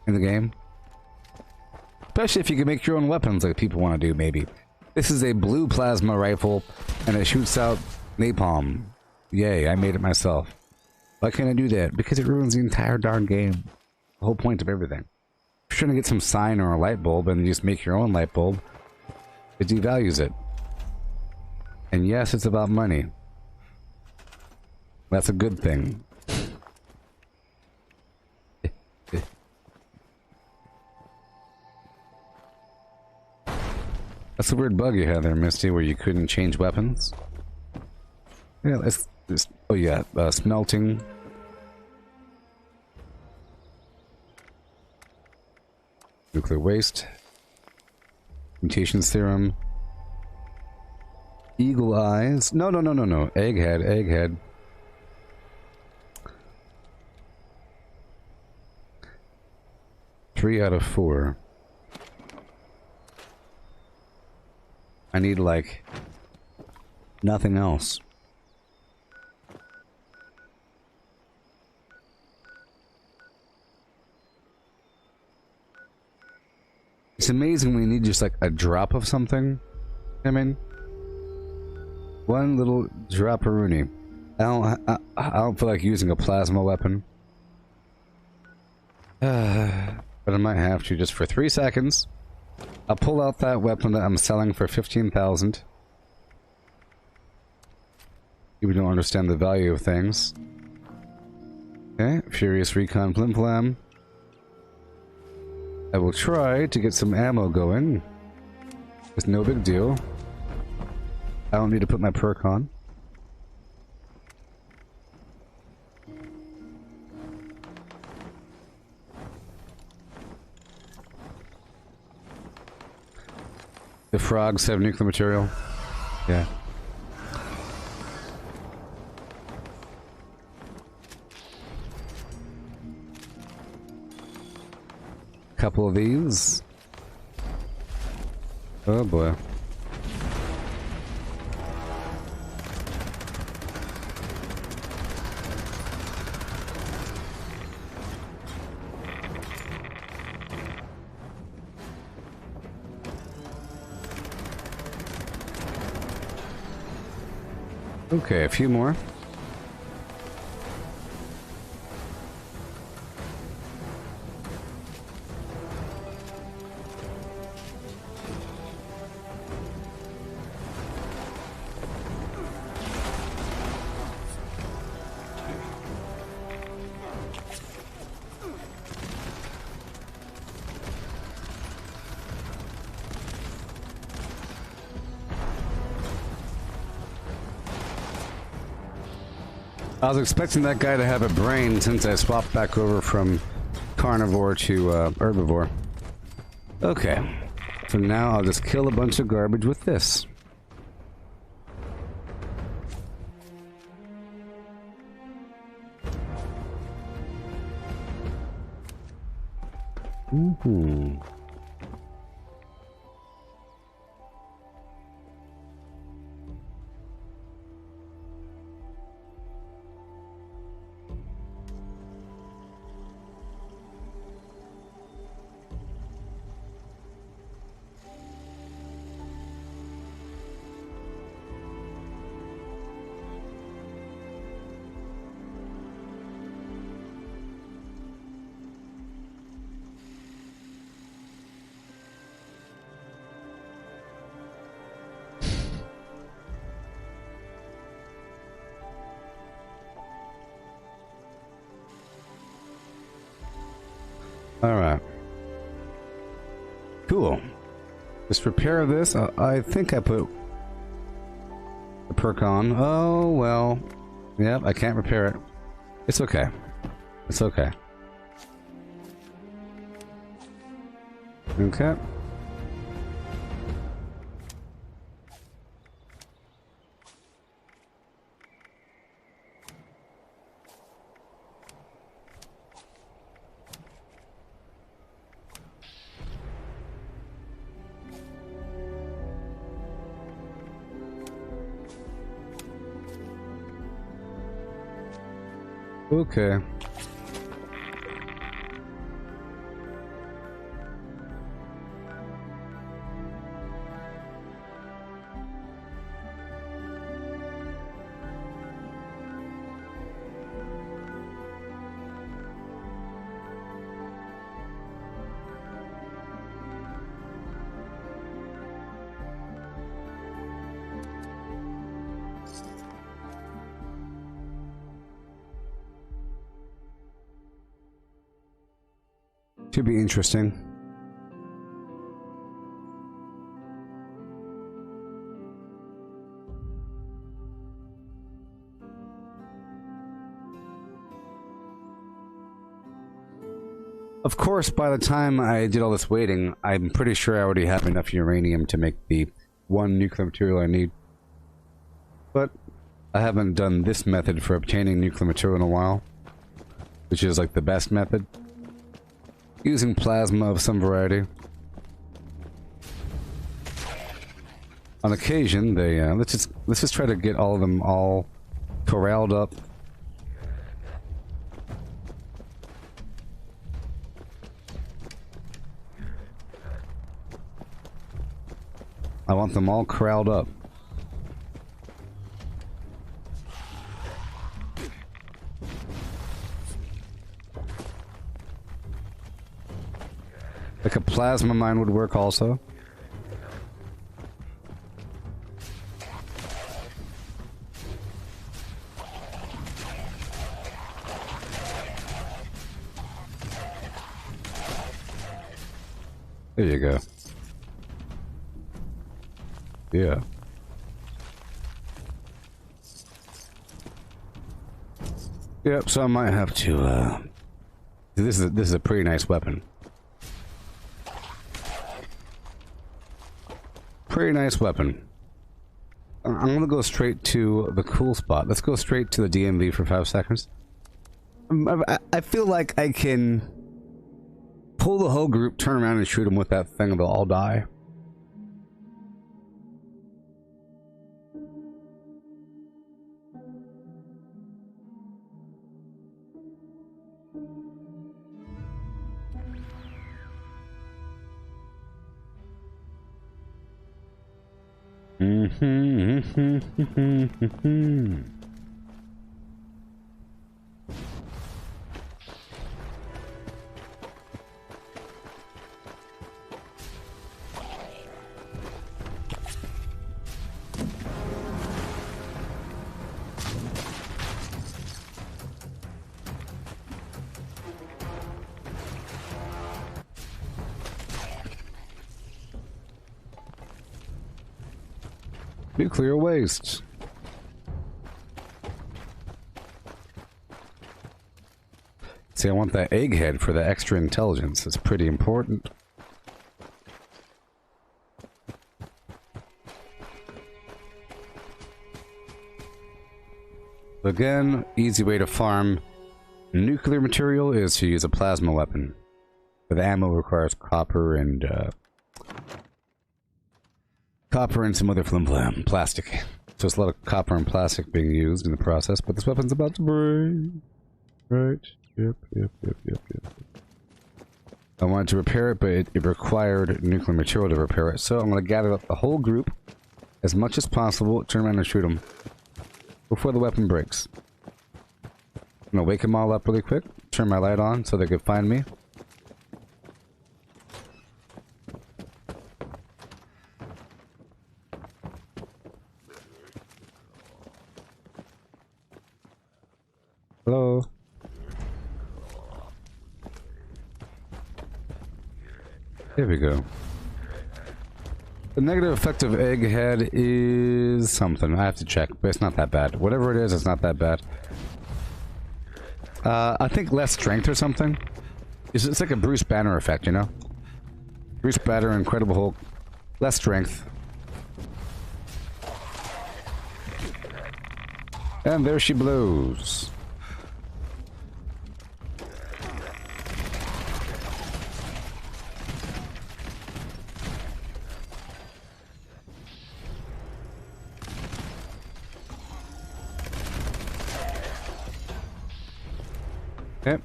in the game? Especially if you can make your own weapons like people want to do, maybe. This is a blue plasma rifle, and it shoots out napalm. Yay, I made it myself. Why can't I do that? Because it ruins the entire darn game. The whole point of everything. If you're trying to get some sign or a light bulb and you just make your own light bulb, it devalues it. And yes, it's about money. That's a good thing. That's a weird bug you had there, Misty, where you couldn't change weapons. Yeah, let's oh yeah, smelting. Nuclear waste. Mutations theorem. Eagle eyes. No. Egghead. 3 out of 4. I need, like, nothing else. It's amazing when you need just, like, a drop of something. I mean, one little drop-a-rooney. I don't feel like using a plasma weapon. But I might have to just for 3 seconds. I'll pull out that weapon that I'm selling for 15,000. People don't understand the value of things. Okay, Furious Recon Plim Plam. I will try to get some ammo going. It's no big deal. I don't need to put my perk on. The frogs have nuclear material. Yeah. Couple of these. Oh boy. Okay, a few more. I was expecting that guy to have a brain since I swapped back over from carnivore to herbivore. Okay. For now, I'll just kill a bunch of garbage with this. Alright. Cool. Just repair this. I think I put the perk on. Oh, well. Yep, I can't repair it. It's okay. It's okay. Okay. Okay. Should be interesting. Of course, by the time I did all this waiting, I'm pretty sure I already have enough uranium to make the one nuclear material I need. But I haven't done this method for obtaining nuclear material in a while, which is like the best method. Using plasma of some variety. On occasion, they let's just try to get all of them all corralled up. I want them all corralled up. Like a plasma mine would work also. There you go. Yeah. Yep, so I might have to, this is a pretty nice weapon. Pretty nice weapon. I'm gonna go straight to the cool spot. Let's go straight to the DMV for 5 seconds. I feel like I can pull the whole group, turn around and shoot them with that thing, and they'll all die. Nuclear waste. See, I want that egghead for the extra intelligence. It's pretty important. Again, easy way to farm nuclear material is to use a plasma weapon. But the ammo requires copper and some other flim-flam. Plastic. So there's a lot of copper and plastic being used in the process, but this weapon's about to break. Right. Yep. I wanted to repair it, but it required nuclear material to repair it, so I'm going to gather up the whole group as much as possible, turn around and shoot them before the weapon breaks. I'm going to wake them all up really quick, turn my light on so they can find me. Hello? There we go. The negative effect of egghead is something. I have to check, but it's not that bad. Whatever it is, it's not that bad. I think less strength or something. It's like a Bruce Banner effect, you know? Bruce Banner, Incredible Hulk. Less strength. And there she blows. Yep.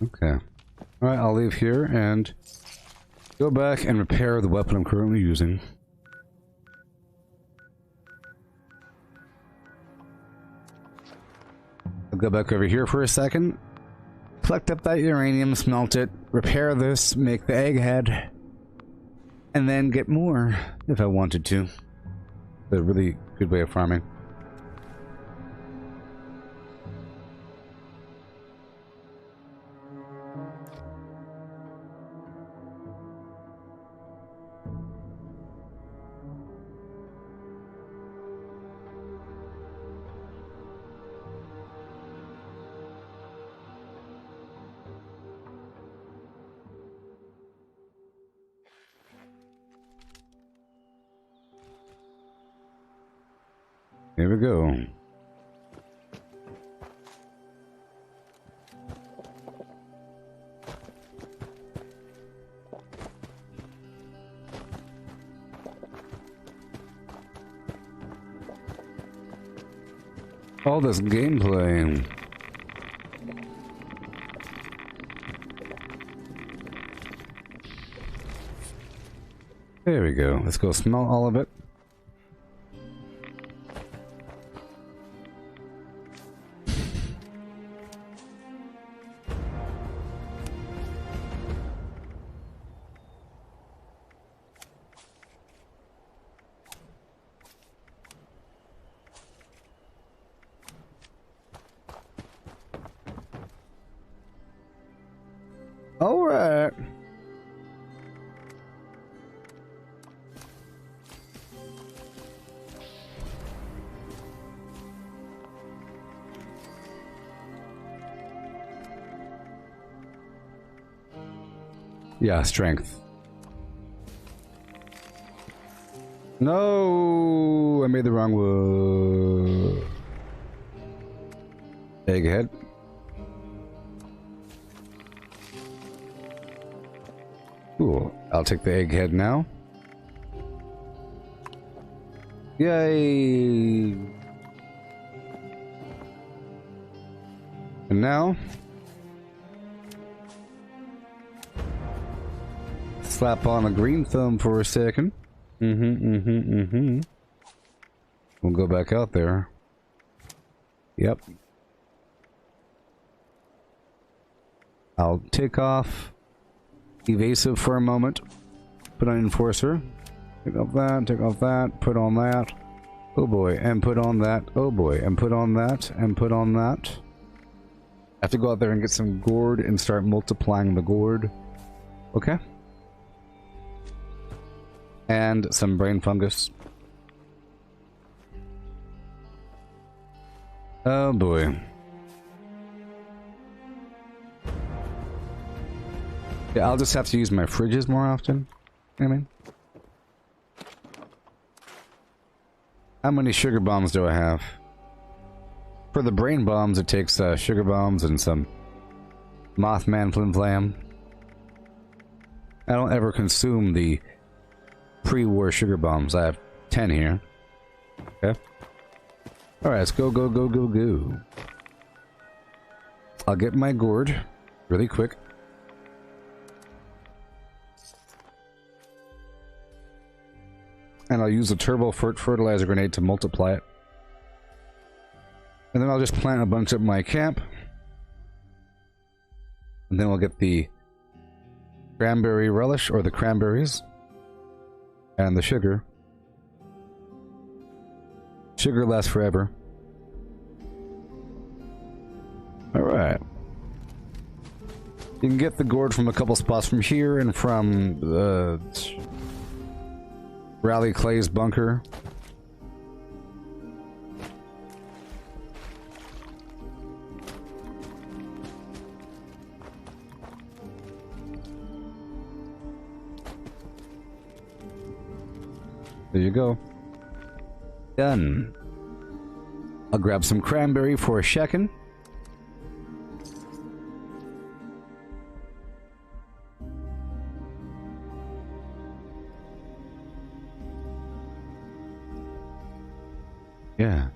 Okay. Alright, I'll leave here and go back and repair the weapon I'm currently using. I'll go back over here for a second, collect up that uranium, smelt it, repair this, make the egghead, and then get more if I wanted to. A really good way of farming. Here we go. All this gameplay. There we go. Let's go smell all of it. All right. Yeah, strength. No, I made the wrong one. Egghead. Cool. I'll take the egghead now. Yay! And now, slap on a green thumb for a second. We'll go back out there. Yep. I'll take off evasive for a moment. Put on enforcer. Take off that, put on that. Oh boy, and put on that. Oh boy, and put on that, and put on that. I have to go out there and get some gourd and start multiplying the gourd. Okay. And some brain fungus. Oh boy. Yeah, I'll just have to use my fridges more often. I mean, how many sugar bombs do I have? For the brain bombs, it takes sugar bombs and some Mothman Flim Flam. I don't ever consume the pre-war sugar bombs. I have 10 here. Okay. Alright, let's go, go, go, go, go. I'll get my gourd really quick. And I'll use the turbo fertilizer grenade to multiply it. And then I'll just plant a bunch at my camp. And then we'll get the cranberry relish, or the cranberries. And the sugar. Sugar lasts forever. Alright. You can get the gourd from a couple spots from here and from Rally Clay's bunker. There you go. Done. I'll grab some cranberry for a shekin. Yeah.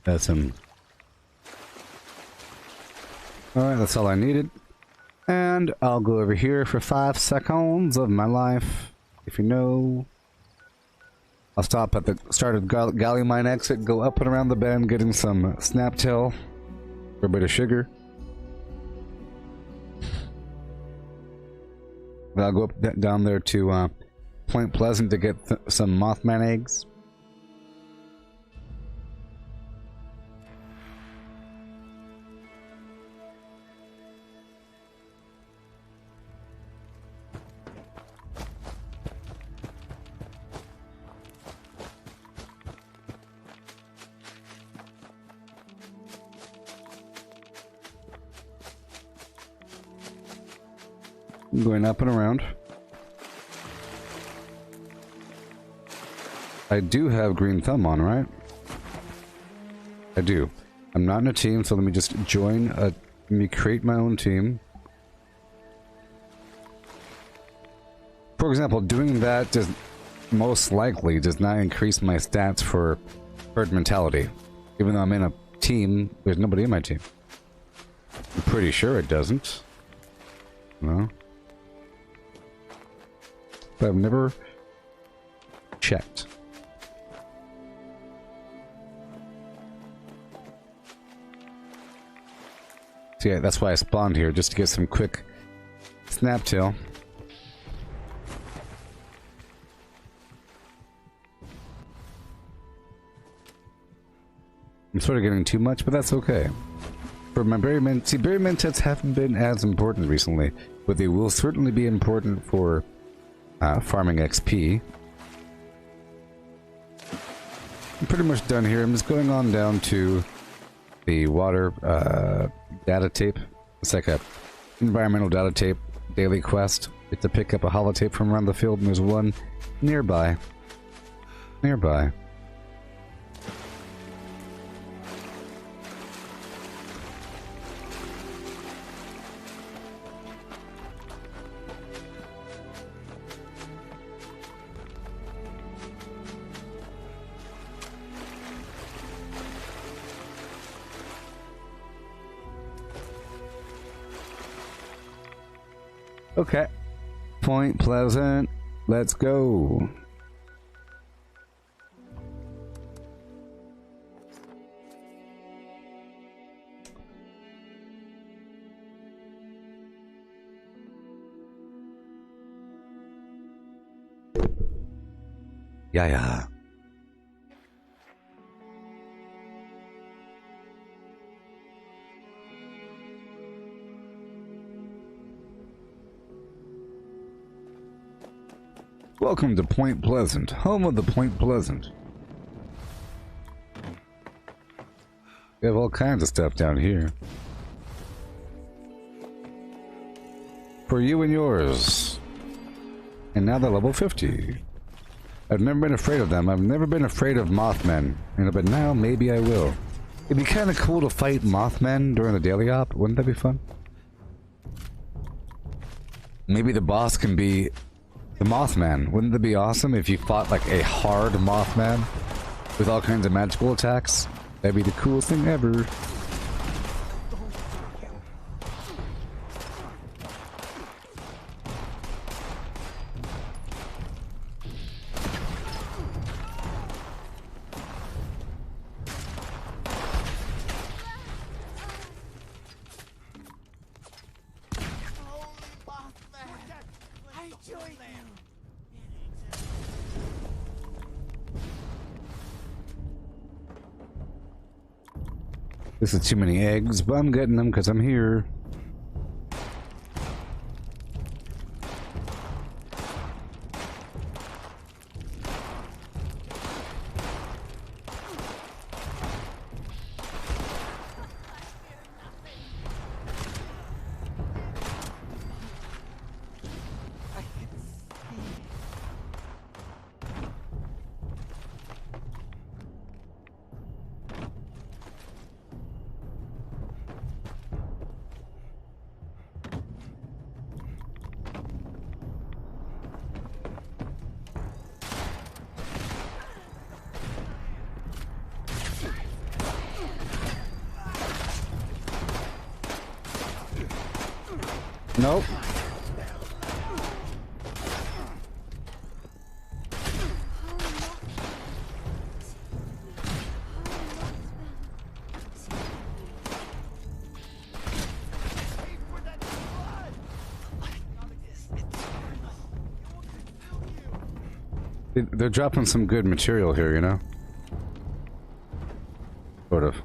That's him. Alright, that's all I needed. And I'll go over here for 5 seconds of my life. If you know, I'll stop at the start of Galley Mine exit, go up and around the bend, getting some snaptail for a bit of sugar. Then I'll go up down there to Point Pleasant to get some Mothman eggs. Going up and around. I do have green thumb on, right? I do. I'm not in a team, so let me just join let me create my own team. For example, doing that does most likely does not increase my stats for herd mentality. Even though I'm in a team, there's nobody in my team. I'm pretty sure it doesn't. No. But I've never checked. So yeah, that's why I spawned here, just to get some quick snaptail. I'm sort of getting too much, but that's okay. For my berry mint, see, berry mintets haven't been as important recently, but they will certainly be important for farming XP. I'm pretty much done here. I'm just going on down to the water data tape. It's like a environmental data tape daily quest. It's to pick up a holotape from around the field, and there's one nearby. Nearby. Okay. Point Pleasant. Let's go. Yeah. Welcome to Point Pleasant, home of the Point Pleasant. We have all kinds of stuff down here. For you and yours. And now they're level 50. I've never been afraid of them. I've never been afraid of Mothmen. But now, maybe I will. It'd be kind of cool to fight Mothmen during the daily op. Wouldn't that be fun? Maybe the boss can be the Mothman. Wouldn't that be awesome if you fought like a hard Mothman with all kinds of magical attacks? That'd be the coolest thing ever. This is too many eggs, but I'm getting them because I'm here. Nope. They're dropping some good material here, you know? Sort of.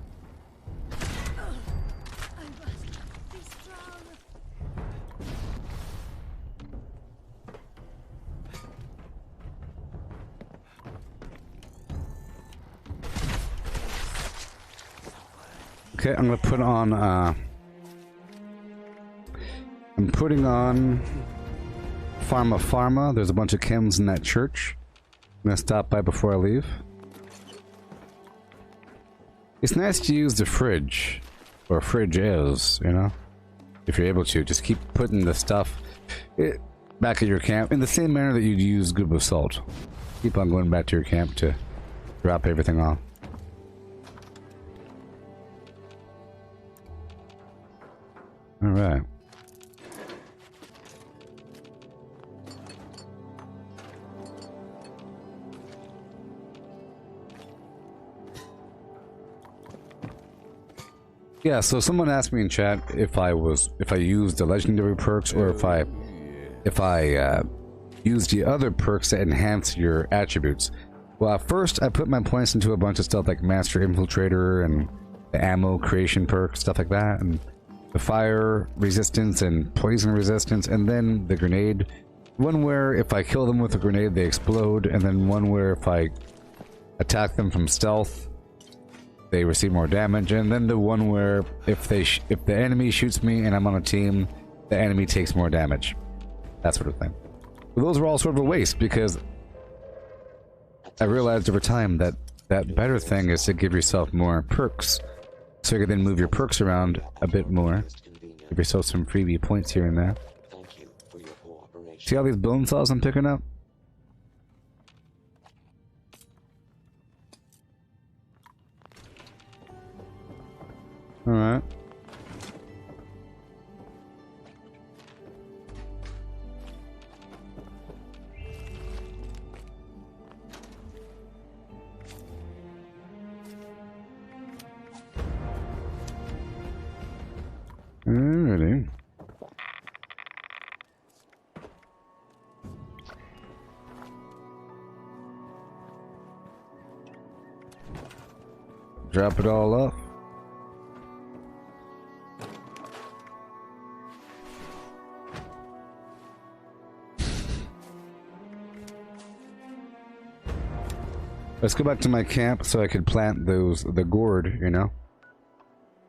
Okay, I'm gonna put on, I'm putting on Pharma. There's a bunch of chems in that church. I'm gonna stop by before I leave. It's nice to use the fridge, or fridges, you know? If you're able to. Just keep putting the stuff back at your camp in the same manner that you'd use Goobo salt. Keep on going back to your camp to drop everything off. Alright. Yeah, so someone asked me in chat if I used the legendary perks or if I used the other perks that enhance your attributes. Well, at first I put my points into a bunch of stuff like Master Infiltrator and the ammo creation perk, stuff like that, and the fire resistance and poison resistance, and then the grenade. One where if I kill them with a grenade they explode, and then one where if I attack them from stealth they receive more damage, and then the one where if the enemy shoots me and I'm on a team, the enemy takes more damage. That sort of thing. But those were all sort of a waste because I realized over time that better thing is to give yourself more perks, so you can then move your perks around a bit more. Give yourself some freebie points here and there. See all these bone saws I'm picking up? Alright. Alrighty. Drop it all up. Let's go back to my camp so I could plant the gourd, you know?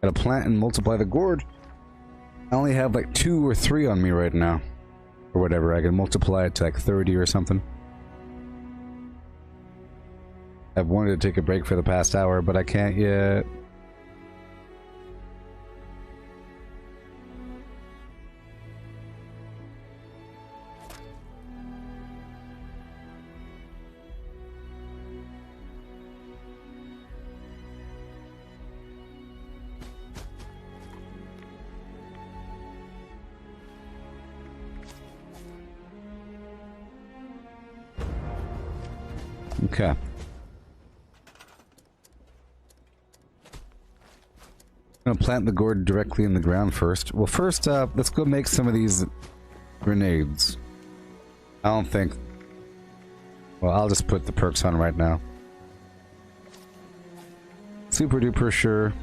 Gotta plant and multiply the gourd. I only have like 2 or 3 on me right now. Or whatever, I can multiply it to like 30 or something. I've wanted to take a break for the past hour, but I can't yet. Okay. I'm gonna plant the gourd directly in the ground first. Well, first up, let's go make some of these grenades. I don't think... Well, I'll just put the perks on right now. Super duper sure.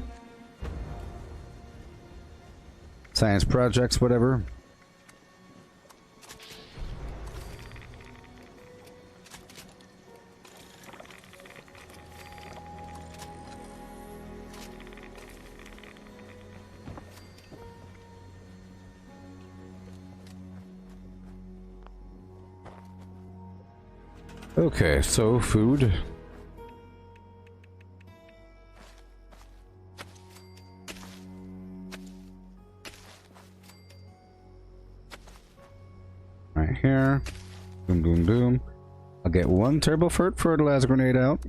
Science projects, whatever. Okay, so food. Right here. Boom, boom, boom. I'll get 1 turbo fertilizer grenade out.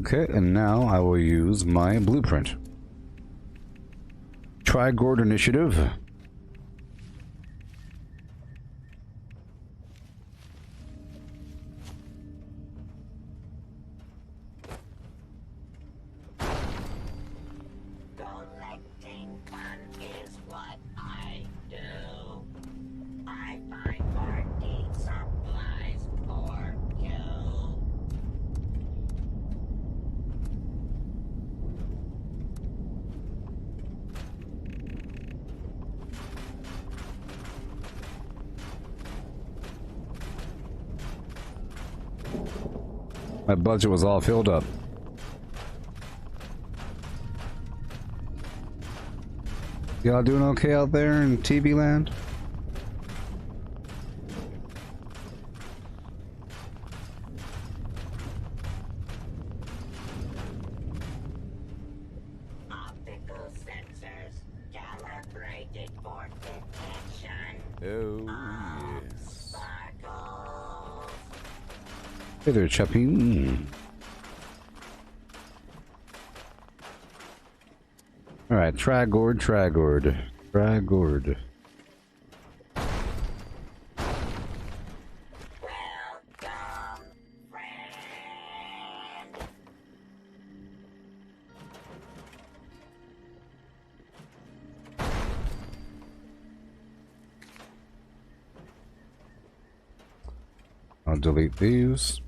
Okay, and now I will use my blueprint. Trigord initiative. Collecting fun is what I do. I find party supplies for you. My budget was all filled up. Y'all doing okay out there in TV land? Optical sensors calibrated for detection. Oh, yes. Sparkles. Hey there, Chappie. Alright, Trigord. Welcome, friend. I'll delete these.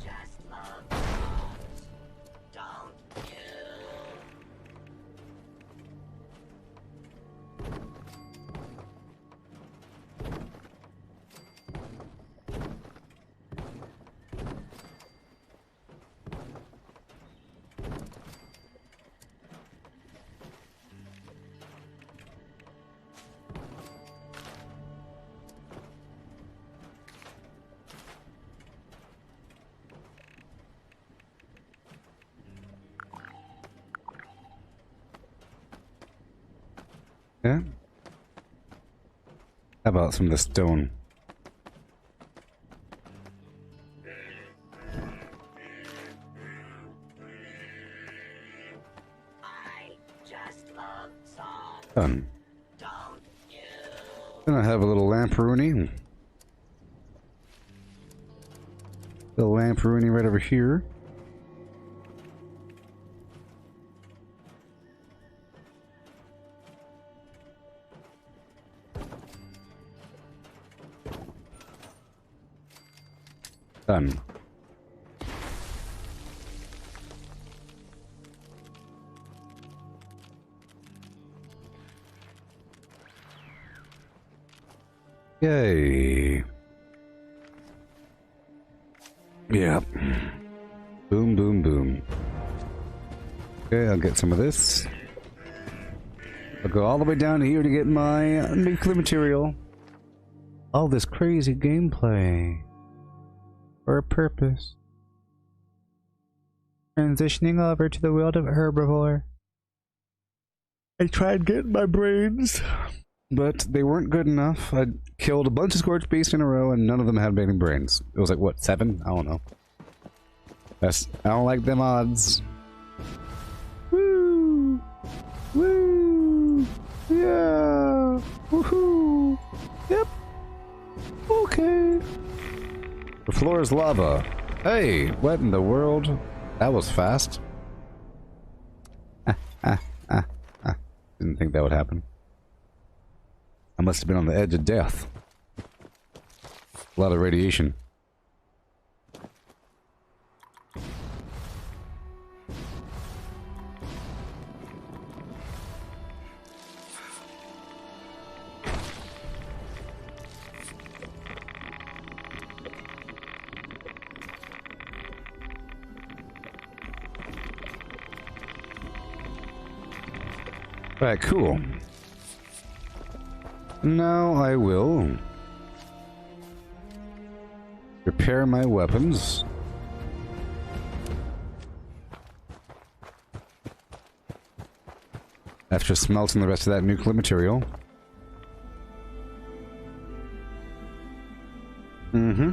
Just love dogs, don't you? Yeah? How about some of the stone? I just love songs, Done. don't you? Then I have a little lamparoonie. Little lamparoonie right over here. Done. Yay. Yeah. Boom, boom, boom. Okay, I'll get some of this. I'll go all the way down here to get my nuclear material. All this crazy gameplay. For a purpose. Transitioning over to the world of herbivore. I tried getting my brains, but they weren't good enough. I killed a bunch of scorched beasts in a row and none of them had any brains. It was like, what, 7? I don't know. I don't like them odds. Woo! Woo! Yeah! Woohoo! Yep! Okay! The floor is lava. Hey, what in the world? That was fast. Didn't think that would happen. I must have been on the edge of death. A lot of radiation. Alright, cool. Now I will repair my weapons. After smelting the rest of that nuclear material. Mm-hmm.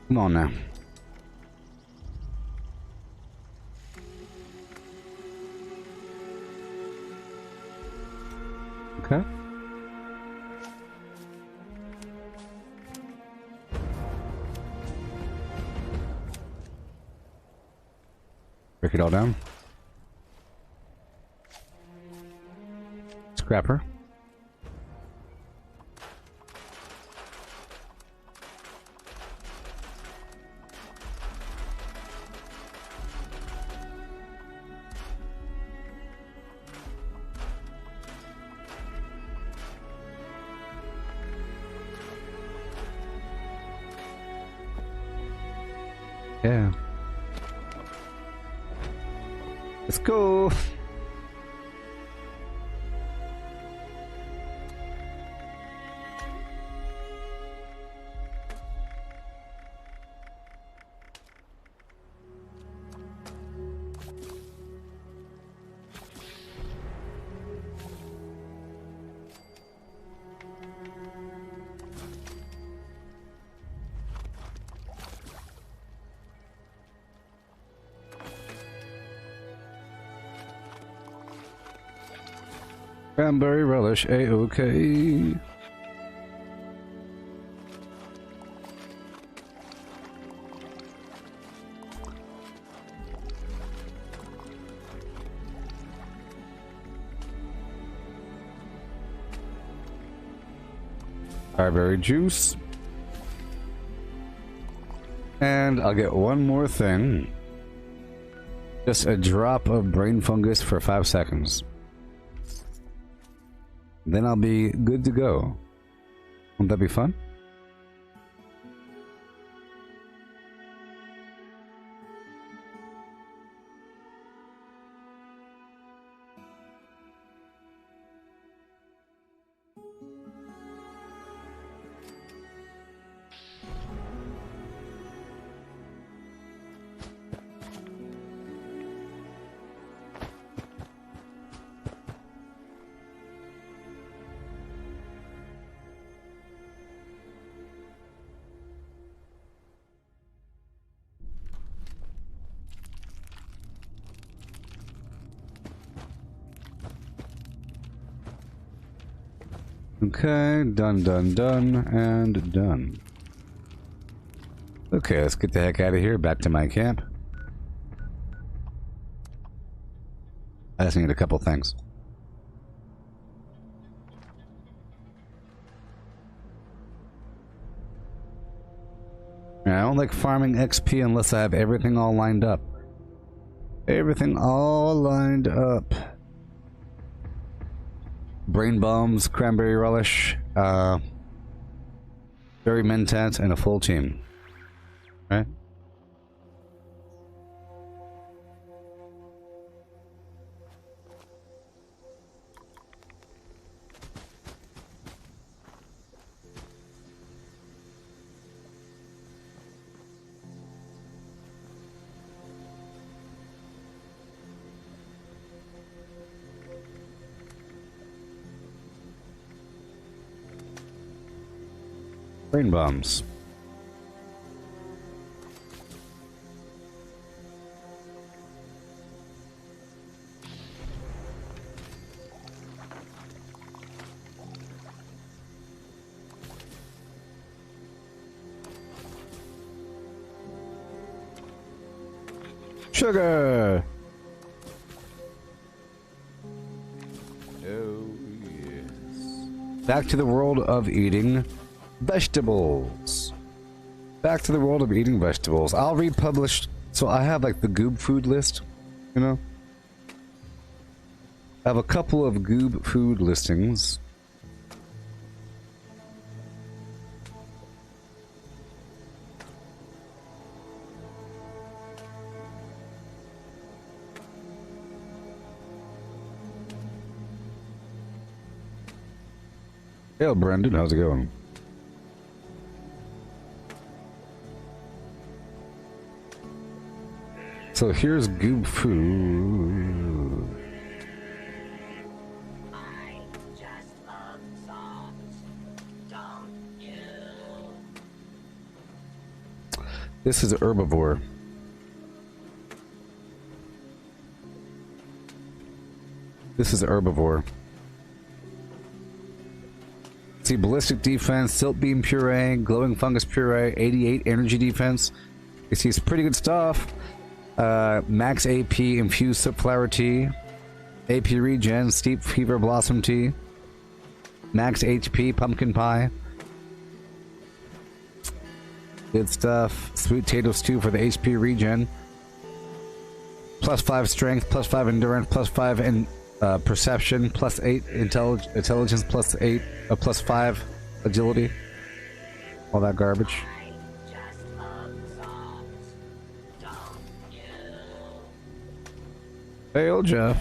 Come on now. Okay. Break it all down. Scrapper. Yeah. Let's go. Cranberry relish, A-OK. Fireberry juice. And I'll get one more thing. Just a drop of brain fungus for 5 seconds. Then I'll be good to go. Won't that be fun? Okay, done, and done. Okay, let's get the heck out of here, back to my camp. I just need a couple things. I don't like farming XP unless I have everything all lined up. Everything all lined up. Brain bombs, cranberry relish, berry mentats, and a full team. Right? Brain bombs. Sugar. Oh, yes. Back to the world of eating vegetables. Back to the world of eating vegetables. I'll republish. So I have like the Goob food list, you know. I have a couple of Goob food listings. Hey, Brandon, how's it going? So here's Goob food. I just love songs, don't you? This is herbivore. This is herbivore. See, ballistic defense, silt beam puree, glowing fungus puree, 88 energy defense. You see, it's pretty good stuff. Max AP infused flower tea, AP regen, steep fever blossom tea, max HP pumpkin pie. Good stuff. Sweet potato stew for the HP regen. +5 strength, +5 endurance, +5 in perception, +8 intelligence, +8, +5 agility. All that garbage. I just love songs, don't you? Hey, old Jeff.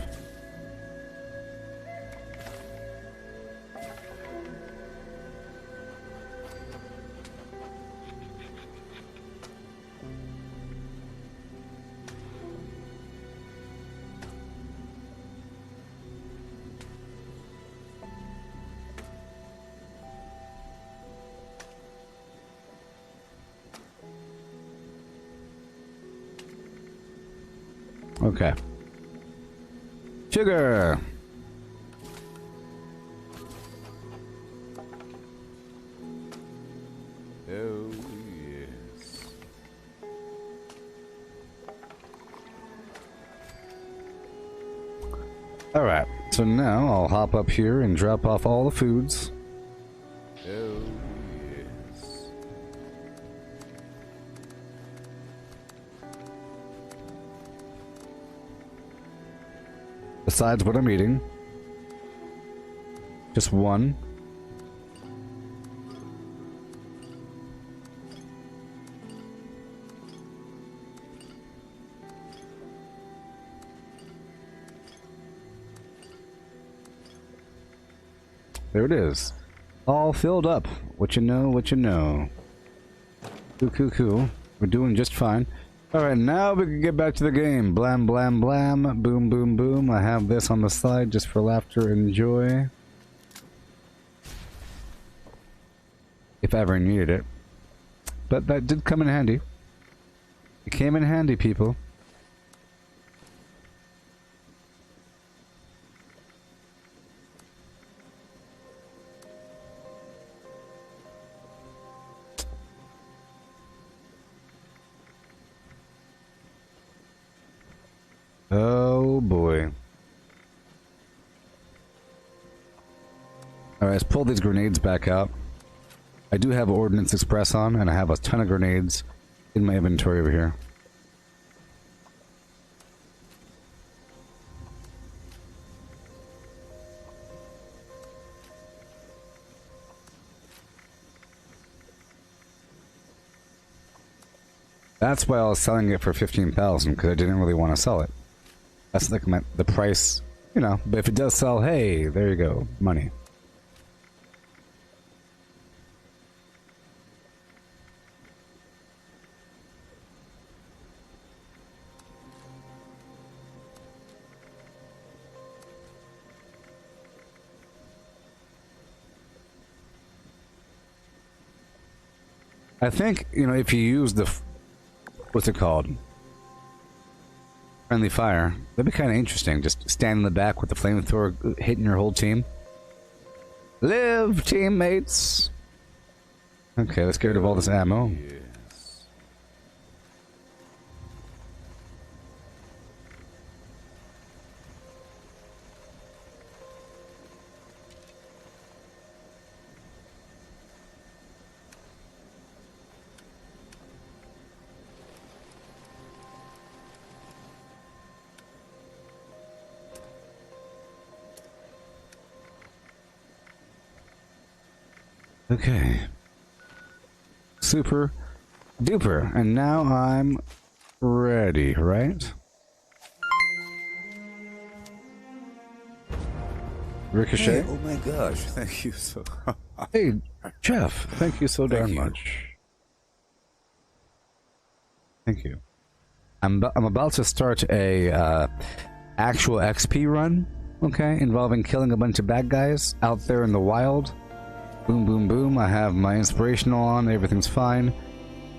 Okay. Sugar. Oh, yes. Alright, so now I'll hop up here and drop off all the foods. Oh, yes. Besides what I'm eating. Just one. There it is. All filled up. What you know, what you know. Cool, cool, cool. We're doing just fine. Alright, now we can get back to the game. Blam, blam, blam. Boom, boom, boom. I have this on the side just for laughter and joy. If I ever needed it. But that did come in handy. It came in handy, people. Oh boy. Alright, let's pull these grenades back out. I do have Ordnance Express on, and I have a ton of grenades in my inventory over here. That's why I was selling it for 15,000, because I didn't really want to sell it. That's like the price, you know, but if it does sell, hey, there you go, money. I think, you know, if you use the, what's it called? Friendly fire. That'd be kind of interesting. Just stand in the back with the flamethrower hitting your whole team. Live, teammates! Okay, let's get rid of all this ammo. Yes. Okay. Super duper. And now I'm ready, right? Ricochet. Hey, oh my gosh, thank you so. Hey, Jeff, thank you so darn you. much. Thank you. I'm about to start a actual XP run, okay, involving killing a bunch of bad guys out there in the wild. Boom, boom, boom. I have my inspirational on. Everything's fine.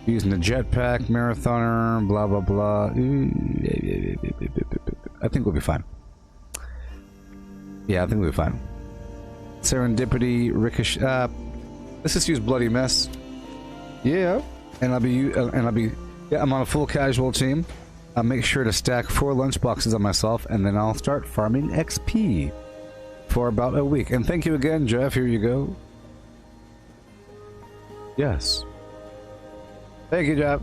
Using the jetpack, marathoner, blah, blah, blah. I think we'll be fine. Yeah, I think we'll be fine. Serendipity, ricochet. Let's just use bloody mess. Yeah, and I'll be. Yeah, I'm on a full casual team. I'll make sure to stack 4 lunchboxes on myself, and then I'll start farming XP for about a week. And thank you again, Jeff. Here you go. Yes. Thank you, Jeff.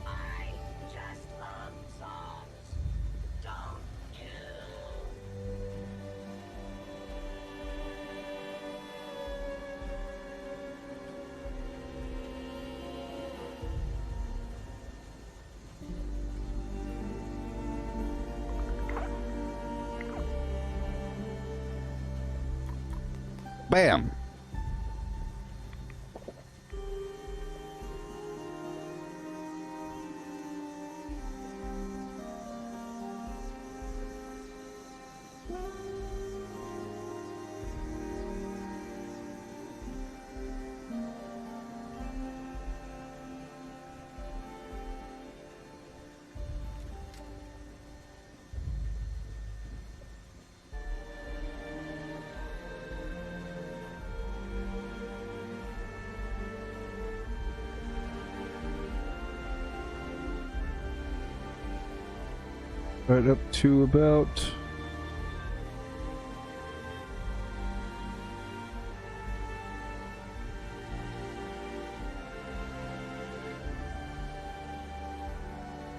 I just love songs. Don't you? Bam. Right up to about...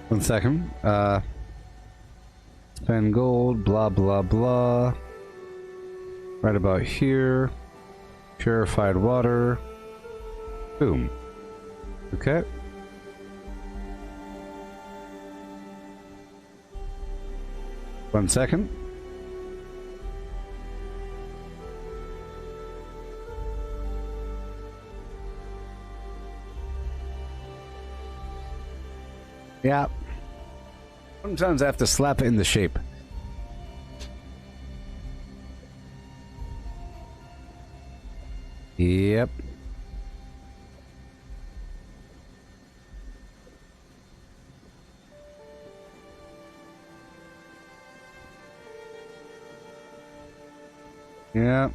One second. Spend gold, blah, blah, blah. Right about here. Purified water. Boom. Okay. One second. Yeah. Sometimes I have to slap it in the shape. Yep. Yeah.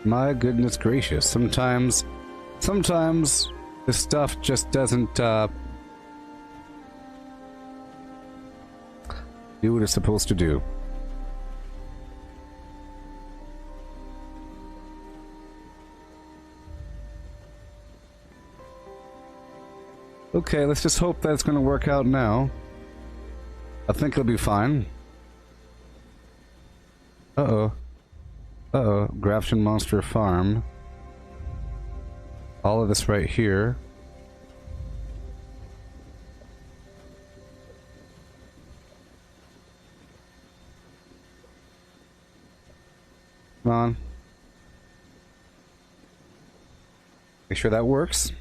My goodness gracious. Sometimes this stuff just doesn't do what it's supposed to do. Okay, let's just hope that's going to work out now. I think it'll be fine. Uh-oh. Uh-oh. Grafton Monster Farm. All of this right here. Come on. Make sure that works.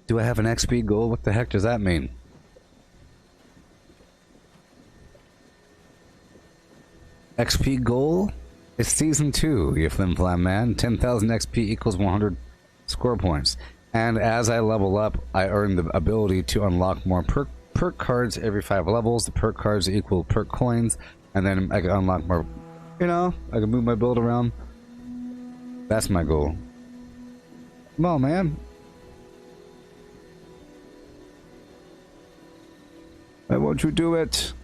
Do I have an XP goal? What the heck does that mean? XP goal? It's season 2, you flim-flam man. 10,000 XP equals 100 score points. And as I level up, I earn the ability to unlock more perk cards every 5 levels. The perk cards equal perk coins. And then I can unlock more, you know, I can move my build around. That's my goal. Come on, man. Don't you do it.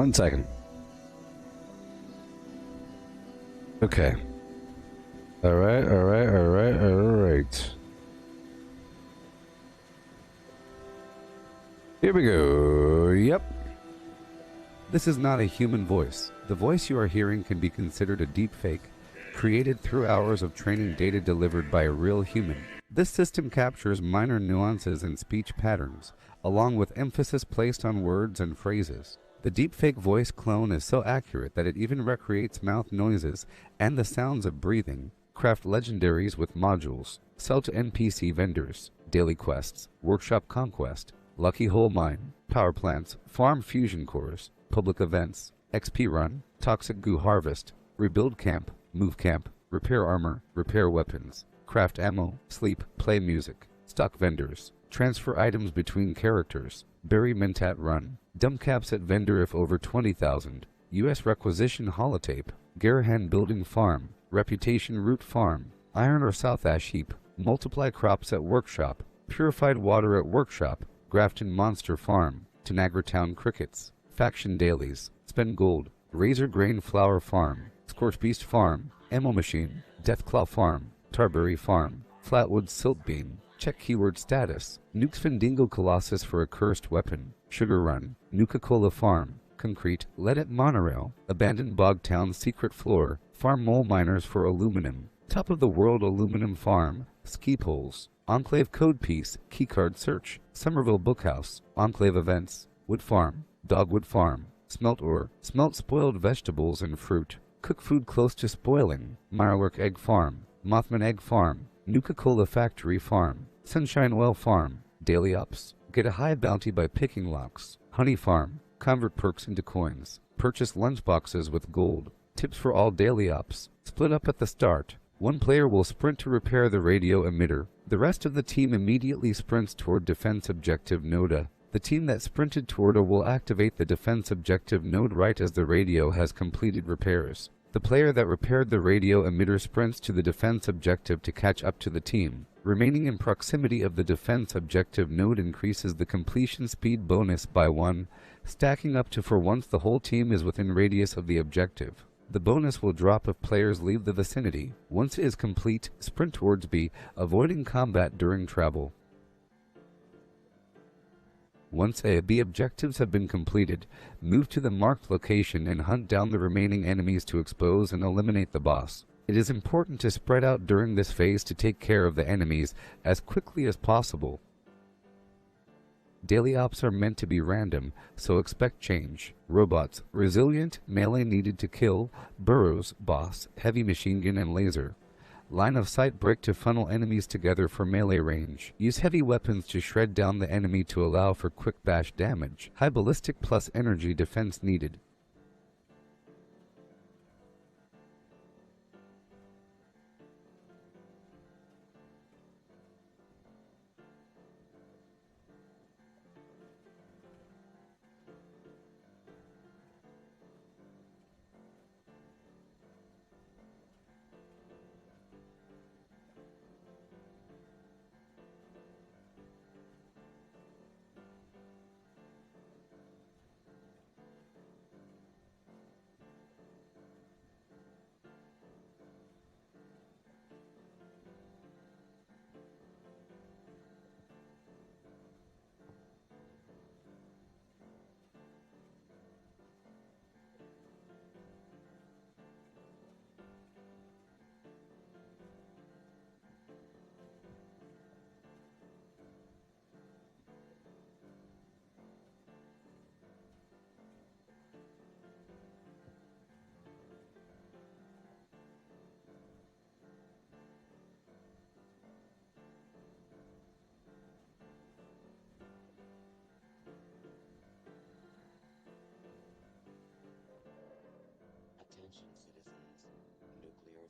One second. Okay. Alright, alright, alright, alright. Here we go. Yep. This is not a human voice. The voice you are hearing can be considered a deep fake, created through hours of training data delivered by a real human. This system captures minor nuances in speech patterns, along with emphasis placed on words and phrases. The deepfake voice clone is so accurate that it even recreates mouth noises and the sounds of breathing. Craft legendaries with modules. Sell to NPC vendors. Daily quests. Workshop conquest. Lucky hole mine. Power plants. Farm fusion cores. Public events. XP run. Toxic goo harvest. Rebuild camp. Move camp. Repair armor. Repair weapons. Craft ammo. Sleep. Play music. Stock vendors. Transfer items between characters. Bury Mentat run. Dump caps at vendor if over 20,000. U.S. requisition holotape. Garahan building farm. Reputation root farm. Iron or south ash heap. Multiply crops at workshop. Purified water at workshop. Grafton monster farm. Tanagra town crickets. Faction dailies. Spend gold. Razor grain flour farm. Scorch beast farm. Ammo machine. Deathclaw farm. Tarberry farm. Flatwood silt beam. Check keyword status. Nukes Findingo Colossus for a cursed weapon. Sugar Run. Nuka-Cola Farm. Concrete. Let It Monorail. Abandoned Bog Town Secret Floor. Farm Mole Miners for Aluminum. Top of the World Aluminum Farm. Ski Poles. Enclave Code Piece. Keycard Search. Somerville Bookhouse. Enclave Events. Wood Farm. Dogwood Farm. Smelt Ore. Smelt spoiled vegetables and fruit. Cook food close to spoiling. Mirework Egg Farm. Mothman Egg Farm. Nuka-Cola Factory Farm. Sunshine Well Farm. Daily Ups. Get a high bounty by picking locks. Honey Farm. Convert perks into coins. Purchase lunchboxes with gold. Tips for all daily ups. Split up at the start. One player will sprint to repair the radio emitter. The rest of the team immediately sprints toward defense objective Noda. The team that sprinted toward her will activate the defense objective node right as the radio has completed repairs. The player that repaired the radio emitter sprints to the defense objective to catch up to the team. Remaining in proximity of the defense objective node increases the completion speed bonus by 1, stacking up to for once the whole team is within radius of the objective. The bonus will drop if players leave the vicinity. Once it is complete, sprint towards B, avoiding combat during travel. Once A, B objectives have been completed, move to the marked location and hunt down the remaining enemies to expose and eliminate the boss. It is important to spread out during this phase to take care of the enemies as quickly as possible. Daily ops are meant to be random, so expect change. Robots, resilient, melee needed to kill, burrows, boss, heavy machine gun and laser. Line of sight brick to funnel enemies together for melee range. Use heavy weapons to shred down the enemy to allow for quick bash damage. High ballistic plus energy defense needed.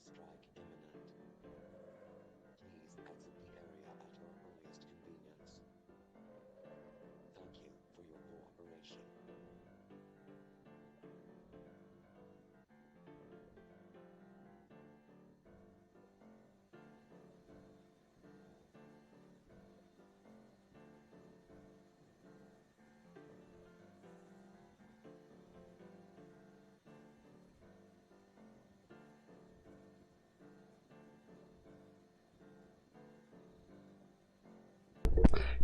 airstrike imminent. Please exit the area at your earliest convenience. Thank you for your cooperation.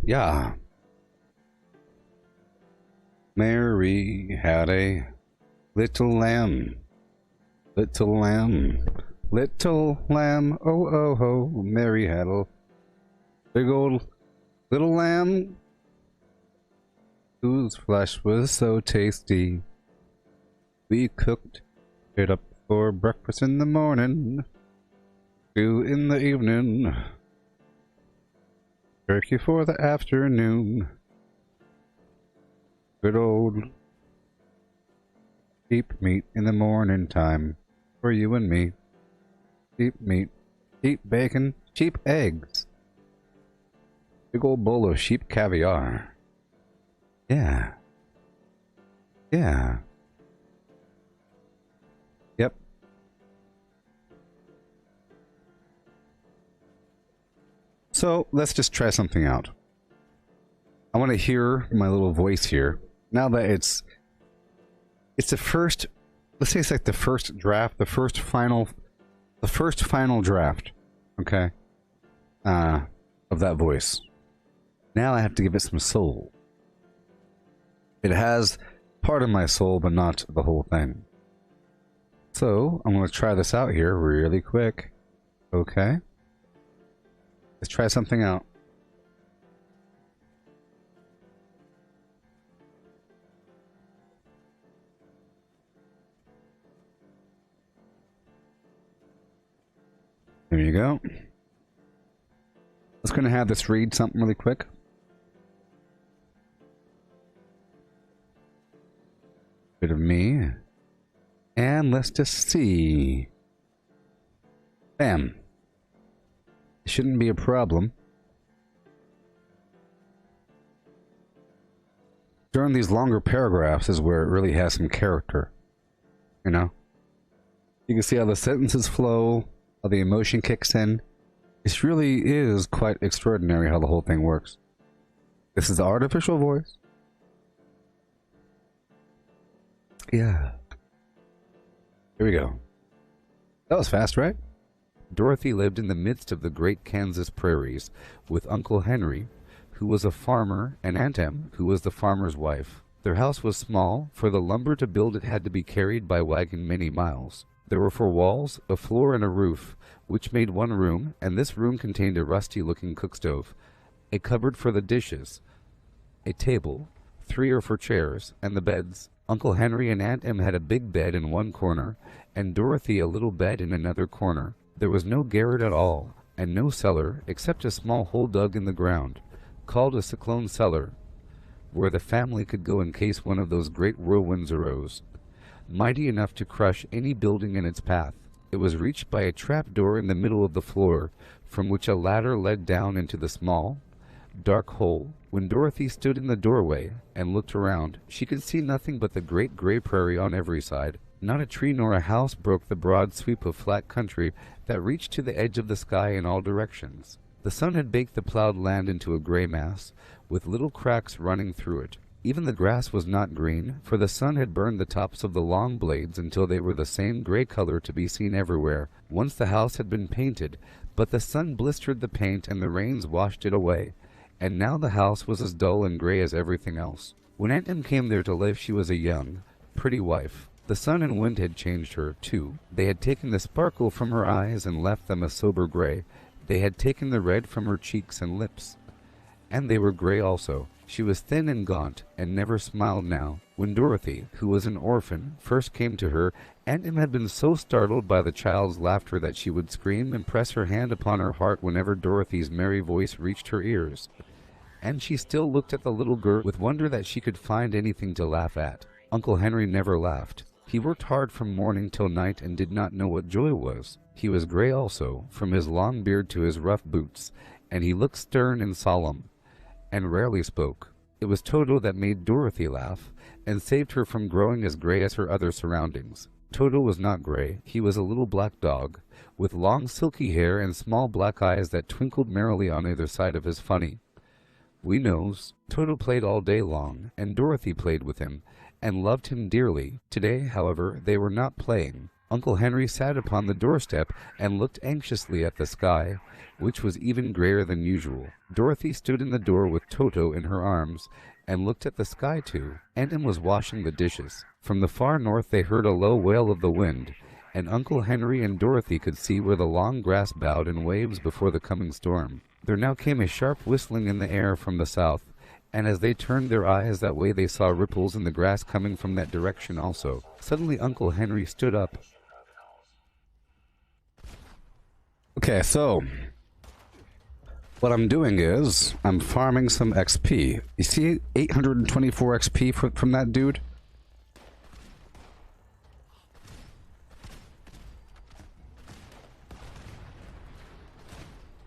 Yeah. Mary had a little lamb. Little lamb. Little lamb. Oh, oh, oh. Mary had a big old little lamb whose flesh was so tasty. We cooked it up for breakfast in the morning. Stew in the evening. Turkey for the afternoon. Good old sheep meat in the morning time for you and me. Sheep meat, sheep bacon, sheep eggs. Big old bowl of sheep caviar. Yeah. Yeah. Yep. So let's just try something out. I want to hear my little voice here. Now that it's the first, let's say it's like the first draft, the first final draft, okay, of that voice. Now I have to give it some soul. It has part of my soul, but not the whole thing. So I'm going to try this out here really quick. Okay. Let's try something out. There you go. Let's gonna have this read something really quick. Bit of me. And let's just see. Bam. It shouldn't be a problem. During these longer paragraphs is where it really has some character. You know? You can see how the sentences flow, how the emotion kicks in. This really is quite extraordinary how the whole thing works. This is the artificial voice. Yeah. Here we go. That was fast, right? Dorothy lived in the midst of the great Kansas prairies with Uncle Henry, who was a farmer, and Aunt Em, who was the farmer's wife. Their house was small, for the lumber to build it had to be carried by wagon many miles. There were 4 walls, a floor, and a roof, which made one room, and this room contained a rusty-looking cookstove, a cupboard for the dishes, a table, 3 or 4 chairs, and the beds. Uncle Henry and Aunt Em had a big bed in one corner, and Dorothy a little bed in another corner. There was no garret at all, and no cellar, except a small hole dug in the ground, called a cyclone cellar, where the family could go in case one of those great whirlwinds arose, mighty enough to crush any building in its path. It was reached by a trap door in the middle of the floor, from which a ladder led down into the small, dark hole. When Dorothy stood in the doorway and looked around, she could see nothing but the great gray prairie on every side. Not a tree nor a house broke the broad sweep of flat country that reached to the edge of the sky in all directions. The sun had baked the plowed land into a gray mass, with little cracks running through it. Even the grass was not green, for the sun had burned the tops of the long blades until they were the same gray color to be seen everywhere. Once the house had been painted, but the sun blistered the paint and the rains washed it away, and now the house was as dull and gray as everything else. When Aunt Em came there to live, she was a young, pretty wife. The sun and wind had changed her, too. They had taken the sparkle from her eyes and left them a sober gray. They had taken the red from her cheeks and lips, and they were gray also. She was thin and gaunt, and never smiled now. When Dorothy, who was an orphan, first came to her, Aunt Em had been so startled by the child's laughter that she would scream and press her hand upon her heart whenever Dorothy's merry voice reached her ears. And she still looked at the little girl with wonder that she could find anything to laugh at. Uncle Henry never laughed. He worked hard from morning till night and did not know what joy was. He was gray also, from his long beard to his rough boots, and he looked stern and solemn, and rarely spoke. It was Toto that made Dorothy laugh, and saved her from growing as gray as her other surroundings. Toto was not gray. He was a little black dog, with long silky hair and small black eyes that twinkled merrily on either side of his funny. We knows. Toto played all day long, and Dorothy played with him, and loved him dearly. Today, however, they were not playing. Uncle Henry sat upon the doorstep and looked anxiously at the sky, which was even grayer than usual. Dorothy stood in the door with Toto in her arms, and looked at the sky too. Anton was washing the dishes. From the far north they heard a low wail of the wind, and Uncle Henry and Dorothy could see where the long grass bowed in waves before the coming storm. There now came a sharp whistling in the air from the south, and as they turned their eyes that way they saw ripples in the grass coming from that direction also. Suddenly Uncle Henry stood up. Okay, so what I'm doing is I'm farming some XP. You see 824 XP from that dude?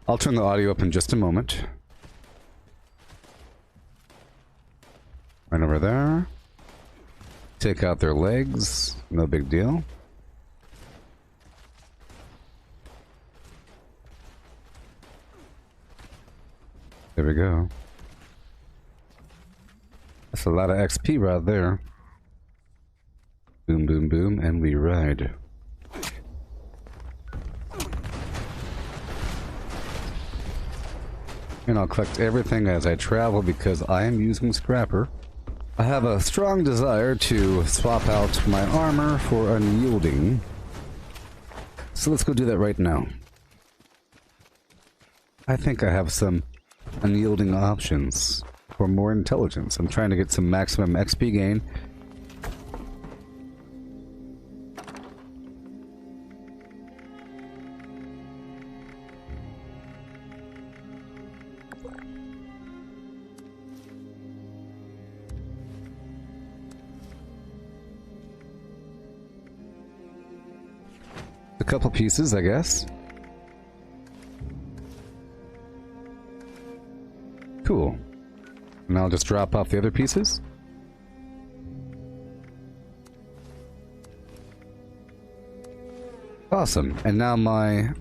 I'll turn the audio up in just a moment. Right over there. Take out their legs. No big deal. There we go. That's a lot of XP right there. Boom, boom, boom, and we ride. And I'll collect everything as I travel because I am using Scrapper. I have a strong desire to swap out my armor for unyielding. So let's go do that right now. I think I have some unyielding options for more intelligence. I'm trying to get some maximum XP gain. A couple pieces, I guess. Cool. And I'll just drop off the other pieces. Awesome. And now my...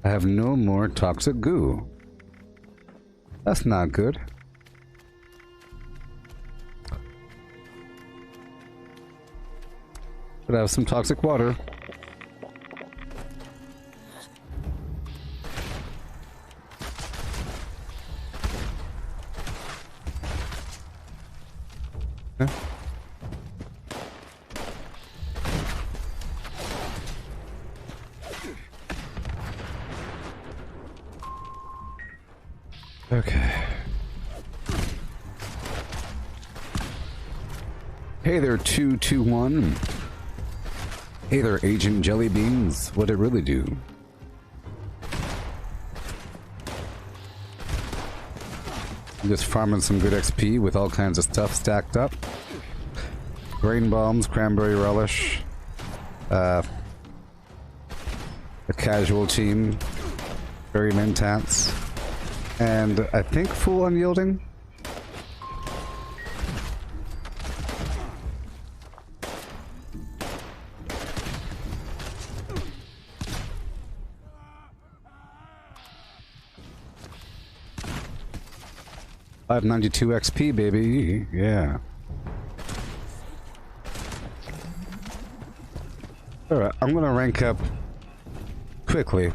I have no more toxic goo. That's not good. But I have some toxic water. Okay. Hey there, 221. Hey there, Agent Jellybeans. What'd it really do? I'm just farming some good XP with all kinds of stuff stacked up. Grain bombs, cranberry relish. A casual team. Very mentats. And I think full unyielding. I have 92 XP, baby. Yeah. Alright, I'm gonna rank up quickly.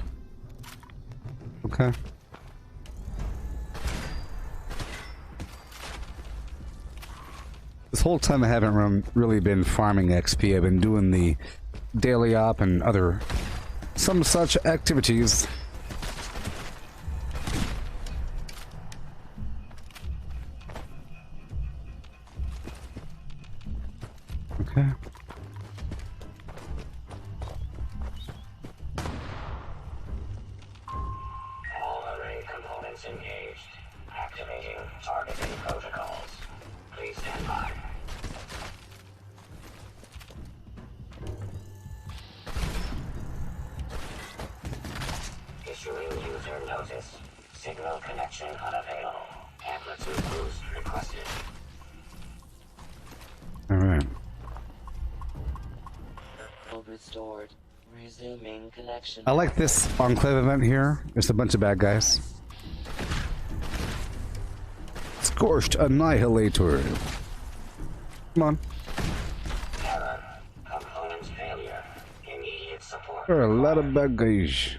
Okay. This whole time I haven't really been farming XP. I've been doing the daily op and some such activities. Okay. All array components engaged. Activating targeting protocols. Please stand by. Notice. Signal connection unavailable. Amplitude boost requested. Alright. Restored. Resuming connection. I like this Enclave event here. There's a bunch of bad guys. Scorched Annihilator. Come on. Error. Component failure. Immediate support. There are a lot of bad guys.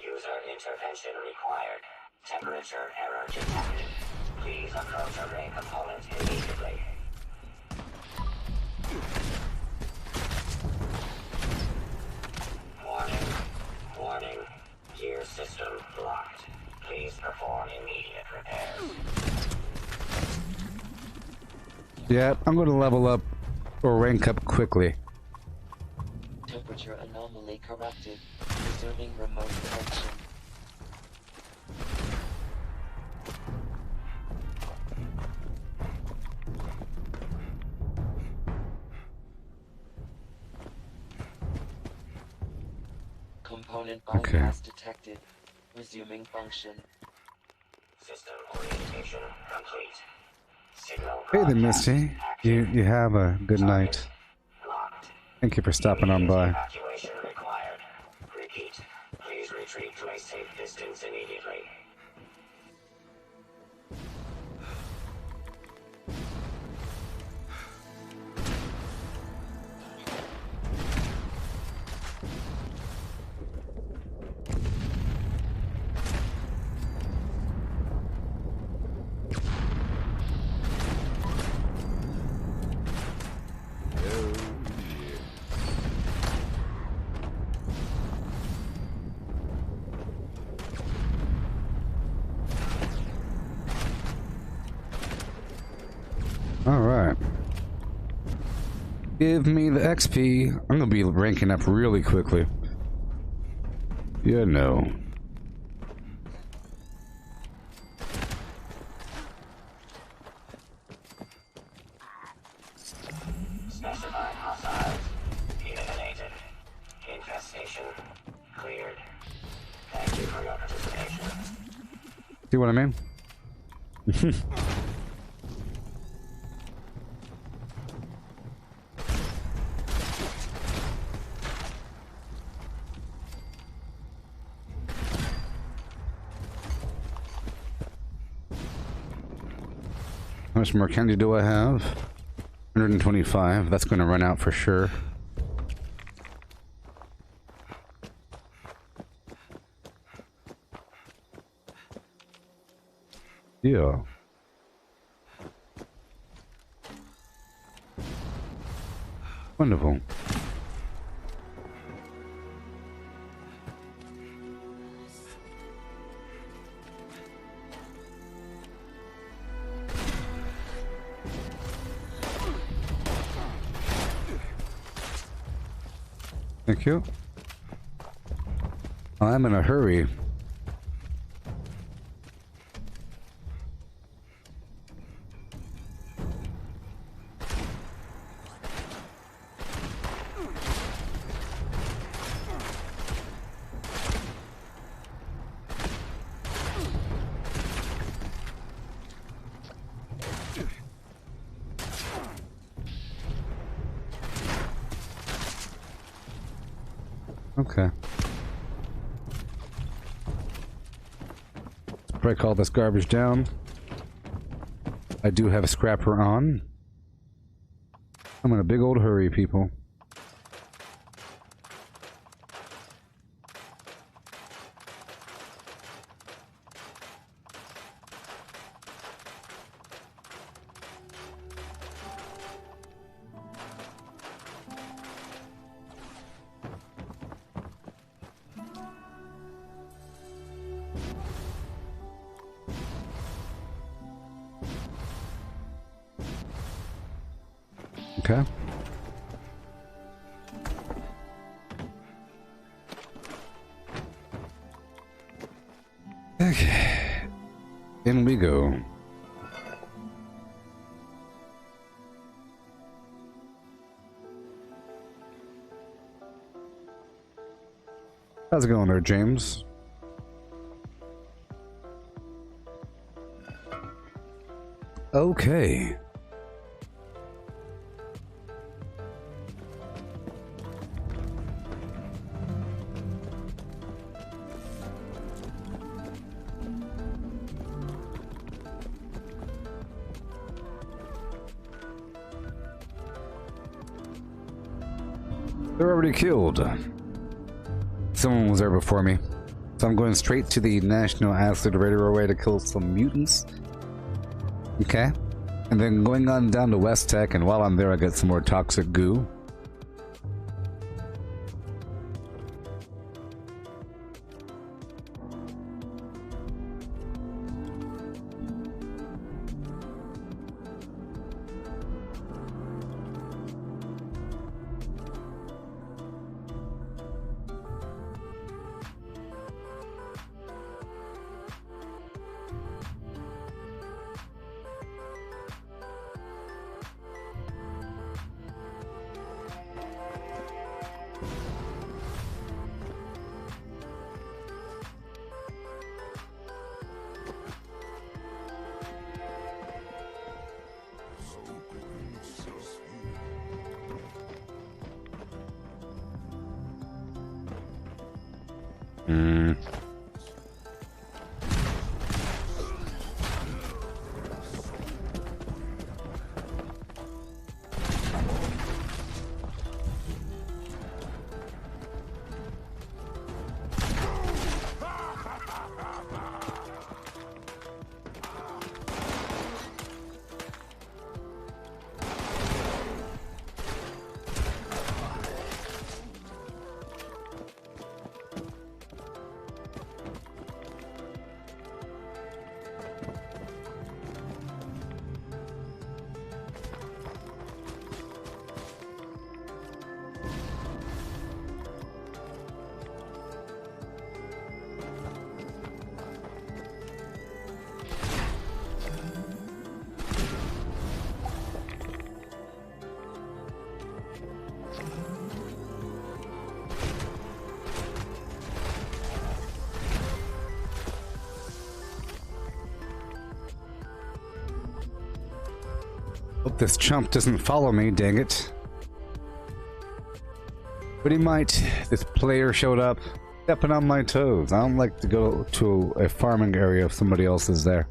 User intervention required. Temperature error detected. Please approach array component immediately. Warning. Warning. Gear system blocked. Please perform immediate repairs. Yeah, I'm going to level up or rank up quickly. Temperature anomaly corrected. Resuming remote connection. Component bypass detected. Resuming function. System orientation complete. Signal Hey there, Misty. You have a good night. locked. Thank you for stopping on by. Evacuation required. Repeat. Please retreat to a safe distance immediately. Alright. Give me the XP. I'm gonna be ranking up really quickly. You know. Specified hostiles. Eliminated. Infestation. Cleared. Thank you for your participation. See what I mean? How much more candy do I have? 125. That's going to run out for sure. Yeah. Wonderful. Thank you. I'm in a hurry. Okay. Let's break all this garbage down. I do have a scrapper on. I'm in a big old hurry, people. Okay. Okay. In we go. How's it going there, James? Okay. They're already killed. Someone was there before me. So I'm going straight to the National Acid Railway to kill some mutants. Okay. And then going on down to West Tech, and while I'm there I get some more toxic goo. Hope this chump doesn't follow me, dang it. But he might. This player showed up, stepping on my toes. I don't like to go to a farming area if somebody else is there.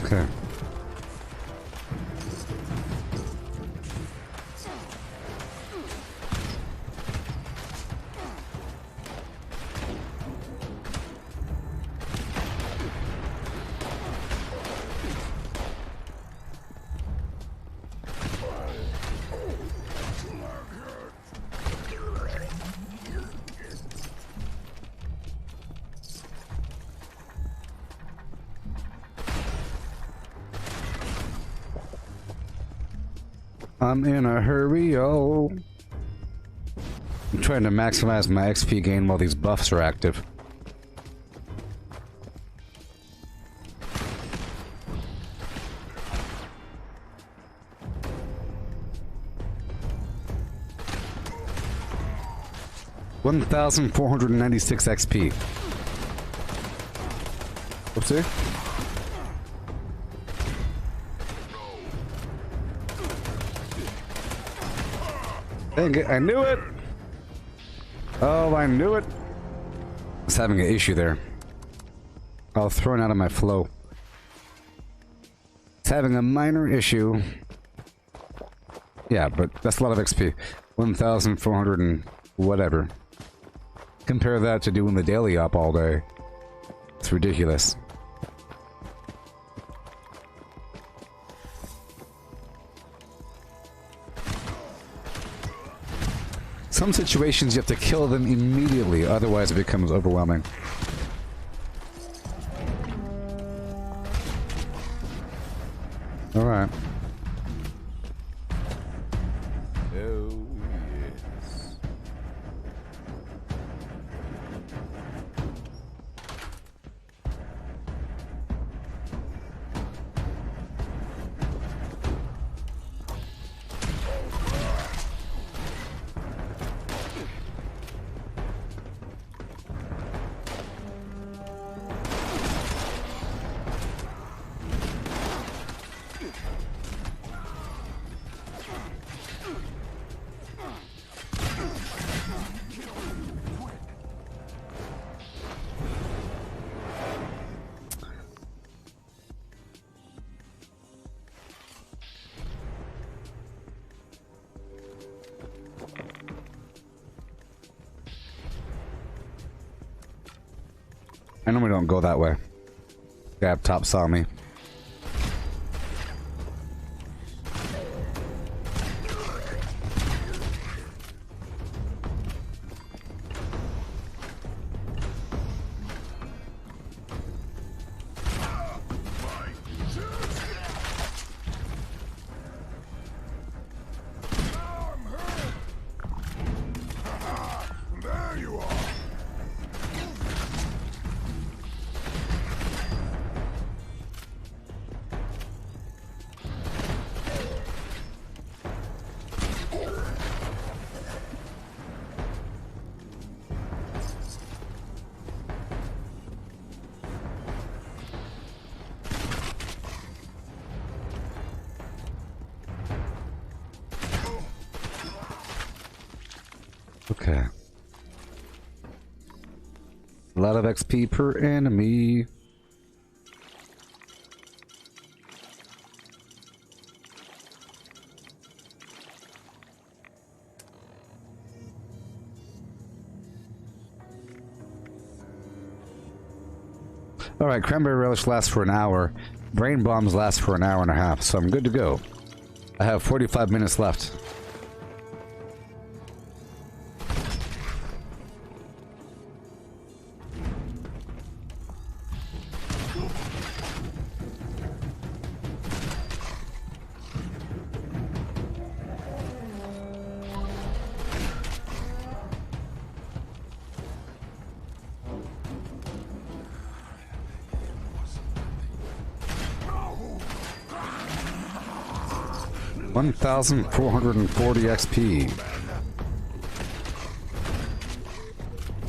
Okay. I'm in a hurry, oh. I'm trying to maximize my XP gain while these buffs are active. $1,496 XP. Oopsie. Dang it, I knew it! Oh, I knew it! I was having an issue there. I was thrown out of my flow. It's having a minor issue. Yeah, but that's a lot of XP. 1,400 and whatever. Compare that to doing the daily op all day. It's ridiculous. some situations you have to kill them immediately, otherwise it becomes overwhelming. Alright. Oh, yes. I normally don't go that way. Guy up top saw me. There you are. Okay. A lot of XP per enemy. Alright, cranberry relish lasts for an hour. Brain bombs last for an hour and a half, so I'm good to go. I have 45 minutes left. $1,440 XP.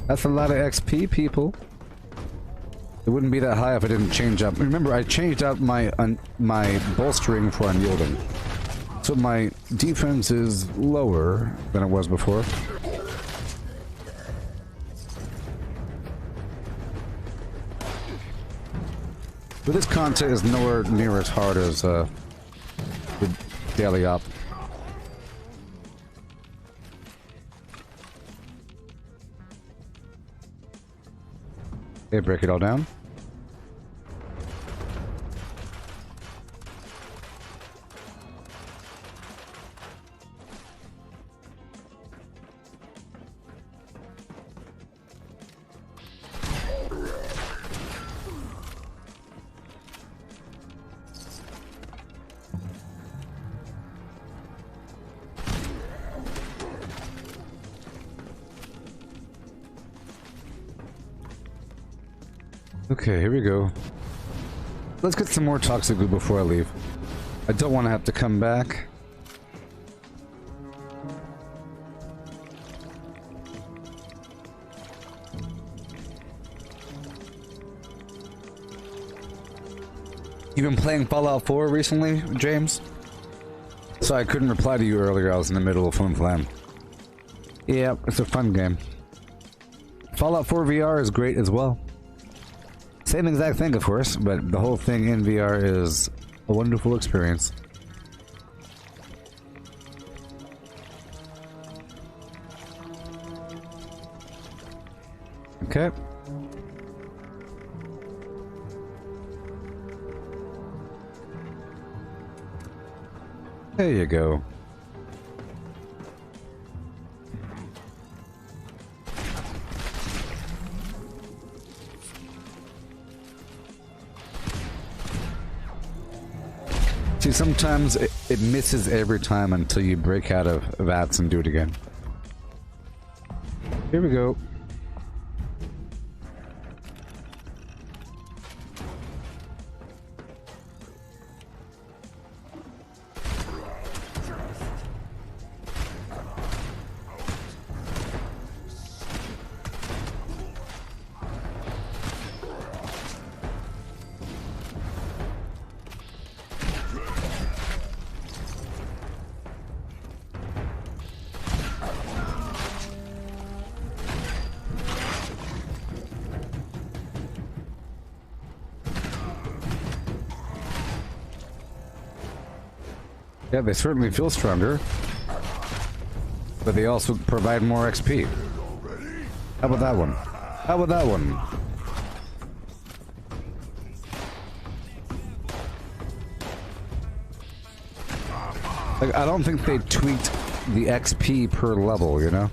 That's a lot of XP, people. It wouldn't be that high if I didn't change up. Remember, I changed out my bolstering for unyielding, so my defense is lower than it was before. But this content is nowhere near as hard as the daily op. Okay, break it all down. Okay, here we go. Let's get some more toxic goo before I leave. I don't want to have to come back. You been playing Fallout 4 recently, James? So I couldn't reply to you earlier, I was in the middle of Flim Flam. Yeah, it's a fun game. Fallout 4 VR is great as well. Same exact thing, of course, but the whole thing in VR is a wonderful experience. Okay. There you go. See, sometimes it misses every time until you break out of VATS and do it again. Here we go. Yeah, they certainly feel stronger, but they also provide more XP. How about that one? How about that one? Like, I don't think they tweaked the XP per level, you know?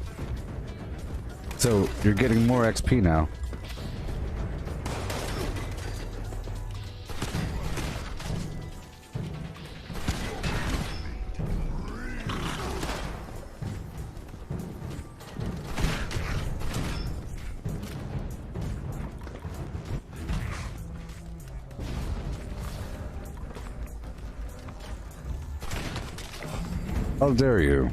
So, you're getting more XP now. How dare you?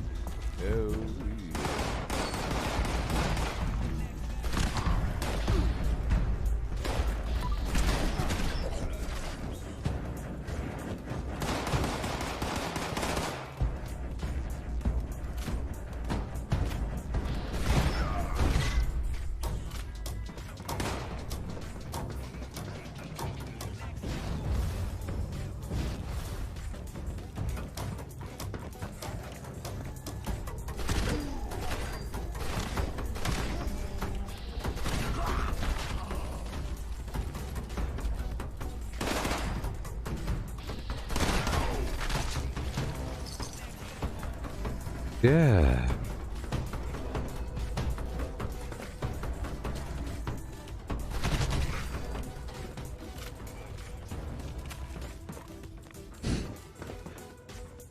Yeah.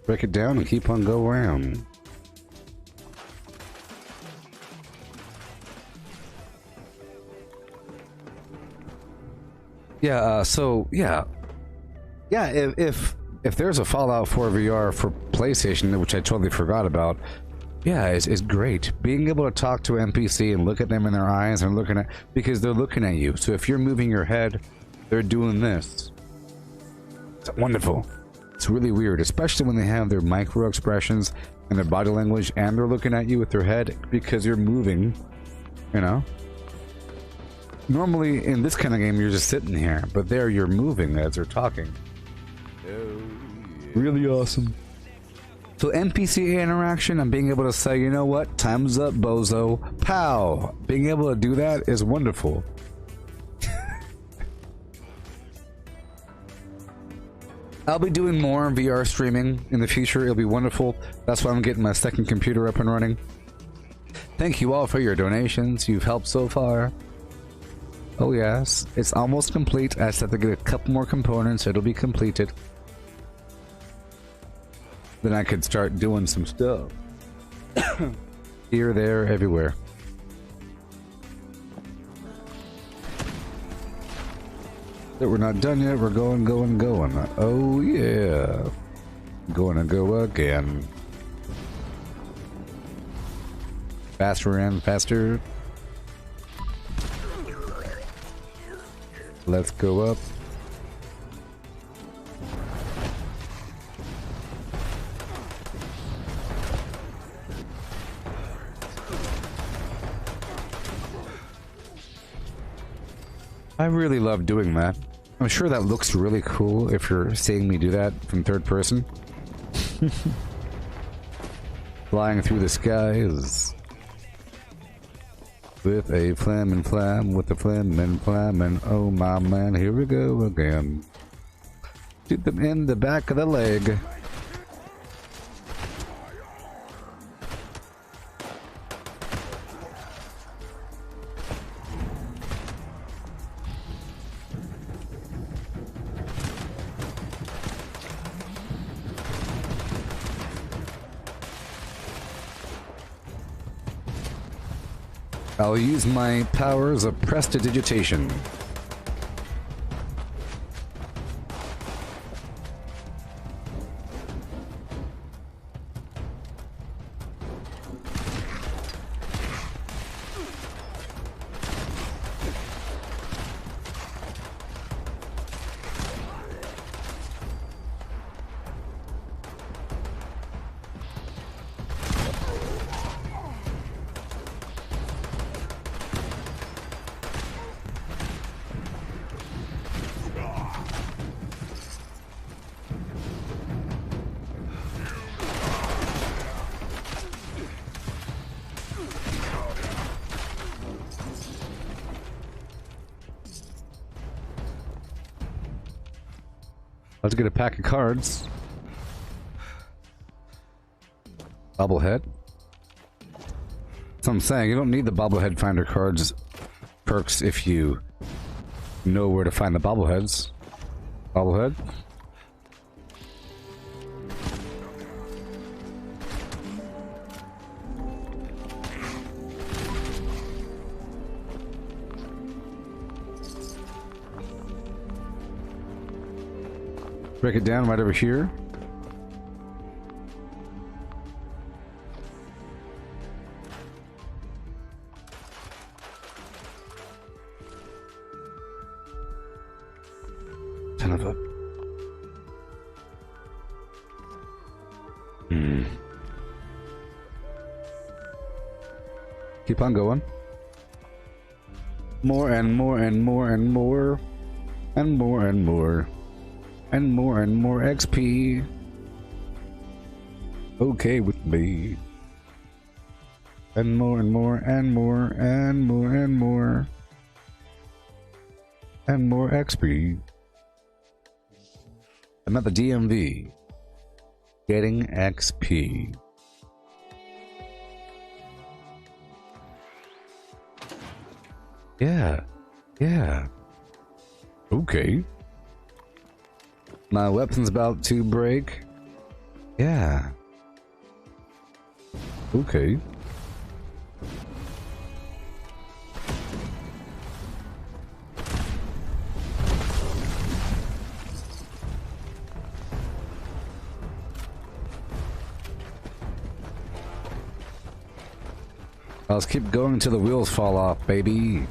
Break it down and keep on go around. Yeah, so yeah. Yeah, if there's a Fallout 4 VR for PlayStation, which I totally forgot about, yeah, it's great. Being able to talk to an NPC and look at them in their eyes and looking at, because they're looking at you. So if you're moving your head, they're doing this. It's wonderful. It's really weird, especially when they have their micro expressions and their body language and they're looking at you with their head because you're moving, you know? Normally in this kind of game you're just sitting here, but there you're moving as they're talking. Really awesome. So NPC interaction and being able to say, you know what, time's up, bozo, pow. Being able to do that is wonderful. I'll be doing more VR streaming in the future. It'll be wonderful. That's why I'm getting my second computer up and running. Thank you all for your donations. You've helped so far. Oh yes, it's almost complete. I just have to get a couple more components. It'll be completed. Then I could start doing some stuff. Here, there, everywhere. That we're not done yet. We're going. Oh yeah. Gonna go again. Faster and faster. Let's go up. I really love doing that. I'm sure that looks really cool if you're seeing me do that from third person. Flying through the skies with a flam and flam, with a flam and flam, and oh my man, here we go again. Shoot them in the back of the leg. I'll use my powers of prestidigitation. Let's get a pack of cards. Bobblehead. So I'm saying you don't need the bobblehead finder cards perks if you know where to find the bobbleheads. Bobblehead. Break it down right over here. Son of a... Keep on going. More and more and more and more. And more and more. And more XP. Okay with me. And more and more and more and more and more. And more XP. I'm at the DMV. Getting XP. Yeah. Yeah. Okay. My weapon's about to break. Yeah. Okay. Let's keep going until the wheels fall off, baby.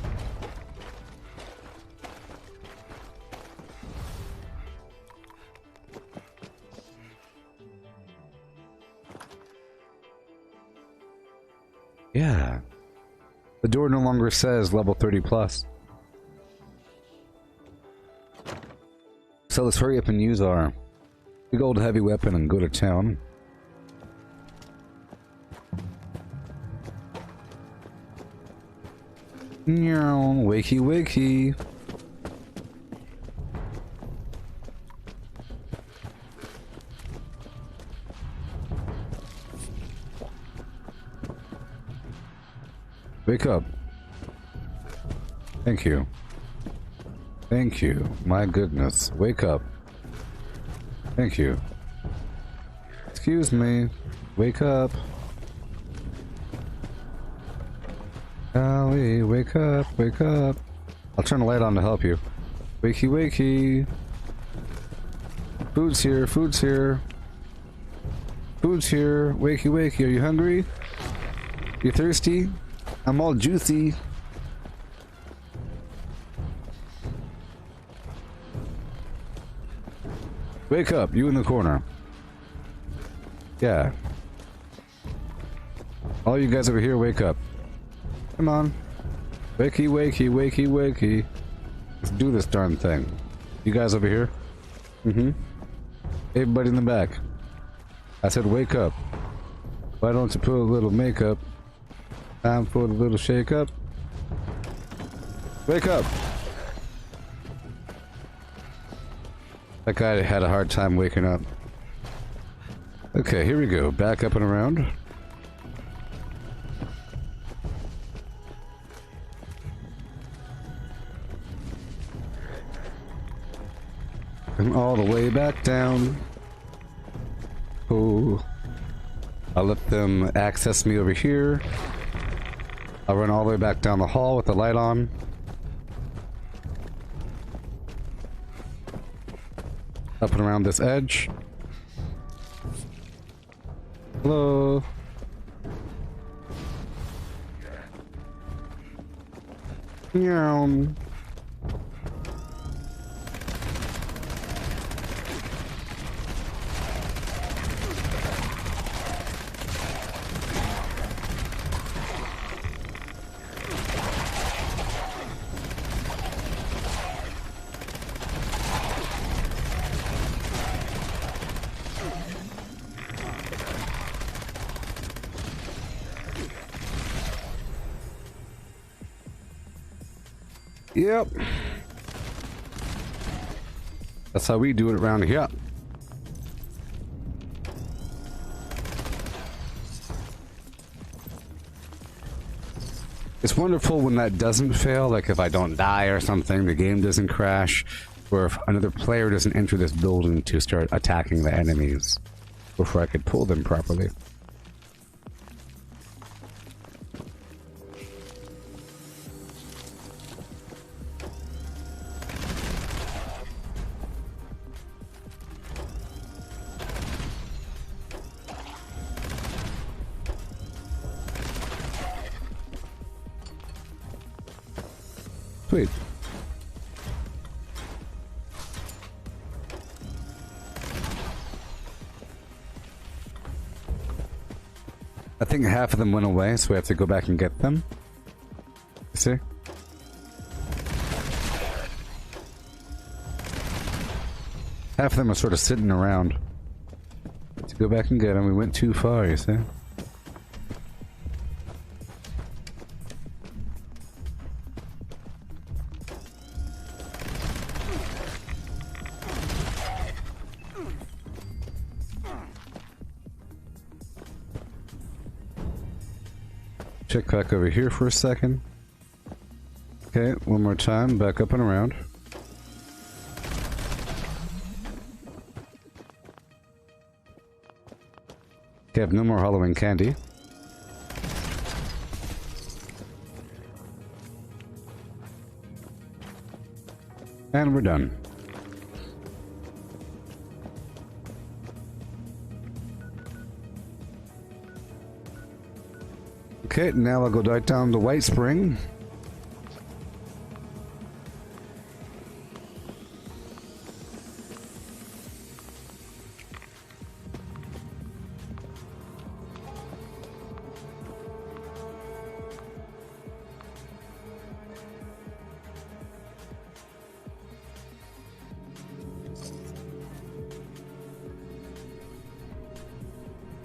Yeah. The door no longer says level 30 plus. So let's hurry up and use our big old heavy weapon and go to town. Meow, wakey wakey. Wake up. Thank you. Thank you. My goodness. Wake up. Thank you. Excuse me. Wake up. Golly, wake up, wake up. I'll turn the light on to help you. Wakey, wakey. Food's here, food's here. Food's here. Wakey, wakey. Are you hungry? You thirsty? I'm all juicy. Wake up, you in the corner. Yeah. All you guys over here, wake up. Come on. Wakey, wakey, wakey, wakey. Let's do this darn thing. You guys over here? Mm-hmm. Everybody in the back. I said wake up. Why don't you put a little makeup? Time for a little shake up. Wake up! That guy had a hard time waking up. Okay, here we go. Back up and around. And all the way back down. Oh. I'll let them access me over here. I'll run all the way back down the hall with the light on. Up and around this edge. Hello. Meow. Yep. That's how we do it around here. It's wonderful when that doesn't fail, like if I don't die or something, the game doesn't crash, or if another player doesn't enter this building to start attacking the enemies before I could pull them properly. Sweet. I think half of them went away, so we have to go back and get them. See? Half of them are sort of sitting around. To go back and get them, we went too far, you see? Check back over here for a second. Okay, one more time, back up and around. Okay, I have no more Halloween candy. And we're done. Okay, now I'll go right down to White Spring.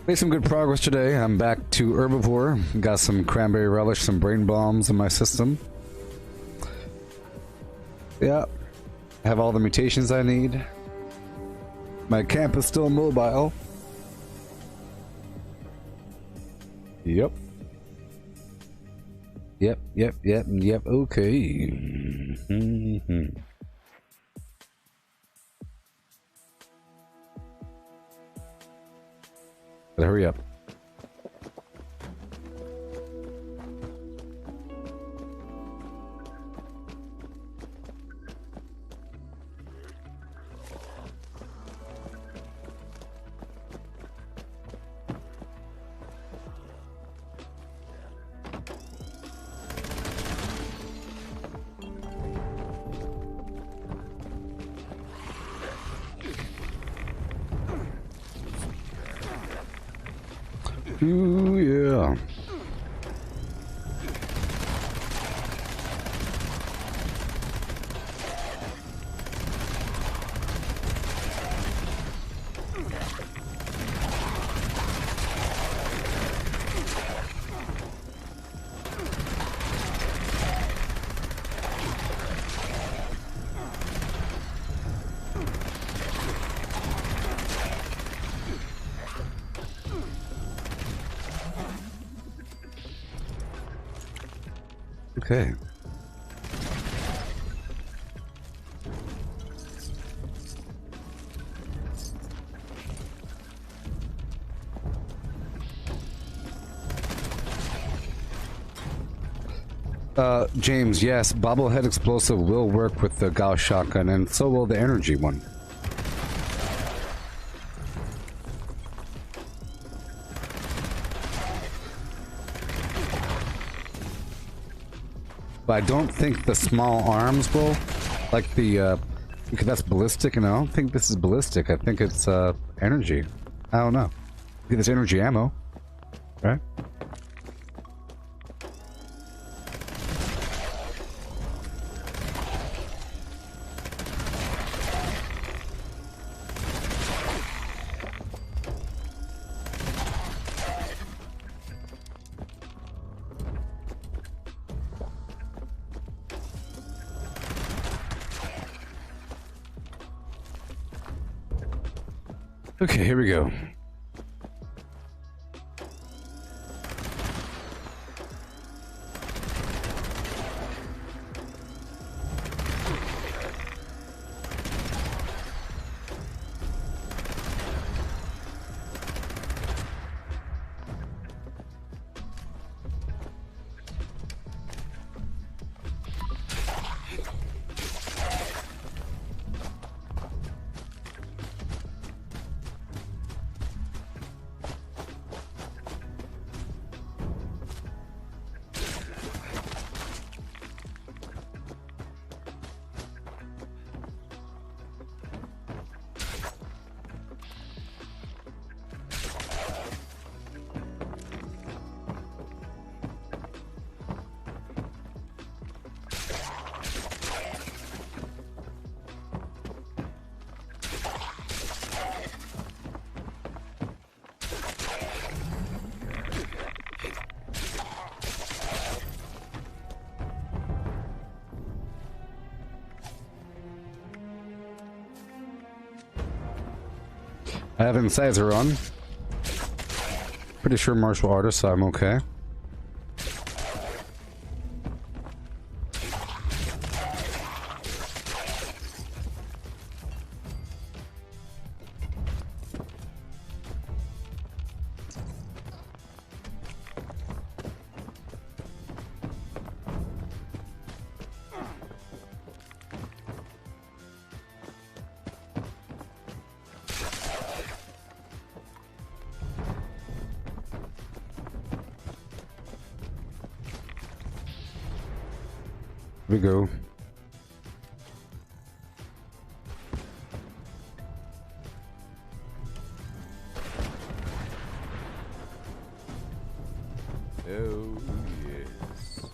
Made some good progress today. I'm back to herbivore. Got some cranberry relish, some brain bombs in my system. Yeah. I have all the mutations I need. My camp is still mobile. Yep. Yep. Okay. But hurry up. Ooh, yeah. Okay. James, yes, bobblehead explosive will work with the Gauss shotgun, and so will the energy one. But I don't think the small arms will, like the, because that's ballistic, and I don't think this is ballistic. I think it's, energy. I don't know. I think it's energy ammo, right? Okay, here we go. I have incisor on. Pretty sure martial artist, so I'm okay. Here we go. Oh, yes.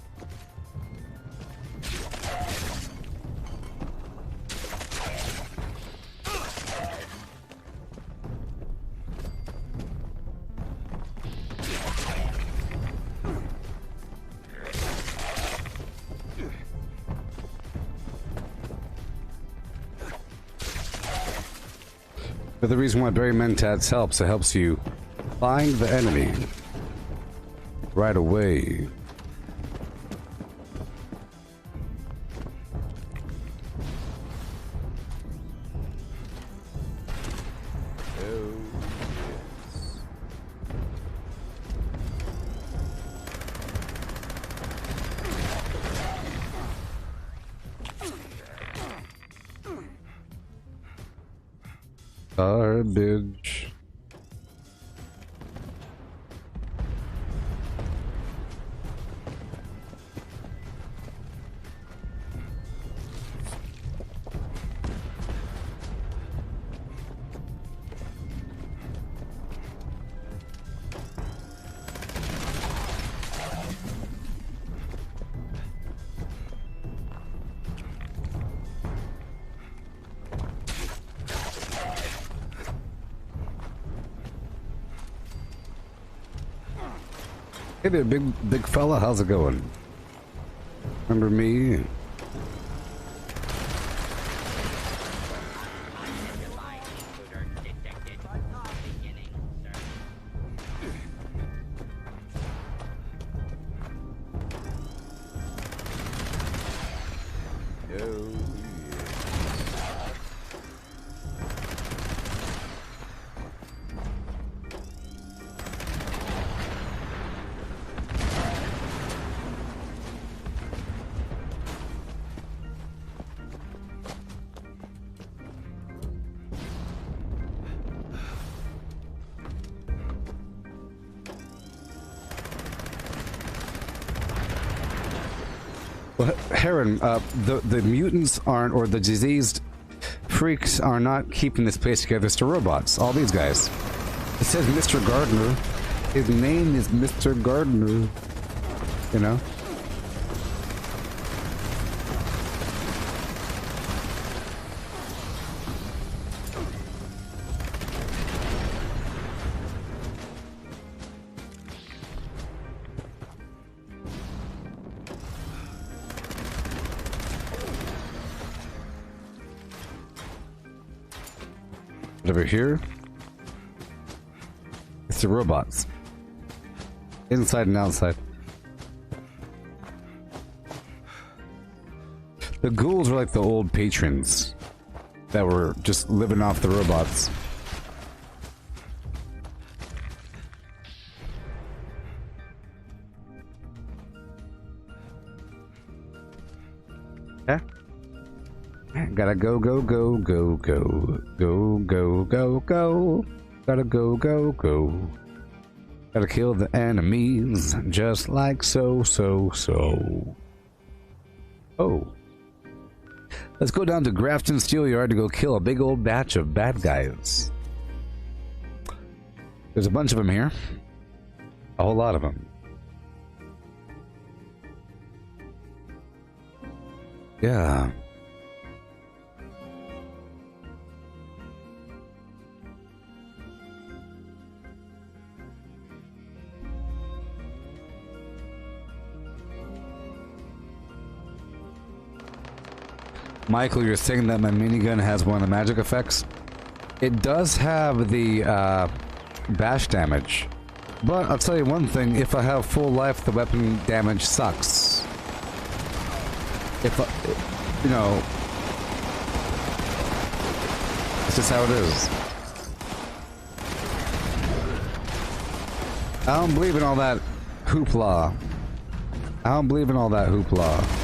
But the reason why Barry Mentats helps, it helps you find the enemy right away. Oh, yes. Garbage. Hey there, big fella. How's it going? Remember me? Oh, Well, Heron, the mutants aren't, or the diseased freaks are not keeping this place together. It's the robots. All these guys. It says Mr. Gardner. His name is Mr. Gardner. You know? Over here, it's the robots. Inside and outside. The ghouls are like the old patrons that were just living off the robots. Yeah. Gotta go, go, go, go, go. Go, go, go, go. Gotta go, go, go. Gotta kill the enemies, just like so, so, so. Oh. Let's go down to Grafton Steelyard to go kill a big old batch of bad guys. There's a bunch of them here. A whole lot of them. Yeah. Michael, you're saying that my minigun has one of the magic effects? It does have the bash damage. But I'll tell you one thing, if I have full life, the weapon damage sucks. If I, you know, it's just how it is. I don't believe in all that hoopla. I don't believe in all that hoopla.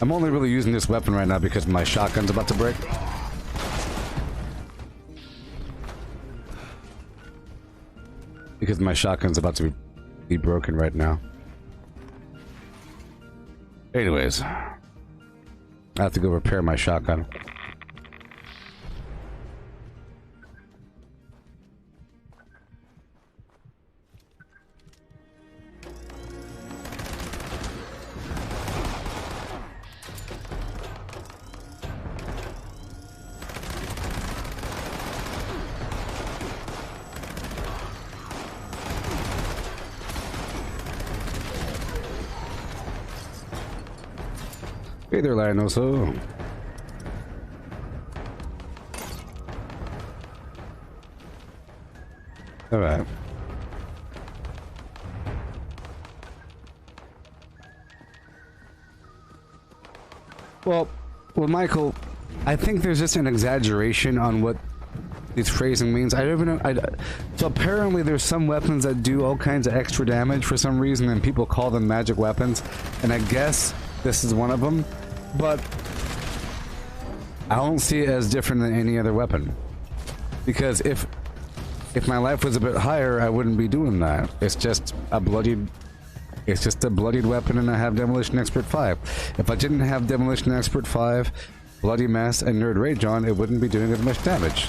I'm only really using this weapon right now because my shotgun's about to break. Because my shotgun's about to be broken right now. Anyways, I have to go repair my shotgun. Hey there, Lionoso. Alright. Well, Michael, I think there's just an exaggeration on what this phrasing means. I don't even know. So apparently there's some weapons that do all kinds of extra damage for some reason, and people call them magic weapons, and I guess this is one of them. But I don't see it as different than any other weapon, because if my life was a bit higher, I wouldn't be doing that. It's just a bloodied weapon, and I have Demolition Expert 5. If I didn't have Demolition Expert 5, Bloody Mess, and Nerd Rage on, it wouldn't be doing as much damage.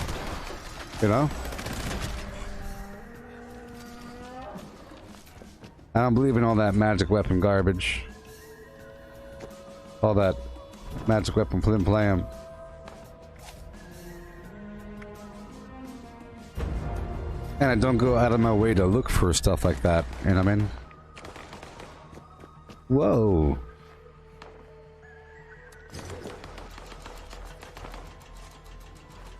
You know? I don't believe in all that magic weapon garbage. All that magic weapon plim-plam. And I don't go out of my way to look for stuff like that, you know what I mean? Whoa.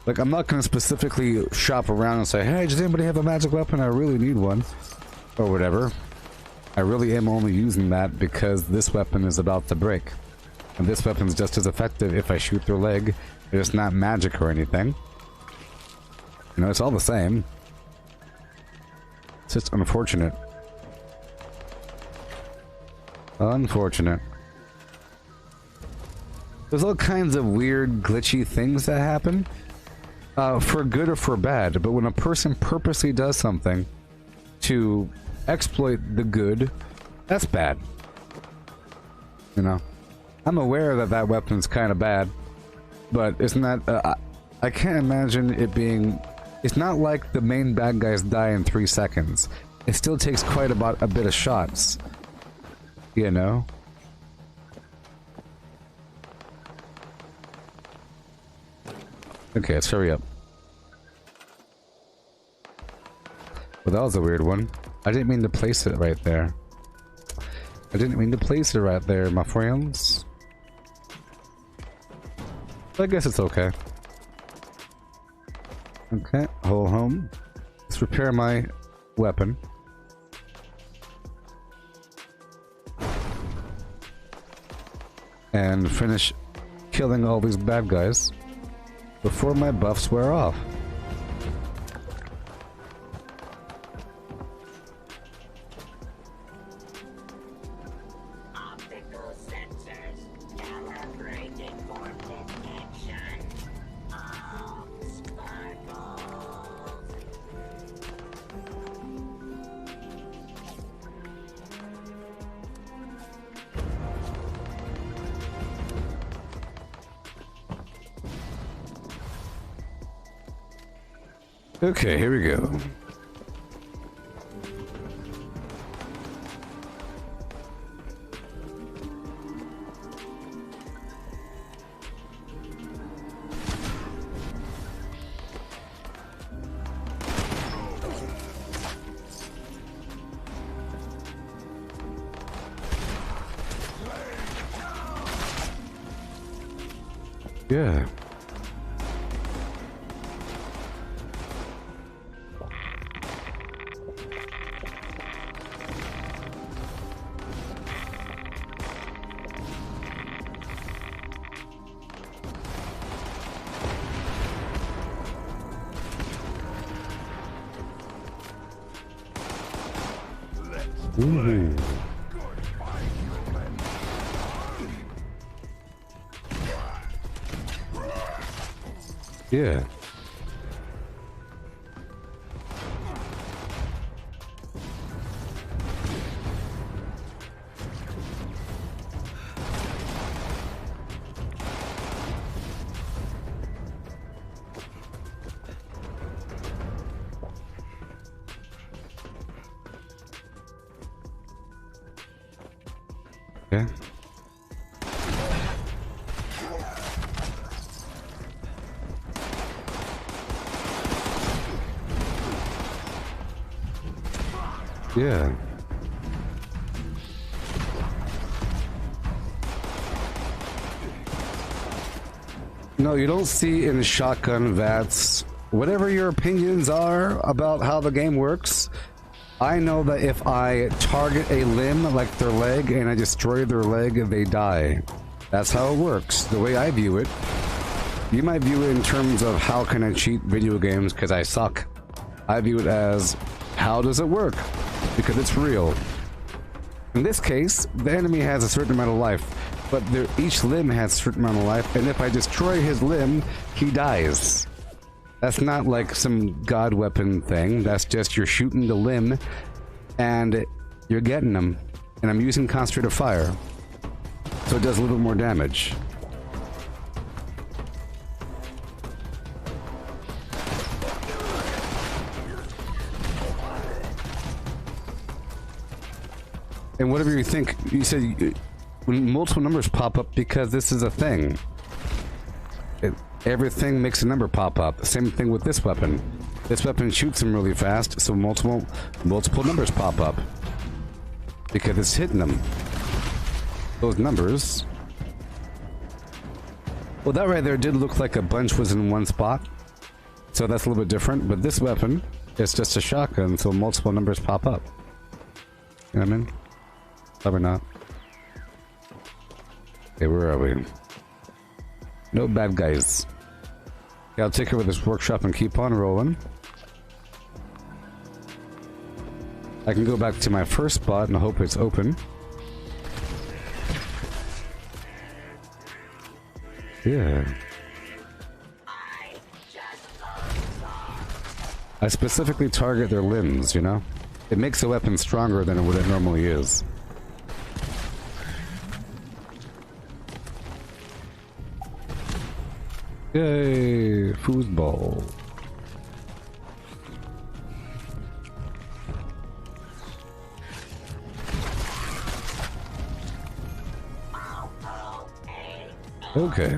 Like, I'm not gonna specifically shop around and say, hey, does anybody have a magic weapon? I really need one. Or whatever. I really am only using that because this weapon is about to break. And this weapon's just as effective if I shoot their leg. It's not magic or anything. You know, it's all the same. It's just unfortunate. Unfortunate. There's all kinds of weird, glitchy things that happen. for good or for bad, but when a person purposely does something to exploit the good, that's bad. You know? I'm aware that that weapon's kind of bad, but it's not... I can't imagine it being... It's not like the main bad guys die in 3 seconds. It still takes quite a bit of shots. You know? Okay, let's hurry up. Well, that was a weird one. I didn't mean to place it right there. I didn't mean to place it right there, my friends. I guess it's okay. Okay, hold home. Let's repair my weapon. And finish killing all these bad guys before my buffs wear off. Optical sensors calibrated for detection of sparkles. Okay, here we go. Yeah. Ooh. Yeah. Okay. Yeah. No, you don't see in shotgun VATS. Whatever your opinions are about how the game works, I know that if I target a limb like their leg and I destroy their leg, they die. That's how it works, the way I view it. You might view it in terms of how can I cheat video games because I suck. I view it as how does it work? Because it's real. In this case, the enemy has a certain amount of life, but each limb has a certain amount of life, and if I destroy his limb, he dies. That's not like some god weapon thing, that's just you're shooting the limb, and you're getting them. And I'm using concentrated fire, so it does a little bit more damage. And whatever you think, you said when multiple numbers pop up because this is a thing. Everything makes a number pop up. Same thing with this weapon. This weapon shoots them really fast, so multiple numbers pop up. Because it's hitting them. Those numbers. Well, that right there did look like a bunch was in one spot. So that's a little bit different, but this weapon is just a shotgun, so multiple numbers pop up. You know what I mean? Probably not. Okay, where are we? No bad guys. Yeah, I'll take over this workshop and keep on rolling. I can go back to my first spot and hope it's open. Yeah. I just I specifically target their limbs, you know? It makes the weapon stronger than what it normally is. Yay! Foosball. Okay.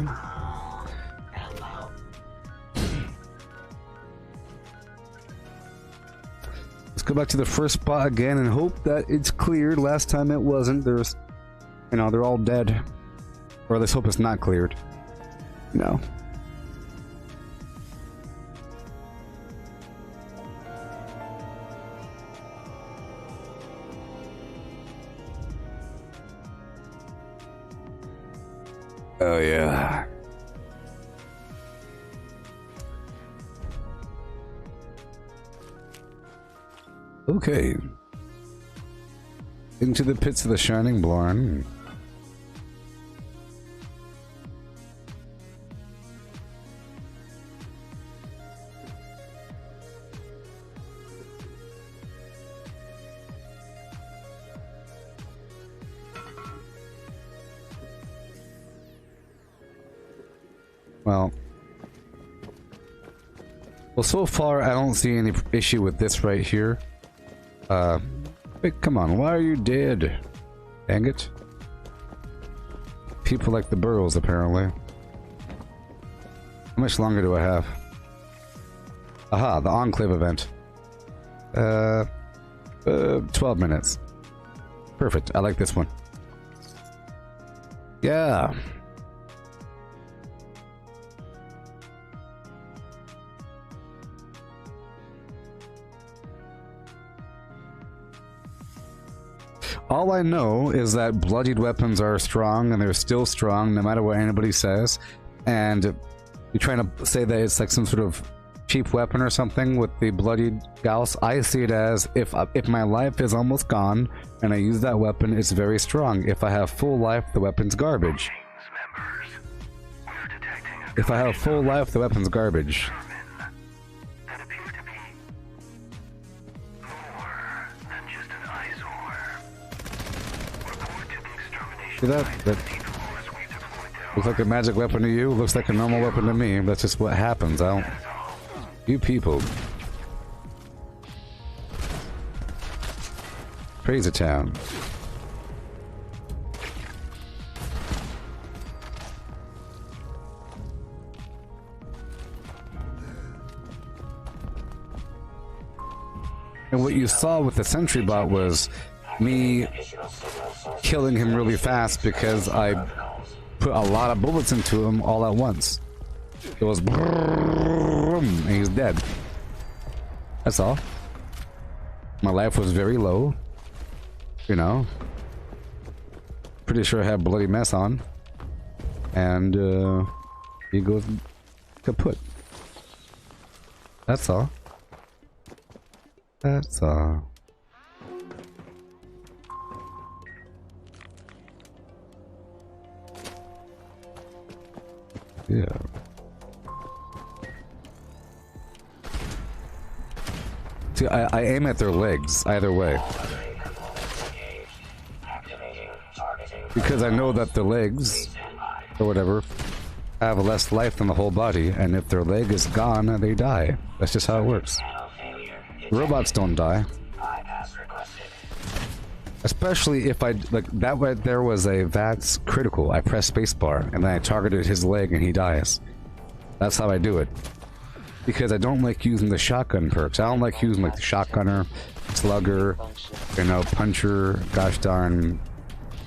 Let's go back to the first spot again and hope that it's cleared. Last time it wasn't. There's, you know, they're all dead. Or let's hope it's not cleared. No. Oh yeah. Okay. Into the pits of the Shining Blarn. Well, so far I don't see any issue with this right here. Wait, come on, why are you dead? Dang it. People like the burrows, apparently. How much longer do I have? Aha, the Enclave event. 12 minutes. Perfect, I like this one. Yeah. All I know is that bloodied weapons are strong, and they're still strong no matter what anybody says. And you're trying to say that it's like some sort of cheap weapon or something with the bloodied Gauss. I see it as if my life is almost gone and I use that weapon, it's very strong. If I have full life, the weapon's garbage. If I have full life, the weapon's garbage. See that? That looks like a magic weapon to you, looks like a normal weapon to me. That's just what happens. I don't... You people. Praise a town. And what you saw with the sentry bot was me killing him really fast because I put a lot of bullets into him all at once. It was and he's dead. That's all. My life was very low. You know. Pretty sure I had bloody mess on. And he goes kaput. That's all. That's all. Yeah. See, I aim at their legs, either way. Because I know that the legs, or whatever, have less life than the whole body, and if their leg is gone, they die. That's just how it works. Robots don't die. Especially if I, like, that right there was a VATS critical. I pressed spacebar, and then I targeted his leg, and he dies. That's how I do it. Because I don't like using the shotgun perks. I don't like using, like, the shotgunner, slugger, you know, puncher, gosh darn,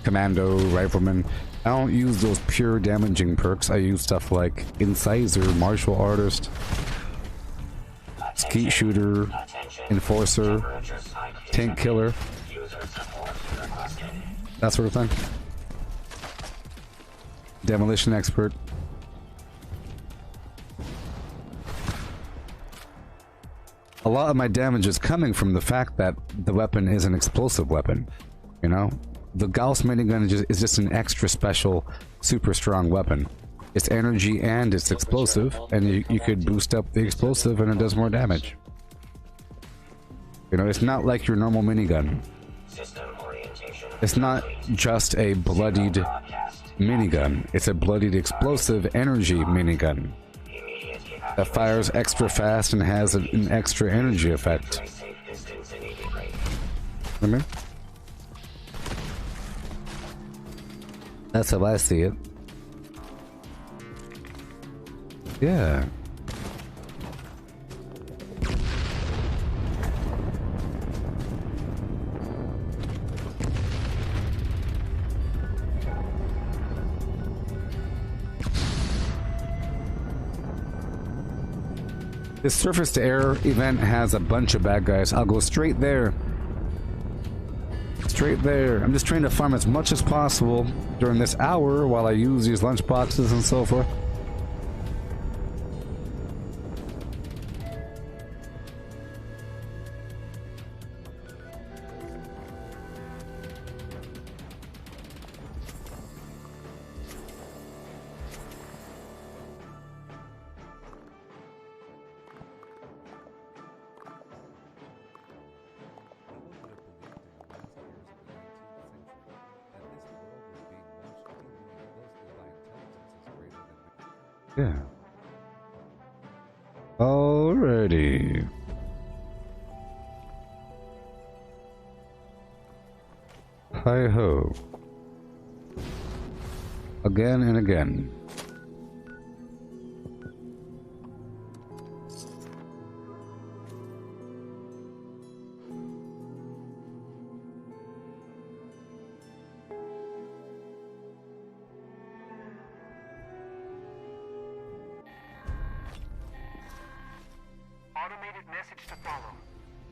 commando, rifleman. I don't use those pure damaging perks. I use stuff like Incisor, Martial Artist, Skeet Shooter, Enforcer, Tank Killer, that sort of thing. Demolition Expert. A lot of my damage is coming from the fact that the weapon is an explosive weapon, you know? The Gauss minigun is just an extra special, super strong weapon. It's energy and it's explosive, and you could boost up the explosive and it does more damage. You know, it's not like your normal minigun. System orientation. It's not just a bloodied minigun. It's a bloodied explosive energy minigun that fires extra fast and has an extra energy effect. Remember? That's how I see it. Yeah. This surface to air event has a bunch of bad guys. I'll go straight there. Straight there. I'm just trying to farm as much as possible during this hour while I use these lunch boxes and so forth. Yeah. Alrighty. Hi ho. Again and again. Automated message to follow.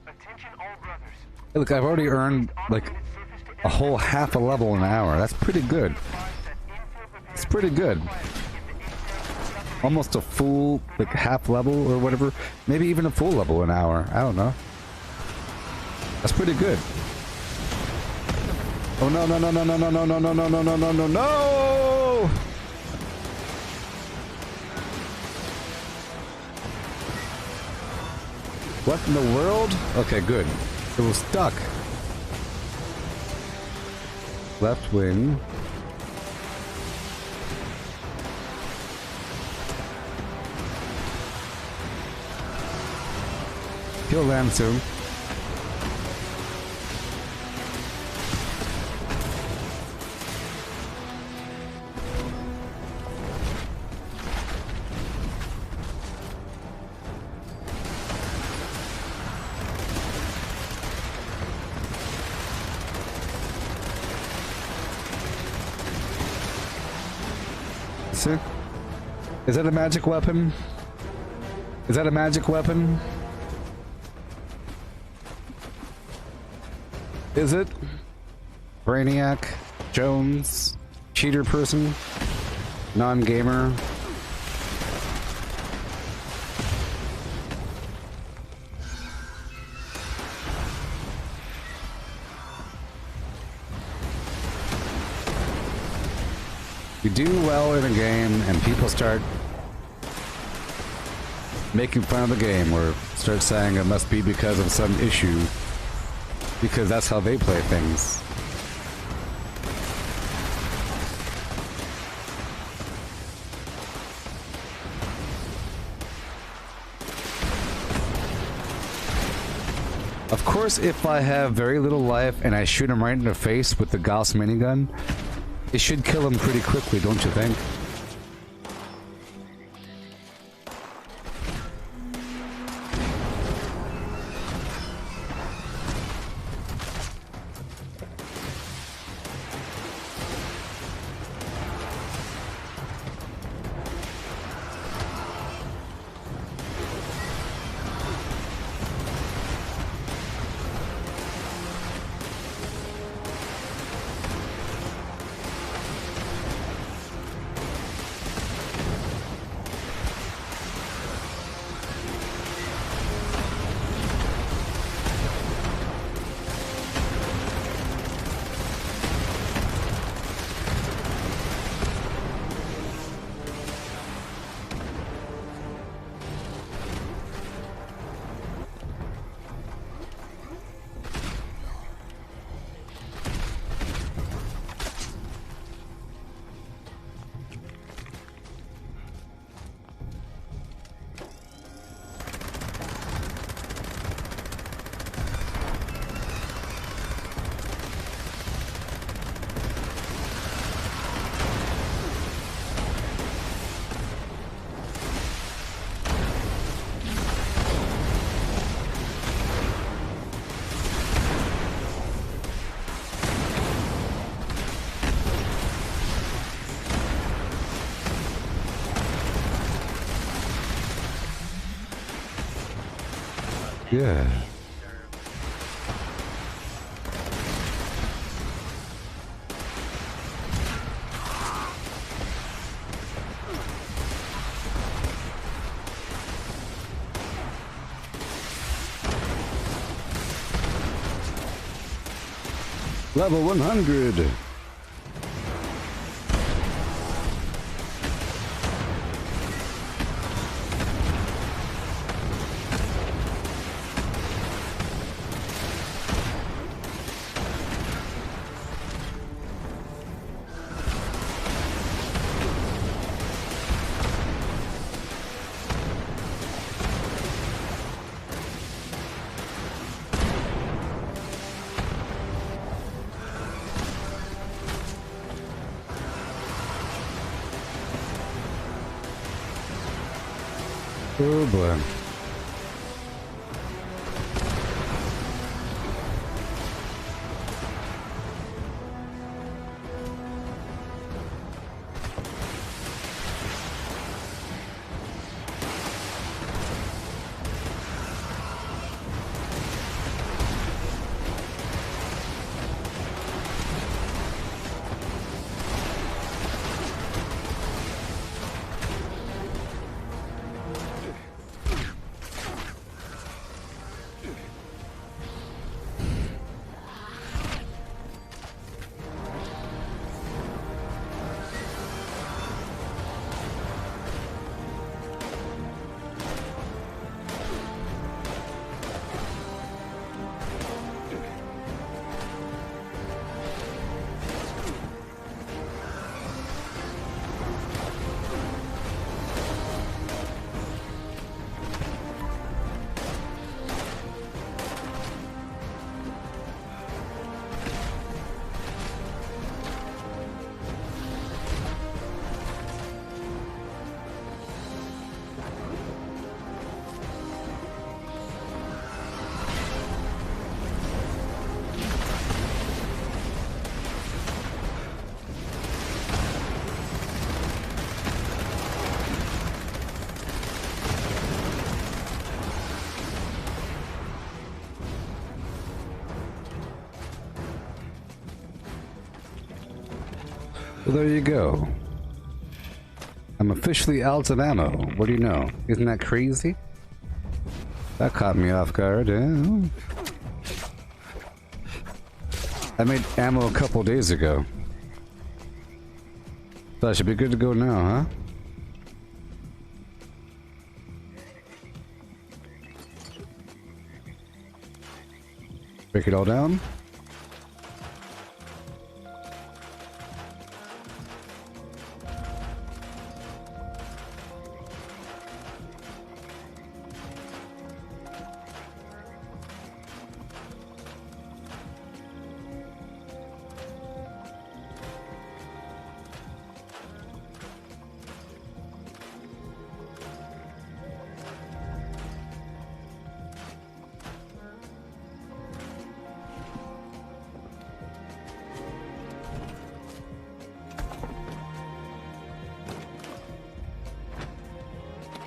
Attention all brothers. Hey, look, I've already earned like a whole half a level an hour. That's pretty good. It's pretty good. Almost a full, like, half level or whatever. Maybe even a full level an hour. I don't know. That's pretty good. Oh no no no no no no no no no no no no no no no! What in the world? Okay, good. It was stuck. Left wing. Kill Lamsu. See? Is that a magic weapon? Is that a magic weapon? Is it? Brainiac? Jones? Cheater person? Non-gamer? You do well in a game and people start making fun of the game or start saying it must be because of some issue. Because that's how they play things. Of course, if I have very little life and I shoot him right in the face with the Gauss minigun, it should kill him pretty quickly, don't you think? Yeah. Level 100. Oh boy. Well, there you go. I'm officially out of ammo. What do you know? Isn't that crazy? That caught me off guard. Yeah. I made ammo a couple days ago. So I should be good to go now, huh? Break it all down.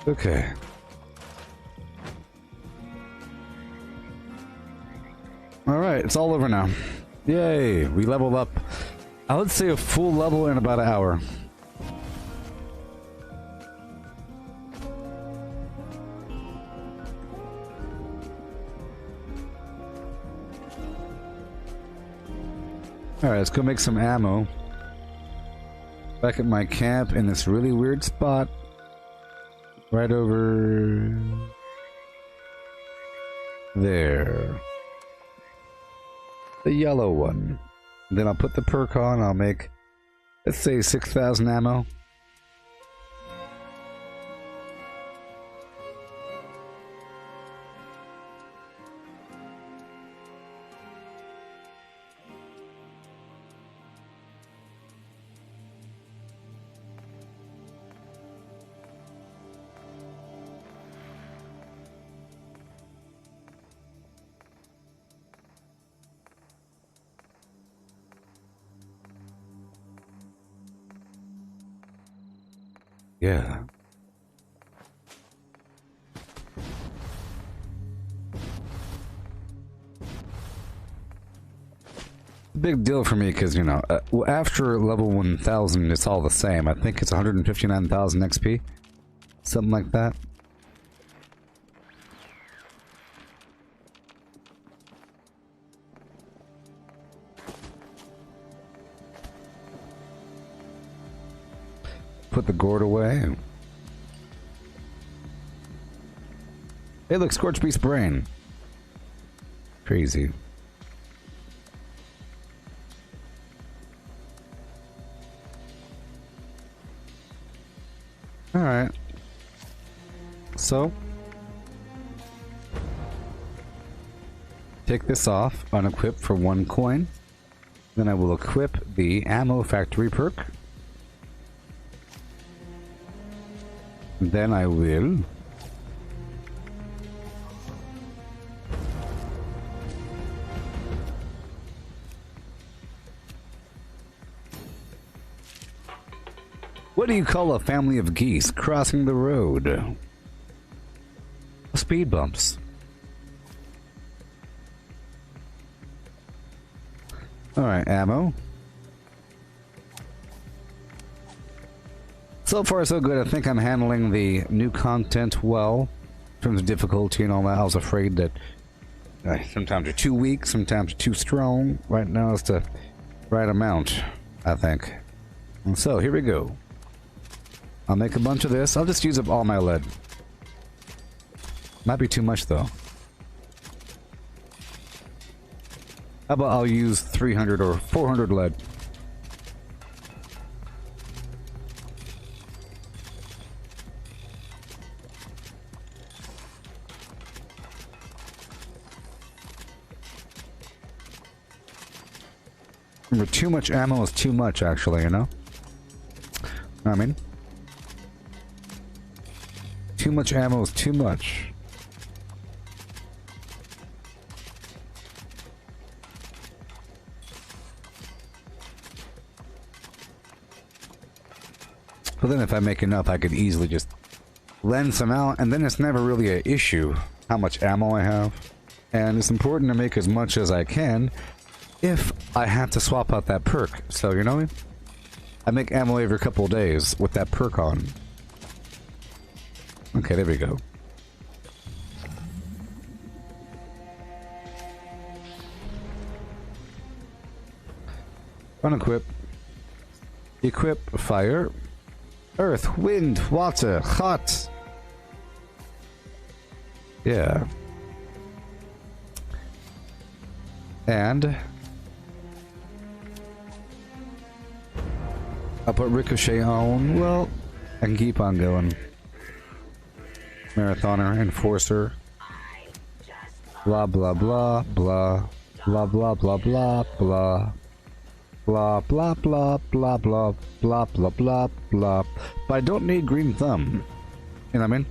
Okay. Alright, it's all over now. Yay, we leveled up. I would say a full level in about an hour. Alright, let's go make some ammo. Back at my camp in this really weird spot. Right over there. The yellow one. Then I'll put the perk on, I'll make, let's say 6,000 ammo. Yeah. big deal for me because, you know, after level 1000, it's all the same. I think it's 159,000 XP. Something like that. Put the gourd away. Hey, look, Scorch Beast Brain. Crazy. Alright. So. Take this off, unequip for 1 coin. Then I will equip the Ammo Factory perk. Then I will... What do you call a family of geese crossing the road? Speed bumps. Alright, ammo. So far so good. I think I'm handling the new content well. In terms of difficulty and all that. I was afraid that sometimes you're too weak, sometimes you're too strong. Right now it's the right amount, I think. And so, here we go. I'll make a bunch of this. I'll just use up all my lead. Might be too much, though. How about I'll use 300 or 400 lead? Remember, too much ammo is too much, actually, you know? I mean... Too much ammo is too much. But then if I make enough, I could easily just lend some out, and then it's never really an issue how much ammo I have. And it's important to make as much as I can if I have to swap out that perk. So, you know, I make ammo every couple of days with that perk on. Okay, there we go. Unequip. Equip fire. Earth, wind, water, hot. Yeah. And I'll put ricochet on. Well, I can keep on going. Marathoner, enforcer, blah blah blah blah blah blah blah blah blah blah blah blah blah blah blah blah blah blah. But I don't need green thumb. You know what I mean?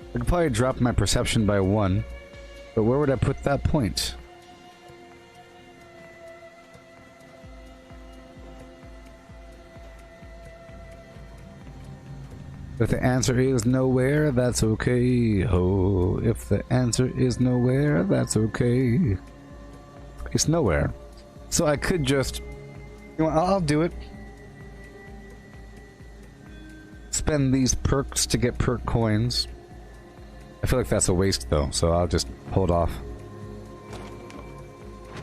I could probably drop my perception by 1, but where would I put that point? If the answer is nowhere, that's okay. Oh, if the answer is nowhere, that's okay. It's nowhere. So I could just... You know, I'll do it. Spend these perks to get perk coins. I feel like that's a waste though, so I'll just hold off.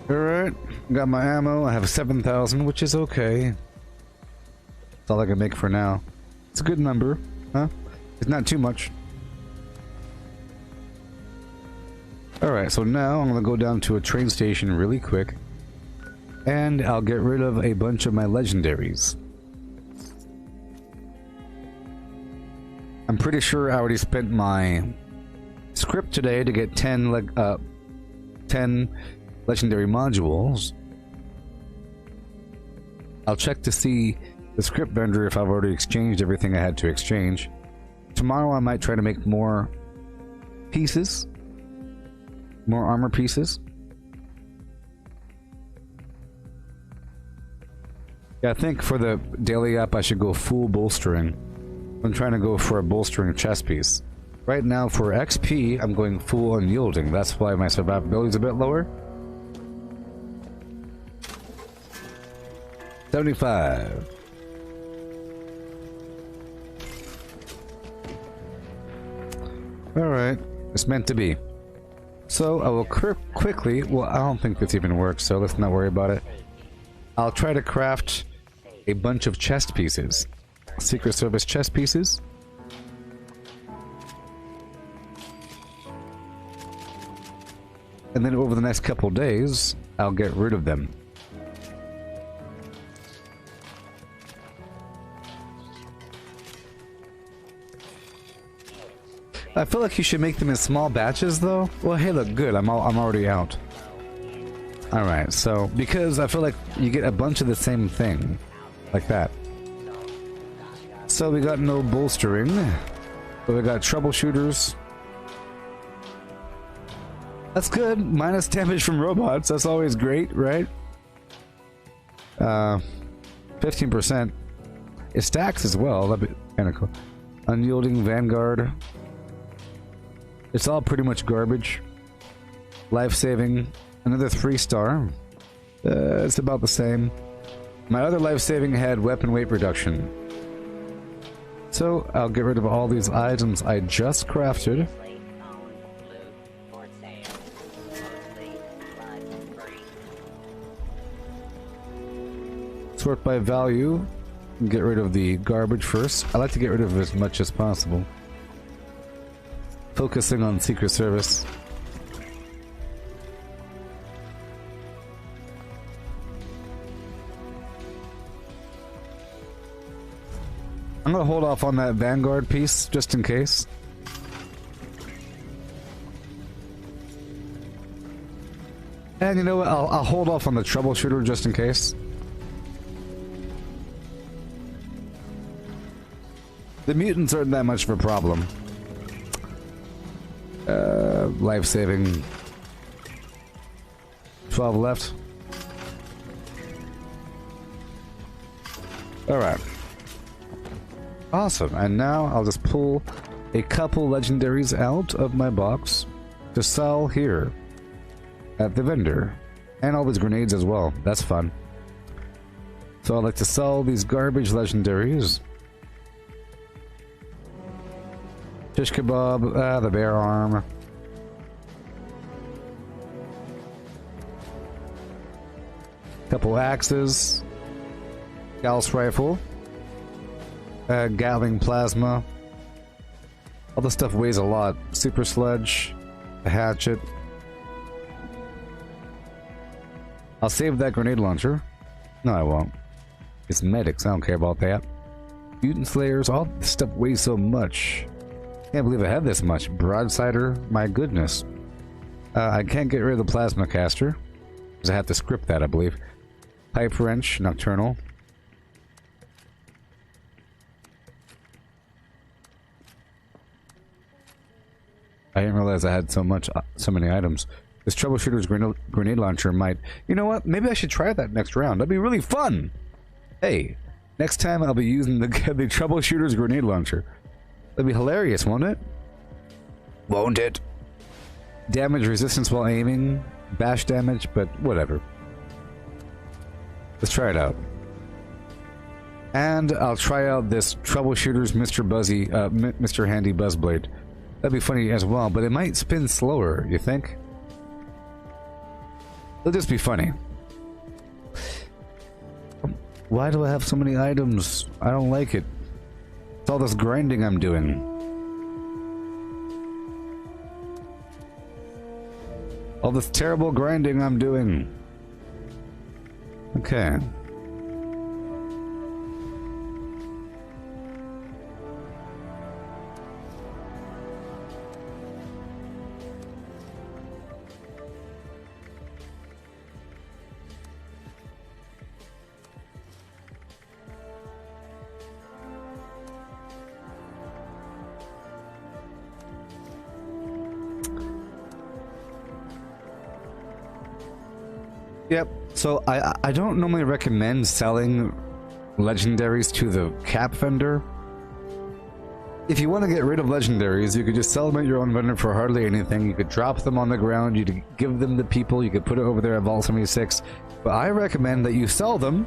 Alright, got my ammo. I have 7,000, which is okay. That's all I can make for now. It's a good number. Huh? It's not too much. Alright, so now I'm gonna go down to a train station really quick. And I'll get rid of a bunch of my legendaries. I'm pretty sure I already spent my script today to get 10 legendary modules. I'll check to see the script vendor if I've already exchanged everything I had to exchange. Tomorrow I might try to make more pieces. More armor pieces. Yeah, I think for the daily app I should go full bolstering. I'm trying to go for a bolstering chest piece. Right now for XP I'm going full unyielding. That's why my survivability is a bit lower. 75. Alright, it's meant to be. So I will quickly, well, I don't think this even works, so let's not worry about it. I'll try to craft a bunch of chest pieces. Secret Service chest pieces. And then over the next couple days, I'll get rid of them. I feel like you should make them in small batches, though. Well, hey, look, good. I'm already out. All right, so because I feel like you get a bunch of the same thing, like that. So we got no bolstering, but we got troubleshooters. That's good. Minus damage from robots. That's always great, right? 15%. It stacks as well. That'd be kind of cool. Unyielding Vanguard. It's all pretty much garbage. Life-saving. Another 3-star. It's about the same. My other life-saving had weapon weight reduction. So, I'll get rid of all these items I just crafted. Sort by value. Get rid of the garbage first. I like to get rid of as much as possible. Focusing on Secret Service. I'm gonna hold off on that Vanguard piece just in case. And you know what? I'll hold off on the troubleshooter just in case. The mutants aren't that much of a problem. Life-saving. 12 left. Alright. Awesome. And now I'll just pull a couple legendaries out of my box to sell here at the vendor. And all these grenades as well. That's fun. So I'd like to sell these garbage legendaries. Shish kebab, the bear arm. Couple axes. Gauss rifle. Gatling plasma. All this stuff weighs a lot. Super sledge. A hatchet. I'll save that grenade launcher. No, I won't. It's medics. I don't care about that. Mutant slayers. All this stuff weighs so much. Can't believe I had this much. Broadsider, my goodness. I can't get rid of the plasma caster, because I have to script that, I believe. Pipe wrench, nocturnal. I didn't realize I had so many items. This troubleshooter's grenade launcher might... You know what? Maybe I should try that next round. That'd be really fun! Hey, next time I'll be using the troubleshooter's grenade launcher. That'd be hilarious, won't it? Won't it? Damage resistance while aiming. Bash damage, but whatever. Let's try it out. And I'll try out this troubleshooter's Mr. Handy Buzzblade. That'd be funny as well, but it might spin slower, you think? It'll just be funny. Why do I have so many items? I don't like it. It's all this grinding I'm doing. All this terrible grinding I'm doing. Okay. Yep. So I don't normally recommend selling legendaries to the cap vendor. If you want to get rid of legendaries, you could just sell them at your own vendor for hardly anything. You could drop them on the ground, you could give them to people, you could put it over there at Vault 76. But I recommend that you sell them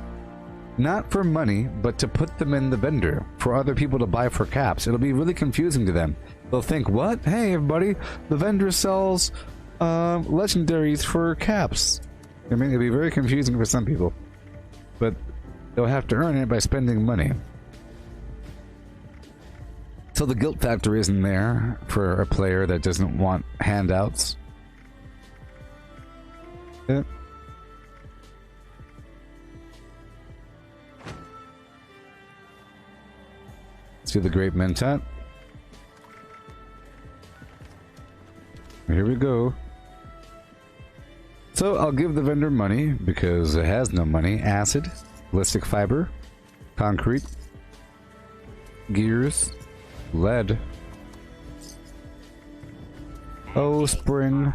Not for money, but to put them in the vendor for other people to buy for caps. It'll be really confusing to them. They'll think, what? Hey, everybody, the vendor sells legendaries for caps. I mean, it'll be very confusing for some people. But they'll have to earn it by spending money. So the guilt factor isn't there for a player that doesn't want handouts. Yeah. See the Great Mentat. Here we go. So I'll give the vendor money because it has no money. Acid, ballistic fiber, concrete, gears, lead. Oh, spring.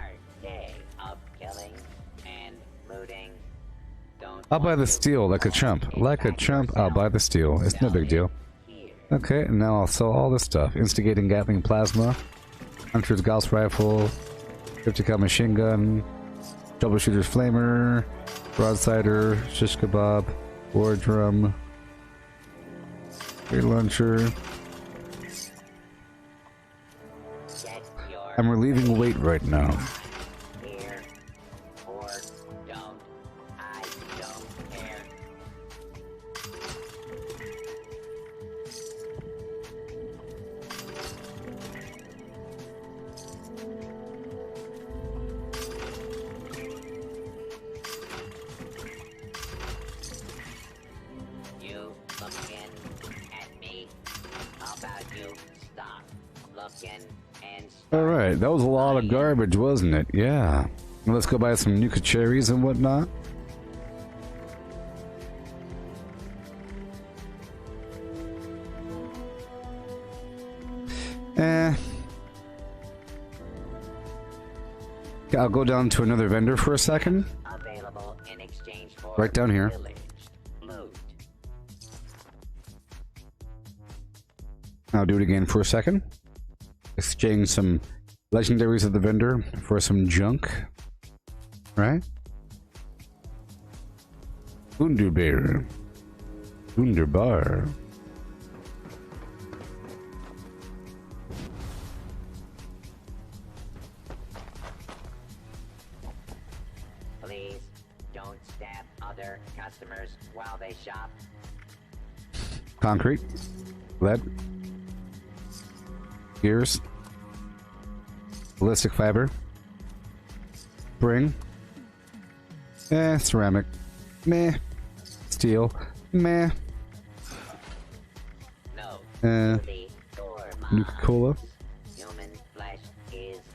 I'll buy the steel like a chump. Like a chump, I'll buy the steel. It's no big deal. Okay, and now I'll sell all this stuff. Instigating Gatling Plasma, Hunter's Gauss Rifle, 50 cal machine gun, Troubleshooter's Flamer, Broadsider, Shish Kebab, War Drum, Great Launcher. I'm relieving weight right now. Alright, that was a lot of garbage, wasn't it? Yeah. Well, let's go buy some Nuka cherries and whatnot. I'll go down to another vendor for a second. Right down here. I'll do it again for a second. Exchange some legendaries of the vendor for some junk. Right? Wunderbar. Wunderbar. Please don't stab other customers while they shop. Concrete. Lead. Gears. Ballistic fiber. Spring. Ceramic. Meh. Steel. Meh. Nuka-Cola.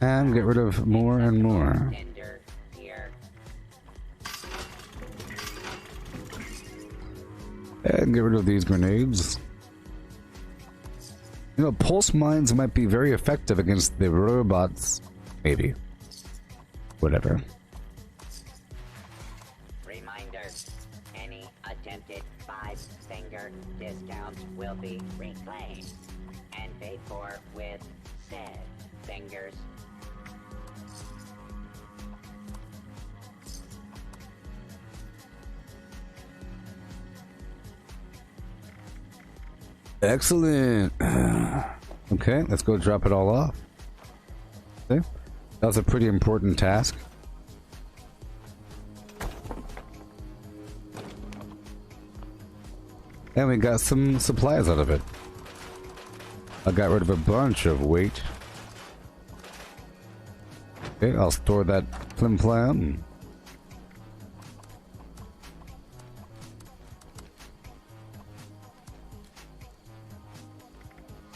And get rid of more and more. And get rid of these grenades. You know, pulse mines might be very effective against the robots. Maybe. Whatever. Reminder, any attempted 5-finger discounts will be reclaimed and paid for with said fingers. Excellent. Okay, let's go drop it all off. Okay. That was a pretty important task. And we got some supplies out of it. I got rid of a bunch of weight. Okay, I'll store that flim flam.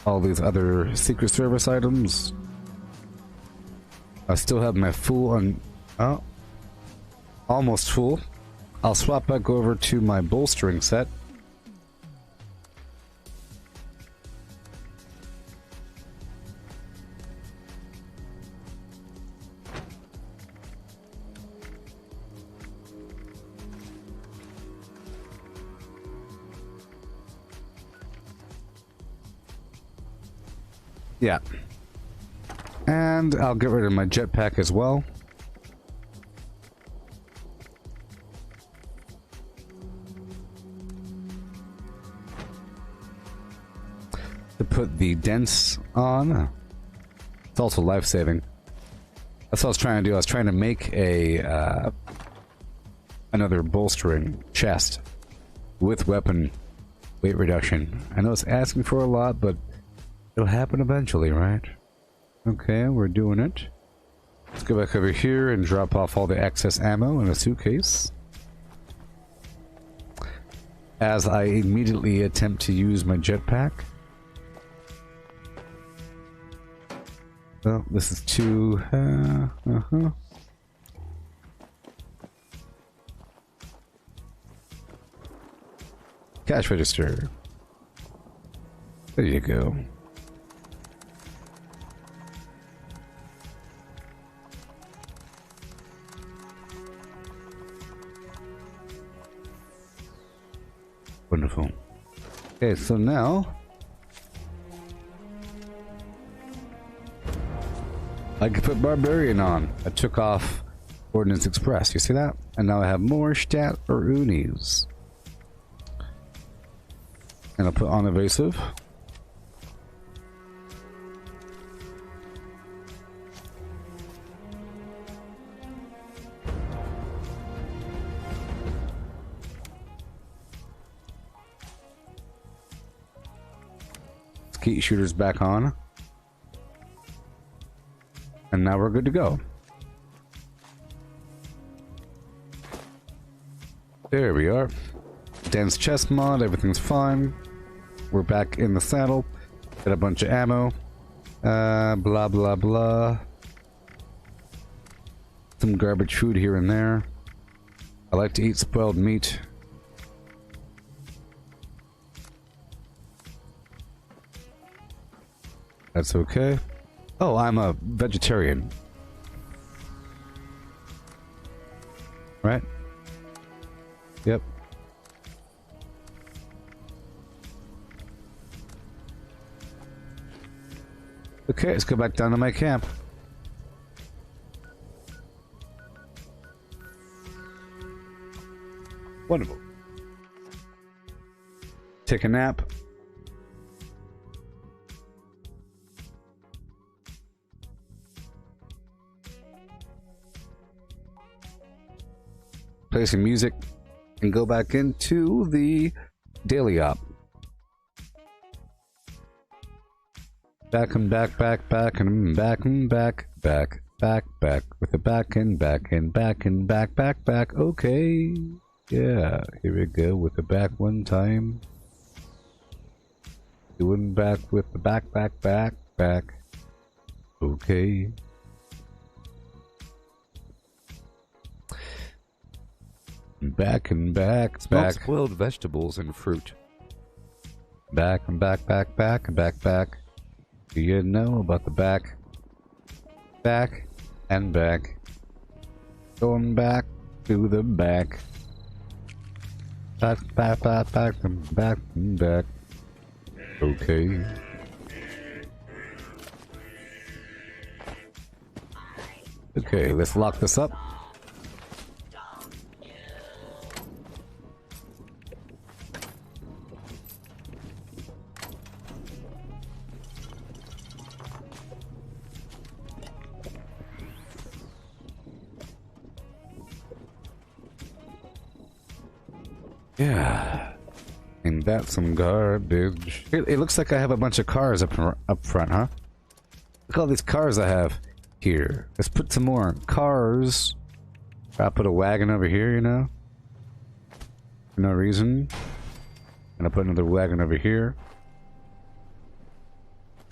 All these other Secret Service items. I still have my full on... Oh. Almost full. I'll swap back over to my bolstering set. Yeah. And I'll get rid of my jetpack as well. to put the dents on. It's also life-saving. That's what I was trying to do. I was trying to make a another bolstering chest with weapon weight reduction. I know it's asking for a lot, but it'll happen eventually, right? Okay, we're doing it. Let's go back over here and drop off all the excess ammo in a suitcase. As I immediately attempt to use my jetpack. Well, this is too... Cash register. There you go. Wonderful. Okay, so now I can put Barbarian on. I took off Ordnance Express. You see that? And now I have more stat or unis. And I'll put on Evasive. Skeet shooters back on. And now we're good to go. There we are. Dense chest mod, everything's fine. We're back in the saddle. Got a bunch of ammo. Blah blah blah. Some garbage food here and there. I like to eat spoiled meat. That's okay. Oh, I'm a vegetarian. Right? Yep. Okay, let's go back down to my camp. Wonderful. Take a nap. Play some music and go back into the daily op. Back and back, back, back, and back and back, back, back, back, with the back and back and back and back, back, back. Okay. Yeah, here we go with the back one time. Doing back with the back, back, back, back. Okay. Back and back, back. Spoiled vegetables and fruit. Back and back, back, back, and back, back. Do you know about the back? Back and back. Going back to the back. Back, back, back, back, and back, and back. Okay. Okay, let's lock this up. Yeah, and that's some garbage. It looks like I have a bunch of cars up front, huh? Look at all these cars I have here. Let's put some more cars. I'll put a wagon over here, you know? For no reason. And I'll put another wagon over here.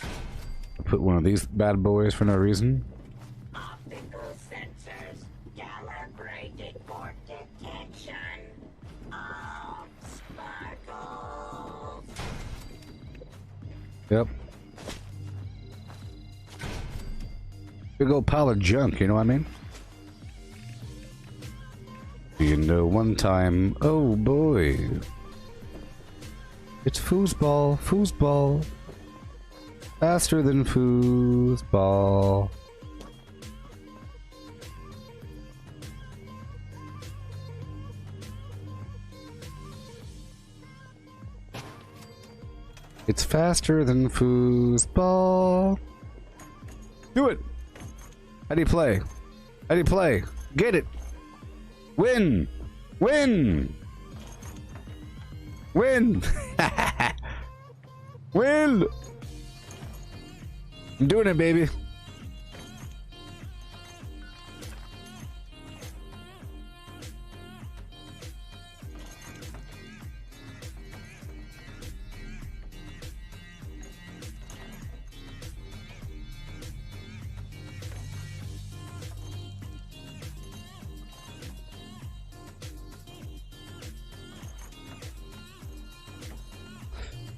I'll put one of these bad boys for no reason. Optical sensors calibrated for detection of sparkles. Yep. Big old pile of junk, you know what I mean? You know, one time, oh boy. It's foosball, foosball. Faster than foosball. It's faster than foosball. Do it. How do you play? How do you play? Get it. Win. Win. Win. Win. I'm doing it, baby.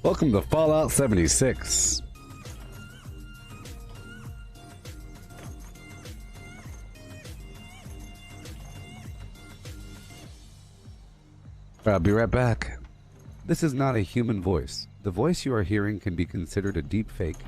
Welcome to Fallout 76. I'll be right back. This is not a human voice. The voice you are hearing can be considered a deep fake,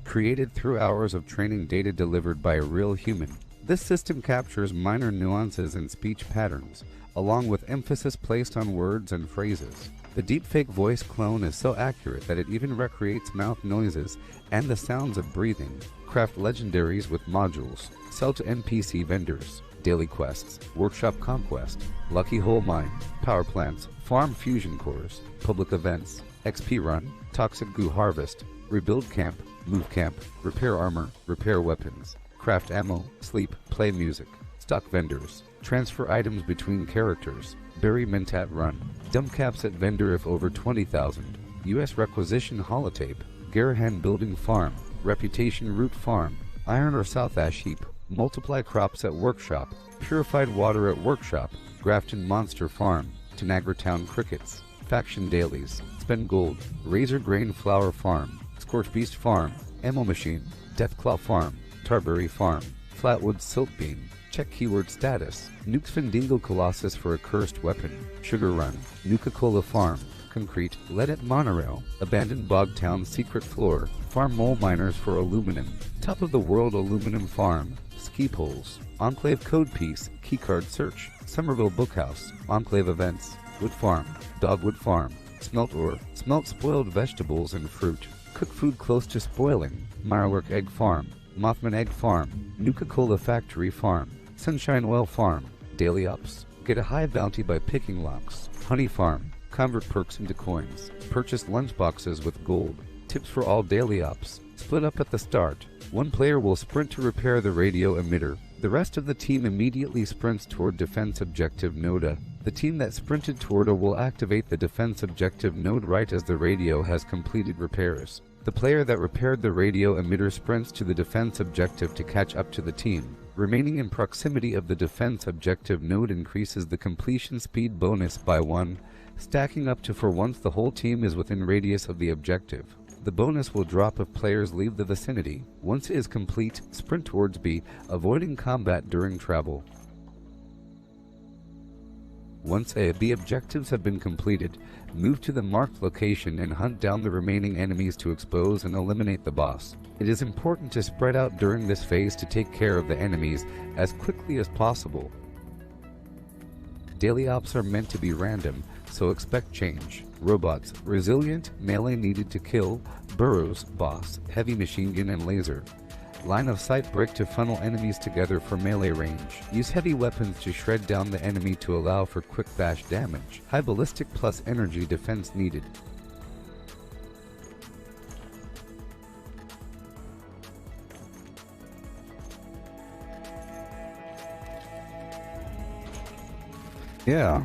created through hours of training data delivered by a real human. This system captures minor nuances in speech patterns, along with emphasis placed on words and phrases. The deepfake voice clone is so accurate that it even recreates mouth noises and the sounds of breathing. Craft legendaries with modules. Sell to NPC vendors. Daily quests. Workshop conquest. Lucky hole mine. Power plants. Farm fusion cores. Public events. XP run. Toxic goo harvest. Rebuild camp. Move camp. Repair armor. Repair weapons. Craft ammo. Sleep. Play music. Stock vendors. Transfer items between characters. Bury Mentat run. Dump caps at vendor if over 20,000. U.S. requisition holotape. Garahan building farm. Reputation root farm. Iron or south ash heap. Multiply crops at workshop. Purified water at workshop. Grafton monster farm. Tanagra town crickets. Faction dailies. Spend gold. Razor grain flour farm. Scorch beast farm. Ammo machine. Deathclaw farm. Tarberry farm. Flatwood silt beam. Check keyword status. Nukes Findingo Colossus for a cursed weapon. Sugar Run. Nuka-Cola Farm. Concrete. Leaded Monorail. Abandoned Bogtown Secret Floor. Farm mole miners for aluminum. Top of the world aluminum farm. Ski poles. Enclave code piece. Keycard search. Somerville Bookhouse. Enclave events. Wood Farm. Dogwood Farm. Smelt ore. Smelt spoiled vegetables and fruit. Cook food close to spoiling. Mirework Egg Farm. Mothman Egg Farm. Nuka-Cola Factory Farm. Sunshine Oil Farm. Daily Ups. Get a high bounty by picking locks. Honey Farm. Convert perks into coins. Purchase lunchboxes with gold. Tips for all daily ups. Split up at the start. One player will sprint to repair the radio emitter. The rest of the team immediately sprints toward defense objective Noda. The team that sprinted toward will activate the defense objective node right as the radio has completed repairs. The player that repaired the radio emitter sprints to the defense objective to catch up to the team. Remaining in proximity of the defense objective node increases the completion speed bonus by 1, stacking up to for once the whole team is within radius of the objective. The bonus will drop if players leave the vicinity. Once it is complete, sprint towards B, avoiding combat during travel. Once A, B objectives have been completed, move to the marked location and hunt down the remaining enemies to expose and eliminate the boss. It is important to spread out during this phase to take care of the enemies as quickly as possible. Daily ops are meant to be random, so expect change. Robots, resilient, melee needed to kill, burrows, boss, heavy machine gun and laser. Line of sight brick to funnel enemies together for melee range. Use heavy weapons to shred down the enemy to allow for quick bash damage. High ballistic plus energy defense needed. Yeah.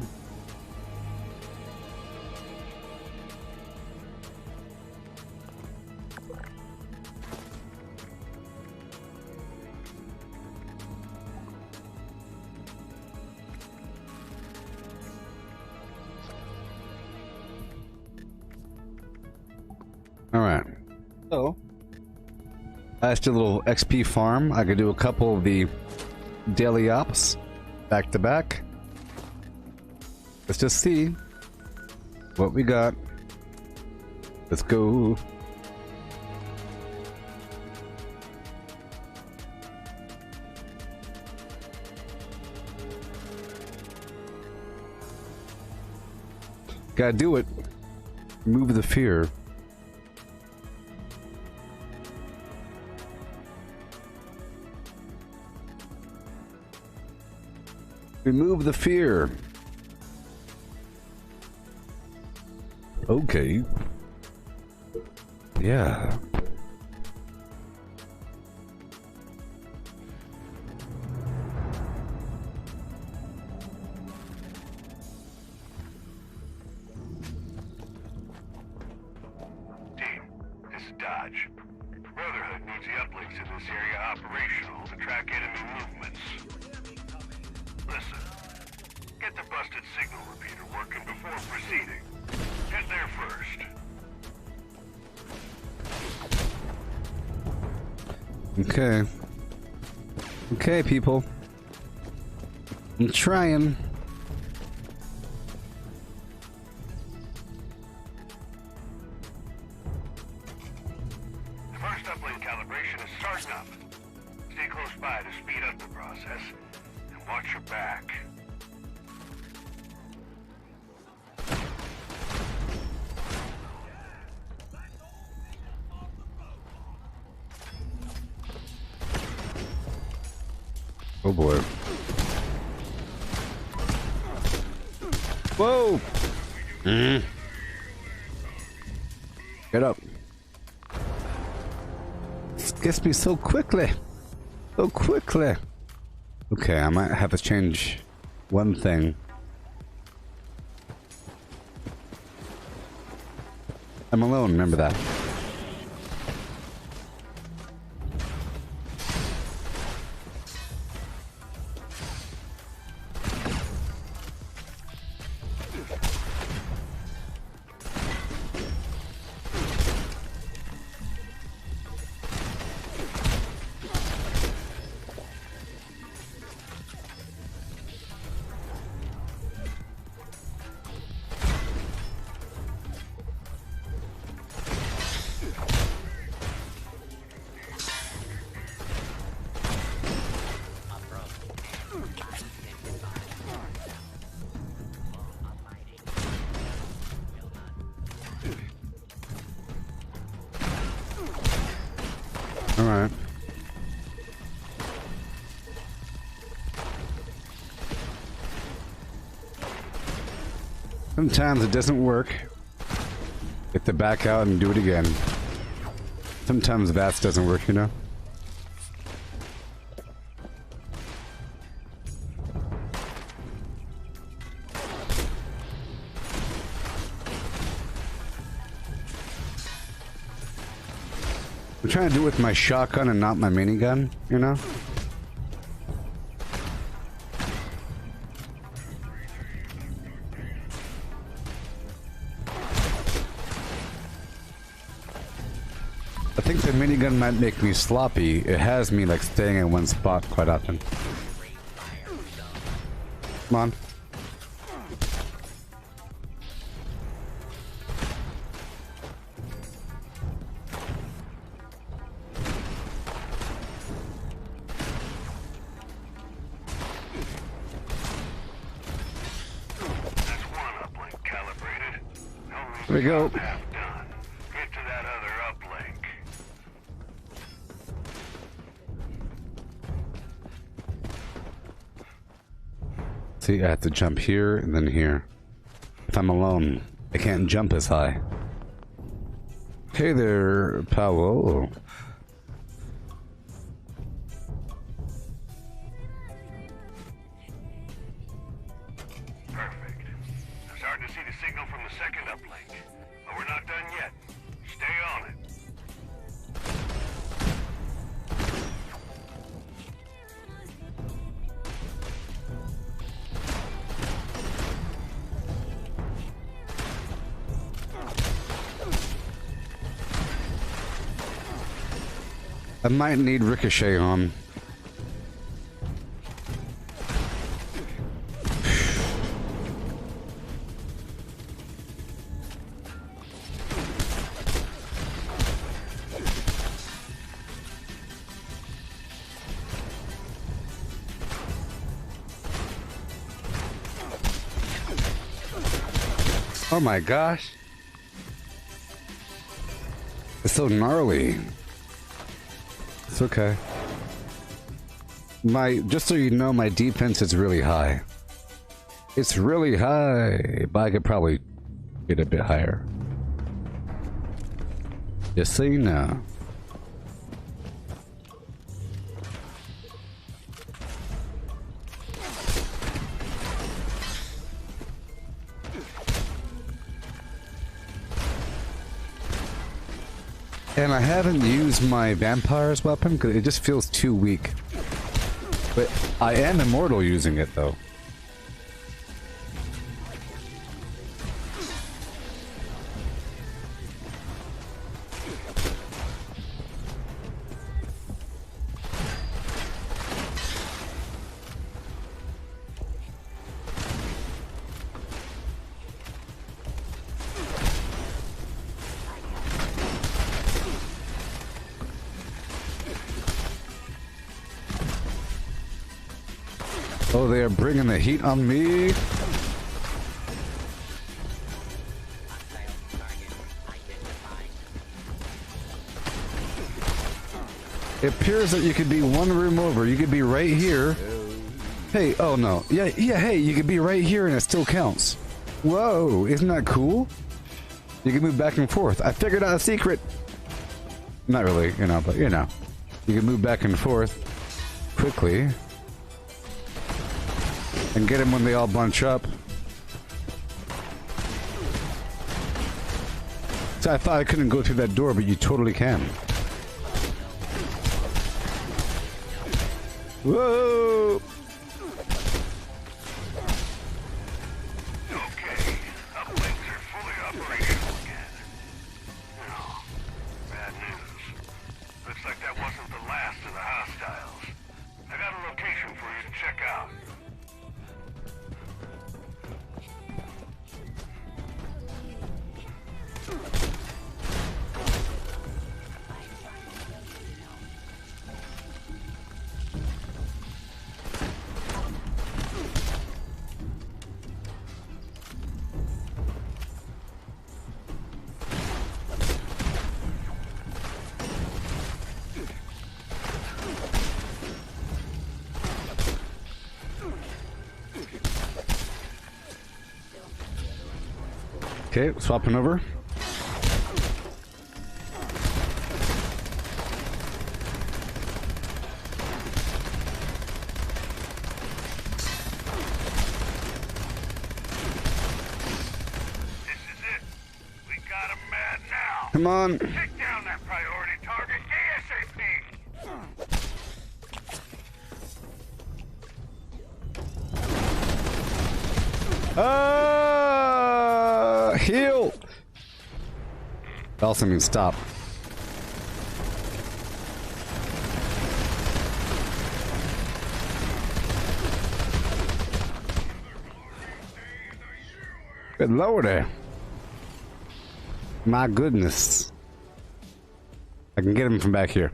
Alright. So, last a little XP farm. I could do a couple of the daily ops back to back. Let's just see what we got. Let's go. Gotta do it. Remove the fear. Remove the fear. Okay. Yeah. Team, this is Dodge. Brotherhood needs the uplinks in this area operational to track enemy movements. Listen, get the busted signal repeater working before proceeding. Get there first. Okay. Okay, people. I'm trying. The first uplink calibration is starting up. Stay close by to speed up the process, and watch your back. Oh boy. Whoa! Get up. This gets me so quickly. So quickly. Okay, I might have to change one thing. I'm alone, remember that. Alright. Sometimes it doesn't work. You have to back out and do it again. Sometimes VATS doesn't work, you know? I'm trying to do it with my shotgun and not my minigun, you know? I think the minigun might make me sloppy. It has me like staying in one spot quite often. Come on. There we go. Half done. Get to that other uplink. See, I have to jump here and then here. If I'm alone, I can't jump as high. Hey there, Paolo. Perfect. I'm starting to see the signal from the second uplink. But we're not done yet. Stay on it. I might need Ricochet on. Oh my gosh. It's so gnarly. It's okay. Just so you know, my defense is really high. It's really high, but I could probably get a bit higher. Just so you know. And I haven't used my vampire's weapon because it just feels too weak. But I am immortal using it though. Oh, they are bringing the heat on me. It appears that you could be one room over. You could be right here. Hey, oh no. Yeah, hey, you could be right here and it still counts. Whoa, isn't that cool? You can move back and forth. I figured out a secret. Not really, you know, but you know. You can move back and forth quickly. And get them when they all bunch up. So I thought I couldn't go through that door, but you totally can. Whoa! Okay, uplinks are fully operational again. Now, bad news. Looks like that wasn't the last of the hostiles. I got a location for you to check out. Okay, swapping over. This is it. We got him mad now. Come on. Take down that priority target ASAP. Heal! That also means stop. Good lordy. My goodness. I can get him from back here.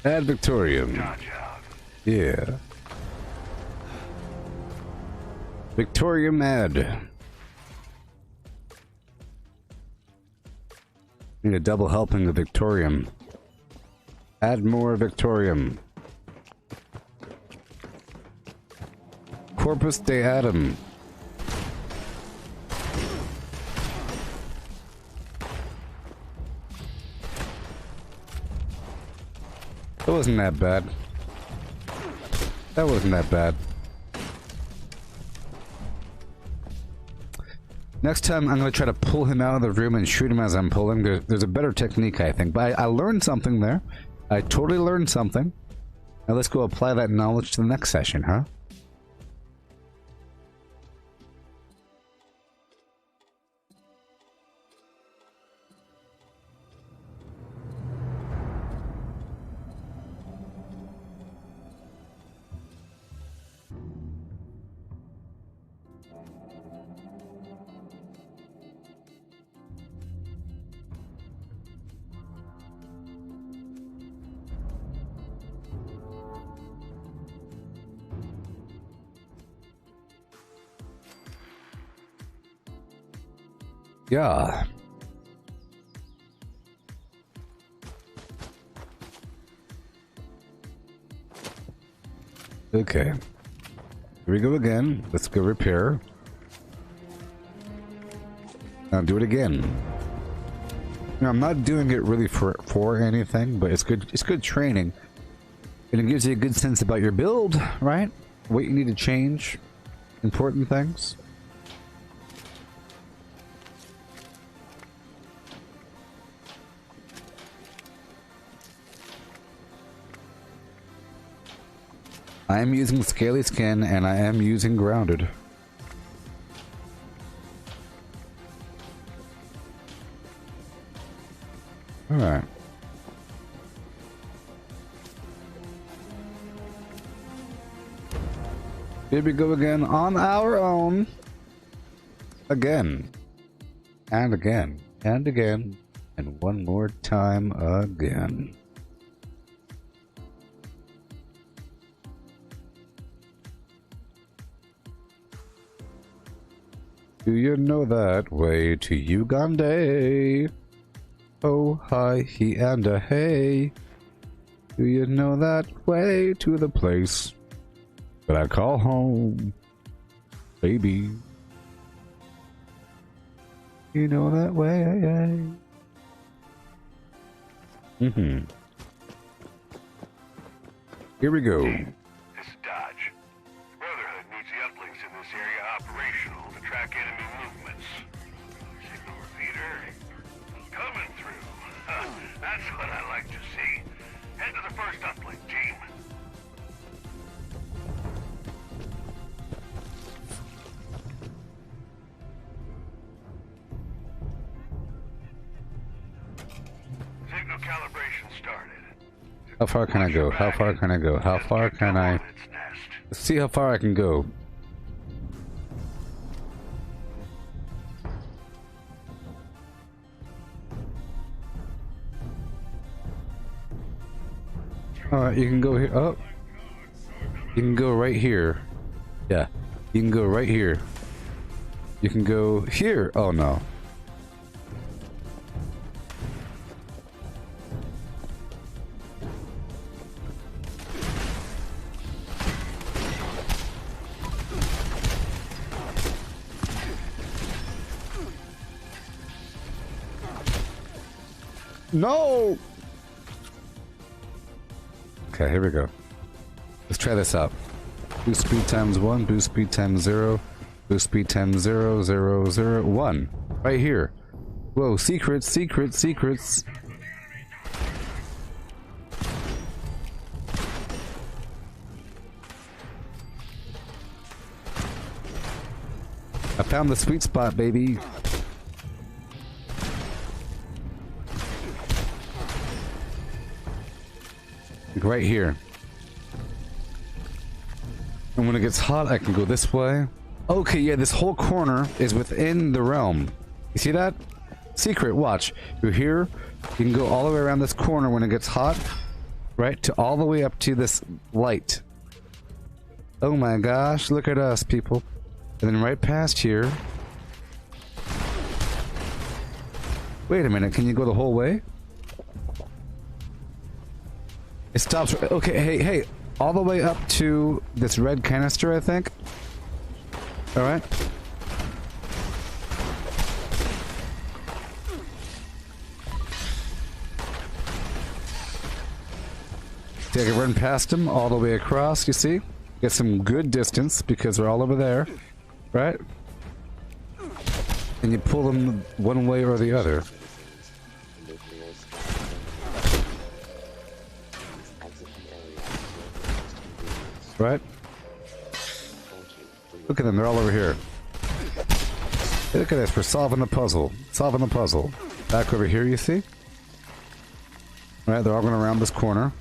Ad Victorium. Yeah. Victorium ad. Need a double helping of Victorium. Add more Victorium. Corpus de Adam. That wasn't that bad. That wasn't that bad. Next time, I'm going to try to pull him out of the room and shoot him as I'm pulling. There's a better technique, I think. But I learned something there. I totally learned something. Now let's go apply that knowledge to the next session, huh? Yeah. Okay. Here we go again. Let's go repair. Now do it again. Now, I'm not doing it really for anything, but it's good. It's good training, and it gives you a good sense about your build, right? What you need to change, important things. I am using Scaly Skin, and I am using Grounded. Alright. Here we go again on our own. Again. And again. And again. And one more time again. Do you know that way to Uganda? Oh, hi, he and a hey. Do you know that way to the place that I call home, baby? You know that way, Mm-hmm. Here we go. This is Dodge. Brotherhood needs the uplinks in this area operational to track enemy movements. Signal repeater. Coming through. That's what I like to see. Head to the first uplink, team. Signal calibration started. How far can I go? How far can I go? How far can I... Let's see how far I can go. Alright, you can go here. Oh. You can go right here. Yeah. You can go right here. You can go here. Oh no. No! Okay, here we go. Let's try this out. Boost speed times 1, boost speed times 0, boost speed times 0, 0, 0, 1. Right here. Whoa, secrets, secrets, secrets. I found the sweet spot, baby. Right here. And when it gets hot, I can go this way. Okay, yeah, this whole corner is within the realm. You see that? Secret, watch. You're here. You can go all the way around this corner when it gets hot. Right? To all the way up to this light. Oh my gosh, look at us, people. And then right past here. Wait a minute, can you go the whole way? It stops. Okay, hey, all the way up to this red canister, I think. All right. See, I can run past them all the way across. You see, get some good distance because they're all over there, right? And you pull them one way or the other. Right? Look at them, they're all over here. Hey, look at this, we're solving the puzzle. Solving the puzzle. Back over here, you see? Right, they're all going around this corner.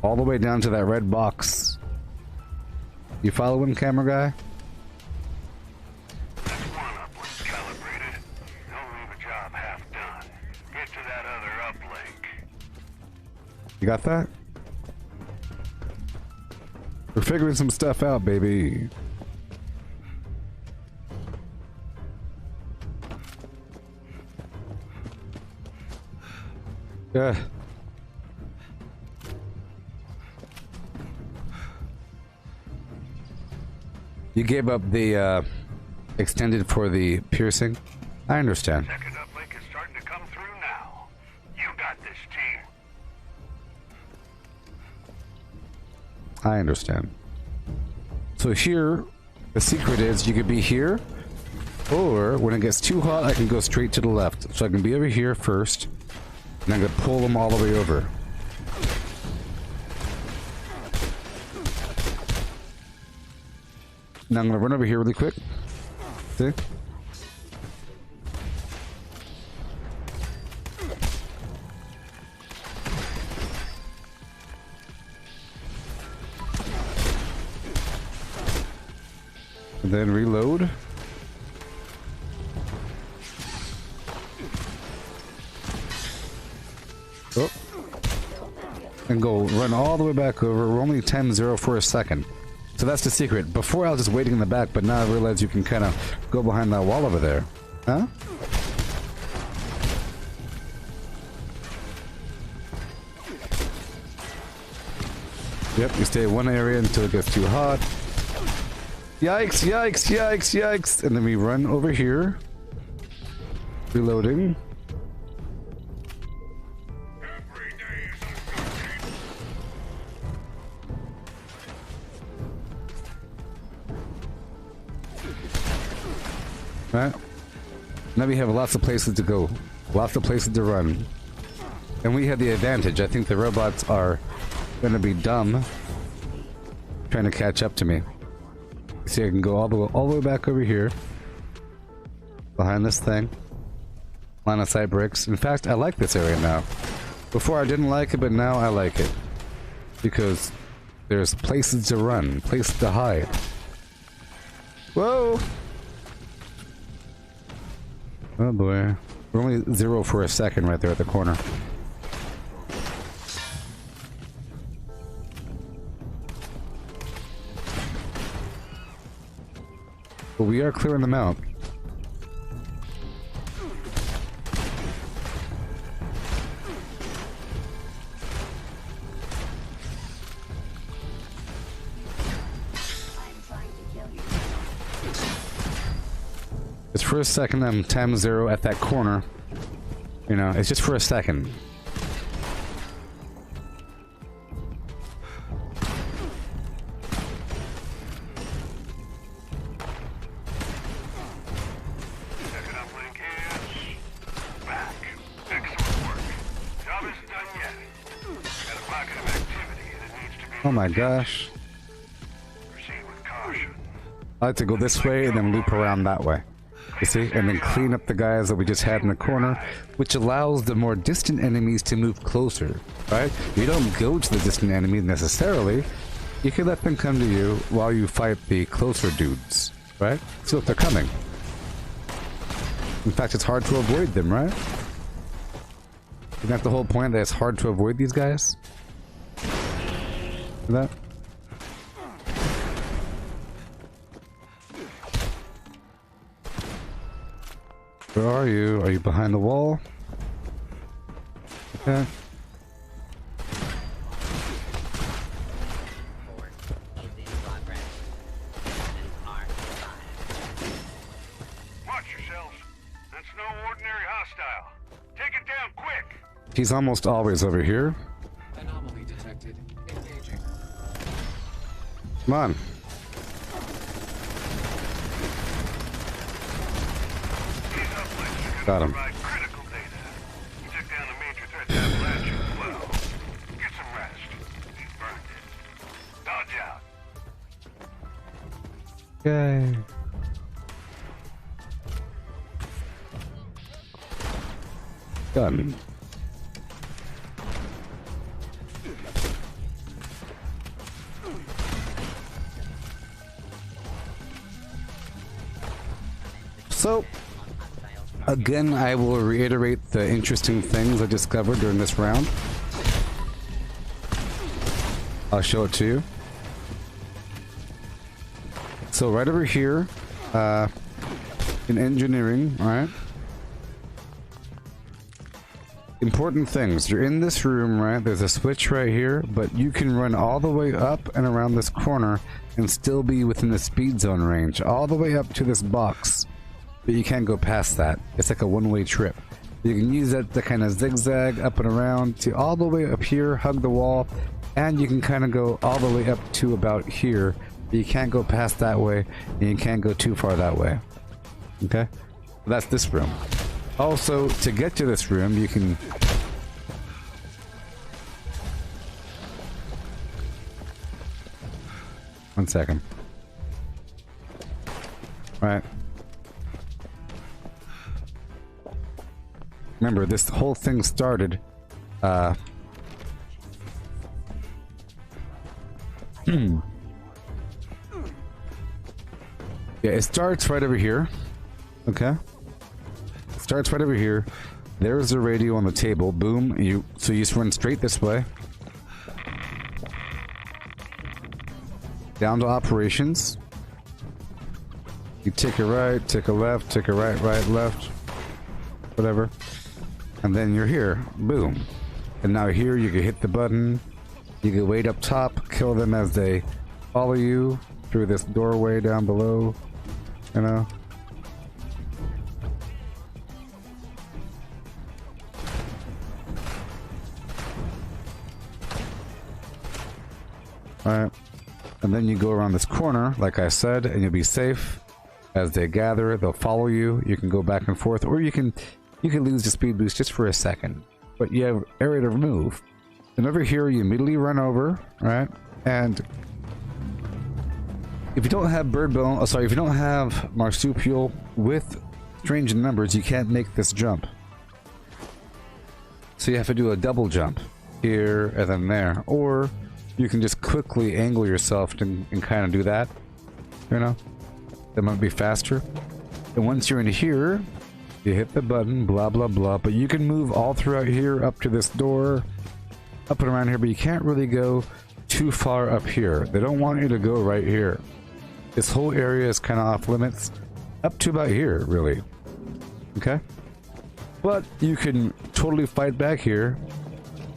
All the way down to that red box. You following, camera guy? That's one uplink calibrated. Don't leave a job half done. Get to that other uplink. You got that? We're figuring some stuff out, baby. Yeah. You gave up the extended for the piercing? I understand. Second uplink is starting to come through now. You got this, team. I understand. So here, the secret is you could be here, or when it gets too hot, I can go straight to the left. So I can be over here first, and I'm gonna pull them all the way over. Now I'm gonna run over here really quick. See? And then reload. Oh. And go run all the way back over. We're only 10-0 for a second. So that's the secret. Before I was just waiting in the back, but now I realize you can kind of go behind that wall over there. Huh? Yep, you stay in one area until it gets too hot. Yikes, yikes, yikes, yikes. And then we run over here. Reloading. Right? Now we have lots of places to go. Lots of places to run. And we have the advantage. I think the robots are gonna be dumb trying to catch up to me. See, I can go all the way back over here. Behind this thing. Line of sight bricks. In fact, I like this area now. Before I didn't like it, but now I like it. Because there's places to run, places to hide. Whoa! Oh boy. We're only 0 for a second right there at the corner. But we are clearing them out. It's for a second. I'm 10-0 at that corner. You know, it's just for a second. Second uplink is back. Excellent work. Job isn't done yet. Got a pocket of activity that needs to be. Oh my gosh. Proceed with caution. I like to go this way and then loop around that way. You see? And then clean up the guys that we just had in the corner, which allows the more distant enemies to move closer, right? You don't go to the distant enemies necessarily. You can let them come to you while you fight the closer dudes, right? So if they're coming. In fact, it's hard to avoid them, right? Isn't that the whole point, that it's hard to avoid these guys? See that? Where are you? Are you behind the wall? Okay. Watch yourselves. That's no ordinary hostile. Take it down quick. He's almost always over here. Anomaly detected. Engaging. Come on. Got him. Provide critical data. You took down a major threat to Appalachia as well. Get some rest. You burned it. Dodge out. Yay. Done. So, again, I will reiterate the interesting things I discovered during this round. I'll show it to you. So right over here, in engineering, all right? important things. You're in this room, right? There's a switch right here, but you can run all the way up and around this corner and still be within the speed zone range, all the way up to this box. But you can't go past that. It's like a one-way trip. You can use that to kind of zigzag up and around to all the way up here, hug the wall, and you can kind of go all the way up to about here. But you can't go past that way, and you can't go too far that way. Okay? That's this room. Also, to get to this room, you can... One second. Right. Remember, this whole thing started, Yeah, it starts right over here. Okay? It starts right over here. There's the radio on the table. Boom. So you just run straight this way. Down to operations. You take a right, take a left, take a right, right, left. Whatever. And then you're here. Boom. And now here you can hit the button. You can wait up top, kill them as they follow you through this doorway down below. You know? Alright. And then you go around this corner, like I said, and you'll be safe. As they gather, they'll follow you. You can go back and forth, or you can lose the speed boost just for a second. But you have area to move. And over here, you immediately run over, right? And if you don't have if you don't have marsupial with strange numbers, you can't make this jump. So you have to do a double jump here and then there, or you can just quickly angle yourself and kind of do that, you know? That might be faster. And once you're in here, you hit the button, blah, blah, blah. But you can move all throughout here up to this door, up and around here, but you can't really go too far up here. They don't want you to go right here. This whole area is kind of off limits, up to about here, really. Okay? But you can totally fight back here.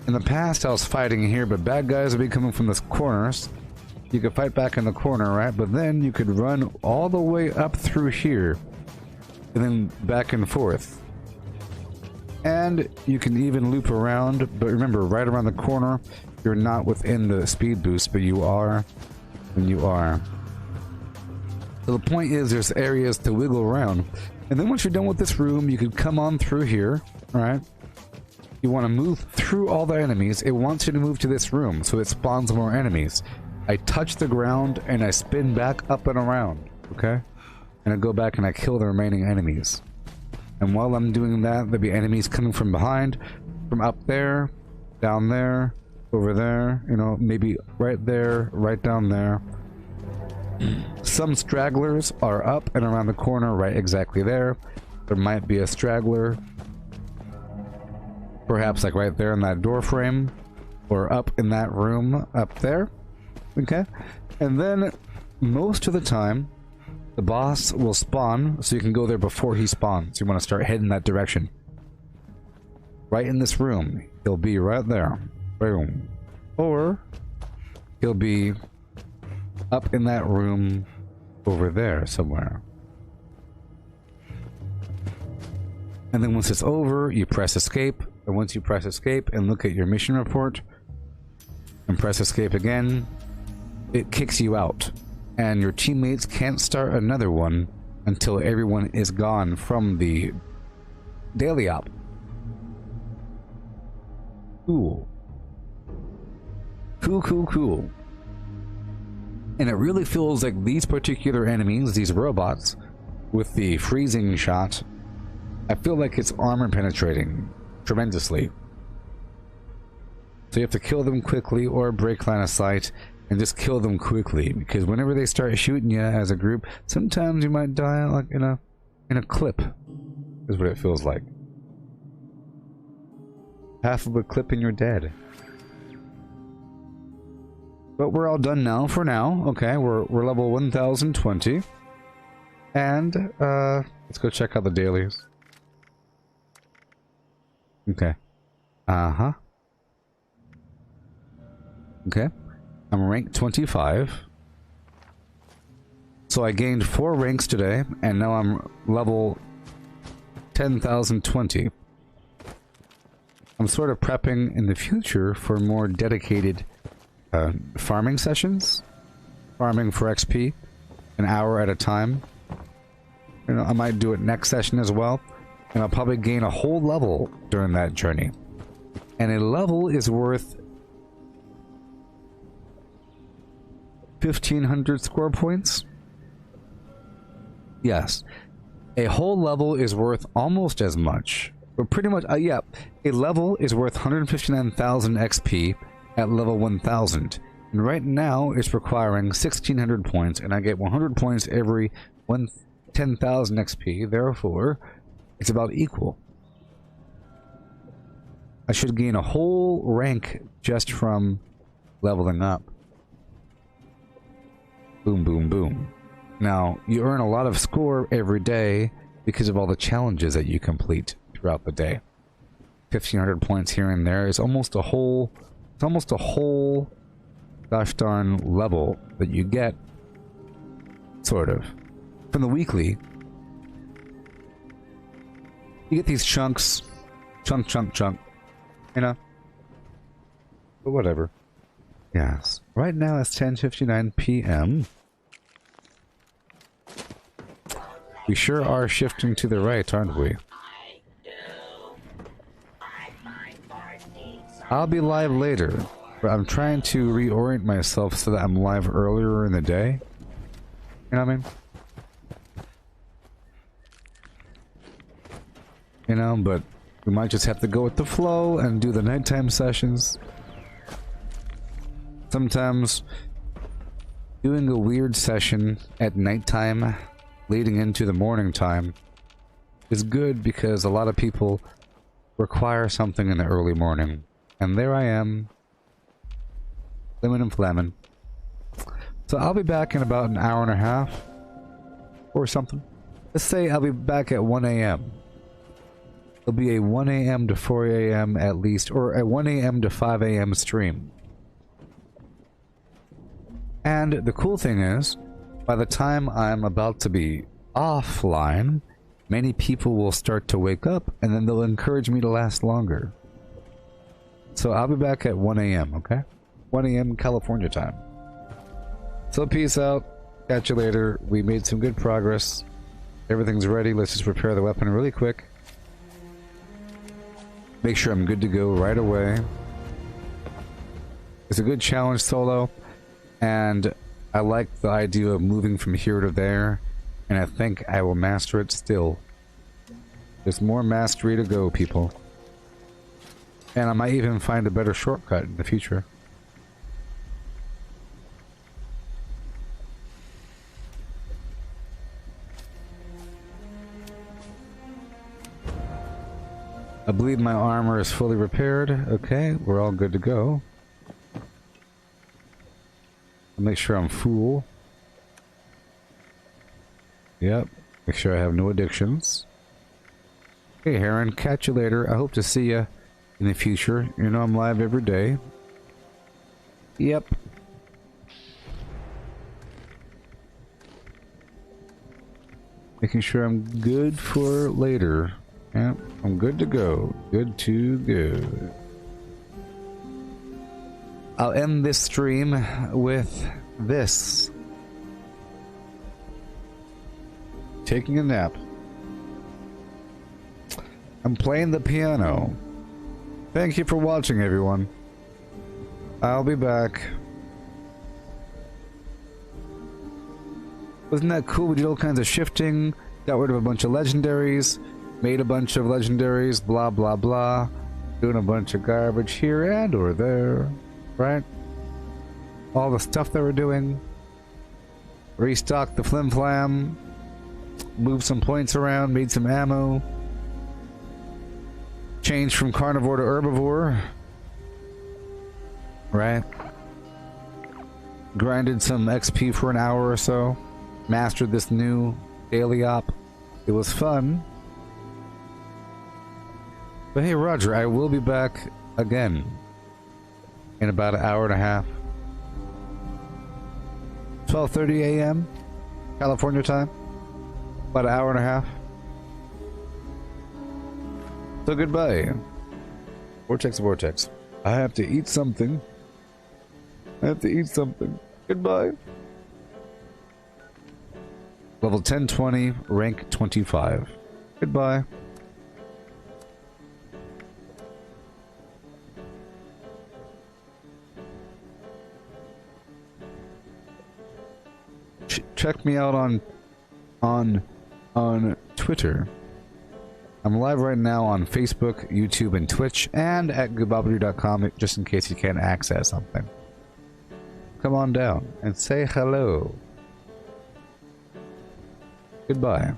In the past, I was fighting here, but bad guys would be coming from the corners. You could fight back in the corner, right? But then you could run all the way up through here, and then back and forth. And you can even loop around, but remember, right around the corner, you're not within the speed boost, but you are when you are. So the point is, there's areas to wiggle around. And then once you're done with this room, you can come on through here, right? You want to move through all the enemies. It wants you to move to this room, so it spawns more enemies. I touch the ground, and I spin back up and around, okay? And I go back and I kill the remaining enemies. And while I'm doing that, there'll be enemies coming from behind, from up there, down there, over there, you know, maybe right there, right down there. Some stragglers are up and around the corner, right exactly there. There might be a straggler, perhaps like right there in that door frame, or up in that room up there. Okay? And then, most of the time, the boss will spawn, so you can go there before he spawns. You want to start heading that direction. Right in this room. He'll be right there. Boom. Or, he'll be up in that room over there somewhere. And then once it's over, you press escape. And once you press escape and look at your mission report, and press escape again, it kicks you out. And your teammates can't start another one until everyone is gone from the daily op. Cool. Cool, cool, cool. And it really feels like these particular enemies, these robots, with the freezing shot, I feel like it's armor penetrating tremendously. So you have to kill them quickly or break line of sight and just kill them quickly, because whenever they start shooting you as a group, sometimes you might die like in a clip, is what it feels like. Half of a clip and you're dead. But we're all done now for now. Okay, we're level 1020. And let's go check out the dailies. Okay. Uh-huh. Okay. I'm rank 25. So I gained 4 ranks today, and now I'm level 10,020. I'm sort of prepping in the future for more dedicated farming sessions. Farming for XP, an hour at a time. You know, I might do it next session as well, and I'll probably gain a whole level during that journey. And a level is worth 1,500 score points. Yes, a whole level is worth almost as much, but pretty much, yeah, a level is worth 159,000 XP at level 1,000. And right now, it's requiring 1,600 points, and I get 100 points every 10,000 XP. Therefore, it's about equal. I should gain a whole rank just from leveling up. Boom, boom, boom. Now, you earn a lot of score every day because of all the challenges that you complete throughout the day. 1,500 points here and there is almost a whole... It's almost a whole gosh darn level that you get, sort of. From the weekly, you get these chunks. Chunk, chunk, chunk. You know? But whatever. Yes. Right now it's 10:59 p.m. We sure are shifting to the right, aren't we? I'll be live later, but I'm trying to reorient myself so that I'm live earlier in the day. You know what I mean? You know, but we might just have to go with the flow and do the nighttime sessions. Sometimes doing a weird session at nighttime leading into the morning time is good because a lot of people require something in the early morning. And there I am, flimming and flamming. So I'll be back in about an hour and a half, or something. Let's say I'll be back at 1 a.m. It'll be a 1 a.m. to 4 a.m. at least, or a 1 a.m. to 5 a.m. stream. And the cool thing is, by the time I'm about to be offline, many people will start to wake up, and then they'll encourage me to last longer. So I'll be back at 1 a.m., okay? 1 a.m. California time. So peace out. Catch you later. We made some good progress. Everything's ready. Let's just prepare the weapon really quick. Make sure I'm good to go right away. It's a good challenge solo, and I like the idea of moving from here to there, and I think I will master it still. There's more mastery to go, people. And I might even find a better shortcut in the future. I believe my armor is fully repaired. Okay, we're all good to go. I'll make sure I'm full. Yep, make sure I have no addictions. Hey Heron, catch you later. I hope to see you in the future. You know I'm live every day. Yep. Making sure I'm good for later. Yep, I'm good to go. Good to go. I'll end this stream with this. Taking a nap. I'm playing the piano. Thank you for watching, everyone. I'll be back. Wasn't that cool? We did all kinds of shifting, got rid of a bunch of legendaries, made a bunch of legendaries, blah blah blah. Doing a bunch of garbage here and or there, right? All the stuff that we're doing. Restocked the flim flam. Moved some points around, made some ammo. Changed from carnivore to herbivore. Right? Grinded some XP for an hour or so. Mastered this new daily op. It was fun. But hey, Roger, I will be back again in about an hour and a half. 12:30 a.m. California time. About an hour and a half. So goodbye. Vortex, Vortex. I have to eat something. I have to eat something. Goodbye. Level 1020, rank 25. Goodbye. Check me out on Twitter. I'm live right now on Facebook, YouTube, and Twitch, and at Gooboberti.com just in case you can't access something. Come on down and say hello. Goodbye.